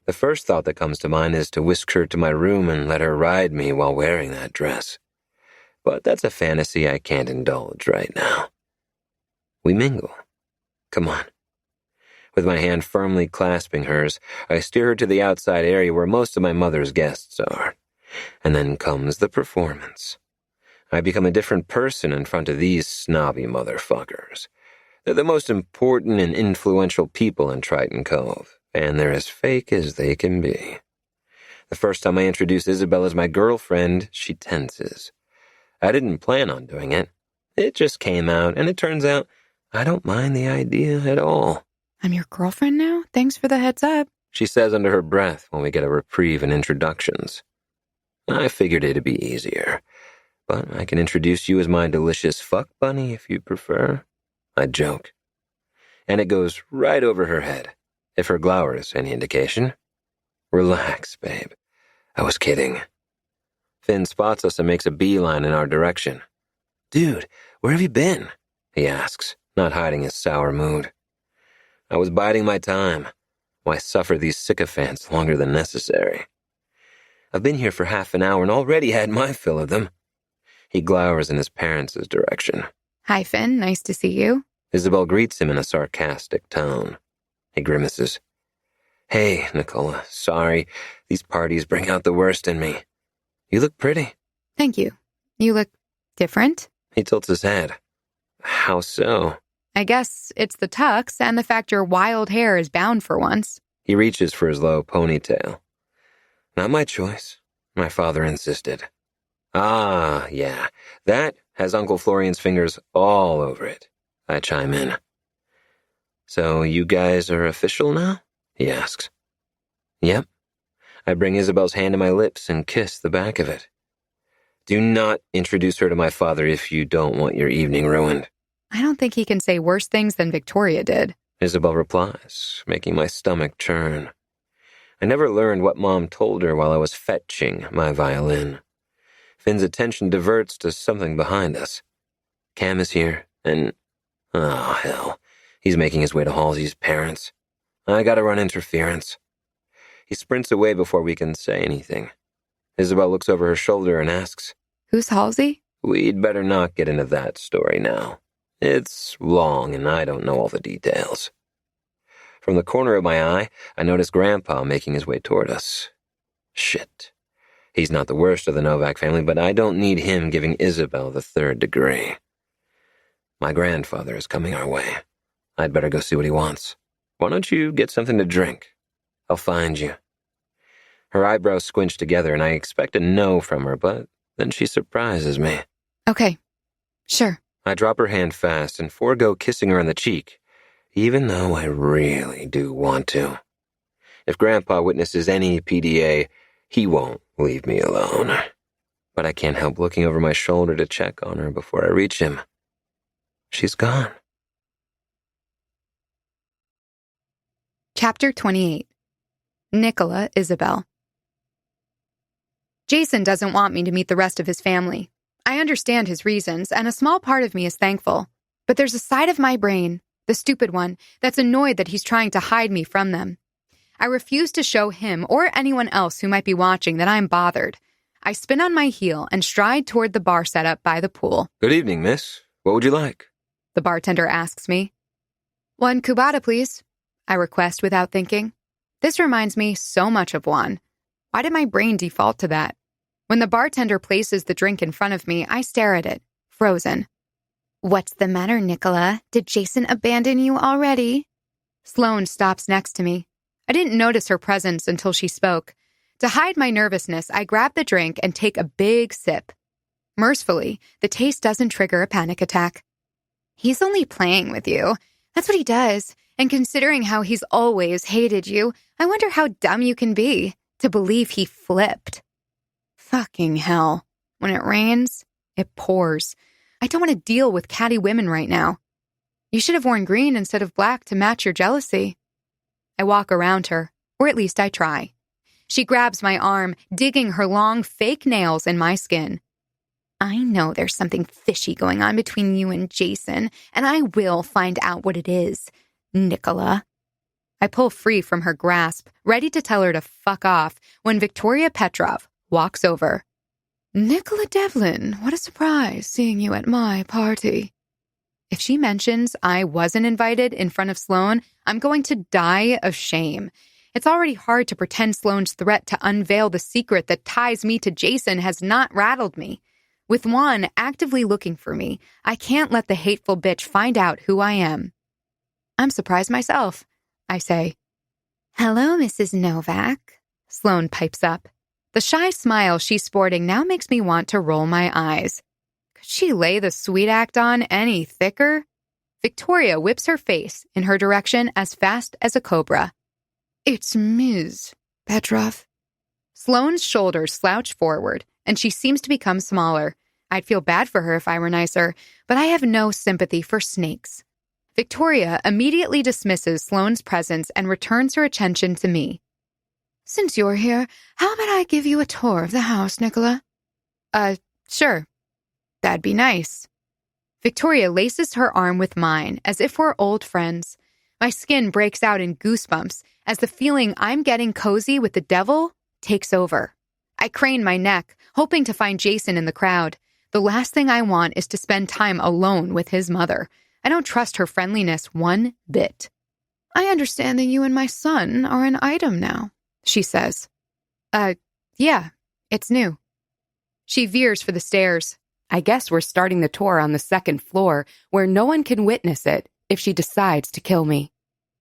The first thought that comes to mind is to whisk her to my room and let her ride me while wearing that dress. But that's a fantasy I can't indulge right now. We mingle. Come on. With my hand firmly clasping hers, I steer her to the outside area where most of my mother's guests are. And then comes the performance. I become a different person in front of these snobby motherfuckers. They're the most important and influential people in Triton Cove, and they're as fake as they can be. The first time I introduce Isabel as my girlfriend, she tenses. I didn't plan on doing it. It just came out, and it turns out I don't mind the idea at all. I'm your girlfriend now? Thanks for the heads up. She says under her breath when we get a reprieve in introductions. I figured it'd be easier, but I can introduce you as my delicious fuck bunny if you prefer. I joke. And it goes right over her head, if her glower is any indication. Relax, babe. I was kidding. Finn spots us and makes a beeline in our direction. Dude, where have you been? He asks, not hiding his sour mood. I was biding my time. Why suffer these sycophants longer than necessary? I've been here for half an hour and already had my fill of them. He glowers in his parents' direction. Hi, Finn. Nice to see you. Isabel greets him in a sarcastic tone. He grimaces. Hey, Nicola, sorry. These parties bring out the worst in me. You look pretty. Thank you. You look different. He tilts his head. How so? I guess it's the tux and the fact your wild hair is bound for once. He reaches for his low ponytail. Not my choice. My father insisted. Ah, yeah. That has Uncle Florian's fingers all over it. I chime in. So you guys are official now? He asks. Yep. I bring Isabel's hand to my lips and kiss the back of it. Do not introduce her to my father if you don't want your evening ruined. I don't think he can say worse things than Victoria did. Isabel replies, making my stomach churn. I never learned what Mom told her while I was fetching my violin. Finn's attention diverts to something behind us. Cam is here, and... oh, hell. He's making his way to Halsey's parents. I gotta run interference. He sprints away before we can say anything. Isabel looks over her shoulder and asks, Who's Halsey? We'd better not get into that story now. It's long, and I don't know all the details. From the corner of my eye, I notice Grandpa making his way toward us. Shit. He's not the worst of the Novak family, but I don't need him giving Isabel the third degree. My grandfather is coming our way. I'd better go see what he wants. Why don't you get something to drink? I'll find you. Her eyebrows squinch together, and I expect a no from her, but then she surprises me. Okay, sure. I drop her hand fast and forego kissing her on the cheek, even though I really do want to. If Grandpa witnesses any PDA, he won't leave me alone. But I can't help looking over my shoulder to check on her before I reach him. She's gone. Chapter 28. Nicola Isabel. Jason doesn't want me to meet the rest of his family. I understand his reasons, and a small part of me is thankful. But there's a side of my brain, the stupid one, that's annoyed that he's trying to hide me from them. I refuse to show him or anyone else who might be watching that I'm bothered. I spin on my heel and stride toward the bar setup by the pool. Good evening, miss. What would you like? The bartender asks me. 1 cubata, please, I request without thinking. This reminds me so much of Juan. Why did my brain default to that? When the bartender places the drink in front of me, I stare at it, frozen. What's the matter, Nicola? Did Jason abandon you already? Sloane stops next to me. I didn't notice her presence until she spoke. To hide my nervousness, I grab the drink and take a big sip. Mercifully, the taste doesn't trigger a panic attack. He's only playing with you. That's what he does. And considering how he's always hated you, I wonder how dumb you can be to believe he flipped. Fucking hell. When it rains, it pours. I don't want to deal with catty women right now. You should have worn green instead of black to match your jealousy. I walk around her, or at least I try. She grabs my arm, digging her long, fake nails in my skin. I know there's something fishy going on between you and Jason, and I will find out what it is, Nicola. I pull free from her grasp, ready to tell her to fuck off, when Victoria Petrov walks over. Nicola Devlin, what a surprise seeing you at my party. If she mentions I wasn't invited in front of Sloane, I'm going to die of shame. It's already hard to pretend Sloane's threat to unveil the secret that ties me to Jason has not rattled me. With Juan actively looking for me, I can't let the hateful bitch find out who I am. I'm surprised myself, I say. Hello, Mrs. Novak, Sloane pipes up. The shy smile she's sporting now makes me want to roll my eyes. Could she lay the sweet act on any thicker? Victoria whips her face in her direction as fast as a cobra. It's Ms. Petrov. Sloane's shoulders slouch forward, and she seems to become smaller. I'd feel bad for her if I were nicer, but I have no sympathy for snakes. Victoria immediately dismisses Sloane's presence and returns her attention to me. Since you're here, how about I give you a tour of the house, Nicola? Sure. That'd be nice. Victoria laces her arm with mine as if we're old friends. My skin breaks out in goosebumps as the feeling I'm getting cozy with the devil takes over. I crane my neck, hoping to find Jason in the crowd. The last thing I want is to spend time alone with his mother. I don't trust her friendliness one bit. I understand that you and my son are an item now, she says. Yeah, it's new. She veers for the stairs. I guess we're starting the tour on the second floor, where no one can witness it if she decides to kill me.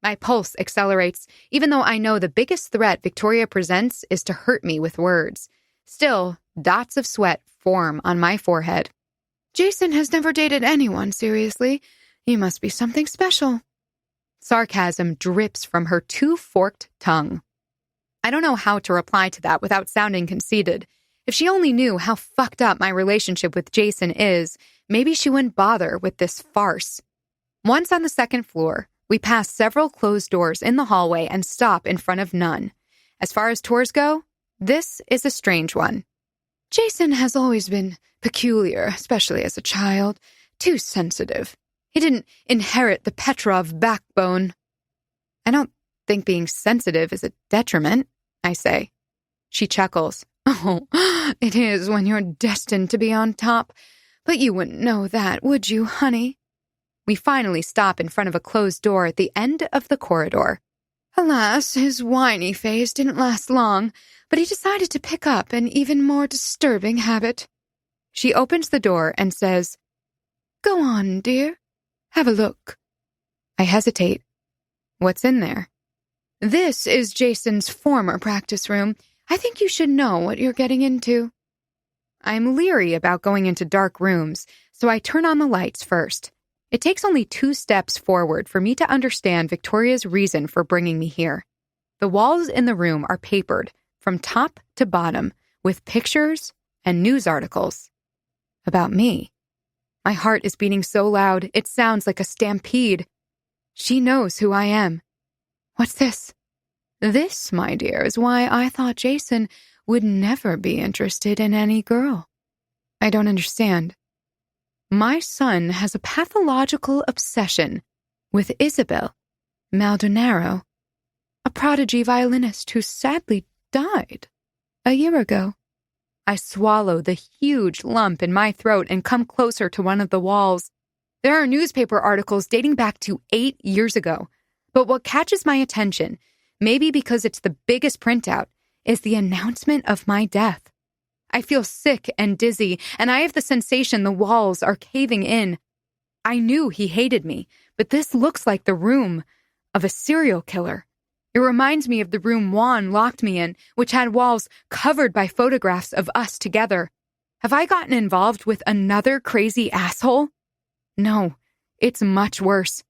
My pulse accelerates, even though I know the biggest threat Victoria presents is to hurt me with words. Still, dots of sweat form on my forehead. Jason has never dated anyone seriously. You must be something special. Sarcasm drips from her two-forked tongue. I don't know how to reply to that without sounding conceited. If she only knew how fucked up my relationship with Jason is, maybe she wouldn't bother with this farce. Once on the second floor, we pass several closed doors in the hallway and stop in front of none. As far as tours go, this is a strange one. Jason has always been peculiar, especially as a child. Too sensitive. He didn't inherit the Petrov backbone. I don't think being sensitive is a detriment, I say. She chuckles. Oh, it is when you're destined to be on top. But you wouldn't know that, would you, honey? We finally stop in front of a closed door at the end of the corridor. Alas, his whiny phase didn't last long, but he decided to pick up an even more disturbing habit. She opens the door and says, "Go on, dear. Have a look." I hesitate. What's in there? This is Jason's former practice room. I think you should know what you're getting into. I'm leery about going into dark rooms, so I turn on the lights first. It takes only 2 steps forward for me to understand Victoria's reason for bringing me here. The walls in the room are papered from top to bottom with pictures and news articles about me. My heart is beating so loud it sounds like a stampede. She knows who I am. What's this? This, my dear, is why I thought Jason would never be interested in any girl. I don't understand. My son has a pathological obsession with Isabel Maldonado, a prodigy violinist who sadly died a year ago. I swallow the huge lump in my throat and come closer to one of the walls. There are newspaper articles dating back to 8 years ago. But what catches my attention, maybe because it's the biggest printout, is the announcement of my death. I feel sick and dizzy, and I have the sensation the walls are caving in. I knew he hated me, but this looks like the room of a serial killer. It reminds me of the room Juan locked me in, which had walls covered by photographs of us together. Have I gotten involved with another crazy asshole? No, it's much worse.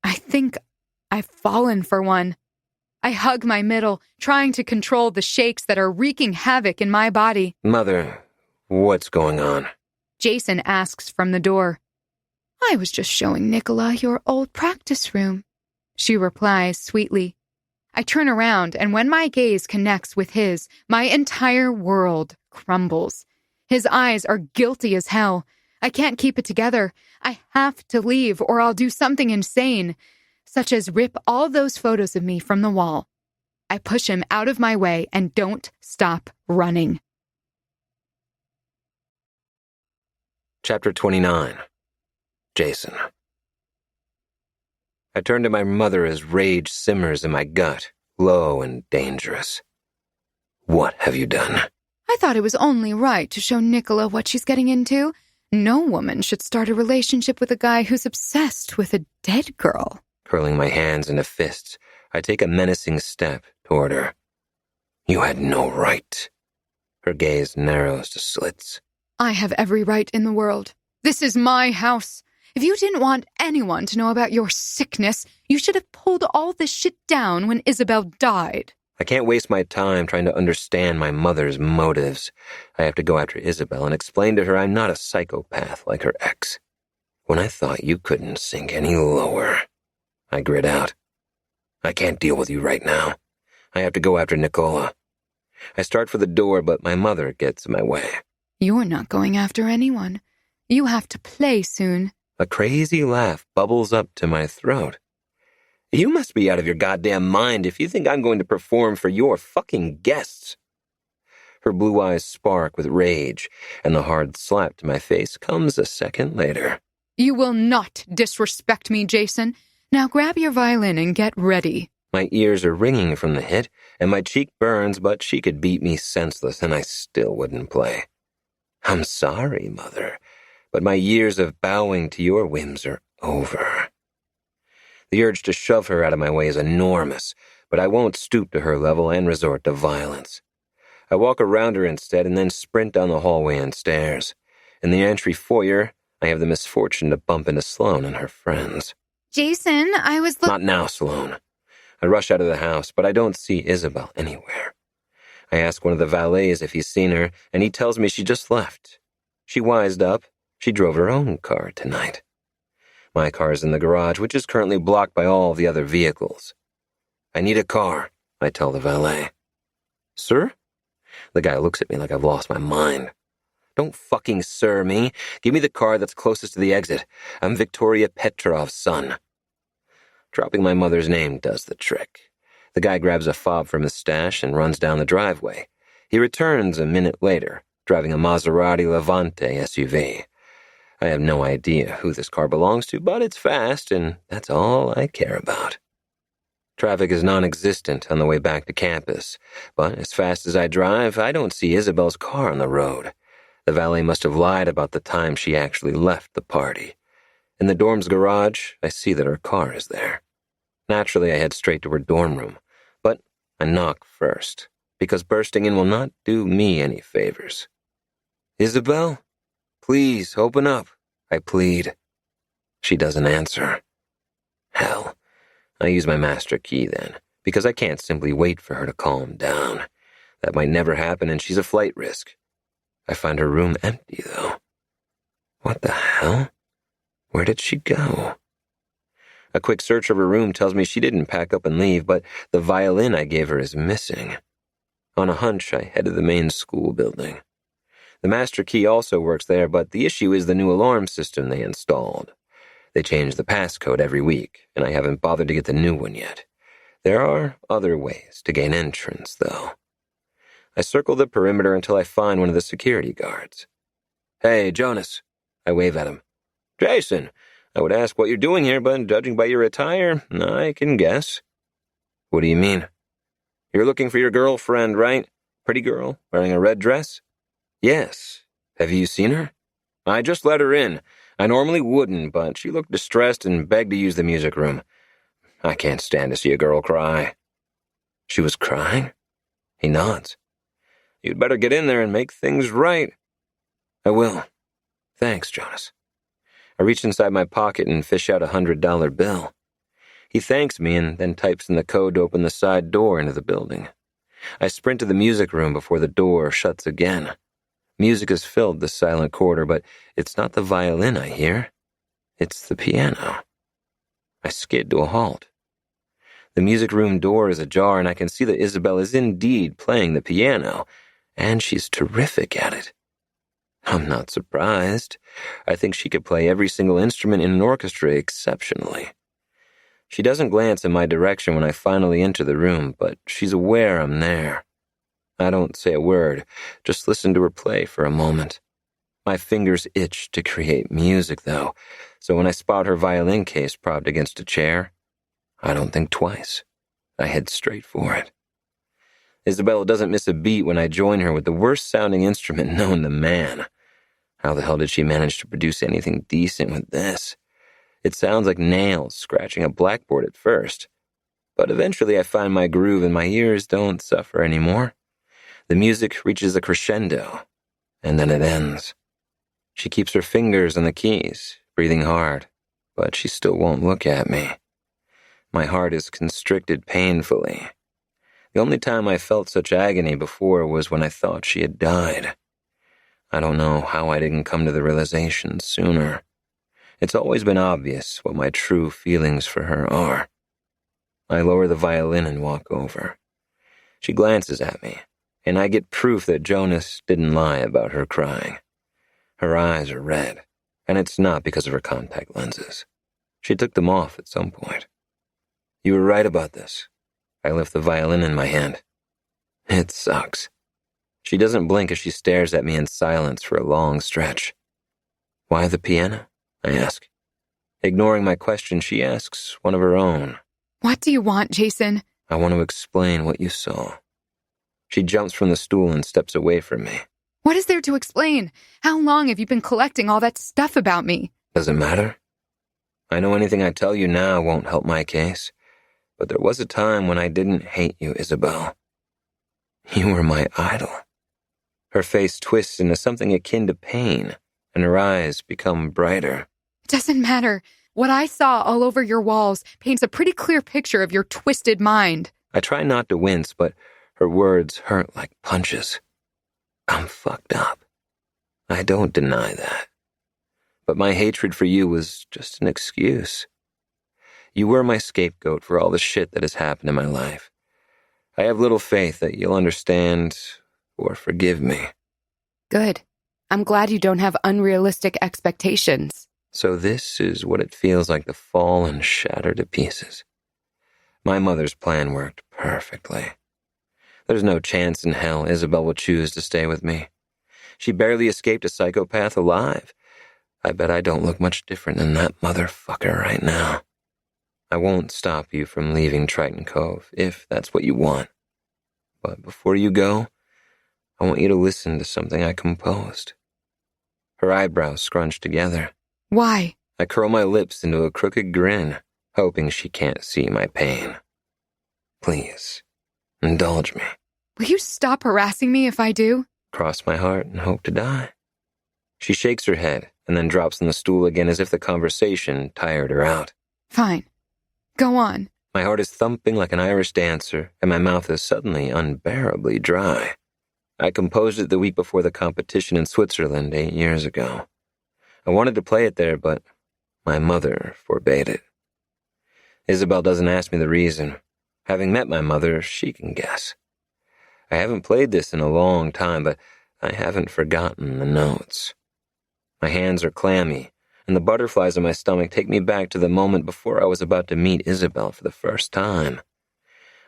I think I've fallen for one. I hug my middle, trying to control the shakes that are wreaking havoc in my body. Mother, what's going on? Jason asks from the door. I was just showing Nicola your old practice room, she replies sweetly. I turn around, and when my gaze connects with his, my entire world crumbles. His eyes are guilty as hell. I can't keep it together. I have to leave, or I'll do something insane, such as rip all those photos of me from the wall. I push him out of my way and don't stop running. Chapter 29. Jason. I turn to my mother as rage simmers in my gut, low and dangerous. What have you done? I thought it was only right to show Nicola what she's getting into. No woman should start a relationship with a guy who's obsessed with a dead girl. Curling my hands into fists, I take a menacing step toward her. You had no right. Her gaze narrows to slits. I have every right in the world. This is my house. If you didn't want anyone to know about your sickness, you should have pulled all this shit down when Isabel died. I can't waste my time trying to understand my mother's motives. I have to go after Isabel and explain to her I'm not a psychopath like her ex. When I thought you couldn't sink any lower, I grit out. I can't deal with you right now. I have to go after Nicola. I start for the door, but my mother gets in my way. You're not going after anyone. You have to play soon. A crazy laugh bubbles up to my throat. You must be out of your goddamn mind if you think I'm going to perform for your fucking guests. Her blue eyes spark with rage, and the hard slap to my face comes a second later. You will not disrespect me, Jason. Now grab your violin and get ready. My ears are ringing from the hit, and my cheek burns, but she could beat me senseless, and I still wouldn't play. I'm sorry, Mother, but my years of bowing to your whims are over. The urge to shove her out of my way is enormous, but I won't stoop to her level and resort to violence. I walk around her instead and then sprint down the hallway and stairs. In the entry foyer, I have the misfortune to bump into Sloane and her friends. Jason, I was Not now, Sloane. I rush out of the house, but I don't see Isabel anywhere. I ask one of the valets if he's seen her, and he tells me she just left. She wised up. She drove her own car tonight. My car is in the garage, which is currently blocked by all the other vehicles. I need a car, I tell the valet. Sir? The guy looks at me like I've lost my mind. Don't fucking sir me. Give me the car that's closest to the exit. I'm Victoria Petrov's son. Dropping my mother's name does the trick. The guy grabs a fob from his stash and runs down the driveway. He returns a minute later, driving a Maserati Levante SUV. I have no idea who this car belongs to, but it's fast, and that's all I care about. Traffic is non-existent on the way back to campus, but as fast as I drive, I don't see Isabel's car on the road. The valet must have lied about the time she actually left the party. In the dorm's garage, I see that her car is there. Naturally, I head straight to her dorm room, but I knock first, because bursting in will not do me any favors. Isabel? Please, open up, I plead. She doesn't answer. Hell, I use my master key then, because I can't simply wait for her to calm down. That might never happen, and she's a flight risk. I find her room empty, though. What the hell? Where did she go? A quick search of her room tells me she didn't pack up and leave, but the violin I gave her is missing. On a hunch, I head to the main school building. The master key also works there, but the issue is the new alarm system they installed. They change the passcode every week, and I haven't bothered to get the new one yet. There are other ways to gain entrance, though. I circle the perimeter until I find one of the security guards. Hey, Jonas. I wave at him. Jason, I would ask what you're doing here, but judging by your attire, I can guess. What do you mean? You're looking for your girlfriend, right? Pretty girl, wearing a red dress? Yes. Have you seen her? I just let her in. I normally wouldn't, but she looked distressed and begged to use the music room. I can't stand to see a girl cry. She was crying? He nods. You'd better get in there and make things right. I will. Thanks, Jonas. I reach inside my pocket and fish out $100 bill. He thanks me and then types in the code to open the side door into the building. I sprint to the music room before the door shuts again. Music has filled the silent corridor, but it's not the violin I hear. It's the piano. I skid to a halt. The music room door is ajar, and I can see that Isabel is indeed playing the piano, and she's terrific at it. I'm not surprised. I think she could play every single instrument in an orchestra exceptionally. She doesn't glance in my direction when I finally enter the room, but she's aware I'm there. I don't say a word, just listen to her play for a moment. My fingers itch to create music, though, so when I spot her violin case propped against a chair, I don't think twice. I head straight for it. Isabella doesn't miss a beat when I join her with the worst-sounding instrument known to man. How the hell did she manage to produce anything decent with this? It sounds like nails scratching a blackboard at first, but eventually I find my groove and my ears don't suffer anymore. The music reaches a crescendo, and then it ends. She keeps her fingers on the keys, breathing hard, but she still won't look at me. My heart is constricted painfully. The only time I felt such agony before was when I thought she had died. I don't know how I didn't come to the realization sooner. It's always been obvious what my true feelings for her are. I lower the violin and walk over. She glances at me, and I get proof that Jonas didn't lie about her crying. Her eyes are red, and it's not because of her contact lenses. She took them off at some point. You were right about this. I lift the violin in my hand. It sucks. She doesn't blink as she stares at me in silence for a long stretch. Why the piano? I ask. Ignoring my question, she asks one of her own. What do you want, Jason? I want to explain what you saw. She jumps from the stool and steps away from me. What is there to explain? How long have you been collecting all that stuff about me? Does it matter? I know anything I tell you now won't help my case, but there was a time when I didn't hate you, Isabel. You were my idol. Her face twists into something akin to pain, and her eyes become brighter. It doesn't matter. What I saw all over your walls paints a pretty clear picture of your twisted mind. I try not to wince, but her words hurt like punches. I'm fucked up. I don't deny that. But my hatred for you was just an excuse. You were my scapegoat for all the shit that has happened in my life. I have little faith that you'll understand or forgive me. Good. I'm glad you don't have unrealistic expectations. So this is what it feels like to fall and shatter to pieces. My mother's plan worked perfectly. There's no chance in hell Isabel will choose to stay with me. She barely escaped a psychopath alive. I bet I don't look much different than that motherfucker right now. I won't stop you from leaving Triton Cove, if that's what you want. But before you go, I want you to listen to something I composed. Her eyebrows scrunch together. Why? I curl my lips into a crooked grin, hoping she can't see my pain. Please, indulge me. Will you stop harassing me if I do? Cross my heart and hope to die. She shakes her head and then drops on the stool again as if the conversation tired her out. Fine. Go on. My heart is thumping like an Irish dancer, and my mouth is suddenly unbearably dry. I composed it the week before the competition in Switzerland 8 years ago. I wanted to play it there, but my mother forbade it. Isabel doesn't ask me the reason. Having met my mother, she can guess. I haven't played this in a long time, but I haven't forgotten the notes. My hands are clammy, and the butterflies in my stomach take me back to the moment before I was about to meet Isabel for the first time.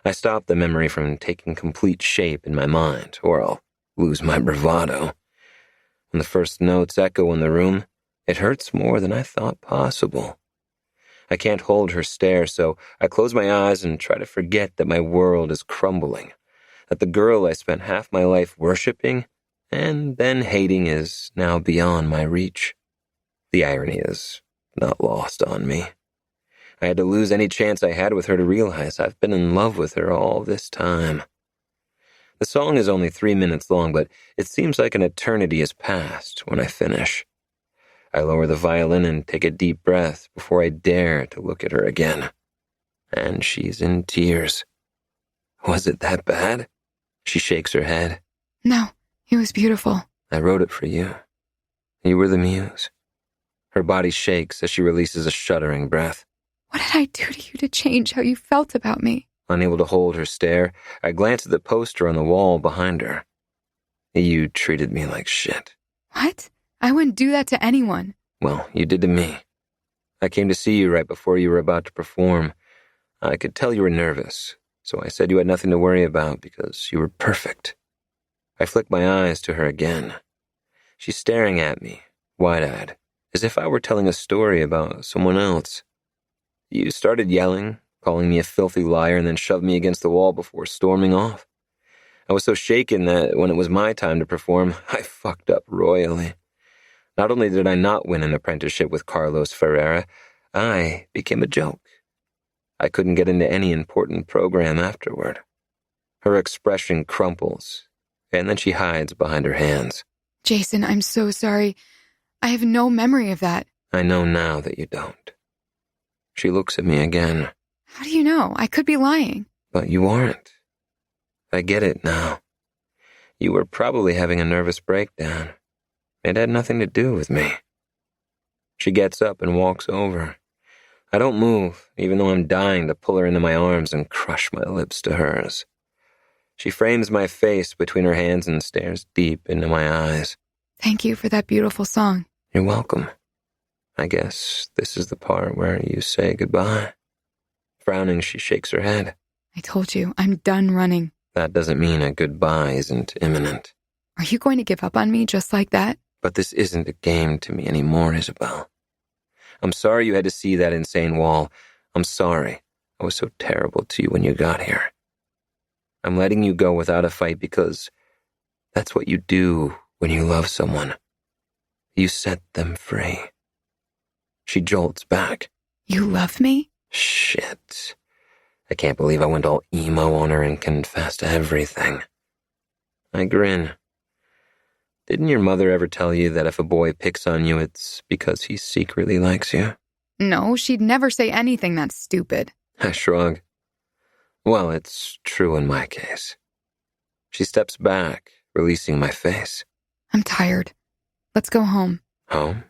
I stop the memory from taking complete shape in my mind, or I'll lose my bravado. When the first notes echo in the room, it hurts more than I thought possible. I can't hold her stare, so I close my eyes and try to forget that my world is crumbling, that the girl I spent half my life worshipping and then hating is now beyond my reach. The irony is not lost on me. I had to lose any chance I had with her to realize I've been in love with her all this time. The song is only 3 minutes long, but it seems like an eternity has passed when I finish. I lower the violin and take a deep breath before I dare to look at her again. And she's in tears. Was it that bad? She shakes her head. No, it was beautiful. I wrote it for you. You were the muse. Her body shakes as she releases a shuddering breath. What did I do to you to change how you felt about me? Unable to hold her stare, I glance at the poster on the wall behind her. You treated me like shit. What? I wouldn't do that to anyone. Well, you did to me. I came to see you right before you were about to perform. I could tell you were nervous, so I said you had nothing to worry about because you were perfect. I flick my eyes to her again. She's staring at me, wide-eyed, as if I were telling a story about someone else. You started yelling, calling me a filthy liar, and then shoved me against the wall before storming off. I was so shaken that when it was my time to perform, I fucked up royally. Not only did I not win an apprenticeship with Carlos Ferreira, I became a joke. I couldn't get into any important program afterward. Her expression crumples, and then she hides behind her hands. Jason, I'm so sorry. I have no memory of that. I know now that you don't. She looks at me again. How do you know? I could be lying. But you aren't. I get it now. You were probably having a nervous breakdown. It had nothing to do with me. She gets up and walks over. I don't move, even though I'm dying to pull her into my arms and crush my lips to hers. She frames my face between her hands and stares deep into my eyes. Thank you for that beautiful song. You're welcome. I guess this is the part where you say goodbye. Frowning, she shakes her head. I told you, I'm done running. That doesn't mean a goodbye isn't imminent. Are you going to give up on me just like that? But this isn't a game to me anymore, Isabel. I'm sorry you had to see that insane wall. I'm sorry I was so terrible to you when you got here. I'm letting you go without a fight because that's what you do when you love someone. You set them free. She jolts back. You love me? Shit. I can't believe I went all emo on her and confessed everything. I grin. Didn't your mother ever tell you that if a boy picks on you, it's because he secretly likes you? No, she'd never say anything that stupid. I shrug. Well, it's true in my case. She steps back, releasing my face. I'm tired. Let's go home. Home?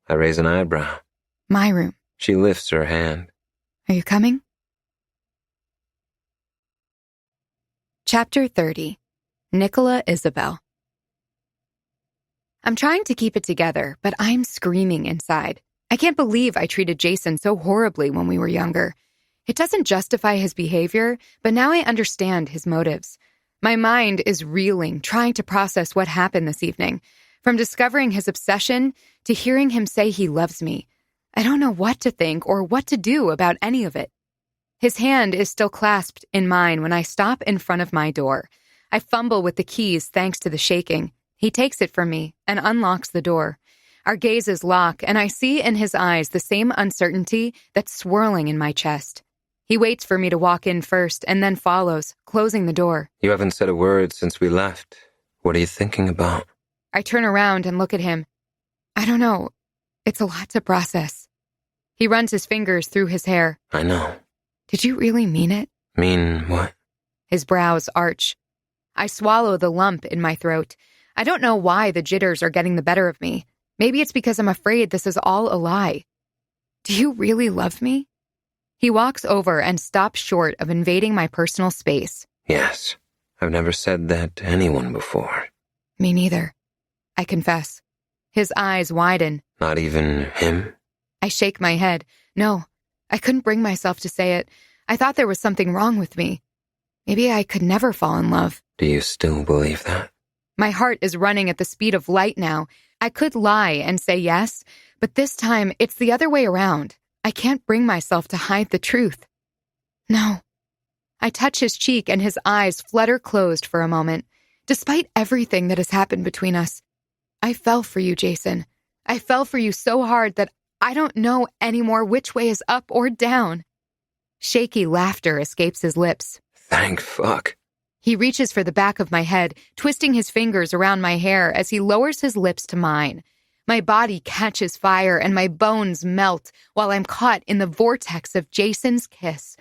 I raise an eyebrow. My room. She lifts her hand. Are you coming? Chapter 30. Nicola Isabel. I'm trying to keep it together, but I'm screaming inside. I can't believe I treated Jason so horribly when we were younger. It doesn't justify his behavior, but now I understand his motives. My mind is reeling, trying to process what happened this evening. From discovering his obsession to hearing him say he loves me. I don't know what to think or what to do about any of it. His hand is still clasped in mine when I stop in front of my door. I fumble with the keys thanks to the shaking. He takes it from me and unlocks the door. Our gazes lock, and I see in his eyes the same uncertainty that's swirling in my chest. He waits for me to walk in first and then follows, closing the door. You haven't said a word since we left. What are you thinking about? I turn around and look at him. I don't know. It's a lot to process. He runs his fingers through his hair. I know. Did you really mean it? Mean what? His brows arch. I swallow the lump in my throat. I don't know why the jitters are getting the better of me. Maybe it's because I'm afraid this is all a lie. Do you really love me? He walks over and stops short of invading my personal space. Yes. I've never said that to anyone before. Me neither. I confess. His eyes widen. Not even him? I shake my head. No, I couldn't bring myself to say it. I thought there was something wrong with me. Maybe I could never fall in love. Do you still believe that? My heart is running at the speed of light now. I could lie and say yes, but this time it's the other way around. I can't bring myself to hide the truth. No. I touch his cheek and his eyes flutter closed for a moment. Despite everything that has happened between us, I fell for you, Jason. I fell for you so hard that I don't know anymore which way is up or down. Shaky laughter escapes his lips. Thank fuck. He reaches for the back of my head, twisting his fingers around my hair as he lowers his lips to mine. My body catches fire and my bones melt while I'm caught in the vortex of Jason's kiss.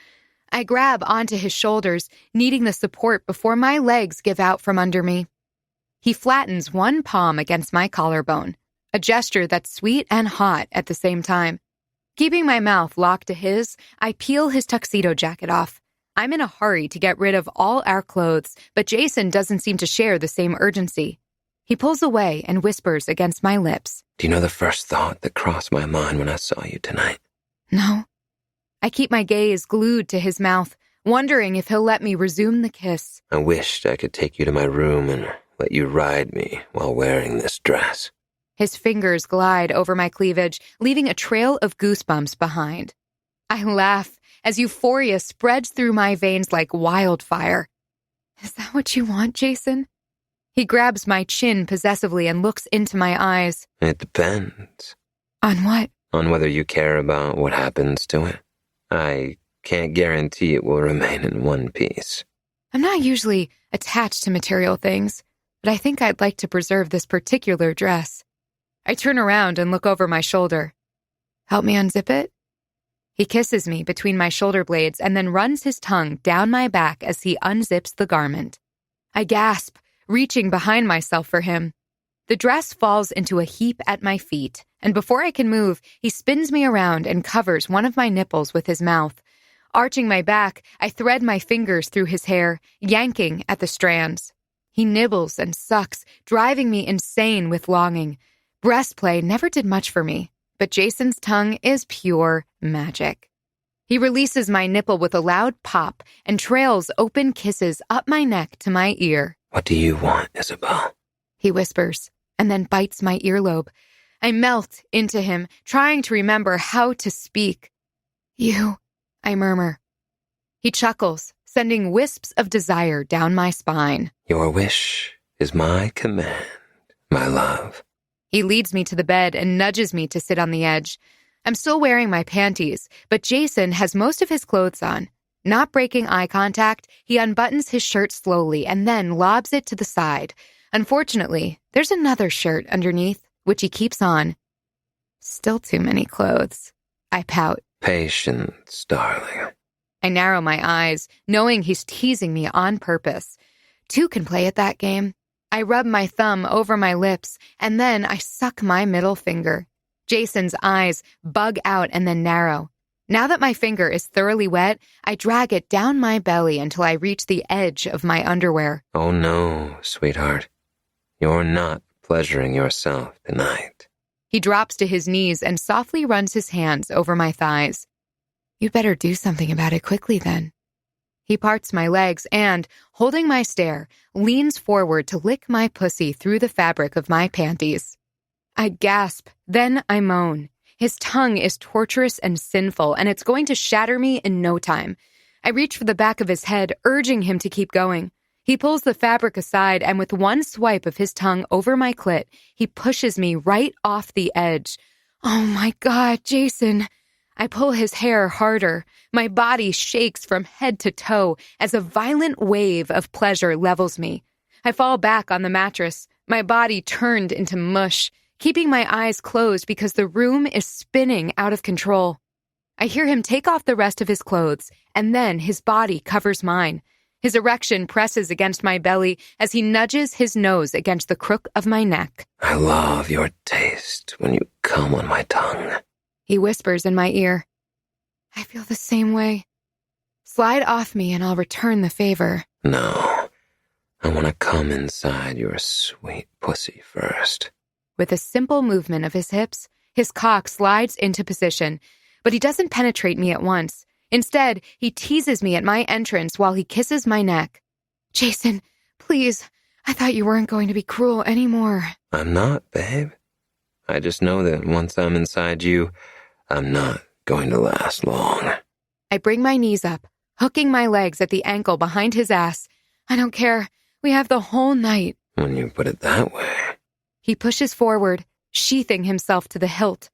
I grab onto his shoulders, needing the support before my legs give out from under me. He flattens one palm against my collarbone, a gesture that's sweet and hot at the same time. Keeping my mouth locked to his, I peel his tuxedo jacket off. I'm in a hurry to get rid of all our clothes, but Jason doesn't seem to share the same urgency. He pulls away and whispers against my lips. Do you know the first thought that crossed my mind when I saw you tonight? No. I keep my gaze glued to his mouth, wondering if he'll let me resume the kiss. I wished I could take you to my room and let you ride me while wearing this dress. His fingers glide over my cleavage, leaving a trail of goosebumps behind. I laugh as euphoria spreads through my veins like wildfire. Is that what you want, Jason? He grabs my chin possessively and looks into my eyes. It depends. On what? On whether you care about what happens to it. I can't guarantee it will remain in one piece. I'm not usually attached to material things, but I think I'd like to preserve this particular dress. I turn around and look over my shoulder. Help me unzip it? He kisses me between my shoulder blades and then runs his tongue down my back as he unzips the garment. I gasp, reaching behind myself for him. The dress falls into a heap at my feet, and before I can move, he spins me around and covers one of my nipples with his mouth. Arching my back, I thread my fingers through his hair, yanking at the strands. He nibbles and sucks, driving me insane with longing. Breast play never did much for me, but Jason's tongue is pure magic. He releases my nipple with a loud pop and trails open kisses up my neck to my ear. What do you want, Isabel? He whispers, and then bites my earlobe. I melt into him, trying to remember how to speak. You, I murmur. He chuckles, sending wisps of desire down my spine. Your wish is my command, my love. He leads me to the bed and nudges me to sit on the edge. I'm still wearing my panties, but Jason has most of his clothes on. Not breaking eye contact, he unbuttons his shirt slowly and then lobs it to the side. Unfortunately, there's another shirt underneath, which he keeps on. Still too many clothes. I pout. Patience, darling. I narrow my eyes, knowing he's teasing me on purpose. Two can play at that game. I rub my thumb over my lips, and then I suck my middle finger. Jason's eyes bug out and then narrow. Now that my finger is thoroughly wet, I drag it down my belly until I reach the edge of my underwear. Oh no, sweetheart. You're not pleasuring yourself tonight. He drops to his knees and softly runs his hands over my thighs. You'd better do something about it quickly then. He parts my legs and, holding my stare, leans forward to lick my pussy through the fabric of my panties. I gasp, then I moan. His tongue is torturous and sinful, and it's going to shatter me in no time. I reach for the back of his head, urging him to keep going. He pulls the fabric aside, and with one swipe of his tongue over my clit, he pushes me right off the edge. Oh my God, Jason. I pull his hair harder. My body shakes from head to toe as a violent wave of pleasure levels me. I fall back on the mattress, my body turned into mush, keeping my eyes closed because the room is spinning out of control. I hear him take off the rest of his clothes, and then his body covers mine. His erection presses against my belly as he nudges his nose against the crook of my neck. I love your taste when you come on my tongue. He whispers in my ear. I feel the same way. Slide off me and I'll return the favor. No, I want to come inside your sweet pussy first. With a simple movement of his hips, his cock slides into position, but he doesn't penetrate me at once. Instead, he teases me at my entrance while he kisses my neck. Jason, please, I thought you weren't going to be cruel anymore. I'm not, babe. I just know that once I'm inside you, I'm not going to last long. I bring my knees up, hooking my legs at the ankle behind his ass. I don't care. We have the whole night. When you put it that way. He pushes forward, sheathing himself to the hilt.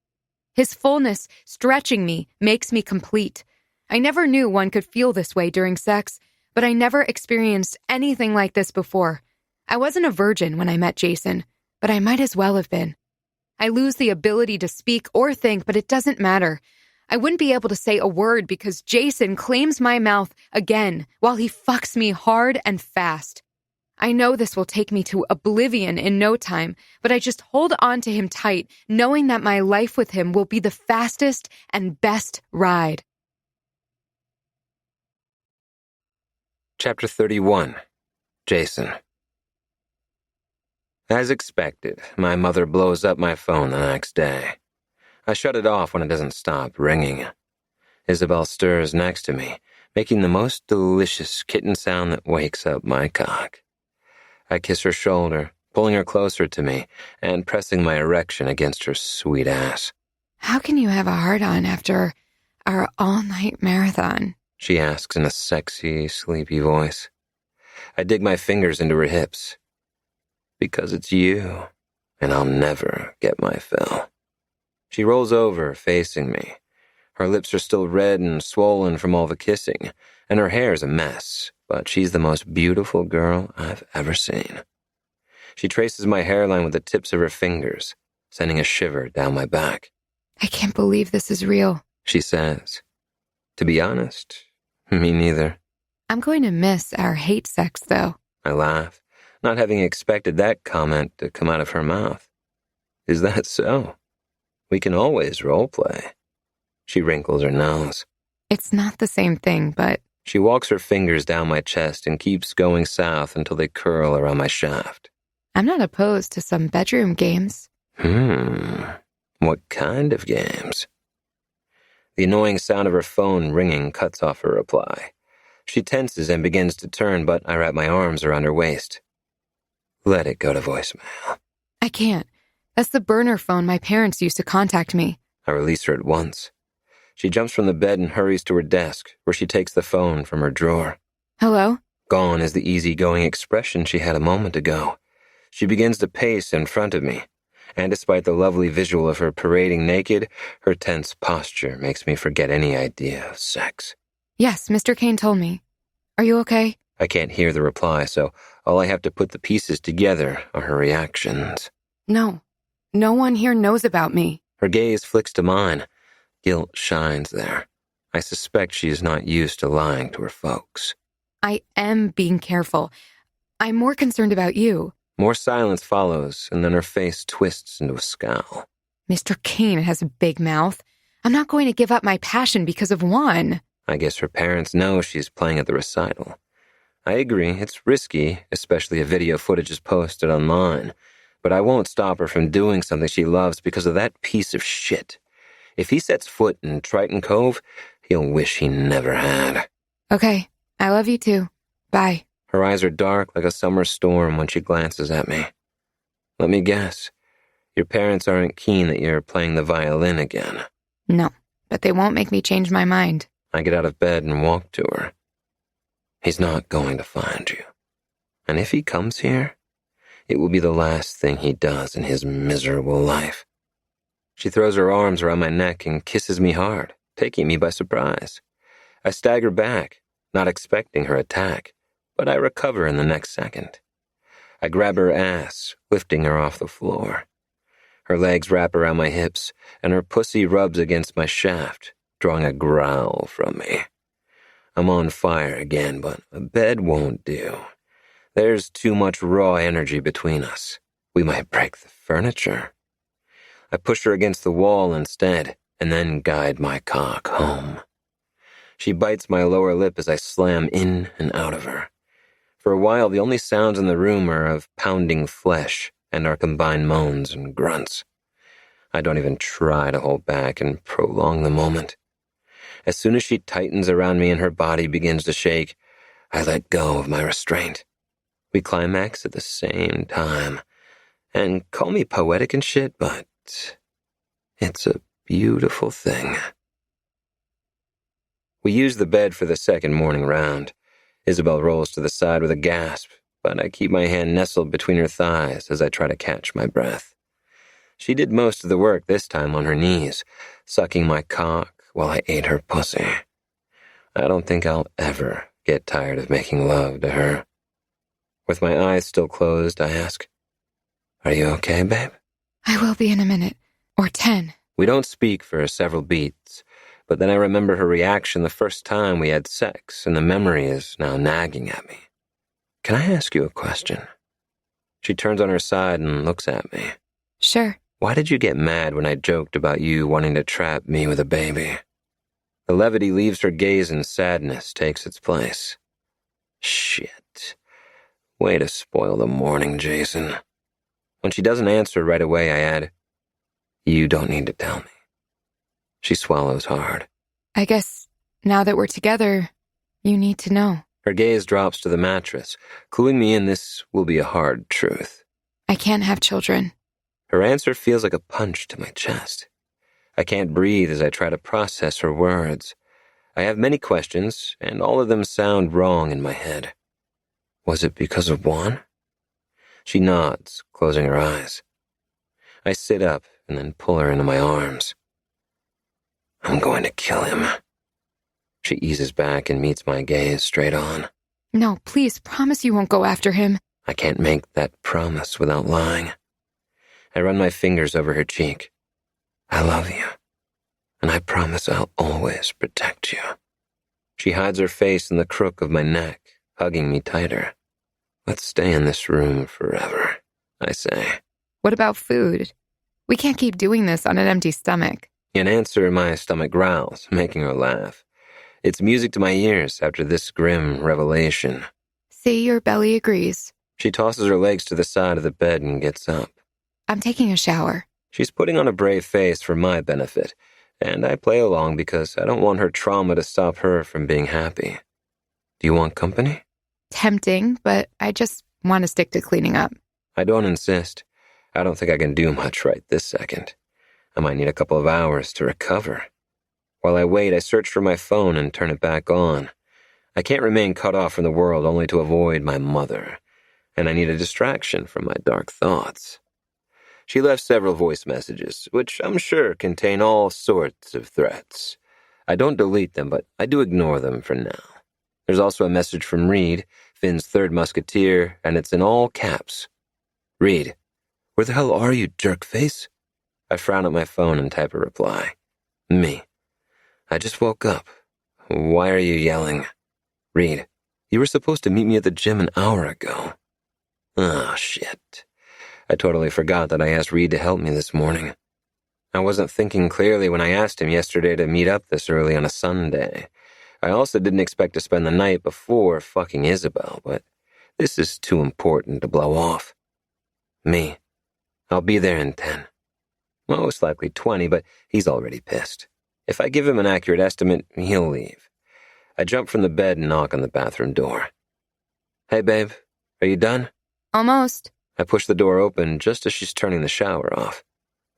His fullness, stretching me, makes me complete. I never knew one could feel this way during sex, but I never experienced anything like this before. I wasn't a virgin when I met Jason, but I might as well have been. I lose the ability to speak or think, but it doesn't matter. I wouldn't be able to say a word because Jason claims my mouth again while he fucks me hard and fast. I know this will take me to oblivion in no time, but I just hold on to him tight, knowing that my life with him will be the fastest and best ride. Chapter 31. Jason. As expected, my mother blows up my phone the next day. I shut it off when it doesn't stop ringing. Isabel stirs next to me, making the most delicious kitten sound that wakes up my cock. I kiss her shoulder, pulling her closer to me and pressing my erection against her sweet ass. How can you have a hard-on after our all-night marathon? She asks in a sexy, sleepy voice. I dig my fingers into her hips. Because it's you, and I'll never get my fill. She rolls over, facing me. Her lips are still red and swollen from all the kissing, and her hair's a mess, but she's the most beautiful girl I've ever seen. She traces my hairline with the tips of her fingers, sending a shiver down my back. I can't believe this is real, she says. To be honest, me neither. I'm going to miss our hate sex, though. I laugh, not having expected that comment to come out of her mouth. Is that so? We can always role-play. She wrinkles her nose. It's not the same thing, but... She walks her fingers down my chest and keeps going south until they curl around my shaft. I'm not opposed to some bedroom games. What kind of games? The annoying sound of her phone ringing cuts off her reply. She tenses and begins to turn, but I wrap my arms around her waist. Let it go to voicemail. I can't. That's the burner phone my parents used to contact me. I release her at once. She jumps from the bed and hurries to her desk, where she takes the phone from her drawer. Hello? Gone is the easygoing expression she had a moment ago. She begins to pace in front of me, and despite the lovely visual of her parading naked, her tense posture makes me forget any idea of sex. Yes, Mr. Kane told me. Are you okay? I can't hear the reply, so all I have to put the pieces together are her reactions. No. No one here knows about me. Her gaze flicks to mine. Guilt shines there. I suspect she is not used to lying to her folks. I am being careful. I'm more concerned about you. More silence follows, and then her face twists into a scowl. Mr. Kane has a big mouth. I'm not going to give up my passion because of one. I guess her parents know she's playing at the recital. I agree, it's risky, especially if video footage is posted online. But I won't stop her from doing something she loves because of that piece of shit. If he sets foot in Triton Cove, he'll wish he never had. Okay, I love you too. Bye. Her eyes are dark like a summer storm when she glances at me. Let me guess. Your parents aren't keen that you're playing the violin again. No, but they won't make me change my mind. I get out of bed and walk to her. He's not going to find you. And if he comes here, it will be the last thing he does in his miserable life. She throws her arms around my neck and kisses me hard, taking me by surprise. I stagger back, not expecting her attack, but I recover in the next second. I grab her ass, lifting her off the floor. Her legs wrap around my hips, and her pussy rubs against my shaft, drawing a growl from me. I'm on fire again, but a bed won't do. There's too much raw energy between us. We might break the furniture. I push her against the wall instead, and then guide my cock home. She bites my lower lip as I slam in and out of her. For a while, the only sounds in the room are of pounding flesh and our combined moans and grunts. I don't even try to hold back and prolong the moment. As soon as she tightens around me and her body begins to shake, I let go of my restraint. We climax at the same time. And call me poetic and shit, but it's a beautiful thing. We use the bed for the second morning round. Isabel rolls to the side with a gasp, but I keep my hand nestled between her thighs as I try to catch my breath. She did most of the work this time on her knees, sucking my cock while I ate her pussy. I don't think I'll ever get tired of making love to her. With my eyes still closed, I ask, "Are you okay, babe?" I will be in a minute. Or 10. We don't speak for several beats, but then I remember her reaction the first time we had sex, and the memory is now nagging at me. "Can I ask you a question?" She turns on her side and looks at me. Sure. "Why did you get mad when I joked about you wanting to trap me with a baby?" The levity leaves her gaze and sadness takes its place. Shit. Way to spoil the morning, Jason. When she doesn't answer right away, I add, "You don't need to tell me." She swallows hard. I guess now that we're together, you need to know. Her gaze drops to the mattress, cluing me in this will be a hard truth. I can't have children. Her answer feels like a punch to my chest. I can't breathe as I try to process her words. I have many questions, and all of them sound wrong in my head. Was it because of Juan? She nods, closing her eyes. I sit up and then pull her into my arms. "I'm going to kill him." She eases back and meets my gaze straight on. No, please, promise you won't go after him. I can't make that promise without lying. I run my fingers over her cheek. "I love you, and I promise I'll always protect you." She hides her face in the crook of my neck, hugging me tighter. "Let's stay in this room forever," I say. What about food? We can't keep doing this on an empty stomach. In answer, my stomach growls, making her laugh. It's music to my ears after this grim revelation. See, your belly agrees. She tosses her legs to the side of the bed and gets up. I'm taking a shower. She's putting on a brave face for my benefit, and I play along because I don't want her trauma to stop her from being happy. Do you want company? Tempting, but I just want to stick to cleaning up. I don't insist. I don't think I can do much right this second. I might need a couple of hours to recover. While I wait, I search for my phone and turn it back on. I can't remain cut off from the world only to avoid my mother, and I need a distraction from my dark thoughts. She left several voice messages, which I'm sure contain all sorts of threats. I don't delete them, but I do ignore them for now. There's also a message from Reed, Finn's third musketeer, and it's in all caps. "Reed, where the hell are you, jerkface?" I frown at my phone and type a reply. "Me. I just woke up. Why are you yelling?" "Reed, you were supposed to meet me at the gym an hour ago." Oh, shit. I totally forgot that I asked Reed to help me this morning. I wasn't thinking clearly when I asked him yesterday to meet up this early on a Sunday. I also didn't expect to spend the night before fucking Isabel, but this is too important to blow off. "Me. I'll be there in 10. Most likely 20, but he's already pissed. If I give him an accurate estimate, he'll leave. I jump from the bed and knock on the bathroom door. "Hey, babe, are you done?" Almost. I push the door open just as she's turning the shower off.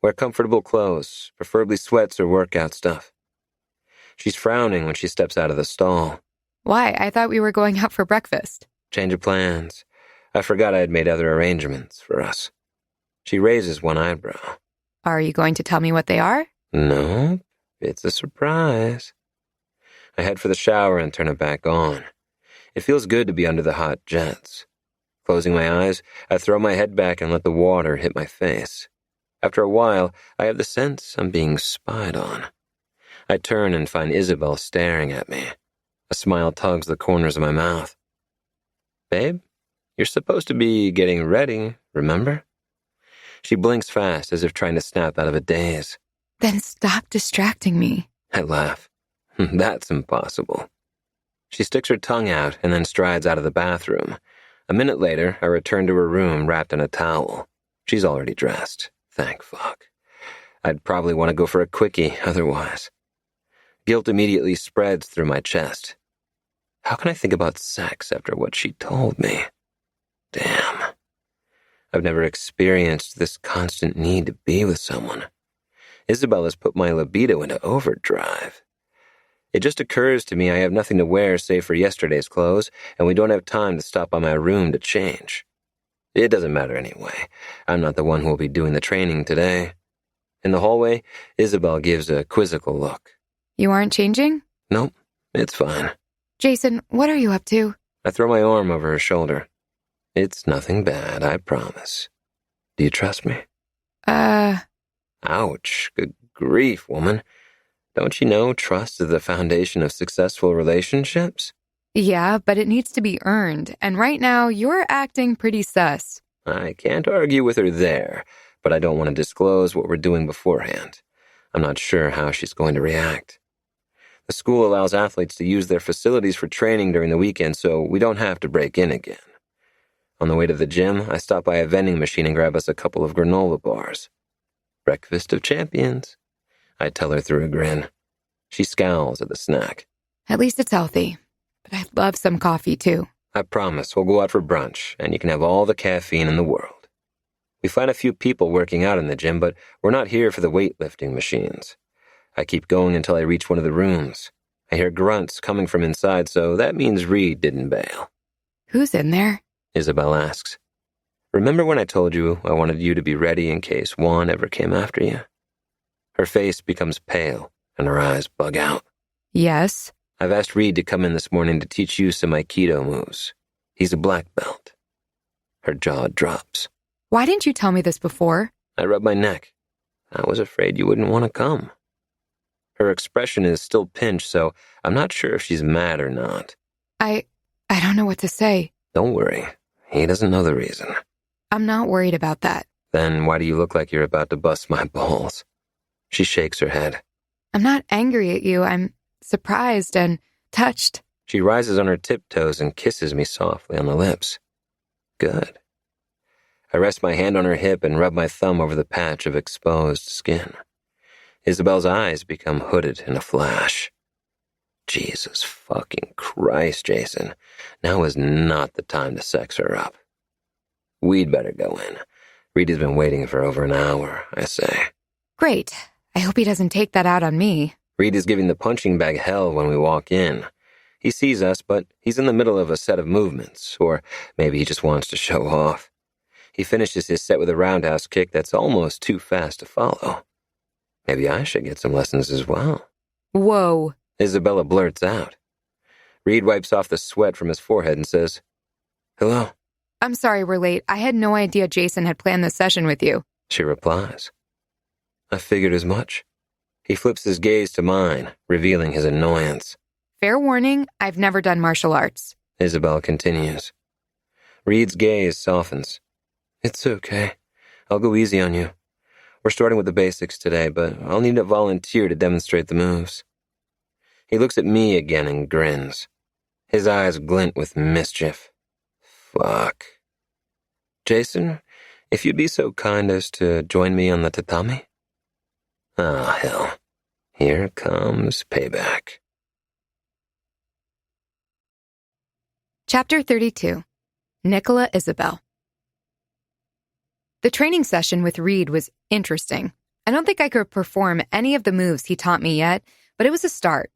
Wear comfortable clothes, preferably sweats or workout stuff. She's frowning when she steps out of the stall. Why? I thought we were going out for breakfast. Change of plans. I forgot I had made other arrangements for us. She raises one eyebrow. Are you going to tell me what they are? No, it's a surprise. I head for the shower and turn it back on. It feels good to be under the hot jets. Closing my eyes, I throw my head back and let the water hit my face. After a while, I have the sense I'm being spied on. I turn and find Isabel staring at me. A smile tugs the corners of my mouth. "Babe, you're supposed to be getting ready, remember?" She blinks fast as if trying to snap out of a daze. Then stop distracting me. I laugh. That's impossible. She sticks her tongue out and then strides out of the bathroom. A minute later, I return to her room wrapped in a towel. She's already dressed. Thank fuck. I'd probably want to go for a quickie otherwise. Guilt immediately spreads through my chest. How can I think about sex after what she told me? Damn. I've never experienced this constant need to be with someone. Isabel has put my libido into overdrive. It just occurs to me I have nothing to wear save for yesterday's clothes, and we don't have time to stop by my room to change. It doesn't matter anyway. I'm not the one who will be doing the training today. In the hallway, Isabel gives a quizzical look. You aren't changing? Nope, it's fine. Jason, what are you up to? I throw my arm over her shoulder. It's nothing bad, I promise. Do you trust me? Ouch, good grief, woman. Don't you know trust is the foundation of successful relationships? Yeah, but it needs to be earned, and right now you're acting pretty sus. I can't argue with her there, but I don't want to disclose what we're doing beforehand. I'm not sure how she's going to react. The school allows athletes to use their facilities for training during the weekend, so we don't have to break in again. On the way to the gym, I stop by a vending machine and grab us a couple of granola bars. Breakfast of champions, I tell her through a grin. She scowls at the snack. At least it's healthy, but I'd love some coffee too. I promise we'll go out for brunch, and you can have all the caffeine in the world. We find a few people working out in the gym, but we're not here for the weightlifting machines. I keep going until I reach one of the rooms. I hear grunts coming from inside, so that means Reed didn't bail. Who's in there? Isabel asks. Remember when I told you I wanted you to be ready in case Juan ever came after you? Her face becomes pale, and her eyes bug out. Yes. I've asked Reed to come in this morning to teach you some Aikido moves. He's a black belt. Her jaw drops. Why didn't you tell me this before? I rub my neck. I was afraid you wouldn't want to come. Her expression is still pinched, so I'm not sure if she's mad or not. I don't know what to say. Don't worry. He doesn't know the reason. I'm not worried about that. Then why do you look like you're about to bust my balls? She shakes her head. I'm not angry at you. I'm surprised and touched. She rises on her tiptoes and kisses me softly on the lips. Good. I rest my hand on her hip and rub my thumb over the patch of exposed skin. Isabel's eyes become hooded in a flash. Jesus fucking Christ, Jason. Now is not the time to sex her up. We'd better go in. Reed has been waiting for over an hour, I say. Great. I hope he doesn't take that out on me. Reed is giving the punching bag hell when we walk in. He sees us, but he's in the middle of a set of movements, or maybe he just wants to show off. He finishes his set with a roundhouse kick that's almost too fast to follow. Maybe I should get some lessons as well. Whoa. Isabella blurts out. Reed wipes off the sweat from his forehead and says, Hello. I'm sorry we're late. I had no idea Jason had planned this session with you. She replies. I figured as much. He flips his gaze to mine, revealing his annoyance. Fair warning, I've never done martial arts. Isabel continues. Reed's gaze softens. It's okay. I'll go easy on you. We're starting with the basics today, but I'll need a volunteer to demonstrate the moves. He looks at me again and grins. His eyes glint with mischief. Fuck. Jason, if you'd be so kind as to join me on the tatami? Ah, hell. Here comes payback. Chapter 32. Nicola Isabel. The training session with Reed was interesting. I don't think I could perform any of the moves he taught me yet, but it was a start.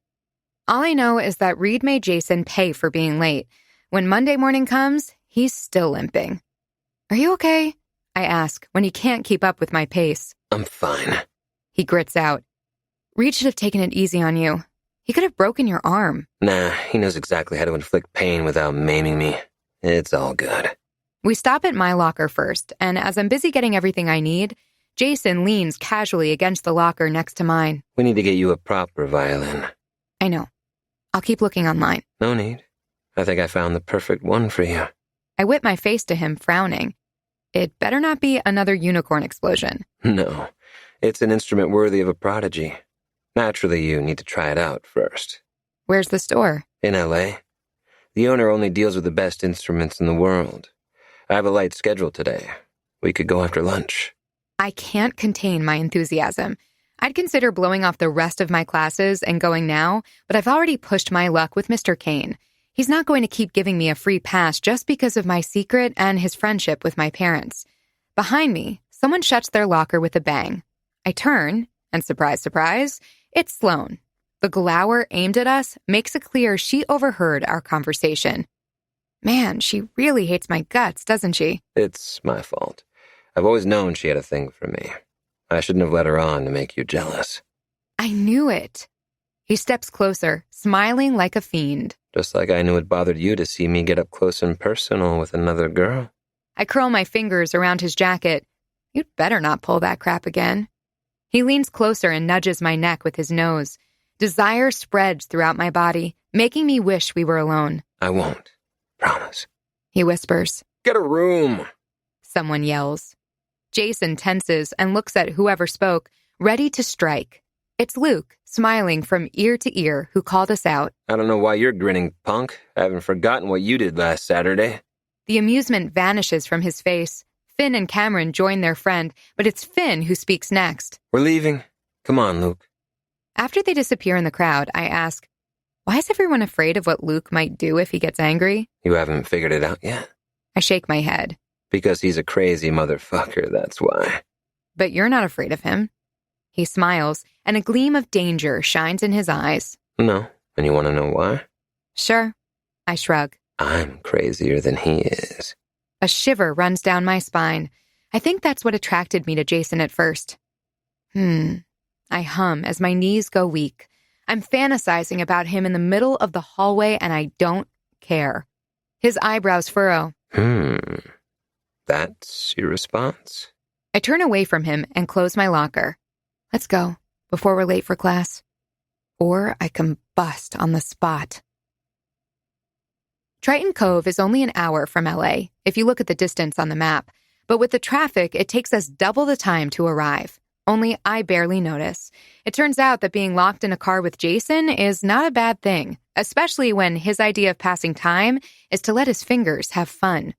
All I know is that Reed made Jason pay for being late. When Monday morning comes, he's still limping. Are you okay? I ask when he can't keep up with my pace. I'm fine. He grits out. Reed should have taken it easy on you. He could have broken your arm. Nah, he knows exactly how to inflict pain without maiming me. It's all good. We stop at my locker first, and as I'm busy getting everything I need, Jason leans casually against the locker next to mine. We need to get you a proper violin. I know. I'll keep looking online. No need. I think I found the perfect one for you. I whip my face to him, frowning. It better not be another unicorn explosion. No. It's an instrument worthy of a prodigy. Naturally, you need to try it out first. Where's the store? In L.A. The owner only deals with the best instruments in the world. I have a light schedule today. We could go after lunch. I can't contain my enthusiasm. I'd consider blowing off the rest of my classes and going now, but I've already pushed my luck with Mr. Kane. He's not going to keep giving me a free pass just because of my secret and his friendship with my parents. Behind me, someone shuts their locker with a bang. I turn, and surprise, surprise, it's Sloan. The glower aimed at us makes it clear she overheard our conversation. Man, she really hates my guts, doesn't she? It's my fault. I've always known she had a thing for me. I shouldn't have let her on to make you jealous. I knew it. He steps closer, smiling like a fiend. Just like I knew it bothered you to see me get up close and personal with another girl. I curl my fingers around his jacket. You'd better not pull that crap again. He leans closer and nudges my neck with his nose. Desire spreads throughout my body, making me wish we were alone. I won't. Promise. He whispers. Get a room. Someone yells. Jason tenses and looks at whoever spoke, ready to strike. It's Luke, smiling from ear to ear, who called us out. I don't know why you're grinning, punk. I haven't forgotten what you did last Saturday. The amusement vanishes from his face. Finn and Cameron join their friend, but it's Finn who speaks next. We're leaving. Come on, Luke. After they disappear in the crowd, I ask, why is everyone afraid of what Luke might do if he gets angry? You haven't figured it out yet? I shake my head. Because he's a crazy motherfucker, that's why. But you're not afraid of him. He smiles, and a gleam of danger shines in his eyes. No, and you want to know why? Sure. I shrug. I'm crazier than he is. A shiver runs down my spine. I think that's what attracted me to Jason at first. I hum as my knees go weak. I'm fantasizing about him in the middle of the hallway, and I don't care. His eyebrows furrow. That's your response? I turn away from him and close my locker. Let's go, before we're late for class. Or I combust on the spot. Triton Cove is only an hour from LA, if you look at the distance on the map. But with the traffic, it takes us double the time to arrive. Only I barely notice. It turns out that being locked in a car with Jason is not a bad thing, especially when his idea of passing time is to let his fingers have fun.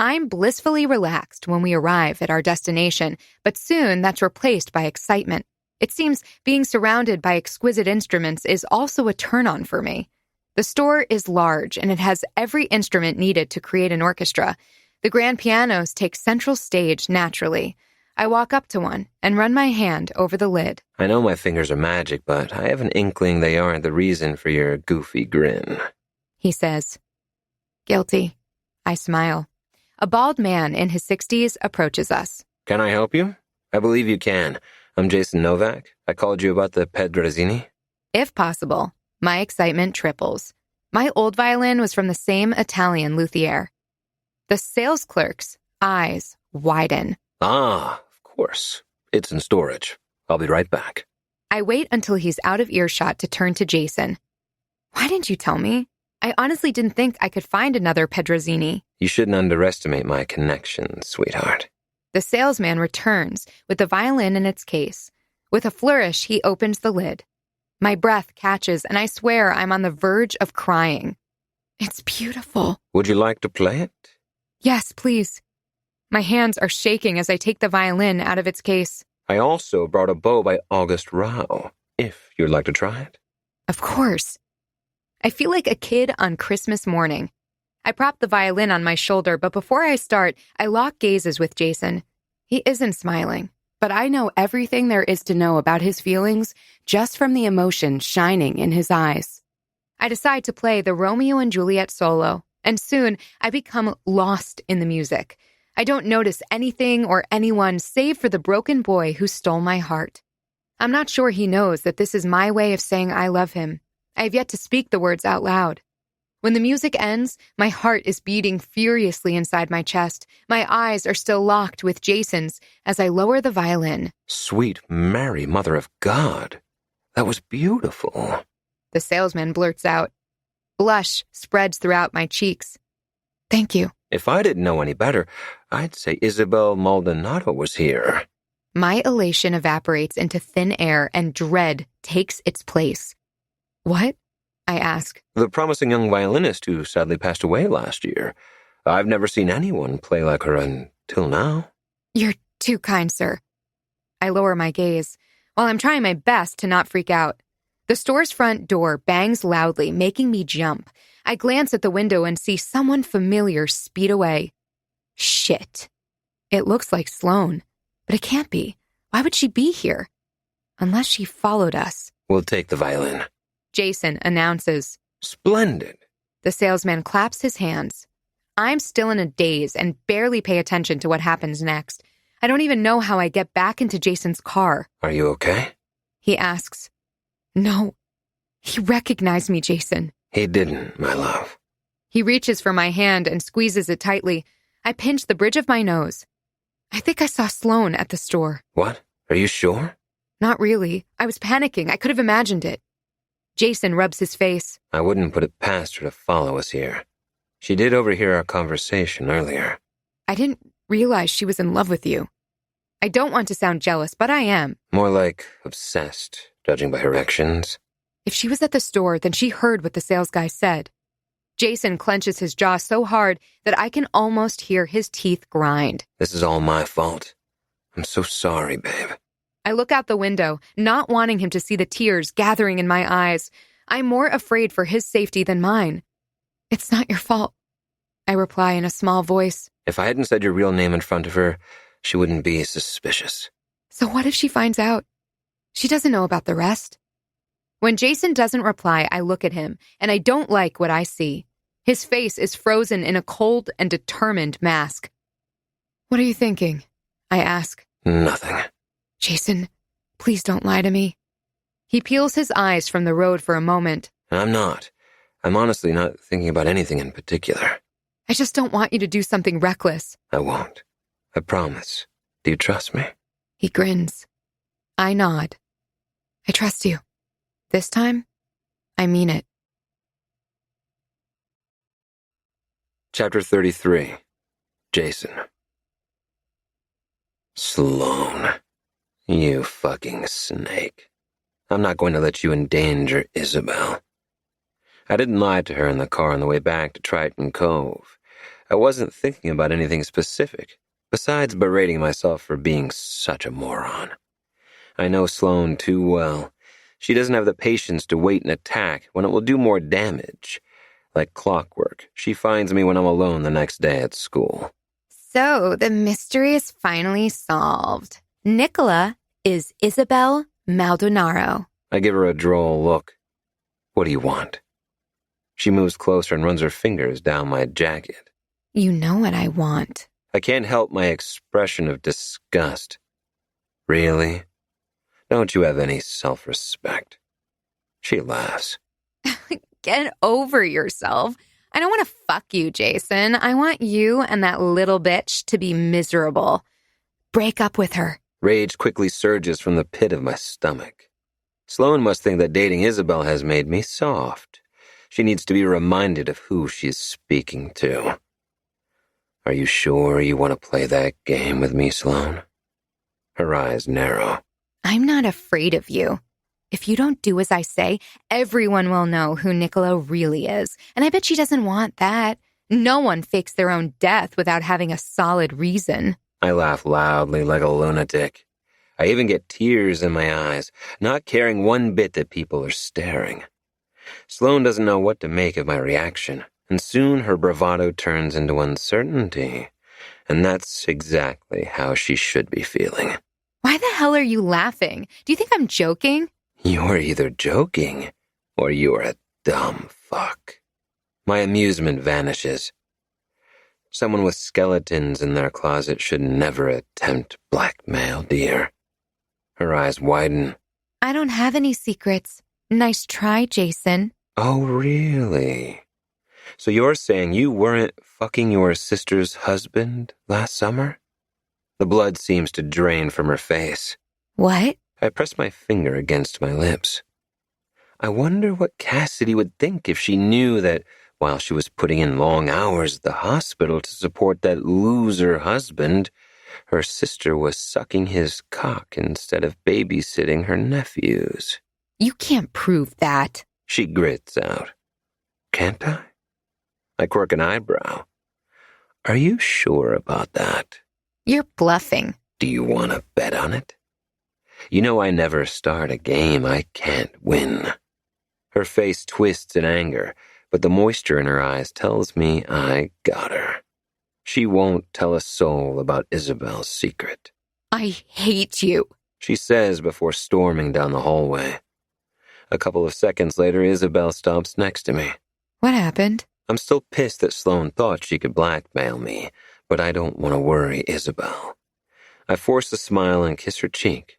I'm blissfully relaxed when we arrive at our destination, but soon that's replaced by excitement. It seems being surrounded by exquisite instruments is also a turn-on for me. The store is large, and it has every instrument needed to create an orchestra. The grand pianos take central stage naturally. I walk up to one and run my hand over the lid. I know my fingers are magic, but I have an inkling they aren't the reason for your goofy grin. He says. Guilty. I smile. A bald man in his 60s approaches us. Can I help you? I believe you can. I'm Jason Novak. I called you about the Pedrazini. If possible. My excitement triples. My old violin was from the same Italian luthier. The sales clerk's eyes widen. Ah, of course. It's in storage. I'll be right back. I wait until he's out of earshot to turn to Jason. Why didn't you tell me? I honestly didn't think I could find another Pedrazini. You shouldn't underestimate my connections, sweetheart. The salesman returns with the violin in its case. With a flourish, he opens the lid. My breath catches, and I swear I'm on the verge of crying. It's beautiful. Would you like to play it? Yes, please. My hands are shaking as I take the violin out of its case. I also brought a bow by August Rao, if you'd like to try it. Of course. I feel like a kid on Christmas morning. I prop the violin on my shoulder, but before I start, I lock gazes with Jason. He isn't smiling, but I know everything there is to know about his feelings just from the emotion shining in his eyes. I decide to play the Romeo and Juliet solo, and soon I become lost in the music. I don't notice anything or anyone save for the broken boy who stole my heart. I'm not sure he knows that this is my way of saying I love him. I have yet to speak the words out loud. When the music ends, my heart is beating furiously inside my chest. My eyes are still locked with Jason's as I lower the violin. Sweet Mary, Mother of God. That was beautiful. The salesman blurts out. Blush spreads throughout my cheeks. Thank you. If I didn't know any better, I'd say Isabel Maldonado was here. My elation evaporates into thin air and dread takes its place. What? I ask. The promising young violinist who sadly passed away last year. I've never seen anyone play like her until now. You're too kind, sir. I lower my gaze, while I'm trying my best to not freak out. The store's front door bangs loudly, making me jump. I glance at the window and see someone familiar speed away. Shit. It looks like Sloane, but it can't be. Why would she be here? Unless she followed us. We'll take the violin. Jason announces. Splendid. The salesman claps his hands. I'm still in a daze and barely pay attention to what happens next. I don't even know how I get back into Jason's car. Are you okay? He asks. No. He recognized me, Jason. He didn't, my love. He reaches for my hand and squeezes it tightly. I pinch the bridge of my nose. I think I saw Sloane at the store. What? Are you sure? Not really. I was panicking. I could have imagined it. Jason rubs his face. I wouldn't put it past her to follow us here. She did overhear our conversation earlier. I didn't realize she was in love with you. I don't want to sound jealous, but I am. More like obsessed, judging by her actions. If she was at the store, then she heard what the sales guy said. Jason clenches his jaw so hard that I can almost hear his teeth grind. This is all my fault. I'm so sorry, babe. I look out the window, not wanting him to see the tears gathering in my eyes. I'm more afraid for his safety than mine. It's not your fault, I reply in a small voice. If I hadn't said your real name in front of her, she wouldn't be suspicious. So what if she finds out? She doesn't know about the rest. When Jason doesn't reply, I look at him, and I don't like what I see. His face is frozen in a cold and determined mask. What are you thinking? I ask. Nothing. Jason, please don't lie to me. He peels his eyes from the road for a moment. I'm not. I'm honestly not thinking about anything in particular. I just don't want you to do something reckless. I won't. I promise. Do you trust me? He grins. I nod. I trust you. This time, I mean it. Chapter 33. Jason. Sloane. You fucking snake. I'm not going to let you endanger Isabel. I didn't lie to her in the car on the way back to Triton Cove. I wasn't thinking about anything specific, besides berating myself for being such a moron. I know Sloane too well. She doesn't have the patience to wait and attack when it will do more damage. Like clockwork, she finds me when I'm alone the next day at school. So, the mystery is finally solved. Nicola is Isabel Maldonado. I give her a droll look. What do you want? She moves closer and runs her fingers down my jacket. You know what I want. I can't help my expression of disgust. Really? Don't you have any self-respect? She laughs. Get over yourself. I don't want to fuck you, Jason. I want you and that little bitch to be miserable. Break up with her. Rage quickly surges from the pit of my stomach. Sloane must think that dating Isabel has made me soft. She needs to be reminded of who she's speaking to. Are you sure you want to play that game with me, Sloane? Her eyes narrow. I'm not afraid of you. If you don't do as I say, everyone will know who Nicola really is. And I bet she doesn't want that. No one fakes their own death without having a solid reason. I laugh loudly like a lunatic. I even get tears in my eyes, not caring one bit that people are staring. Sloane doesn't know what to make of my reaction, and soon her bravado turns into uncertainty. And that's exactly how she should be feeling. Why the hell are you laughing? Do you think I'm joking? You're either joking, or you're a dumb fuck. My amusement vanishes. Someone with skeletons in their closet should never attempt blackmail, dear. Her eyes widen. I don't have any secrets. Nice try, Jason. Oh, really? So you're saying you weren't fucking your sister's husband last summer? The blood seems to drain from her face. What? I press my finger against my lips. I wonder what Cassidy would think if she knew that while she was putting in long hours at the hospital to support that loser husband, her sister was sucking his cock instead of babysitting her nephews. You can't prove that. She grits out. Can't I? I quirk an eyebrow. Are you sure about that? You're bluffing. Do you want to bet on it? You know I never start a game I can't win. Her face twists in anger, but the moisture in her eyes tells me I got her. She won't tell a soul about Isabel's secret. I hate you, she says before storming down the hallway. A couple of seconds later, Isabel stops next to me. What happened? I'm still pissed that Sloane thought she could blackmail me, but I don't want to worry Isabel. I force a smile and kiss her cheek.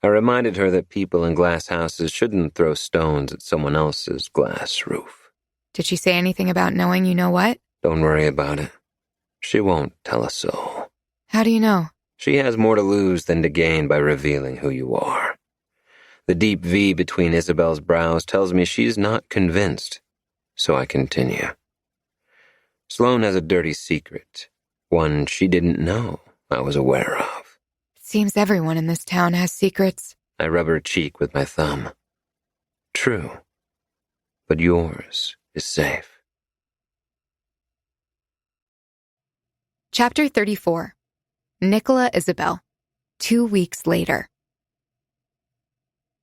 I reminded her that people in glass houses shouldn't throw stones at someone else's glass roof. Did she say anything about knowing you know what? Don't worry about it. She won't tell a soul. How do you know? She has more to lose than to gain by revealing who you are. The deep V between Isabel's brows tells me she's not convinced, so I continue. Sloane has a dirty secret, one she didn't know I was aware of. It seems everyone in this town has secrets. I rub her cheek with my thumb. True, but yours is safe. Chapter 34. Nicola Isabel. 2 weeks later.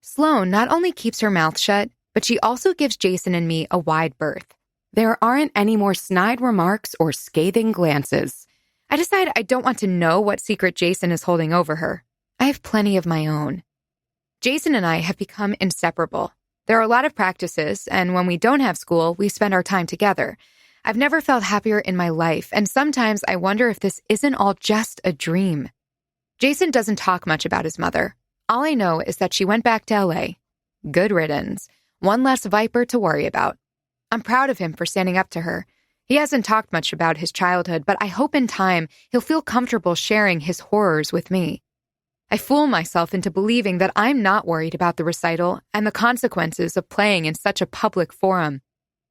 Sloane not only keeps her mouth shut, but she also gives Jason and me a wide berth. There aren't any more snide remarks or scathing glances. I decide I don't want to know what secret Jason is holding over her. I have plenty of my own. Jason and I have become inseparable. There are a lot of practices, and when we don't have school, we spend our time together. I've never felt happier in my life, and sometimes I wonder if this isn't all just a dream. Jason doesn't talk much about his mother. All I know is that she went back to LA. Good riddance. One less viper to worry about. I'm proud of him for standing up to her. He hasn't talked much about his childhood, but I hope in time he'll feel comfortable sharing his horrors with me. I fool myself into believing that I'm not worried about the recital and the consequences of playing in such a public forum.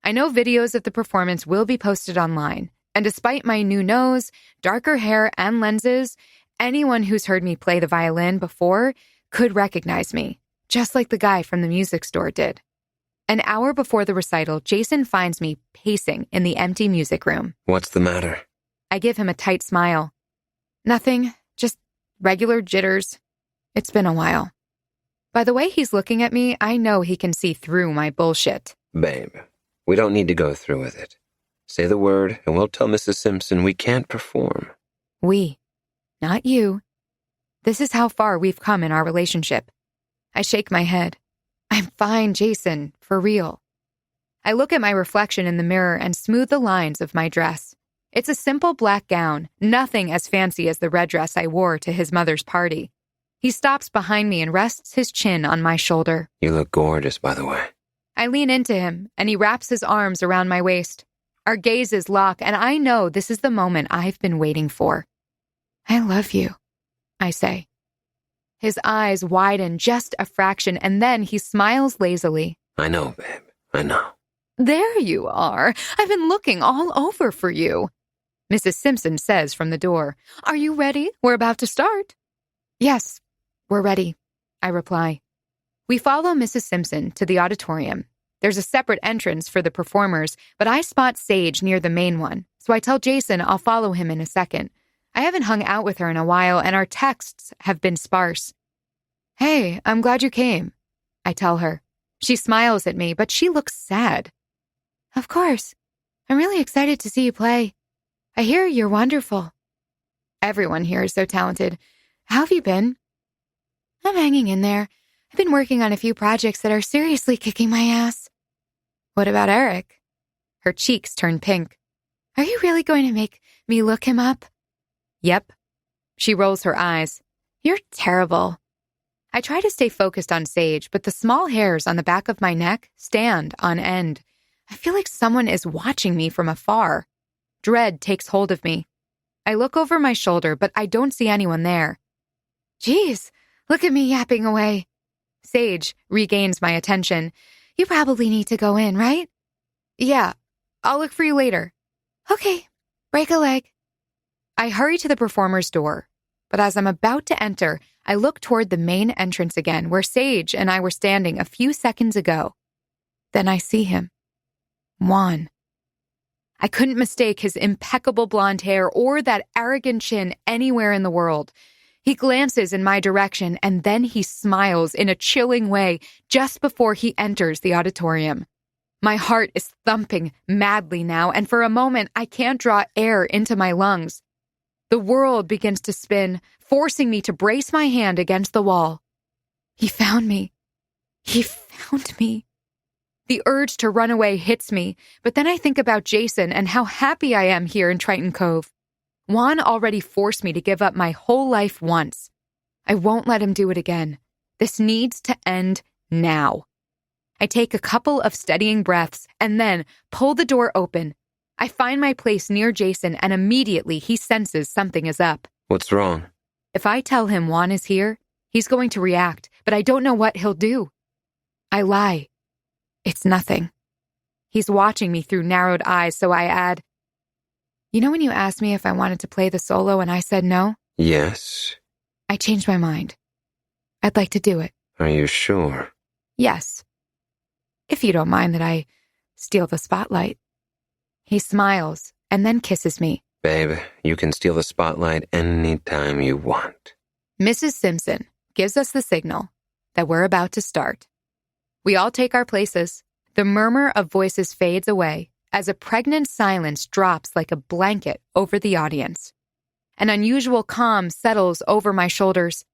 I know videos of the performance will be posted online, and despite my new nose, darker hair, and lenses, anyone who's heard me play the violin before could recognize me, just like the guy from the music store did. An hour before the recital, Jason finds me pacing in the empty music room. What's the matter? I give him a tight smile. Nothing, just regular jitters. It's been a while. By the way he's looking at me, I know he can see through my bullshit. Babe, we don't need to go through with it. Say the word, and we'll tell Mrs. Simpson we can't perform. We, not you. This is how far we've come in our relationship. I shake my head. I'm fine, Jason, for real. I look at my reflection in the mirror and smooth the lines of my dress. It's a simple black gown, nothing as fancy as the red dress I wore to his mother's party. He stops behind me and rests his chin on my shoulder. You look gorgeous, by the way. I lean into him, and he wraps his arms around my waist. Our gazes lock, and I know this is the moment I've been waiting for. I love you, I say. His eyes widen just a fraction, and then he smiles lazily. I know, babe. I know. There you are. I've been looking all over for you. Mrs. Simpson says from the door. Are you ready? We're about to start. Yes, we're ready, I reply. We follow Mrs. Simpson to the auditorium. There's a separate entrance for the performers, but I spot Sage near the main one, so I tell Jason I'll follow him in a second. I haven't hung out with her in a while, and our texts have been sparse. Hey, I'm glad you came, I tell her. She smiles at me, but she looks sad. Of course. I'm really excited to see you play. I hear you're wonderful. Everyone here is so talented. How have you been? I'm hanging in there. I've been working on a few projects that are seriously kicking my ass. What about Eric? Her cheeks turn pink. Are you really going to make me look him up? Yep. She rolls her eyes. You're terrible. I try to stay focused on Sage, but the small hairs on the back of my neck stand on end. I feel like someone is watching me from afar. Dread takes hold of me. I look over my shoulder, but I don't see anyone there. Geez, look at me yapping away. Sage regains my attention. You probably need to go in, right? Yeah, I'll look for you later. Okay, break a leg. I hurry to the performer's door, but as I'm about to enter, I look toward the main entrance again, where Sage and I were standing a few seconds ago. Then I see him. Juan. I couldn't mistake his impeccable blonde hair or that arrogant chin anywhere in the world. He glances in my direction, and then he smiles in a chilling way just before he enters the auditorium. My heart is thumping madly now, and for a moment I can't draw air into my lungs. The world begins to spin, forcing me to brace my hand against the wall. He found me. He found found me. The urge to run away hits me, but then I think about Jason and how happy I am here in Triton Cove. Juan already forced me to give up my whole life once. I won't let him do it again. This needs to end now. I take a couple of steadying breaths and then pull the door open. I find my place near Jason and immediately he senses something is up. What's wrong? If I tell him Juan is here, he's going to react, but I don't know what he'll do. I lie. It's nothing. He's watching me through narrowed eyes, so I add, "You know when you asked me if I wanted to play the solo and I said no? Yes. I changed my mind. I'd like to do it." Are you sure? "Yes. If you don't mind that I steal the spotlight." He smiles and then kisses me. Babe, you can steal the spotlight anytime you want. Mrs. Simpson gives us the signal that we're about to start. We all take our places. The murmur of voices fades away as a pregnant silence drops like a blanket over the audience. An unusual calm settles over my shoulders.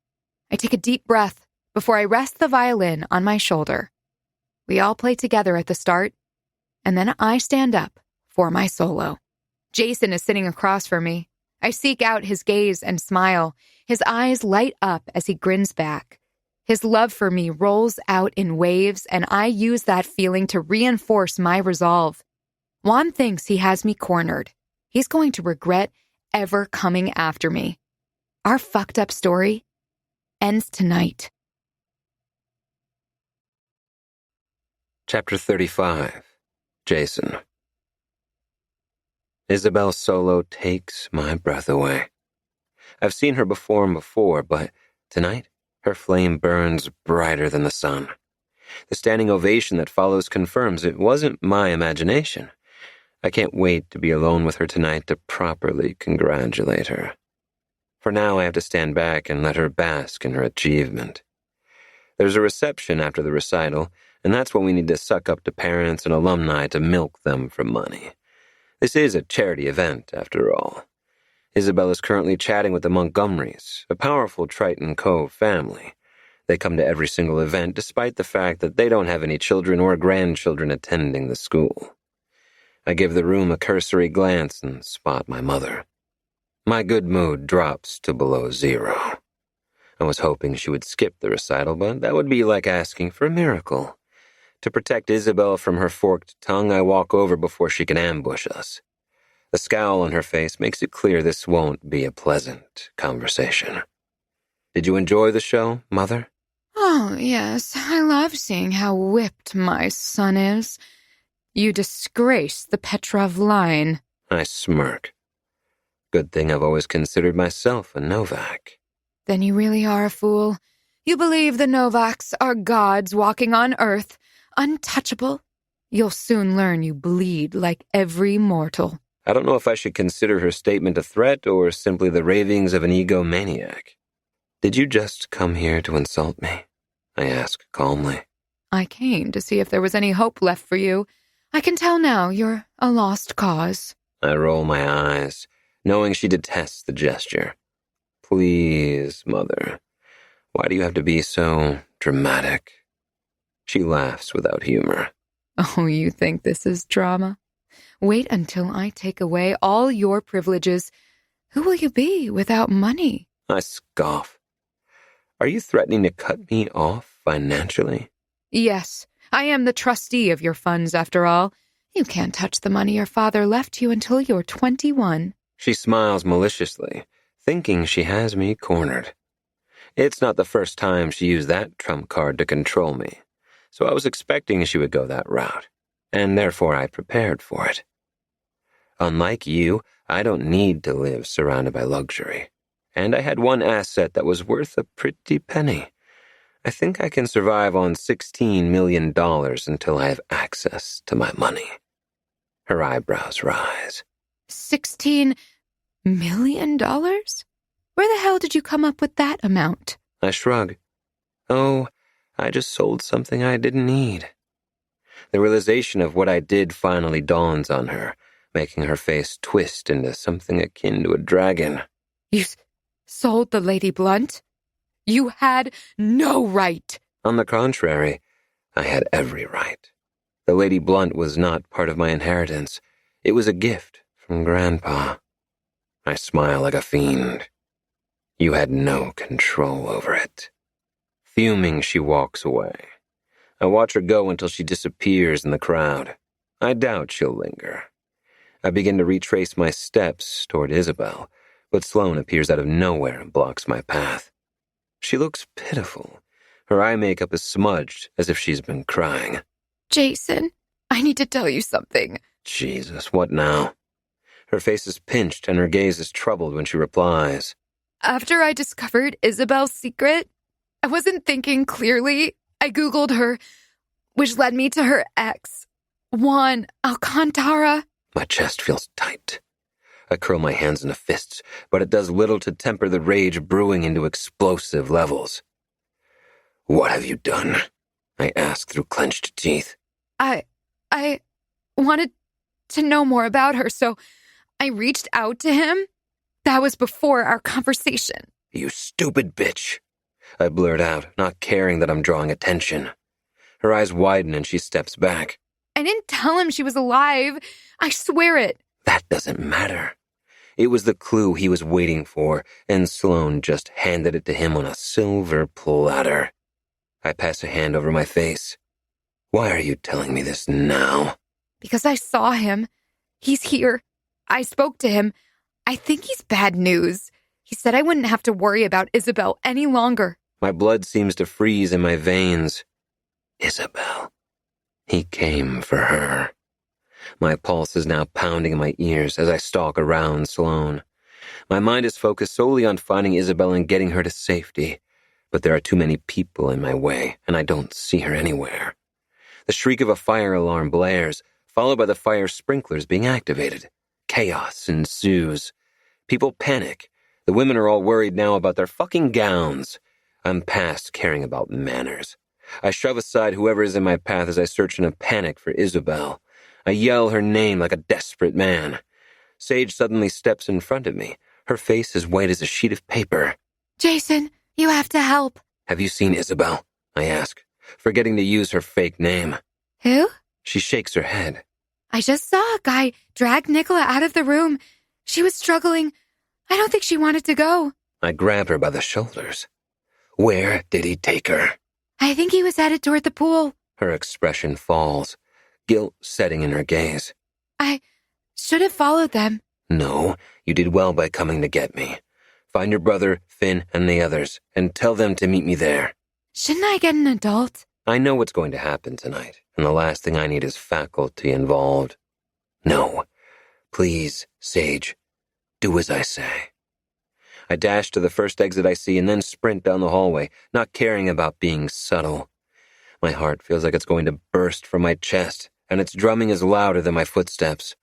I take a deep breath before I rest the violin on my shoulder. We all play together at the start, and then I stand up for my solo. Jason is sitting across from me. I seek out his gaze and smile. His eyes light up as he grins back. His love for me rolls out in waves, and I use that feeling to reinforce my resolve. Juan thinks he has me cornered. He's going to regret ever coming after me. Our fucked up story ends tonight. Chapter 35. Jason. Isabel's solo takes my breath away. I've seen her before and before, but tonight, her flame burns brighter than the sun. The standing ovation that follows confirms it wasn't my imagination. I can't wait to be alone with her tonight to properly congratulate her. For now, I have to stand back and let her bask in her achievement. There's a reception after the recital, and that's when we need to suck up to parents and alumni to milk them for money. This is a charity event, after all. Isabel is currently chatting with the Montgomerys, a powerful Triton Cove family. They come to every single event despite the fact that they don't have any children or grandchildren attending the school. I give the room a cursory glance and spot my mother. My good mood drops to below zero. I was hoping she would skip the recital, but that would be like asking for a miracle. To protect Isabel from her forked tongue, I walk over before she can ambush us. The scowl on her face makes it clear this won't be a pleasant conversation. Did you enjoy the show, Mother? "Oh, yes, I love seeing how whipped my son is. You disgrace the Petrov line." I smirk. Good thing I've always considered myself a Novak. "Then you really are a fool. You believe the Novaks are gods walking on Earth, untouchable. You'll soon learn you bleed like every mortal." I don't know if I should consider her statement a threat or simply the ravings of an egomaniac. Did you just come here to insult me? I ask calmly. "I came to see if there was any hope left for you. I can tell now you're a lost cause." I roll my eyes, knowing she detests the gesture. Please, Mother, why do you have to be so dramatic? She laughs without humor. "Oh, you think this is drama? Wait until I take away all your privileges. Who will you be without money?" I scoff. Are you threatening to cut me off financially? "Yes, I am the trustee of your funds, after all. You can't touch the money your father left you until you're 21. She smiles maliciously, thinking she has me cornered. It's not the first time she used that trump card to control me, so I was expecting she would go that route, and therefore I prepared for it. Unlike you, I don't need to live surrounded by luxury, and I had one asset that was worth a pretty penny. I think I can survive on $16 million until I have access to my money. Her eyebrows rise. $16 million? Where the hell did you come up with that amount? I shrug. Oh, I just sold something I didn't need. The realization of what I did finally dawns on her, making her face twist into something akin to a dragon. You sold the Lady Blunt? You had no right. On the contrary, I had every right. The Lady Blunt was not part of my inheritance. It was a gift from Grandpa. I smile like a fiend. You had no control over it. Fuming, she walks away. I watch her go until she disappears in the crowd. I doubt she'll linger. I begin to retrace my steps toward Isabel, but Sloane appears out of nowhere and blocks my path. She looks pitiful. Her eye makeup is smudged, as if she's been crying. Jason, I need to tell you something. Jesus, what now? Her face is pinched and her gaze is troubled when she replies. After I discovered Isabel's secret, I wasn't thinking clearly. I Googled her, which led me to her ex, Juan Alcantara. My chest feels tight. I curl my hands into fists, but it does little to temper the rage brewing into explosive levels. What have you done? I ask through clenched teeth. I wanted to know more about her, so I reached out to him. That was before our conversation. You stupid bitch. I blurt out, not caring that I'm drawing attention. Her eyes widen and she steps back. I didn't tell him she was alive. I swear it. That doesn't matter. It was the clue he was waiting for, and Sloane just handed it to him on a silver platter. I pass a hand over my face. Why are you telling me this now? Because I saw him. He's here. I spoke to him. I think he's bad news. He said I wouldn't have to worry about Isabel any longer. My blood seems to freeze in my veins. Isabel. He came for her. My pulse is now pounding in my ears as I stalk around Sloane. My mind is focused solely on finding Isabel and getting her to safety. But there are too many people in my way, and I don't see her anywhere. The shriek of a fire alarm blares, followed by the fire sprinklers being activated. Chaos ensues. People panic. The women are all worried now about their fucking gowns. I'm past caring about manners. I shove aside whoever is in my path as I search in a panic for Isabel. I yell her name like a desperate man. Sage suddenly steps in front of me. Her face is white as a sheet of paper. Jason, you have to help. Have you seen Isabel? I ask, forgetting to use her fake name. Who? She shakes her head. I just saw a guy drag Nicola out of the room. She was struggling. I don't think she wanted to go. I grab her by the shoulders. Where did he take her? I think he was headed toward the pool. Her expression falls, guilt setting in her gaze. I should have followed them. No, you did well by coming to get me. Find your brother, Finn, and the others, and tell them to meet me there. Shouldn't I get an adult? I know what's going to happen tonight, and the last thing I need is faculty involved. No. Please, Sage, do as I say. I dash to the first exit I see and then sprint down the hallway, not caring about being subtle. My heart feels like it's going to burst from my chest, and its drumming is louder than my footsteps.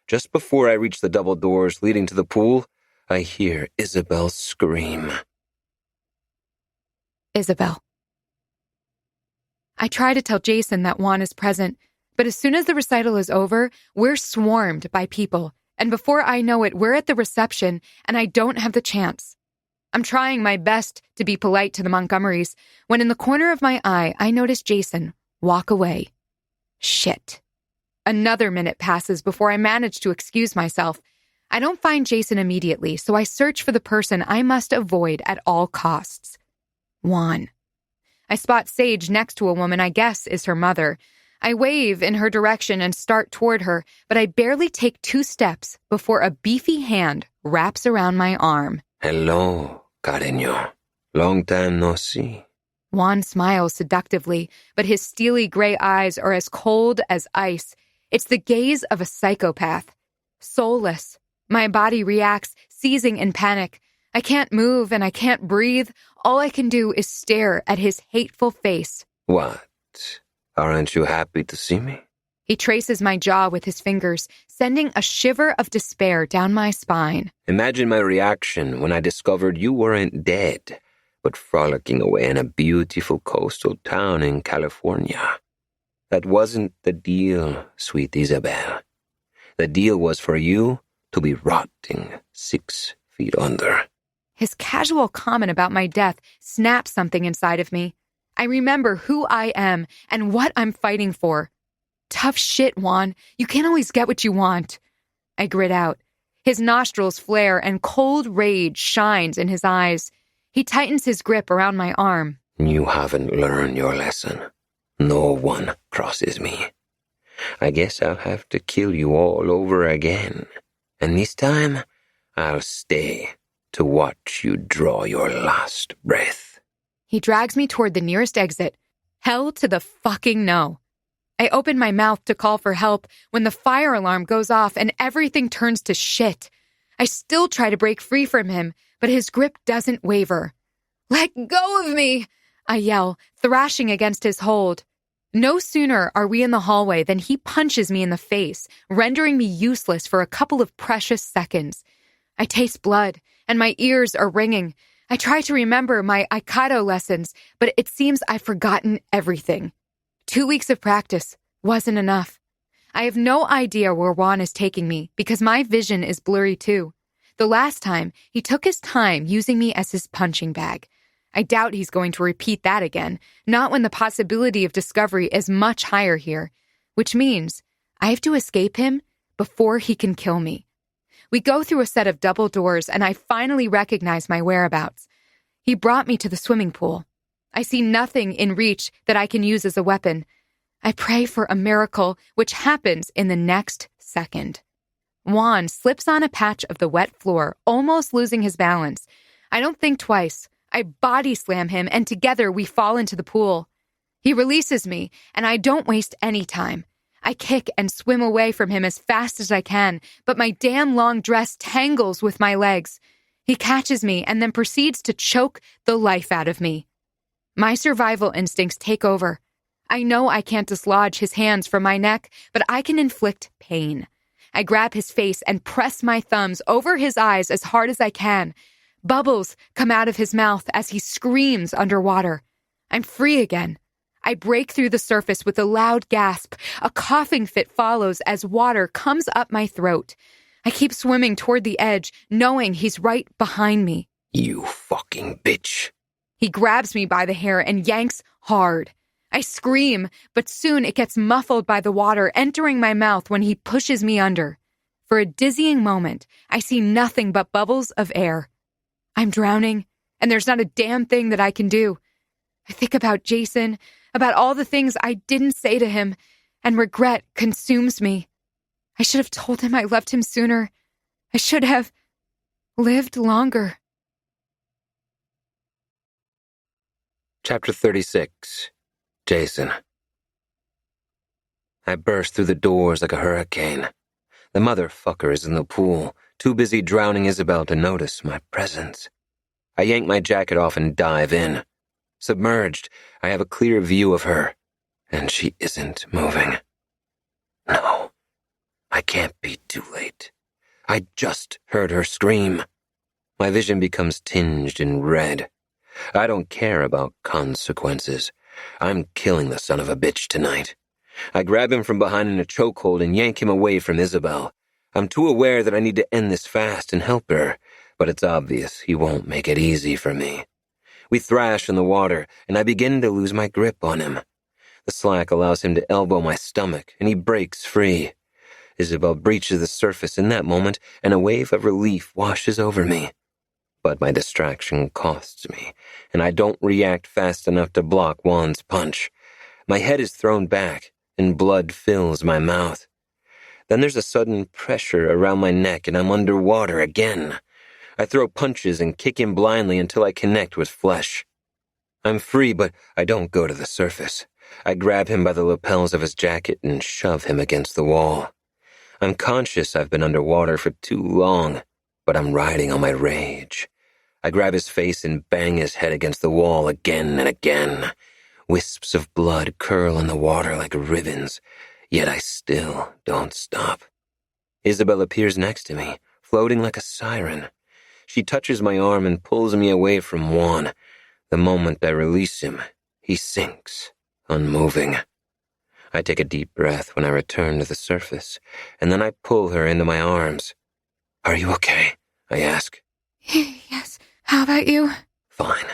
Just before I reach the double doors leading to the pool, I hear Isabel scream. Isabel. I try to tell Jason that Juan is present, but as soon as the recital is over, we're swarmed by people, and before I know it, we're at the reception, and I don't have the chance. I'm trying my best to be polite to the Montgomerys, when in the corner of my eye, I notice Jason walk away. Shit. Another minute passes before I manage to excuse myself. I don't find Jason immediately, so I search for the person I must avoid at all costs. Juan. I spot Sage next to a woman I guess is her mother. I wave in her direction and start toward her, but I barely take 2 steps before a beefy hand wraps around my arm. Hello, cariño. Long time no see. Juan smiles seductively, but his steely gray eyes are as cold as ice. It's the gaze of a psychopath. Soulless. My body reacts, seizing in panic. I can't move and I can't breathe. All I can do is stare at his hateful face. What? Aren't you happy to see me? He traces my jaw with his fingers, sending a shiver of despair down my spine. Imagine my reaction when I discovered you weren't dead, but frolicking away in a beautiful coastal town in California. That wasn't the deal, sweet Isabel. The deal was for you to be rotting 6 feet under. His casual comment about my death snapped something inside of me. I remember who I am and what I'm fighting for. Tough shit, Juan. You can't always get what you want. I grit out. His nostrils flare and cold rage shines in his eyes. He tightens his grip around my arm. You haven't learned your lesson. No one crosses me. I guess I'll have to kill you all over again. And this time, I'll stay to watch you draw your last breath. He drags me toward the nearest exit. Hell to the fucking no. I open my mouth to call for help when the fire alarm goes off and everything turns to shit. I still try to break free from him, but his grip doesn't waver. Let go of me, I yell, thrashing against his hold. No sooner are we in the hallway than he punches me in the face, rendering me useless for a couple of precious seconds. I taste blood, and my ears are ringing. I try to remember my Aikido lessons, but it seems I've forgotten everything. 2 weeks of practice wasn't enough. I have no idea where Juan is taking me because my vision is blurry too. The last time, he took his time using me as his punching bag. I doubt he's going to repeat that again, not when the possibility of discovery is much higher here, which means I have to escape him before he can kill me. We go through a set of double doors and I finally recognize my whereabouts. He brought me to the swimming pool. I see nothing in reach that I can use as a weapon. I pray for a miracle, which happens in the next second. Juan slips on a patch of the wet floor, almost losing his balance. I don't think twice. I body slam him, and together we fall into the pool. He releases me, and I don't waste any time. I kick and swim away from him as fast as I can, but my damn long dress tangles with my legs. He catches me and then proceeds to choke the life out of me. My survival instincts take over. I know I can't dislodge his hands from my neck, but I can inflict pain. I grab his face and press my thumbs over his eyes as hard as I can. Bubbles come out of his mouth as he screams underwater. I'm free again. I break through the surface with a loud gasp. A coughing fit follows as water comes up my throat. I keep swimming toward the edge, knowing he's right behind me. You fucking bitch. He grabs me by the hair and yanks hard. I scream, but soon it gets muffled by the water entering my mouth when he pushes me under. For a dizzying moment, I see nothing but bubbles of air. I'm drowning, and there's not a damn thing that I can do. I think about Jason, about all the things I didn't say to him, and regret consumes me. I should have told him I loved him sooner. I should have lived longer. Chapter 36. Jason. I burst through the doors like a hurricane. The motherfucker is in the pool, too busy drowning Isabel to notice my presence. I yank my jacket off and dive in. Submerged, I have a clear view of her, and she isn't moving. No, I can't be too late. I just heard her scream. My vision becomes tinged in red. I don't care about consequences. I'm killing the son of a bitch tonight. I grab him from behind in a chokehold and yank him away from Isabel. I'm too aware that I need to end this fast and help her, but it's obvious he won't make it easy for me. We thrash in the water, and I begin to lose my grip on him. The slack allows him to elbow my stomach, and he breaks free. Isabel breaches the surface in that moment, and a wave of relief washes over me. But my distraction costs me, and I don't react fast enough to block Juan's punch. My head is thrown back, and blood fills my mouth. Then there's a sudden pressure around my neck, and I'm underwater again. I throw punches and kick him blindly until I connect with flesh. I'm free, but I don't go to the surface. I grab him by the lapels of his jacket and shove him against the wall. I'm conscious I've been underwater for too long, but I'm riding on my rage. I grab his face and bang his head against the wall again and again. Wisps of blood curl in the water like ribbons, yet I still don't stop. Isabel appears next to me, floating like a siren. She touches my arm and pulls me away from Juan. The moment I release him, he sinks, unmoving. I take a deep breath when I return to the surface, and then I pull her into my arms. Are you okay? I ask. Yes. How about you? Fine.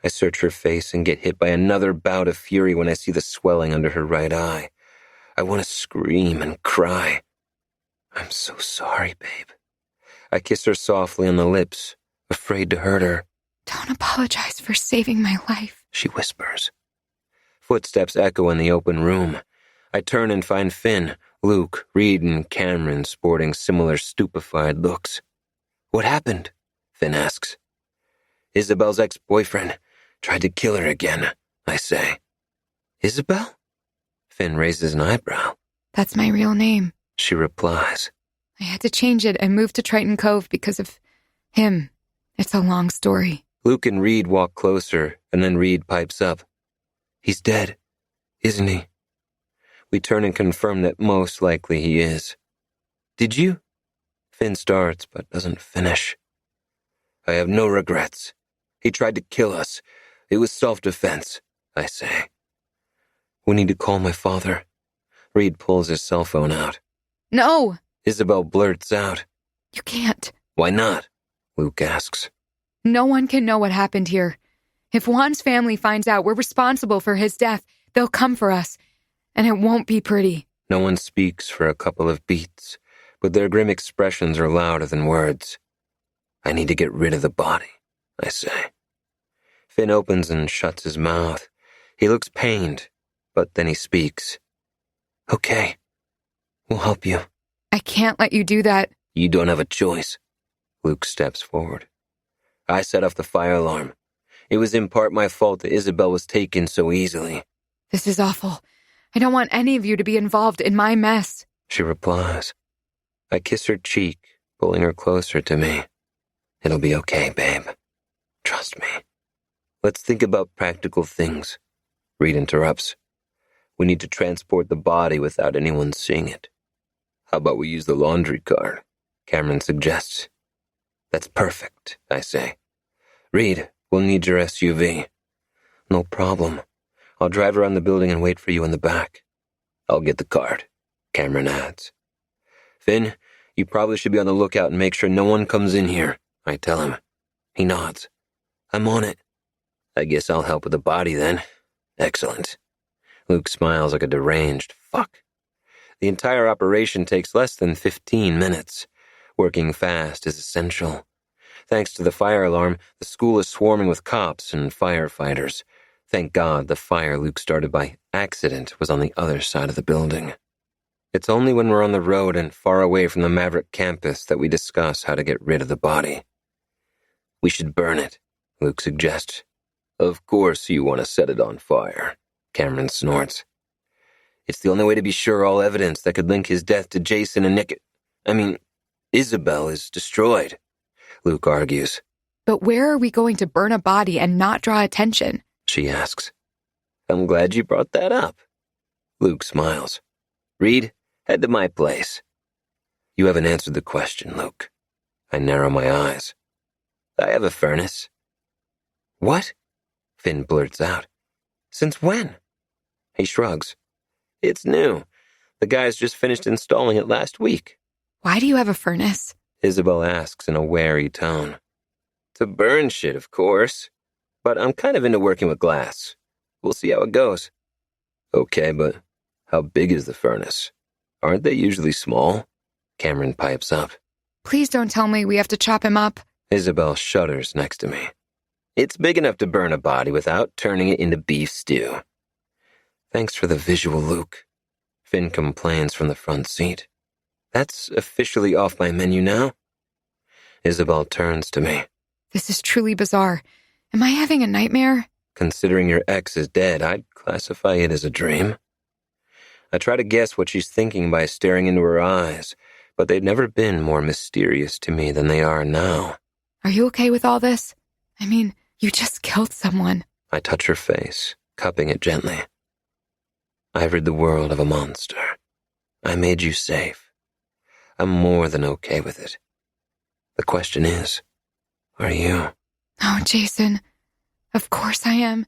I search her face and get hit by another bout of fury when I see the swelling under her right eye. I want to scream and cry. I'm so sorry, babe. I kiss her softly on the lips, afraid to hurt her. Don't apologize for saving my life, she whispers. Footsteps echo in the open room. I turn and find Finn, Luke, Reed, and Cameron sporting similar stupefied looks. What happened? Finn asks. Isabel's ex-boyfriend tried to kill her again, I say. Isabel? Finn raises an eyebrow. That's my real name, she replies. I had to change it and move to Triton Cove because of him. It's a long story. Luke and Reed walk closer, and then Reed pipes up. He's dead, isn't he? We turn and confirm that most likely he is. Did you? Finn starts, but doesn't finish. I have no regrets. He tried to kill us. It was self-defense, I say. We need to call my father. Reed pulls his cell phone out. No! Isabel blurts out. You can't. Why not? Luke asks. No one can know what happened here. If Juan's family finds out we're responsible for his death, they'll come for us, and it won't be pretty. No one speaks for a couple of beats, but their grim expressions are louder than words. I need to get rid of the body, I say. Finn opens and shuts his mouth. He looks pained, but then he speaks. Okay, we'll help you. I can't let you do that. You don't have a choice. Luke steps forward. I set off the fire alarm. It was in part my fault that Isabel was taken so easily. This is awful. I don't want any of you to be involved in my mess, she replies. I kiss her cheek, pulling her closer to me. It'll be okay, babe. Trust me. Let's think about practical things. Reed interrupts. We need to transport the body without anyone seeing it. How about we use the laundry car? Cameron suggests. That's perfect, I say. Reed, we'll need your SUV. No problem. I'll drive around the building and wait for you in the back. I'll get the card, Cameron adds. Finn, you probably should be on the lookout and make sure no one comes in here, I tell him. He nods. I'm on it. I guess I'll help with the body then. Excellent. Luke smiles like a deranged fuck. The entire operation takes less than 15 minutes. Working fast is essential. Thanks to the fire alarm, the school is swarming with cops and firefighters. Thank God the fire Luke started by accident was on the other side of the building. It's only when we're on the road and far away from the Maverick campus that we discuss how to get rid of the body. We should burn it, Luke suggests. Of course you want to set it on fire, Cameron snorts. It's the only way to be sure all evidence that could link his death to Jason and Isabel is destroyed, Luke argues. But where are we going to burn a body and not draw attention? She asks. I'm glad you brought that up. Luke smiles. Reed, head to my place. You haven't answered the question, Luke. I narrow my eyes. I have a furnace. What? Finn blurts out. Since when? He shrugs. It's new. The guys just finished installing it last week. Why do you have a furnace? Isabel asks in a wary tone. To burn shit, of course. But I'm kind of into working with glass. We'll see how it goes. Okay, but how big is the furnace? Aren't they usually small? Cameron pipes up. Please don't tell me we have to chop him up. Isabel shudders next to me. It's big enough to burn a body without turning it into beef stew. Thanks for the visual, Luke. Finn complains from the front seat. That's officially off my menu now. Isabel turns to me. This is truly bizarre. Am I having a nightmare? Considering your ex is dead, I'd classify it as a dream. I try to guess what she's thinking by staring into her eyes, but they've never been more mysterious to me than they are now. Are you okay with all this? I mean, you just killed someone. I touch her face, cupping it gently. I rid the world of a monster. I made you safe. I'm more than okay with it. The question is, are you? Oh, Jason. Of course I am.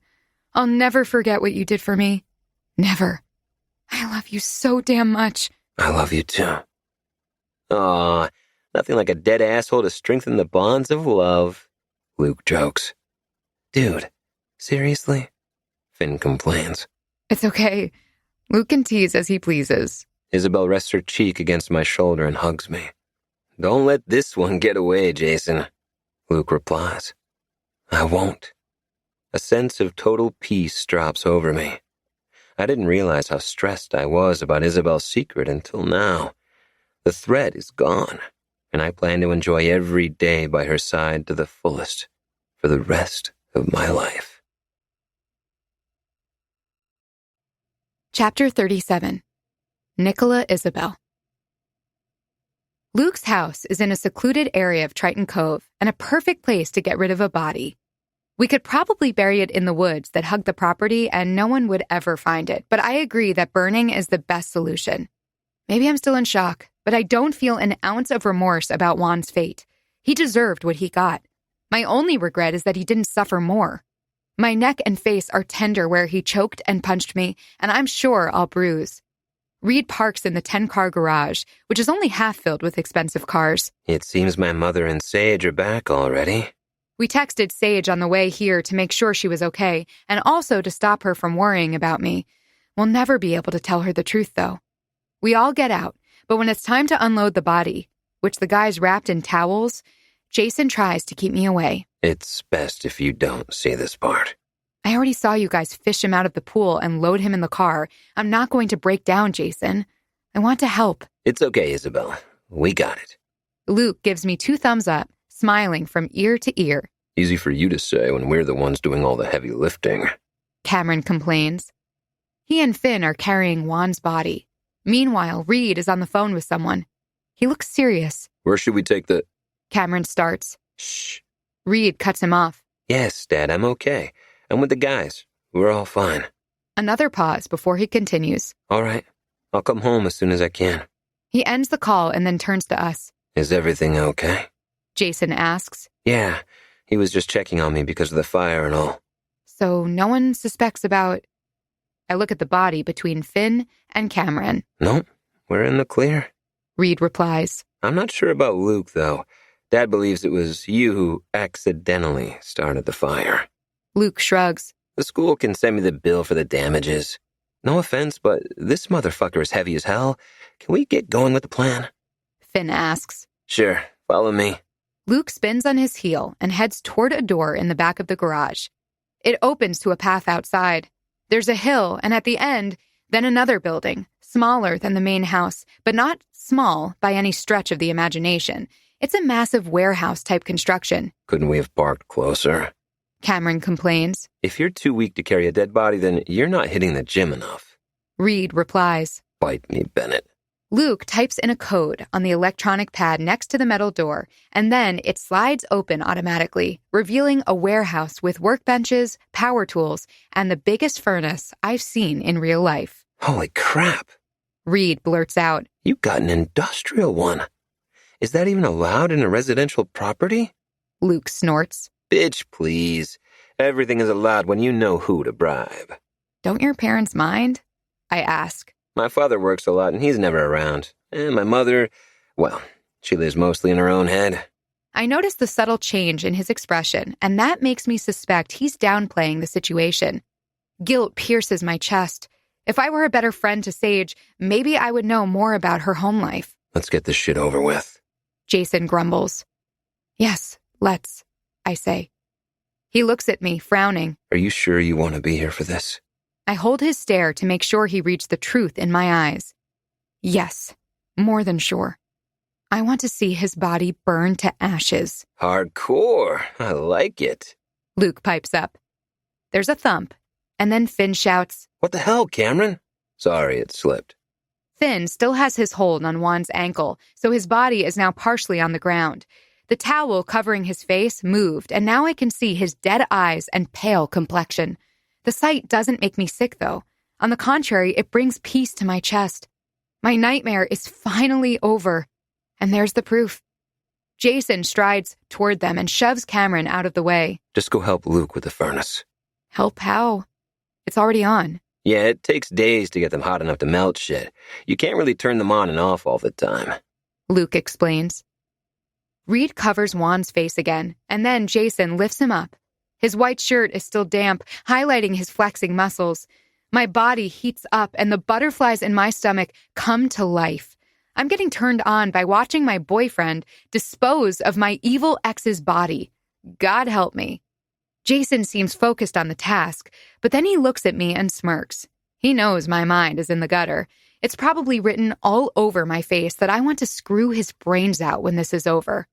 I'll never forget what you did for me. Never. I love you so damn much. I love you too. Aw, nothing like a dead asshole to strengthen the bonds of love, Luke jokes. Dude, Seriously? Finn complains. It's okay. Luke can tease as he pleases. Isabel rests her cheek against my shoulder and hugs me. Don't let this one get away, Jason. Luke replies. I won't. A sense of total peace drops over me. I didn't realize how stressed I was about Isabel's secret until now. The threat is gone, and I plan to enjoy every day by her side to the fullest for the rest of my life. Chapter 37. Nicola Isabel. Luke's house is in a secluded area of Triton Cove and a perfect place to get rid of a body. We could probably bury it in the woods that hug the property and no one would ever find it, but I agree that burning is the best solution. Maybe I'm still in shock, but I don't feel an ounce of remorse about Juan's fate. He deserved what he got. My only regret is that he didn't suffer more. My neck and face are tender where he choked and punched me, and I'm sure I'll bruise. Reed parks in the 10-car garage, which is only half filled with expensive cars. It seems my mother and Sage are back already. We texted Sage on the way here to make sure she was okay, and also to stop her from worrying about me. We'll never be able to tell her the truth, though. We all get out, but when it's time to unload the body, which the guy's wrapped in towels, Jason tries to keep me away. It's best if you don't see this part. I already saw you guys fish him out of the pool and load him in the car. I'm not going to break down, Jason. I want to help. It's okay, Isabel. We got it. Luke gives me 2 thumbs up, smiling from ear to ear. Easy for you to say when we're the ones doing all the heavy lifting. Cameron complains. He and Finn are carrying Juan's body. Meanwhile, Reed is on the phone with someone. He looks serious. Where should we take the... Cameron starts. Shh. Reed cuts him off. Yes, Dad, I'm okay. I'm with the guys. We're all fine. Another pause before he continues. All right. I'll come home as soon as I can. He ends the call and then turns to us. Is everything okay? Jason asks. Yeah. He was just checking on me because of the fire and all. So no one suspects about... I look at the body between Finn and Cameron. Nope. We're in the clear. Reed replies. I'm not sure about Luke, though. Dad believes it was you who accidentally started the fire. Luke shrugs. The school can send me the bill for the damages. No offense, but this motherfucker is heavy as hell. Can we get going with the plan? Finn asks. Sure. Follow me. Luke spins on his heel and heads toward a door in the back of the garage. It opens to a path outside. There's a hill, and at the end, then another building, smaller than the main house, but not small by any stretch of the imagination. It's a massive warehouse-type construction. Couldn't we have parked closer? Cameron complains. If you're too weak to carry a dead body, then you're not hitting the gym enough. Reed replies. Bite me, Bennett. Luke types in a code on the electronic pad next to the metal door, and then it slides open automatically, revealing a warehouse with workbenches, power tools, and the biggest furnace I've seen in real life. Holy crap. Reed blurts out. You got an industrial one. Is that even allowed in a residential property? Luke snorts. Bitch, please. Everything is allowed when you know who to bribe. Don't your parents mind? I ask. My father works a lot and he's never around. And my mother, well, she lives mostly in her own head. I notice the subtle change in his expression, and that makes me suspect he's downplaying the situation. Guilt pierces my chest. If I were a better friend to Sage, maybe I would know more about her home life. Let's get this shit over with. Jason grumbles. Yes, let's, I say. He looks at me, frowning. Are you sure you want to be here for this? I hold his stare to make sure he reads the truth in my eyes. Yes, more than sure. I want to see his body burn to ashes. Hardcore. I like it. Luke pipes up. There's a thump, and then Finn shouts, What the hell, Cameron? Sorry, it slipped. Finn still has his hold on Juan's ankle, so his body is now partially on the ground. The towel covering his face moved, and now I can see his dead eyes and pale complexion. The sight doesn't make me sick, though. On the contrary, it brings peace to my chest. My nightmare is finally over. And there's the proof. Jason strides toward them and shoves Cameron out of the way. Just go help Luke with the furnace. Help how? It's already on. Yeah, it takes days to get them hot enough to melt shit. You can't really turn them on and off all the time. Luke explains. Reed covers Juan's face again, and then Jason lifts him up. His white shirt is still damp, highlighting his flexing muscles. My body heats up and the butterflies in my stomach come to life. I'm getting turned on by watching my boyfriend dispose of my evil ex's body. God help me. Jason seems focused on the task, but then he looks at me and smirks. He knows my mind is in the gutter. It's probably written all over my face that I want to screw his brains out when this is over.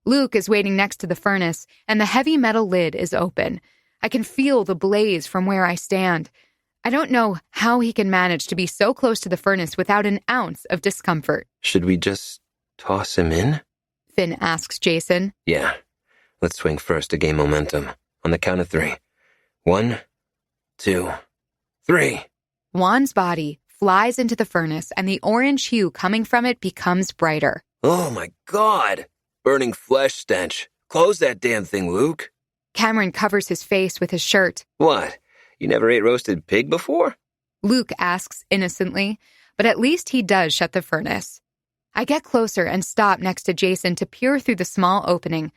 Luke is waiting next to the furnace, and the heavy metal lid is open. I can feel the blaze from where I stand. I don't know how he can manage to be so close to the furnace without an ounce of discomfort. Should we just toss him in? Finn asks Jason. Yeah. Let's swing first to gain momentum. On the count of 3. 1, 2, 3. Juan's body flies into the furnace, and the orange hue coming from it becomes brighter. Oh my God! Burning flesh stench. Close that damn thing, Luke. Cameron covers his face with his shirt. What? You never ate roasted pig before? Luke asks innocently, but at least he does shut the furnace. I get closer and stop next to Jason to peer through the small opening.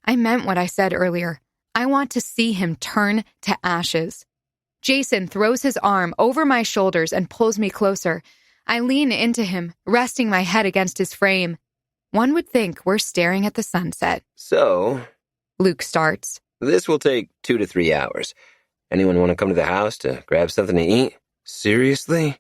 I meant what I said earlier. I want to see him turn to ashes. Jason throws his arm over my shoulders and pulls me closer. I lean into him, resting my head against his frame. One would think we're staring at the sunset. So, Luke starts. This will take 2 to 3 hours. Anyone want to come to the house to grab something to eat? Seriously?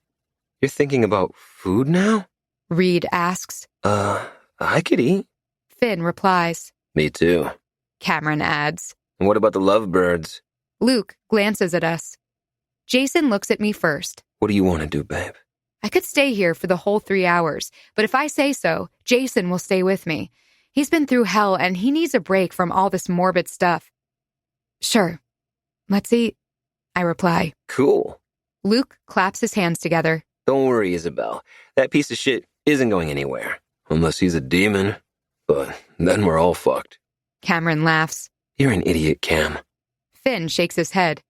You're thinking about food now? Reed asks. I could eat. Finn replies. Me too. Cameron adds. And what about the lovebirds? Luke glances at us. Jason looks at me first. What do you want to do, babe? I could stay here for the whole 3 hours, but if I say so, Jason will stay with me. He's been through hell and he needs a break from all this morbid stuff. Sure. Let's eat, I reply. Cool. Luke claps his hands together. Don't worry, Isabel. That piece of shit isn't going anywhere. Unless he's a demon. But then we're all fucked. Cameron laughs. You're an idiot, Cam. Finn shakes his head.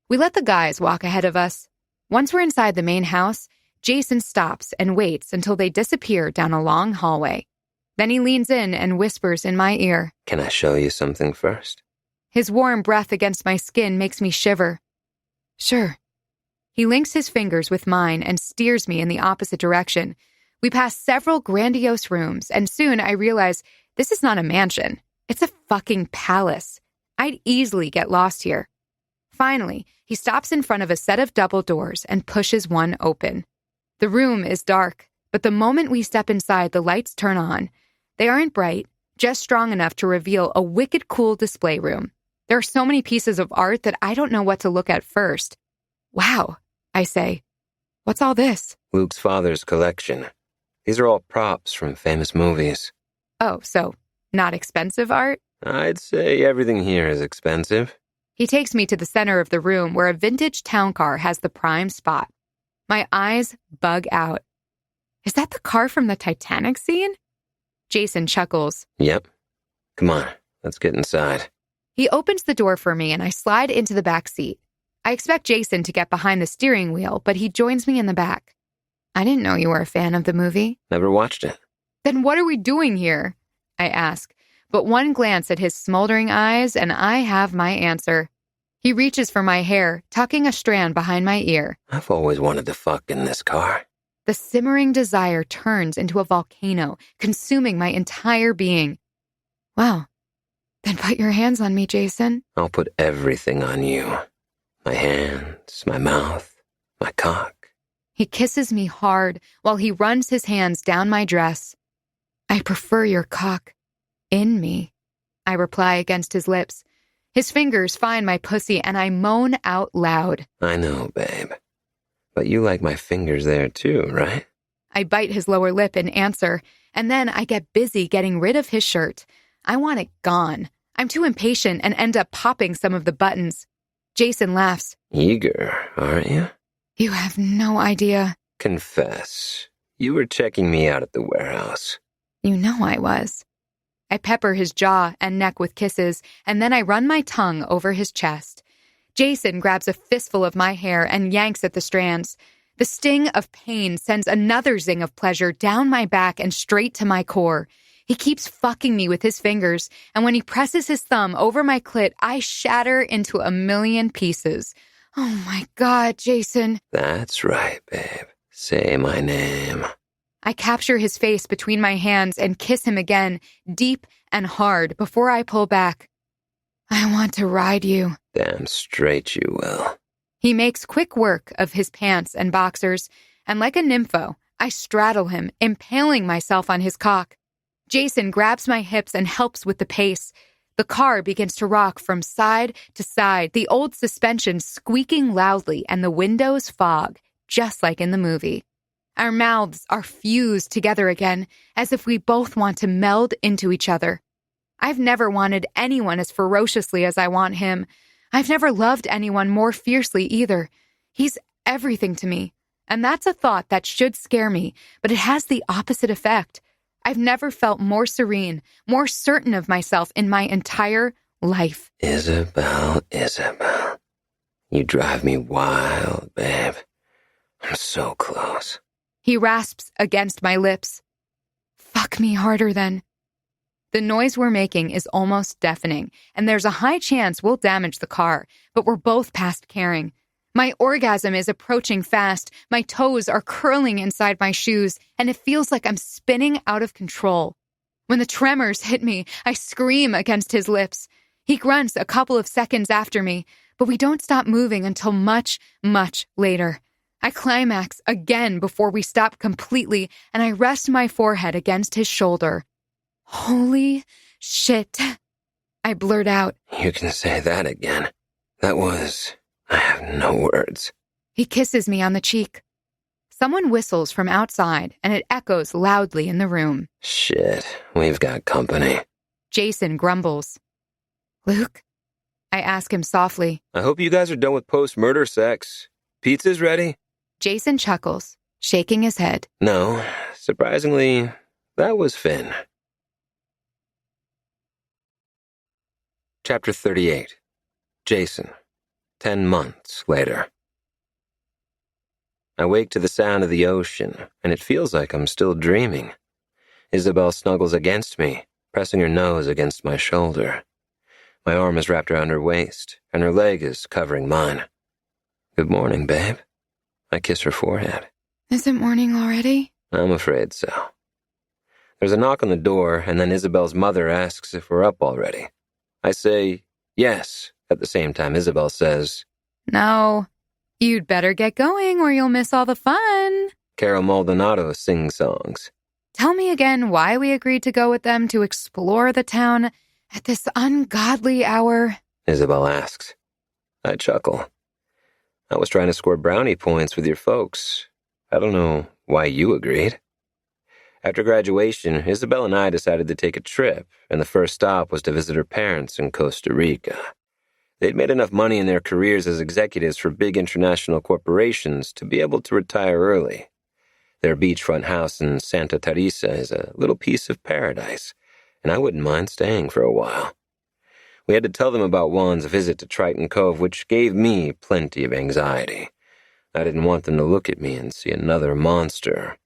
We let the guys walk ahead of us. Once we're inside the main house, Jason stops and waits until they disappear down a long hallway. Then he leans in and whispers in my ear. Can I show you something first? His warm breath against my skin makes me shiver. Sure. He links his fingers with mine and steers me in the opposite direction. We pass several grandiose rooms, and soon I realize this is not a mansion. It's a fucking palace. I'd easily get lost here. Finally, he stops in front of a set of double doors and pushes one open. The room is dark, but the moment we step inside, the lights turn on. They aren't bright, just strong enough to reveal a wicked cool display room. There are so many pieces of art that I don't know what to look at first. Wow, I say. What's all this? Luke's father's collection. These are all props from famous movies. Oh, so not expensive art? I'd say everything here is expensive. He takes me to the center of the room where a vintage town car has the prime spot. My eyes bug out. Is that the car from the Titanic scene? Jason chuckles. Yep. Come on, let's get inside. He opens the door for me and I slide into the back seat. I expect Jason to get behind the steering wheel, but he joins me in the back. I didn't know you were a fan of the movie. Never watched it. Then what are we doing here? I ask, but one glance at his smoldering eyes and I have my answer. He reaches for my hair, tucking a strand behind my ear. I've always wanted to fuck in this car. The simmering desire turns into a volcano, consuming my entire being. Wow. Then put your hands on me, Jason. I'll put everything on you. My hands, my mouth, my cock. He kisses me hard while he runs his hands down my dress. I prefer your cock in me, I reply against his lips. His fingers find my pussy and I moan out loud. I know, babe. But you like my fingers there too, right? I bite his lower lip in answer, and then I get busy getting rid of his shirt. I want it gone. I'm too impatient and end up popping some of the buttons. Jason laughs. Eager, aren't you? You have no idea. Confess. You were checking me out at the warehouse. You know I was. I pepper his jaw and neck with kisses, and then I run my tongue over his chest. Jason grabs a fistful of my hair and yanks at the strands. The sting of pain sends another zing of pleasure down my back and straight to my core. He keeps fucking me with his fingers, and when he presses his thumb over my clit, I shatter into a million pieces. Oh my God, Jason. That's right, babe. Say my name. I capture his face between my hands and kiss him again, deep and hard, before I pull back. I want to ride you. Damn straight you will. He makes quick work of his pants and boxers, and like a nympho, I straddle him, impaling myself on his cock. Jason grabs my hips and helps with the pace. The car begins to rock from side to side, the old suspension squeaking loudly and the windows fog, just like in the movie. Our mouths are fused together again, as if we both want to meld into each other. I've never wanted anyone as ferociously as I want him. I've never loved anyone more fiercely either. He's everything to me, and that's a thought that should scare me, but it has the opposite effect. I've never felt more serene, more certain of myself in my entire life. Isabel, you drive me wild, babe. I'm so close. He rasps against my lips. Fuck me harder then. The noise we're making is almost deafening, and there's a high chance we'll damage the car, but we're both past caring. My orgasm is approaching fast, my toes are curling inside my shoes, and it feels like I'm spinning out of control. When the tremors hit me, I scream against his lips. He grunts a couple of seconds after me, but we don't stop moving until much, much later. I climax again before we stop completely, and I rest my forehead against his shoulder. Holy shit, I blurt out. You can say that again. I have no words. He kisses me on the cheek. Someone whistles from outside, and it echoes loudly in the room. Shit, we've got company. Jason grumbles. Luke? I ask him softly. I hope you guys are done with post-murder sex. Pizza's ready? Jason chuckles, shaking his head. No, surprisingly, that was Finn. Chapter 38. Jason. 10 months later. I wake to the sound of the ocean, and it feels like I'm still dreaming. Isabel snuggles against me, pressing her nose against my shoulder. My arm is wrapped around her waist, and her leg is covering mine. Good morning, babe. I kiss her forehead. Is it morning already? I'm afraid so. There's a knock on the door, and then Isabel's mother asks if we're up already. I say, yes. At the same time, Isabel says, No, you'd better get going or you'll miss all the fun. Carol Maldonado sings songs. Tell me again why we agreed to go with them to explore the town at this ungodly hour, Isabel asks. I chuckle. I was trying to score brownie points with your folks. I don't know why you agreed. After graduation, Isabel and I decided to take a trip, and the first stop was to visit her parents in Costa Rica. They'd made enough money in their careers as executives for big international corporations to be able to retire early. Their beachfront house in Santa Teresa is a little piece of paradise, and I wouldn't mind staying for a while. We had to tell them about Juan's visit to Triton Cove, which gave me plenty of anxiety. I didn't want them to look at me and see another monster,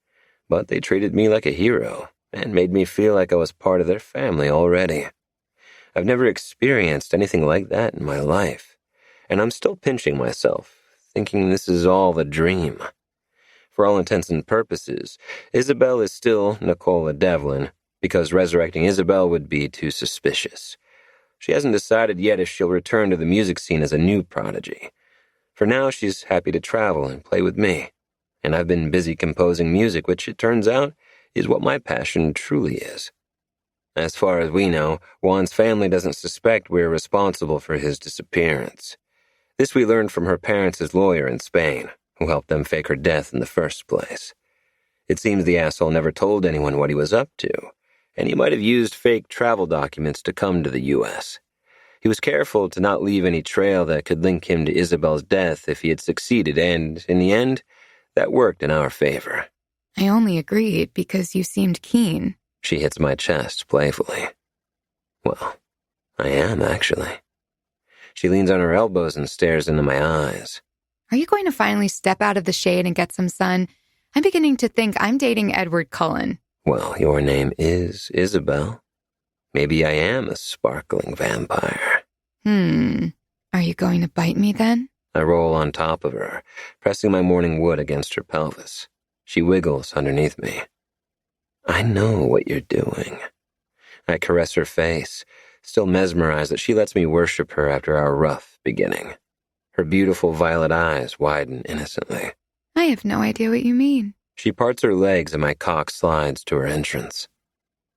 but they treated me like a hero and made me feel like I was part of their family already. I've never experienced anything like that in my life, and I'm still pinching myself, thinking this is all a dream. For all intents and purposes, Isabel is still Nicola Devlin, because resurrecting Isabel would be too suspicious. She hasn't decided yet if she'll return to the music scene as a new prodigy. For now, she's happy to travel and play with me, and I've been busy composing music, which it turns out is what my passion truly is. As far as we know, Juan's family doesn't suspect we're responsible for his disappearance. This we learned from her parents' lawyer in Spain, who helped them fake her death in the first place. It seems the asshole never told anyone what he was up to, and he might have used fake travel documents to come to the U.S. He was careful to not leave any trail that could link him to Isabel's death if he had succeeded, and, in the end, that worked in our favor. I only agreed because you seemed keen. She hits my chest playfully. Well, I am, actually. She leans on her elbows and stares into my eyes. Are you going to finally step out of the shade and get some sun? I'm beginning to think I'm dating Edward Cullen. Well, your name is Isabel. Maybe I am a sparkling vampire. Are you going to bite me then? I roll on top of her, pressing my morning wood against her pelvis. She wiggles underneath me. I know what you're doing. I caress her face, still mesmerized that she lets me worship her after our rough beginning. Her beautiful violet eyes widen innocently. I have no idea what you mean. She parts her legs and my cock slides to her entrance.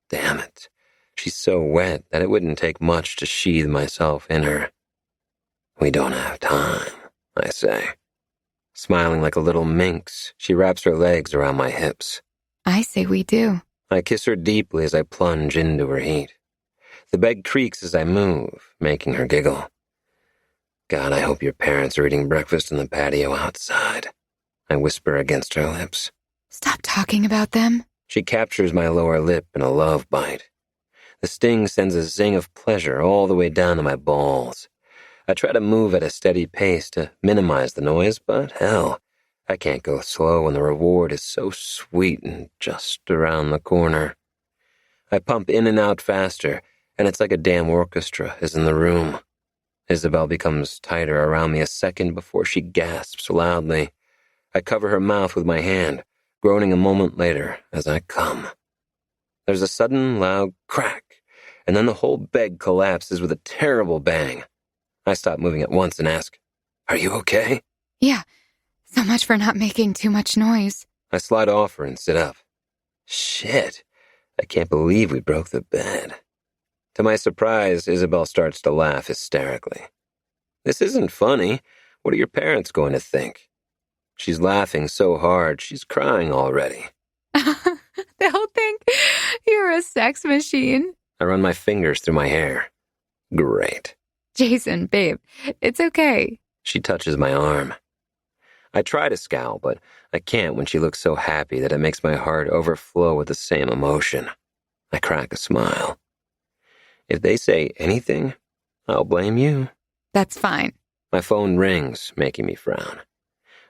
Damn it. She's so wet that it wouldn't take much to sheathe myself in her. We don't have time, I say. Smiling like a little minx, she wraps her legs around my hips. I say we do. I kiss her deeply as I plunge into her heat. The bed creaks as I move, making her giggle. God, I hope your parents are eating breakfast in the patio outside. I whisper against her lips. Stop talking about them. She captures my lower lip in a love bite. The sting sends a zing of pleasure all the way down to my balls. I try to move at a steady pace to minimize the noise, but hell, I can't go slow when the reward is so sweet and just around the corner. I pump in and out faster, and it's like a damn orchestra is in the room. Isabel becomes tighter around me a second before she gasps loudly. I cover her mouth with my hand, groaning a moment later as I come. There's a sudden loud crack, and then the whole bed collapses with a terrible bang. I stop moving at once and ask, "Are you okay?" Yeah, so much for not making too much noise. I slide off her and sit up. Shit, I can't believe we broke the bed. To my surprise, Isabel starts to laugh hysterically. This isn't funny. What are your parents going to think? She's laughing so hard, she's crying already. They'll think you're a sex machine. I run my fingers through my hair. Great. Jason, babe, it's okay. She touches my arm. I try to scowl, but I can't when she looks so happy that it makes my heart overflow with the same emotion. I crack a smile. If they say anything, I'll blame you. That's fine. My phone rings, making me frown.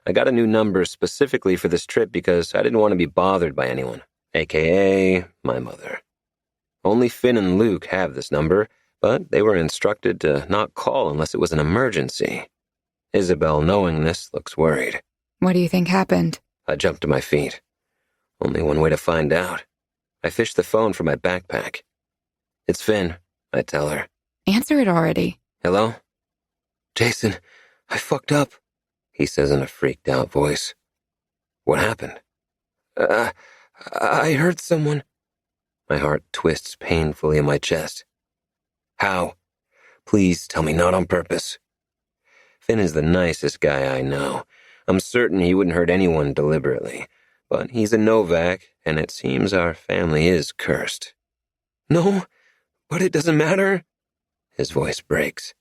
I got a new number specifically for this trip because I didn't want to be bothered by anyone, a.k.a. my mother. Only Finn and Luke have this number, but they were instructed to not call unless it was an emergency. Isabel, knowing this, looks worried. What do you think happened? I jump to my feet. Only one way to find out. I fish the phone from my backpack. It's Finn, I tell her. Answer it already. Hello? Jason, I fucked up, he says in a freaked out voice. What happened? I hurt someone. My heart twists painfully in my chest. How? Please tell me not on purpose. Finn is the nicest guy I know. I'm certain he wouldn't hurt anyone deliberately, but he's a Novak, and it seems our family is cursed. No, but it doesn't matter. His voice breaks.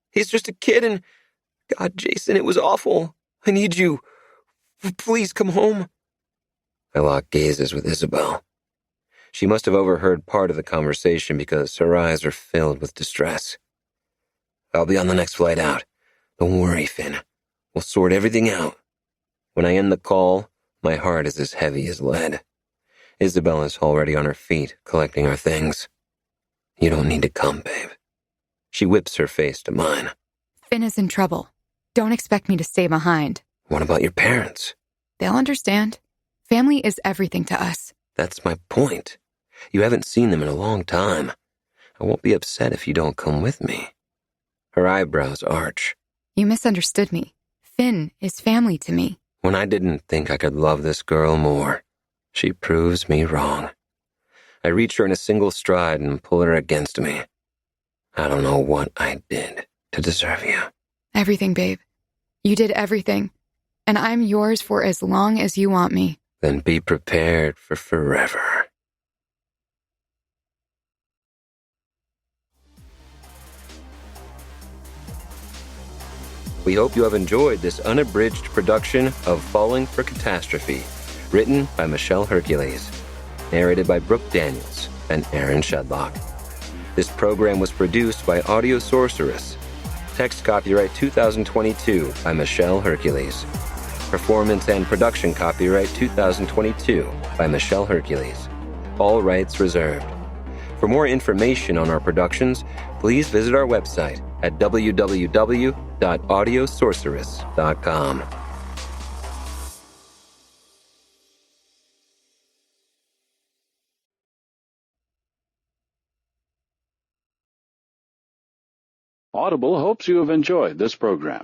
He's just a kid, and God, Jason, it was awful. I need you. Please come home. I lock gazes with Isabel. She must have overheard part of the conversation because her eyes are filled with distress. I'll be on the next flight out. Don't worry, Finn. We'll sort everything out. When I end the call, my heart is as heavy as lead. Isabel is already on her feet, collecting our things. You don't need to come, babe. She whips her face to mine. Finn is in trouble. Don't expect me to stay behind. What about your parents? They'll understand. Family is everything to us. That's my point. You haven't seen them in a long time. I won't be upset if you don't come with me. Her eyebrows arch. You misunderstood me. Finn is family to me. When I didn't think I could love this girl more, she proves me wrong. I reach her in a single stride and pull her against me. I don't know what I did to deserve you. Everything, babe. You did everything. And I'm yours for as long as you want me. Then be prepared for forever. We hope you have enjoyed this unabridged production of Falling for Catastrophe, written by Michelle Hercules, narrated by Brooke Daniels and Aaron Shedlock. This program was produced by Audio Sorceress. Text copyright 2022 by Michelle Hercules. Performance and production copyright 2022 by Michelle Hercules. All rights reserved. For more information on our productions, please visit our website at www.audiosorceress.com. Audible hopes you have enjoyed this program.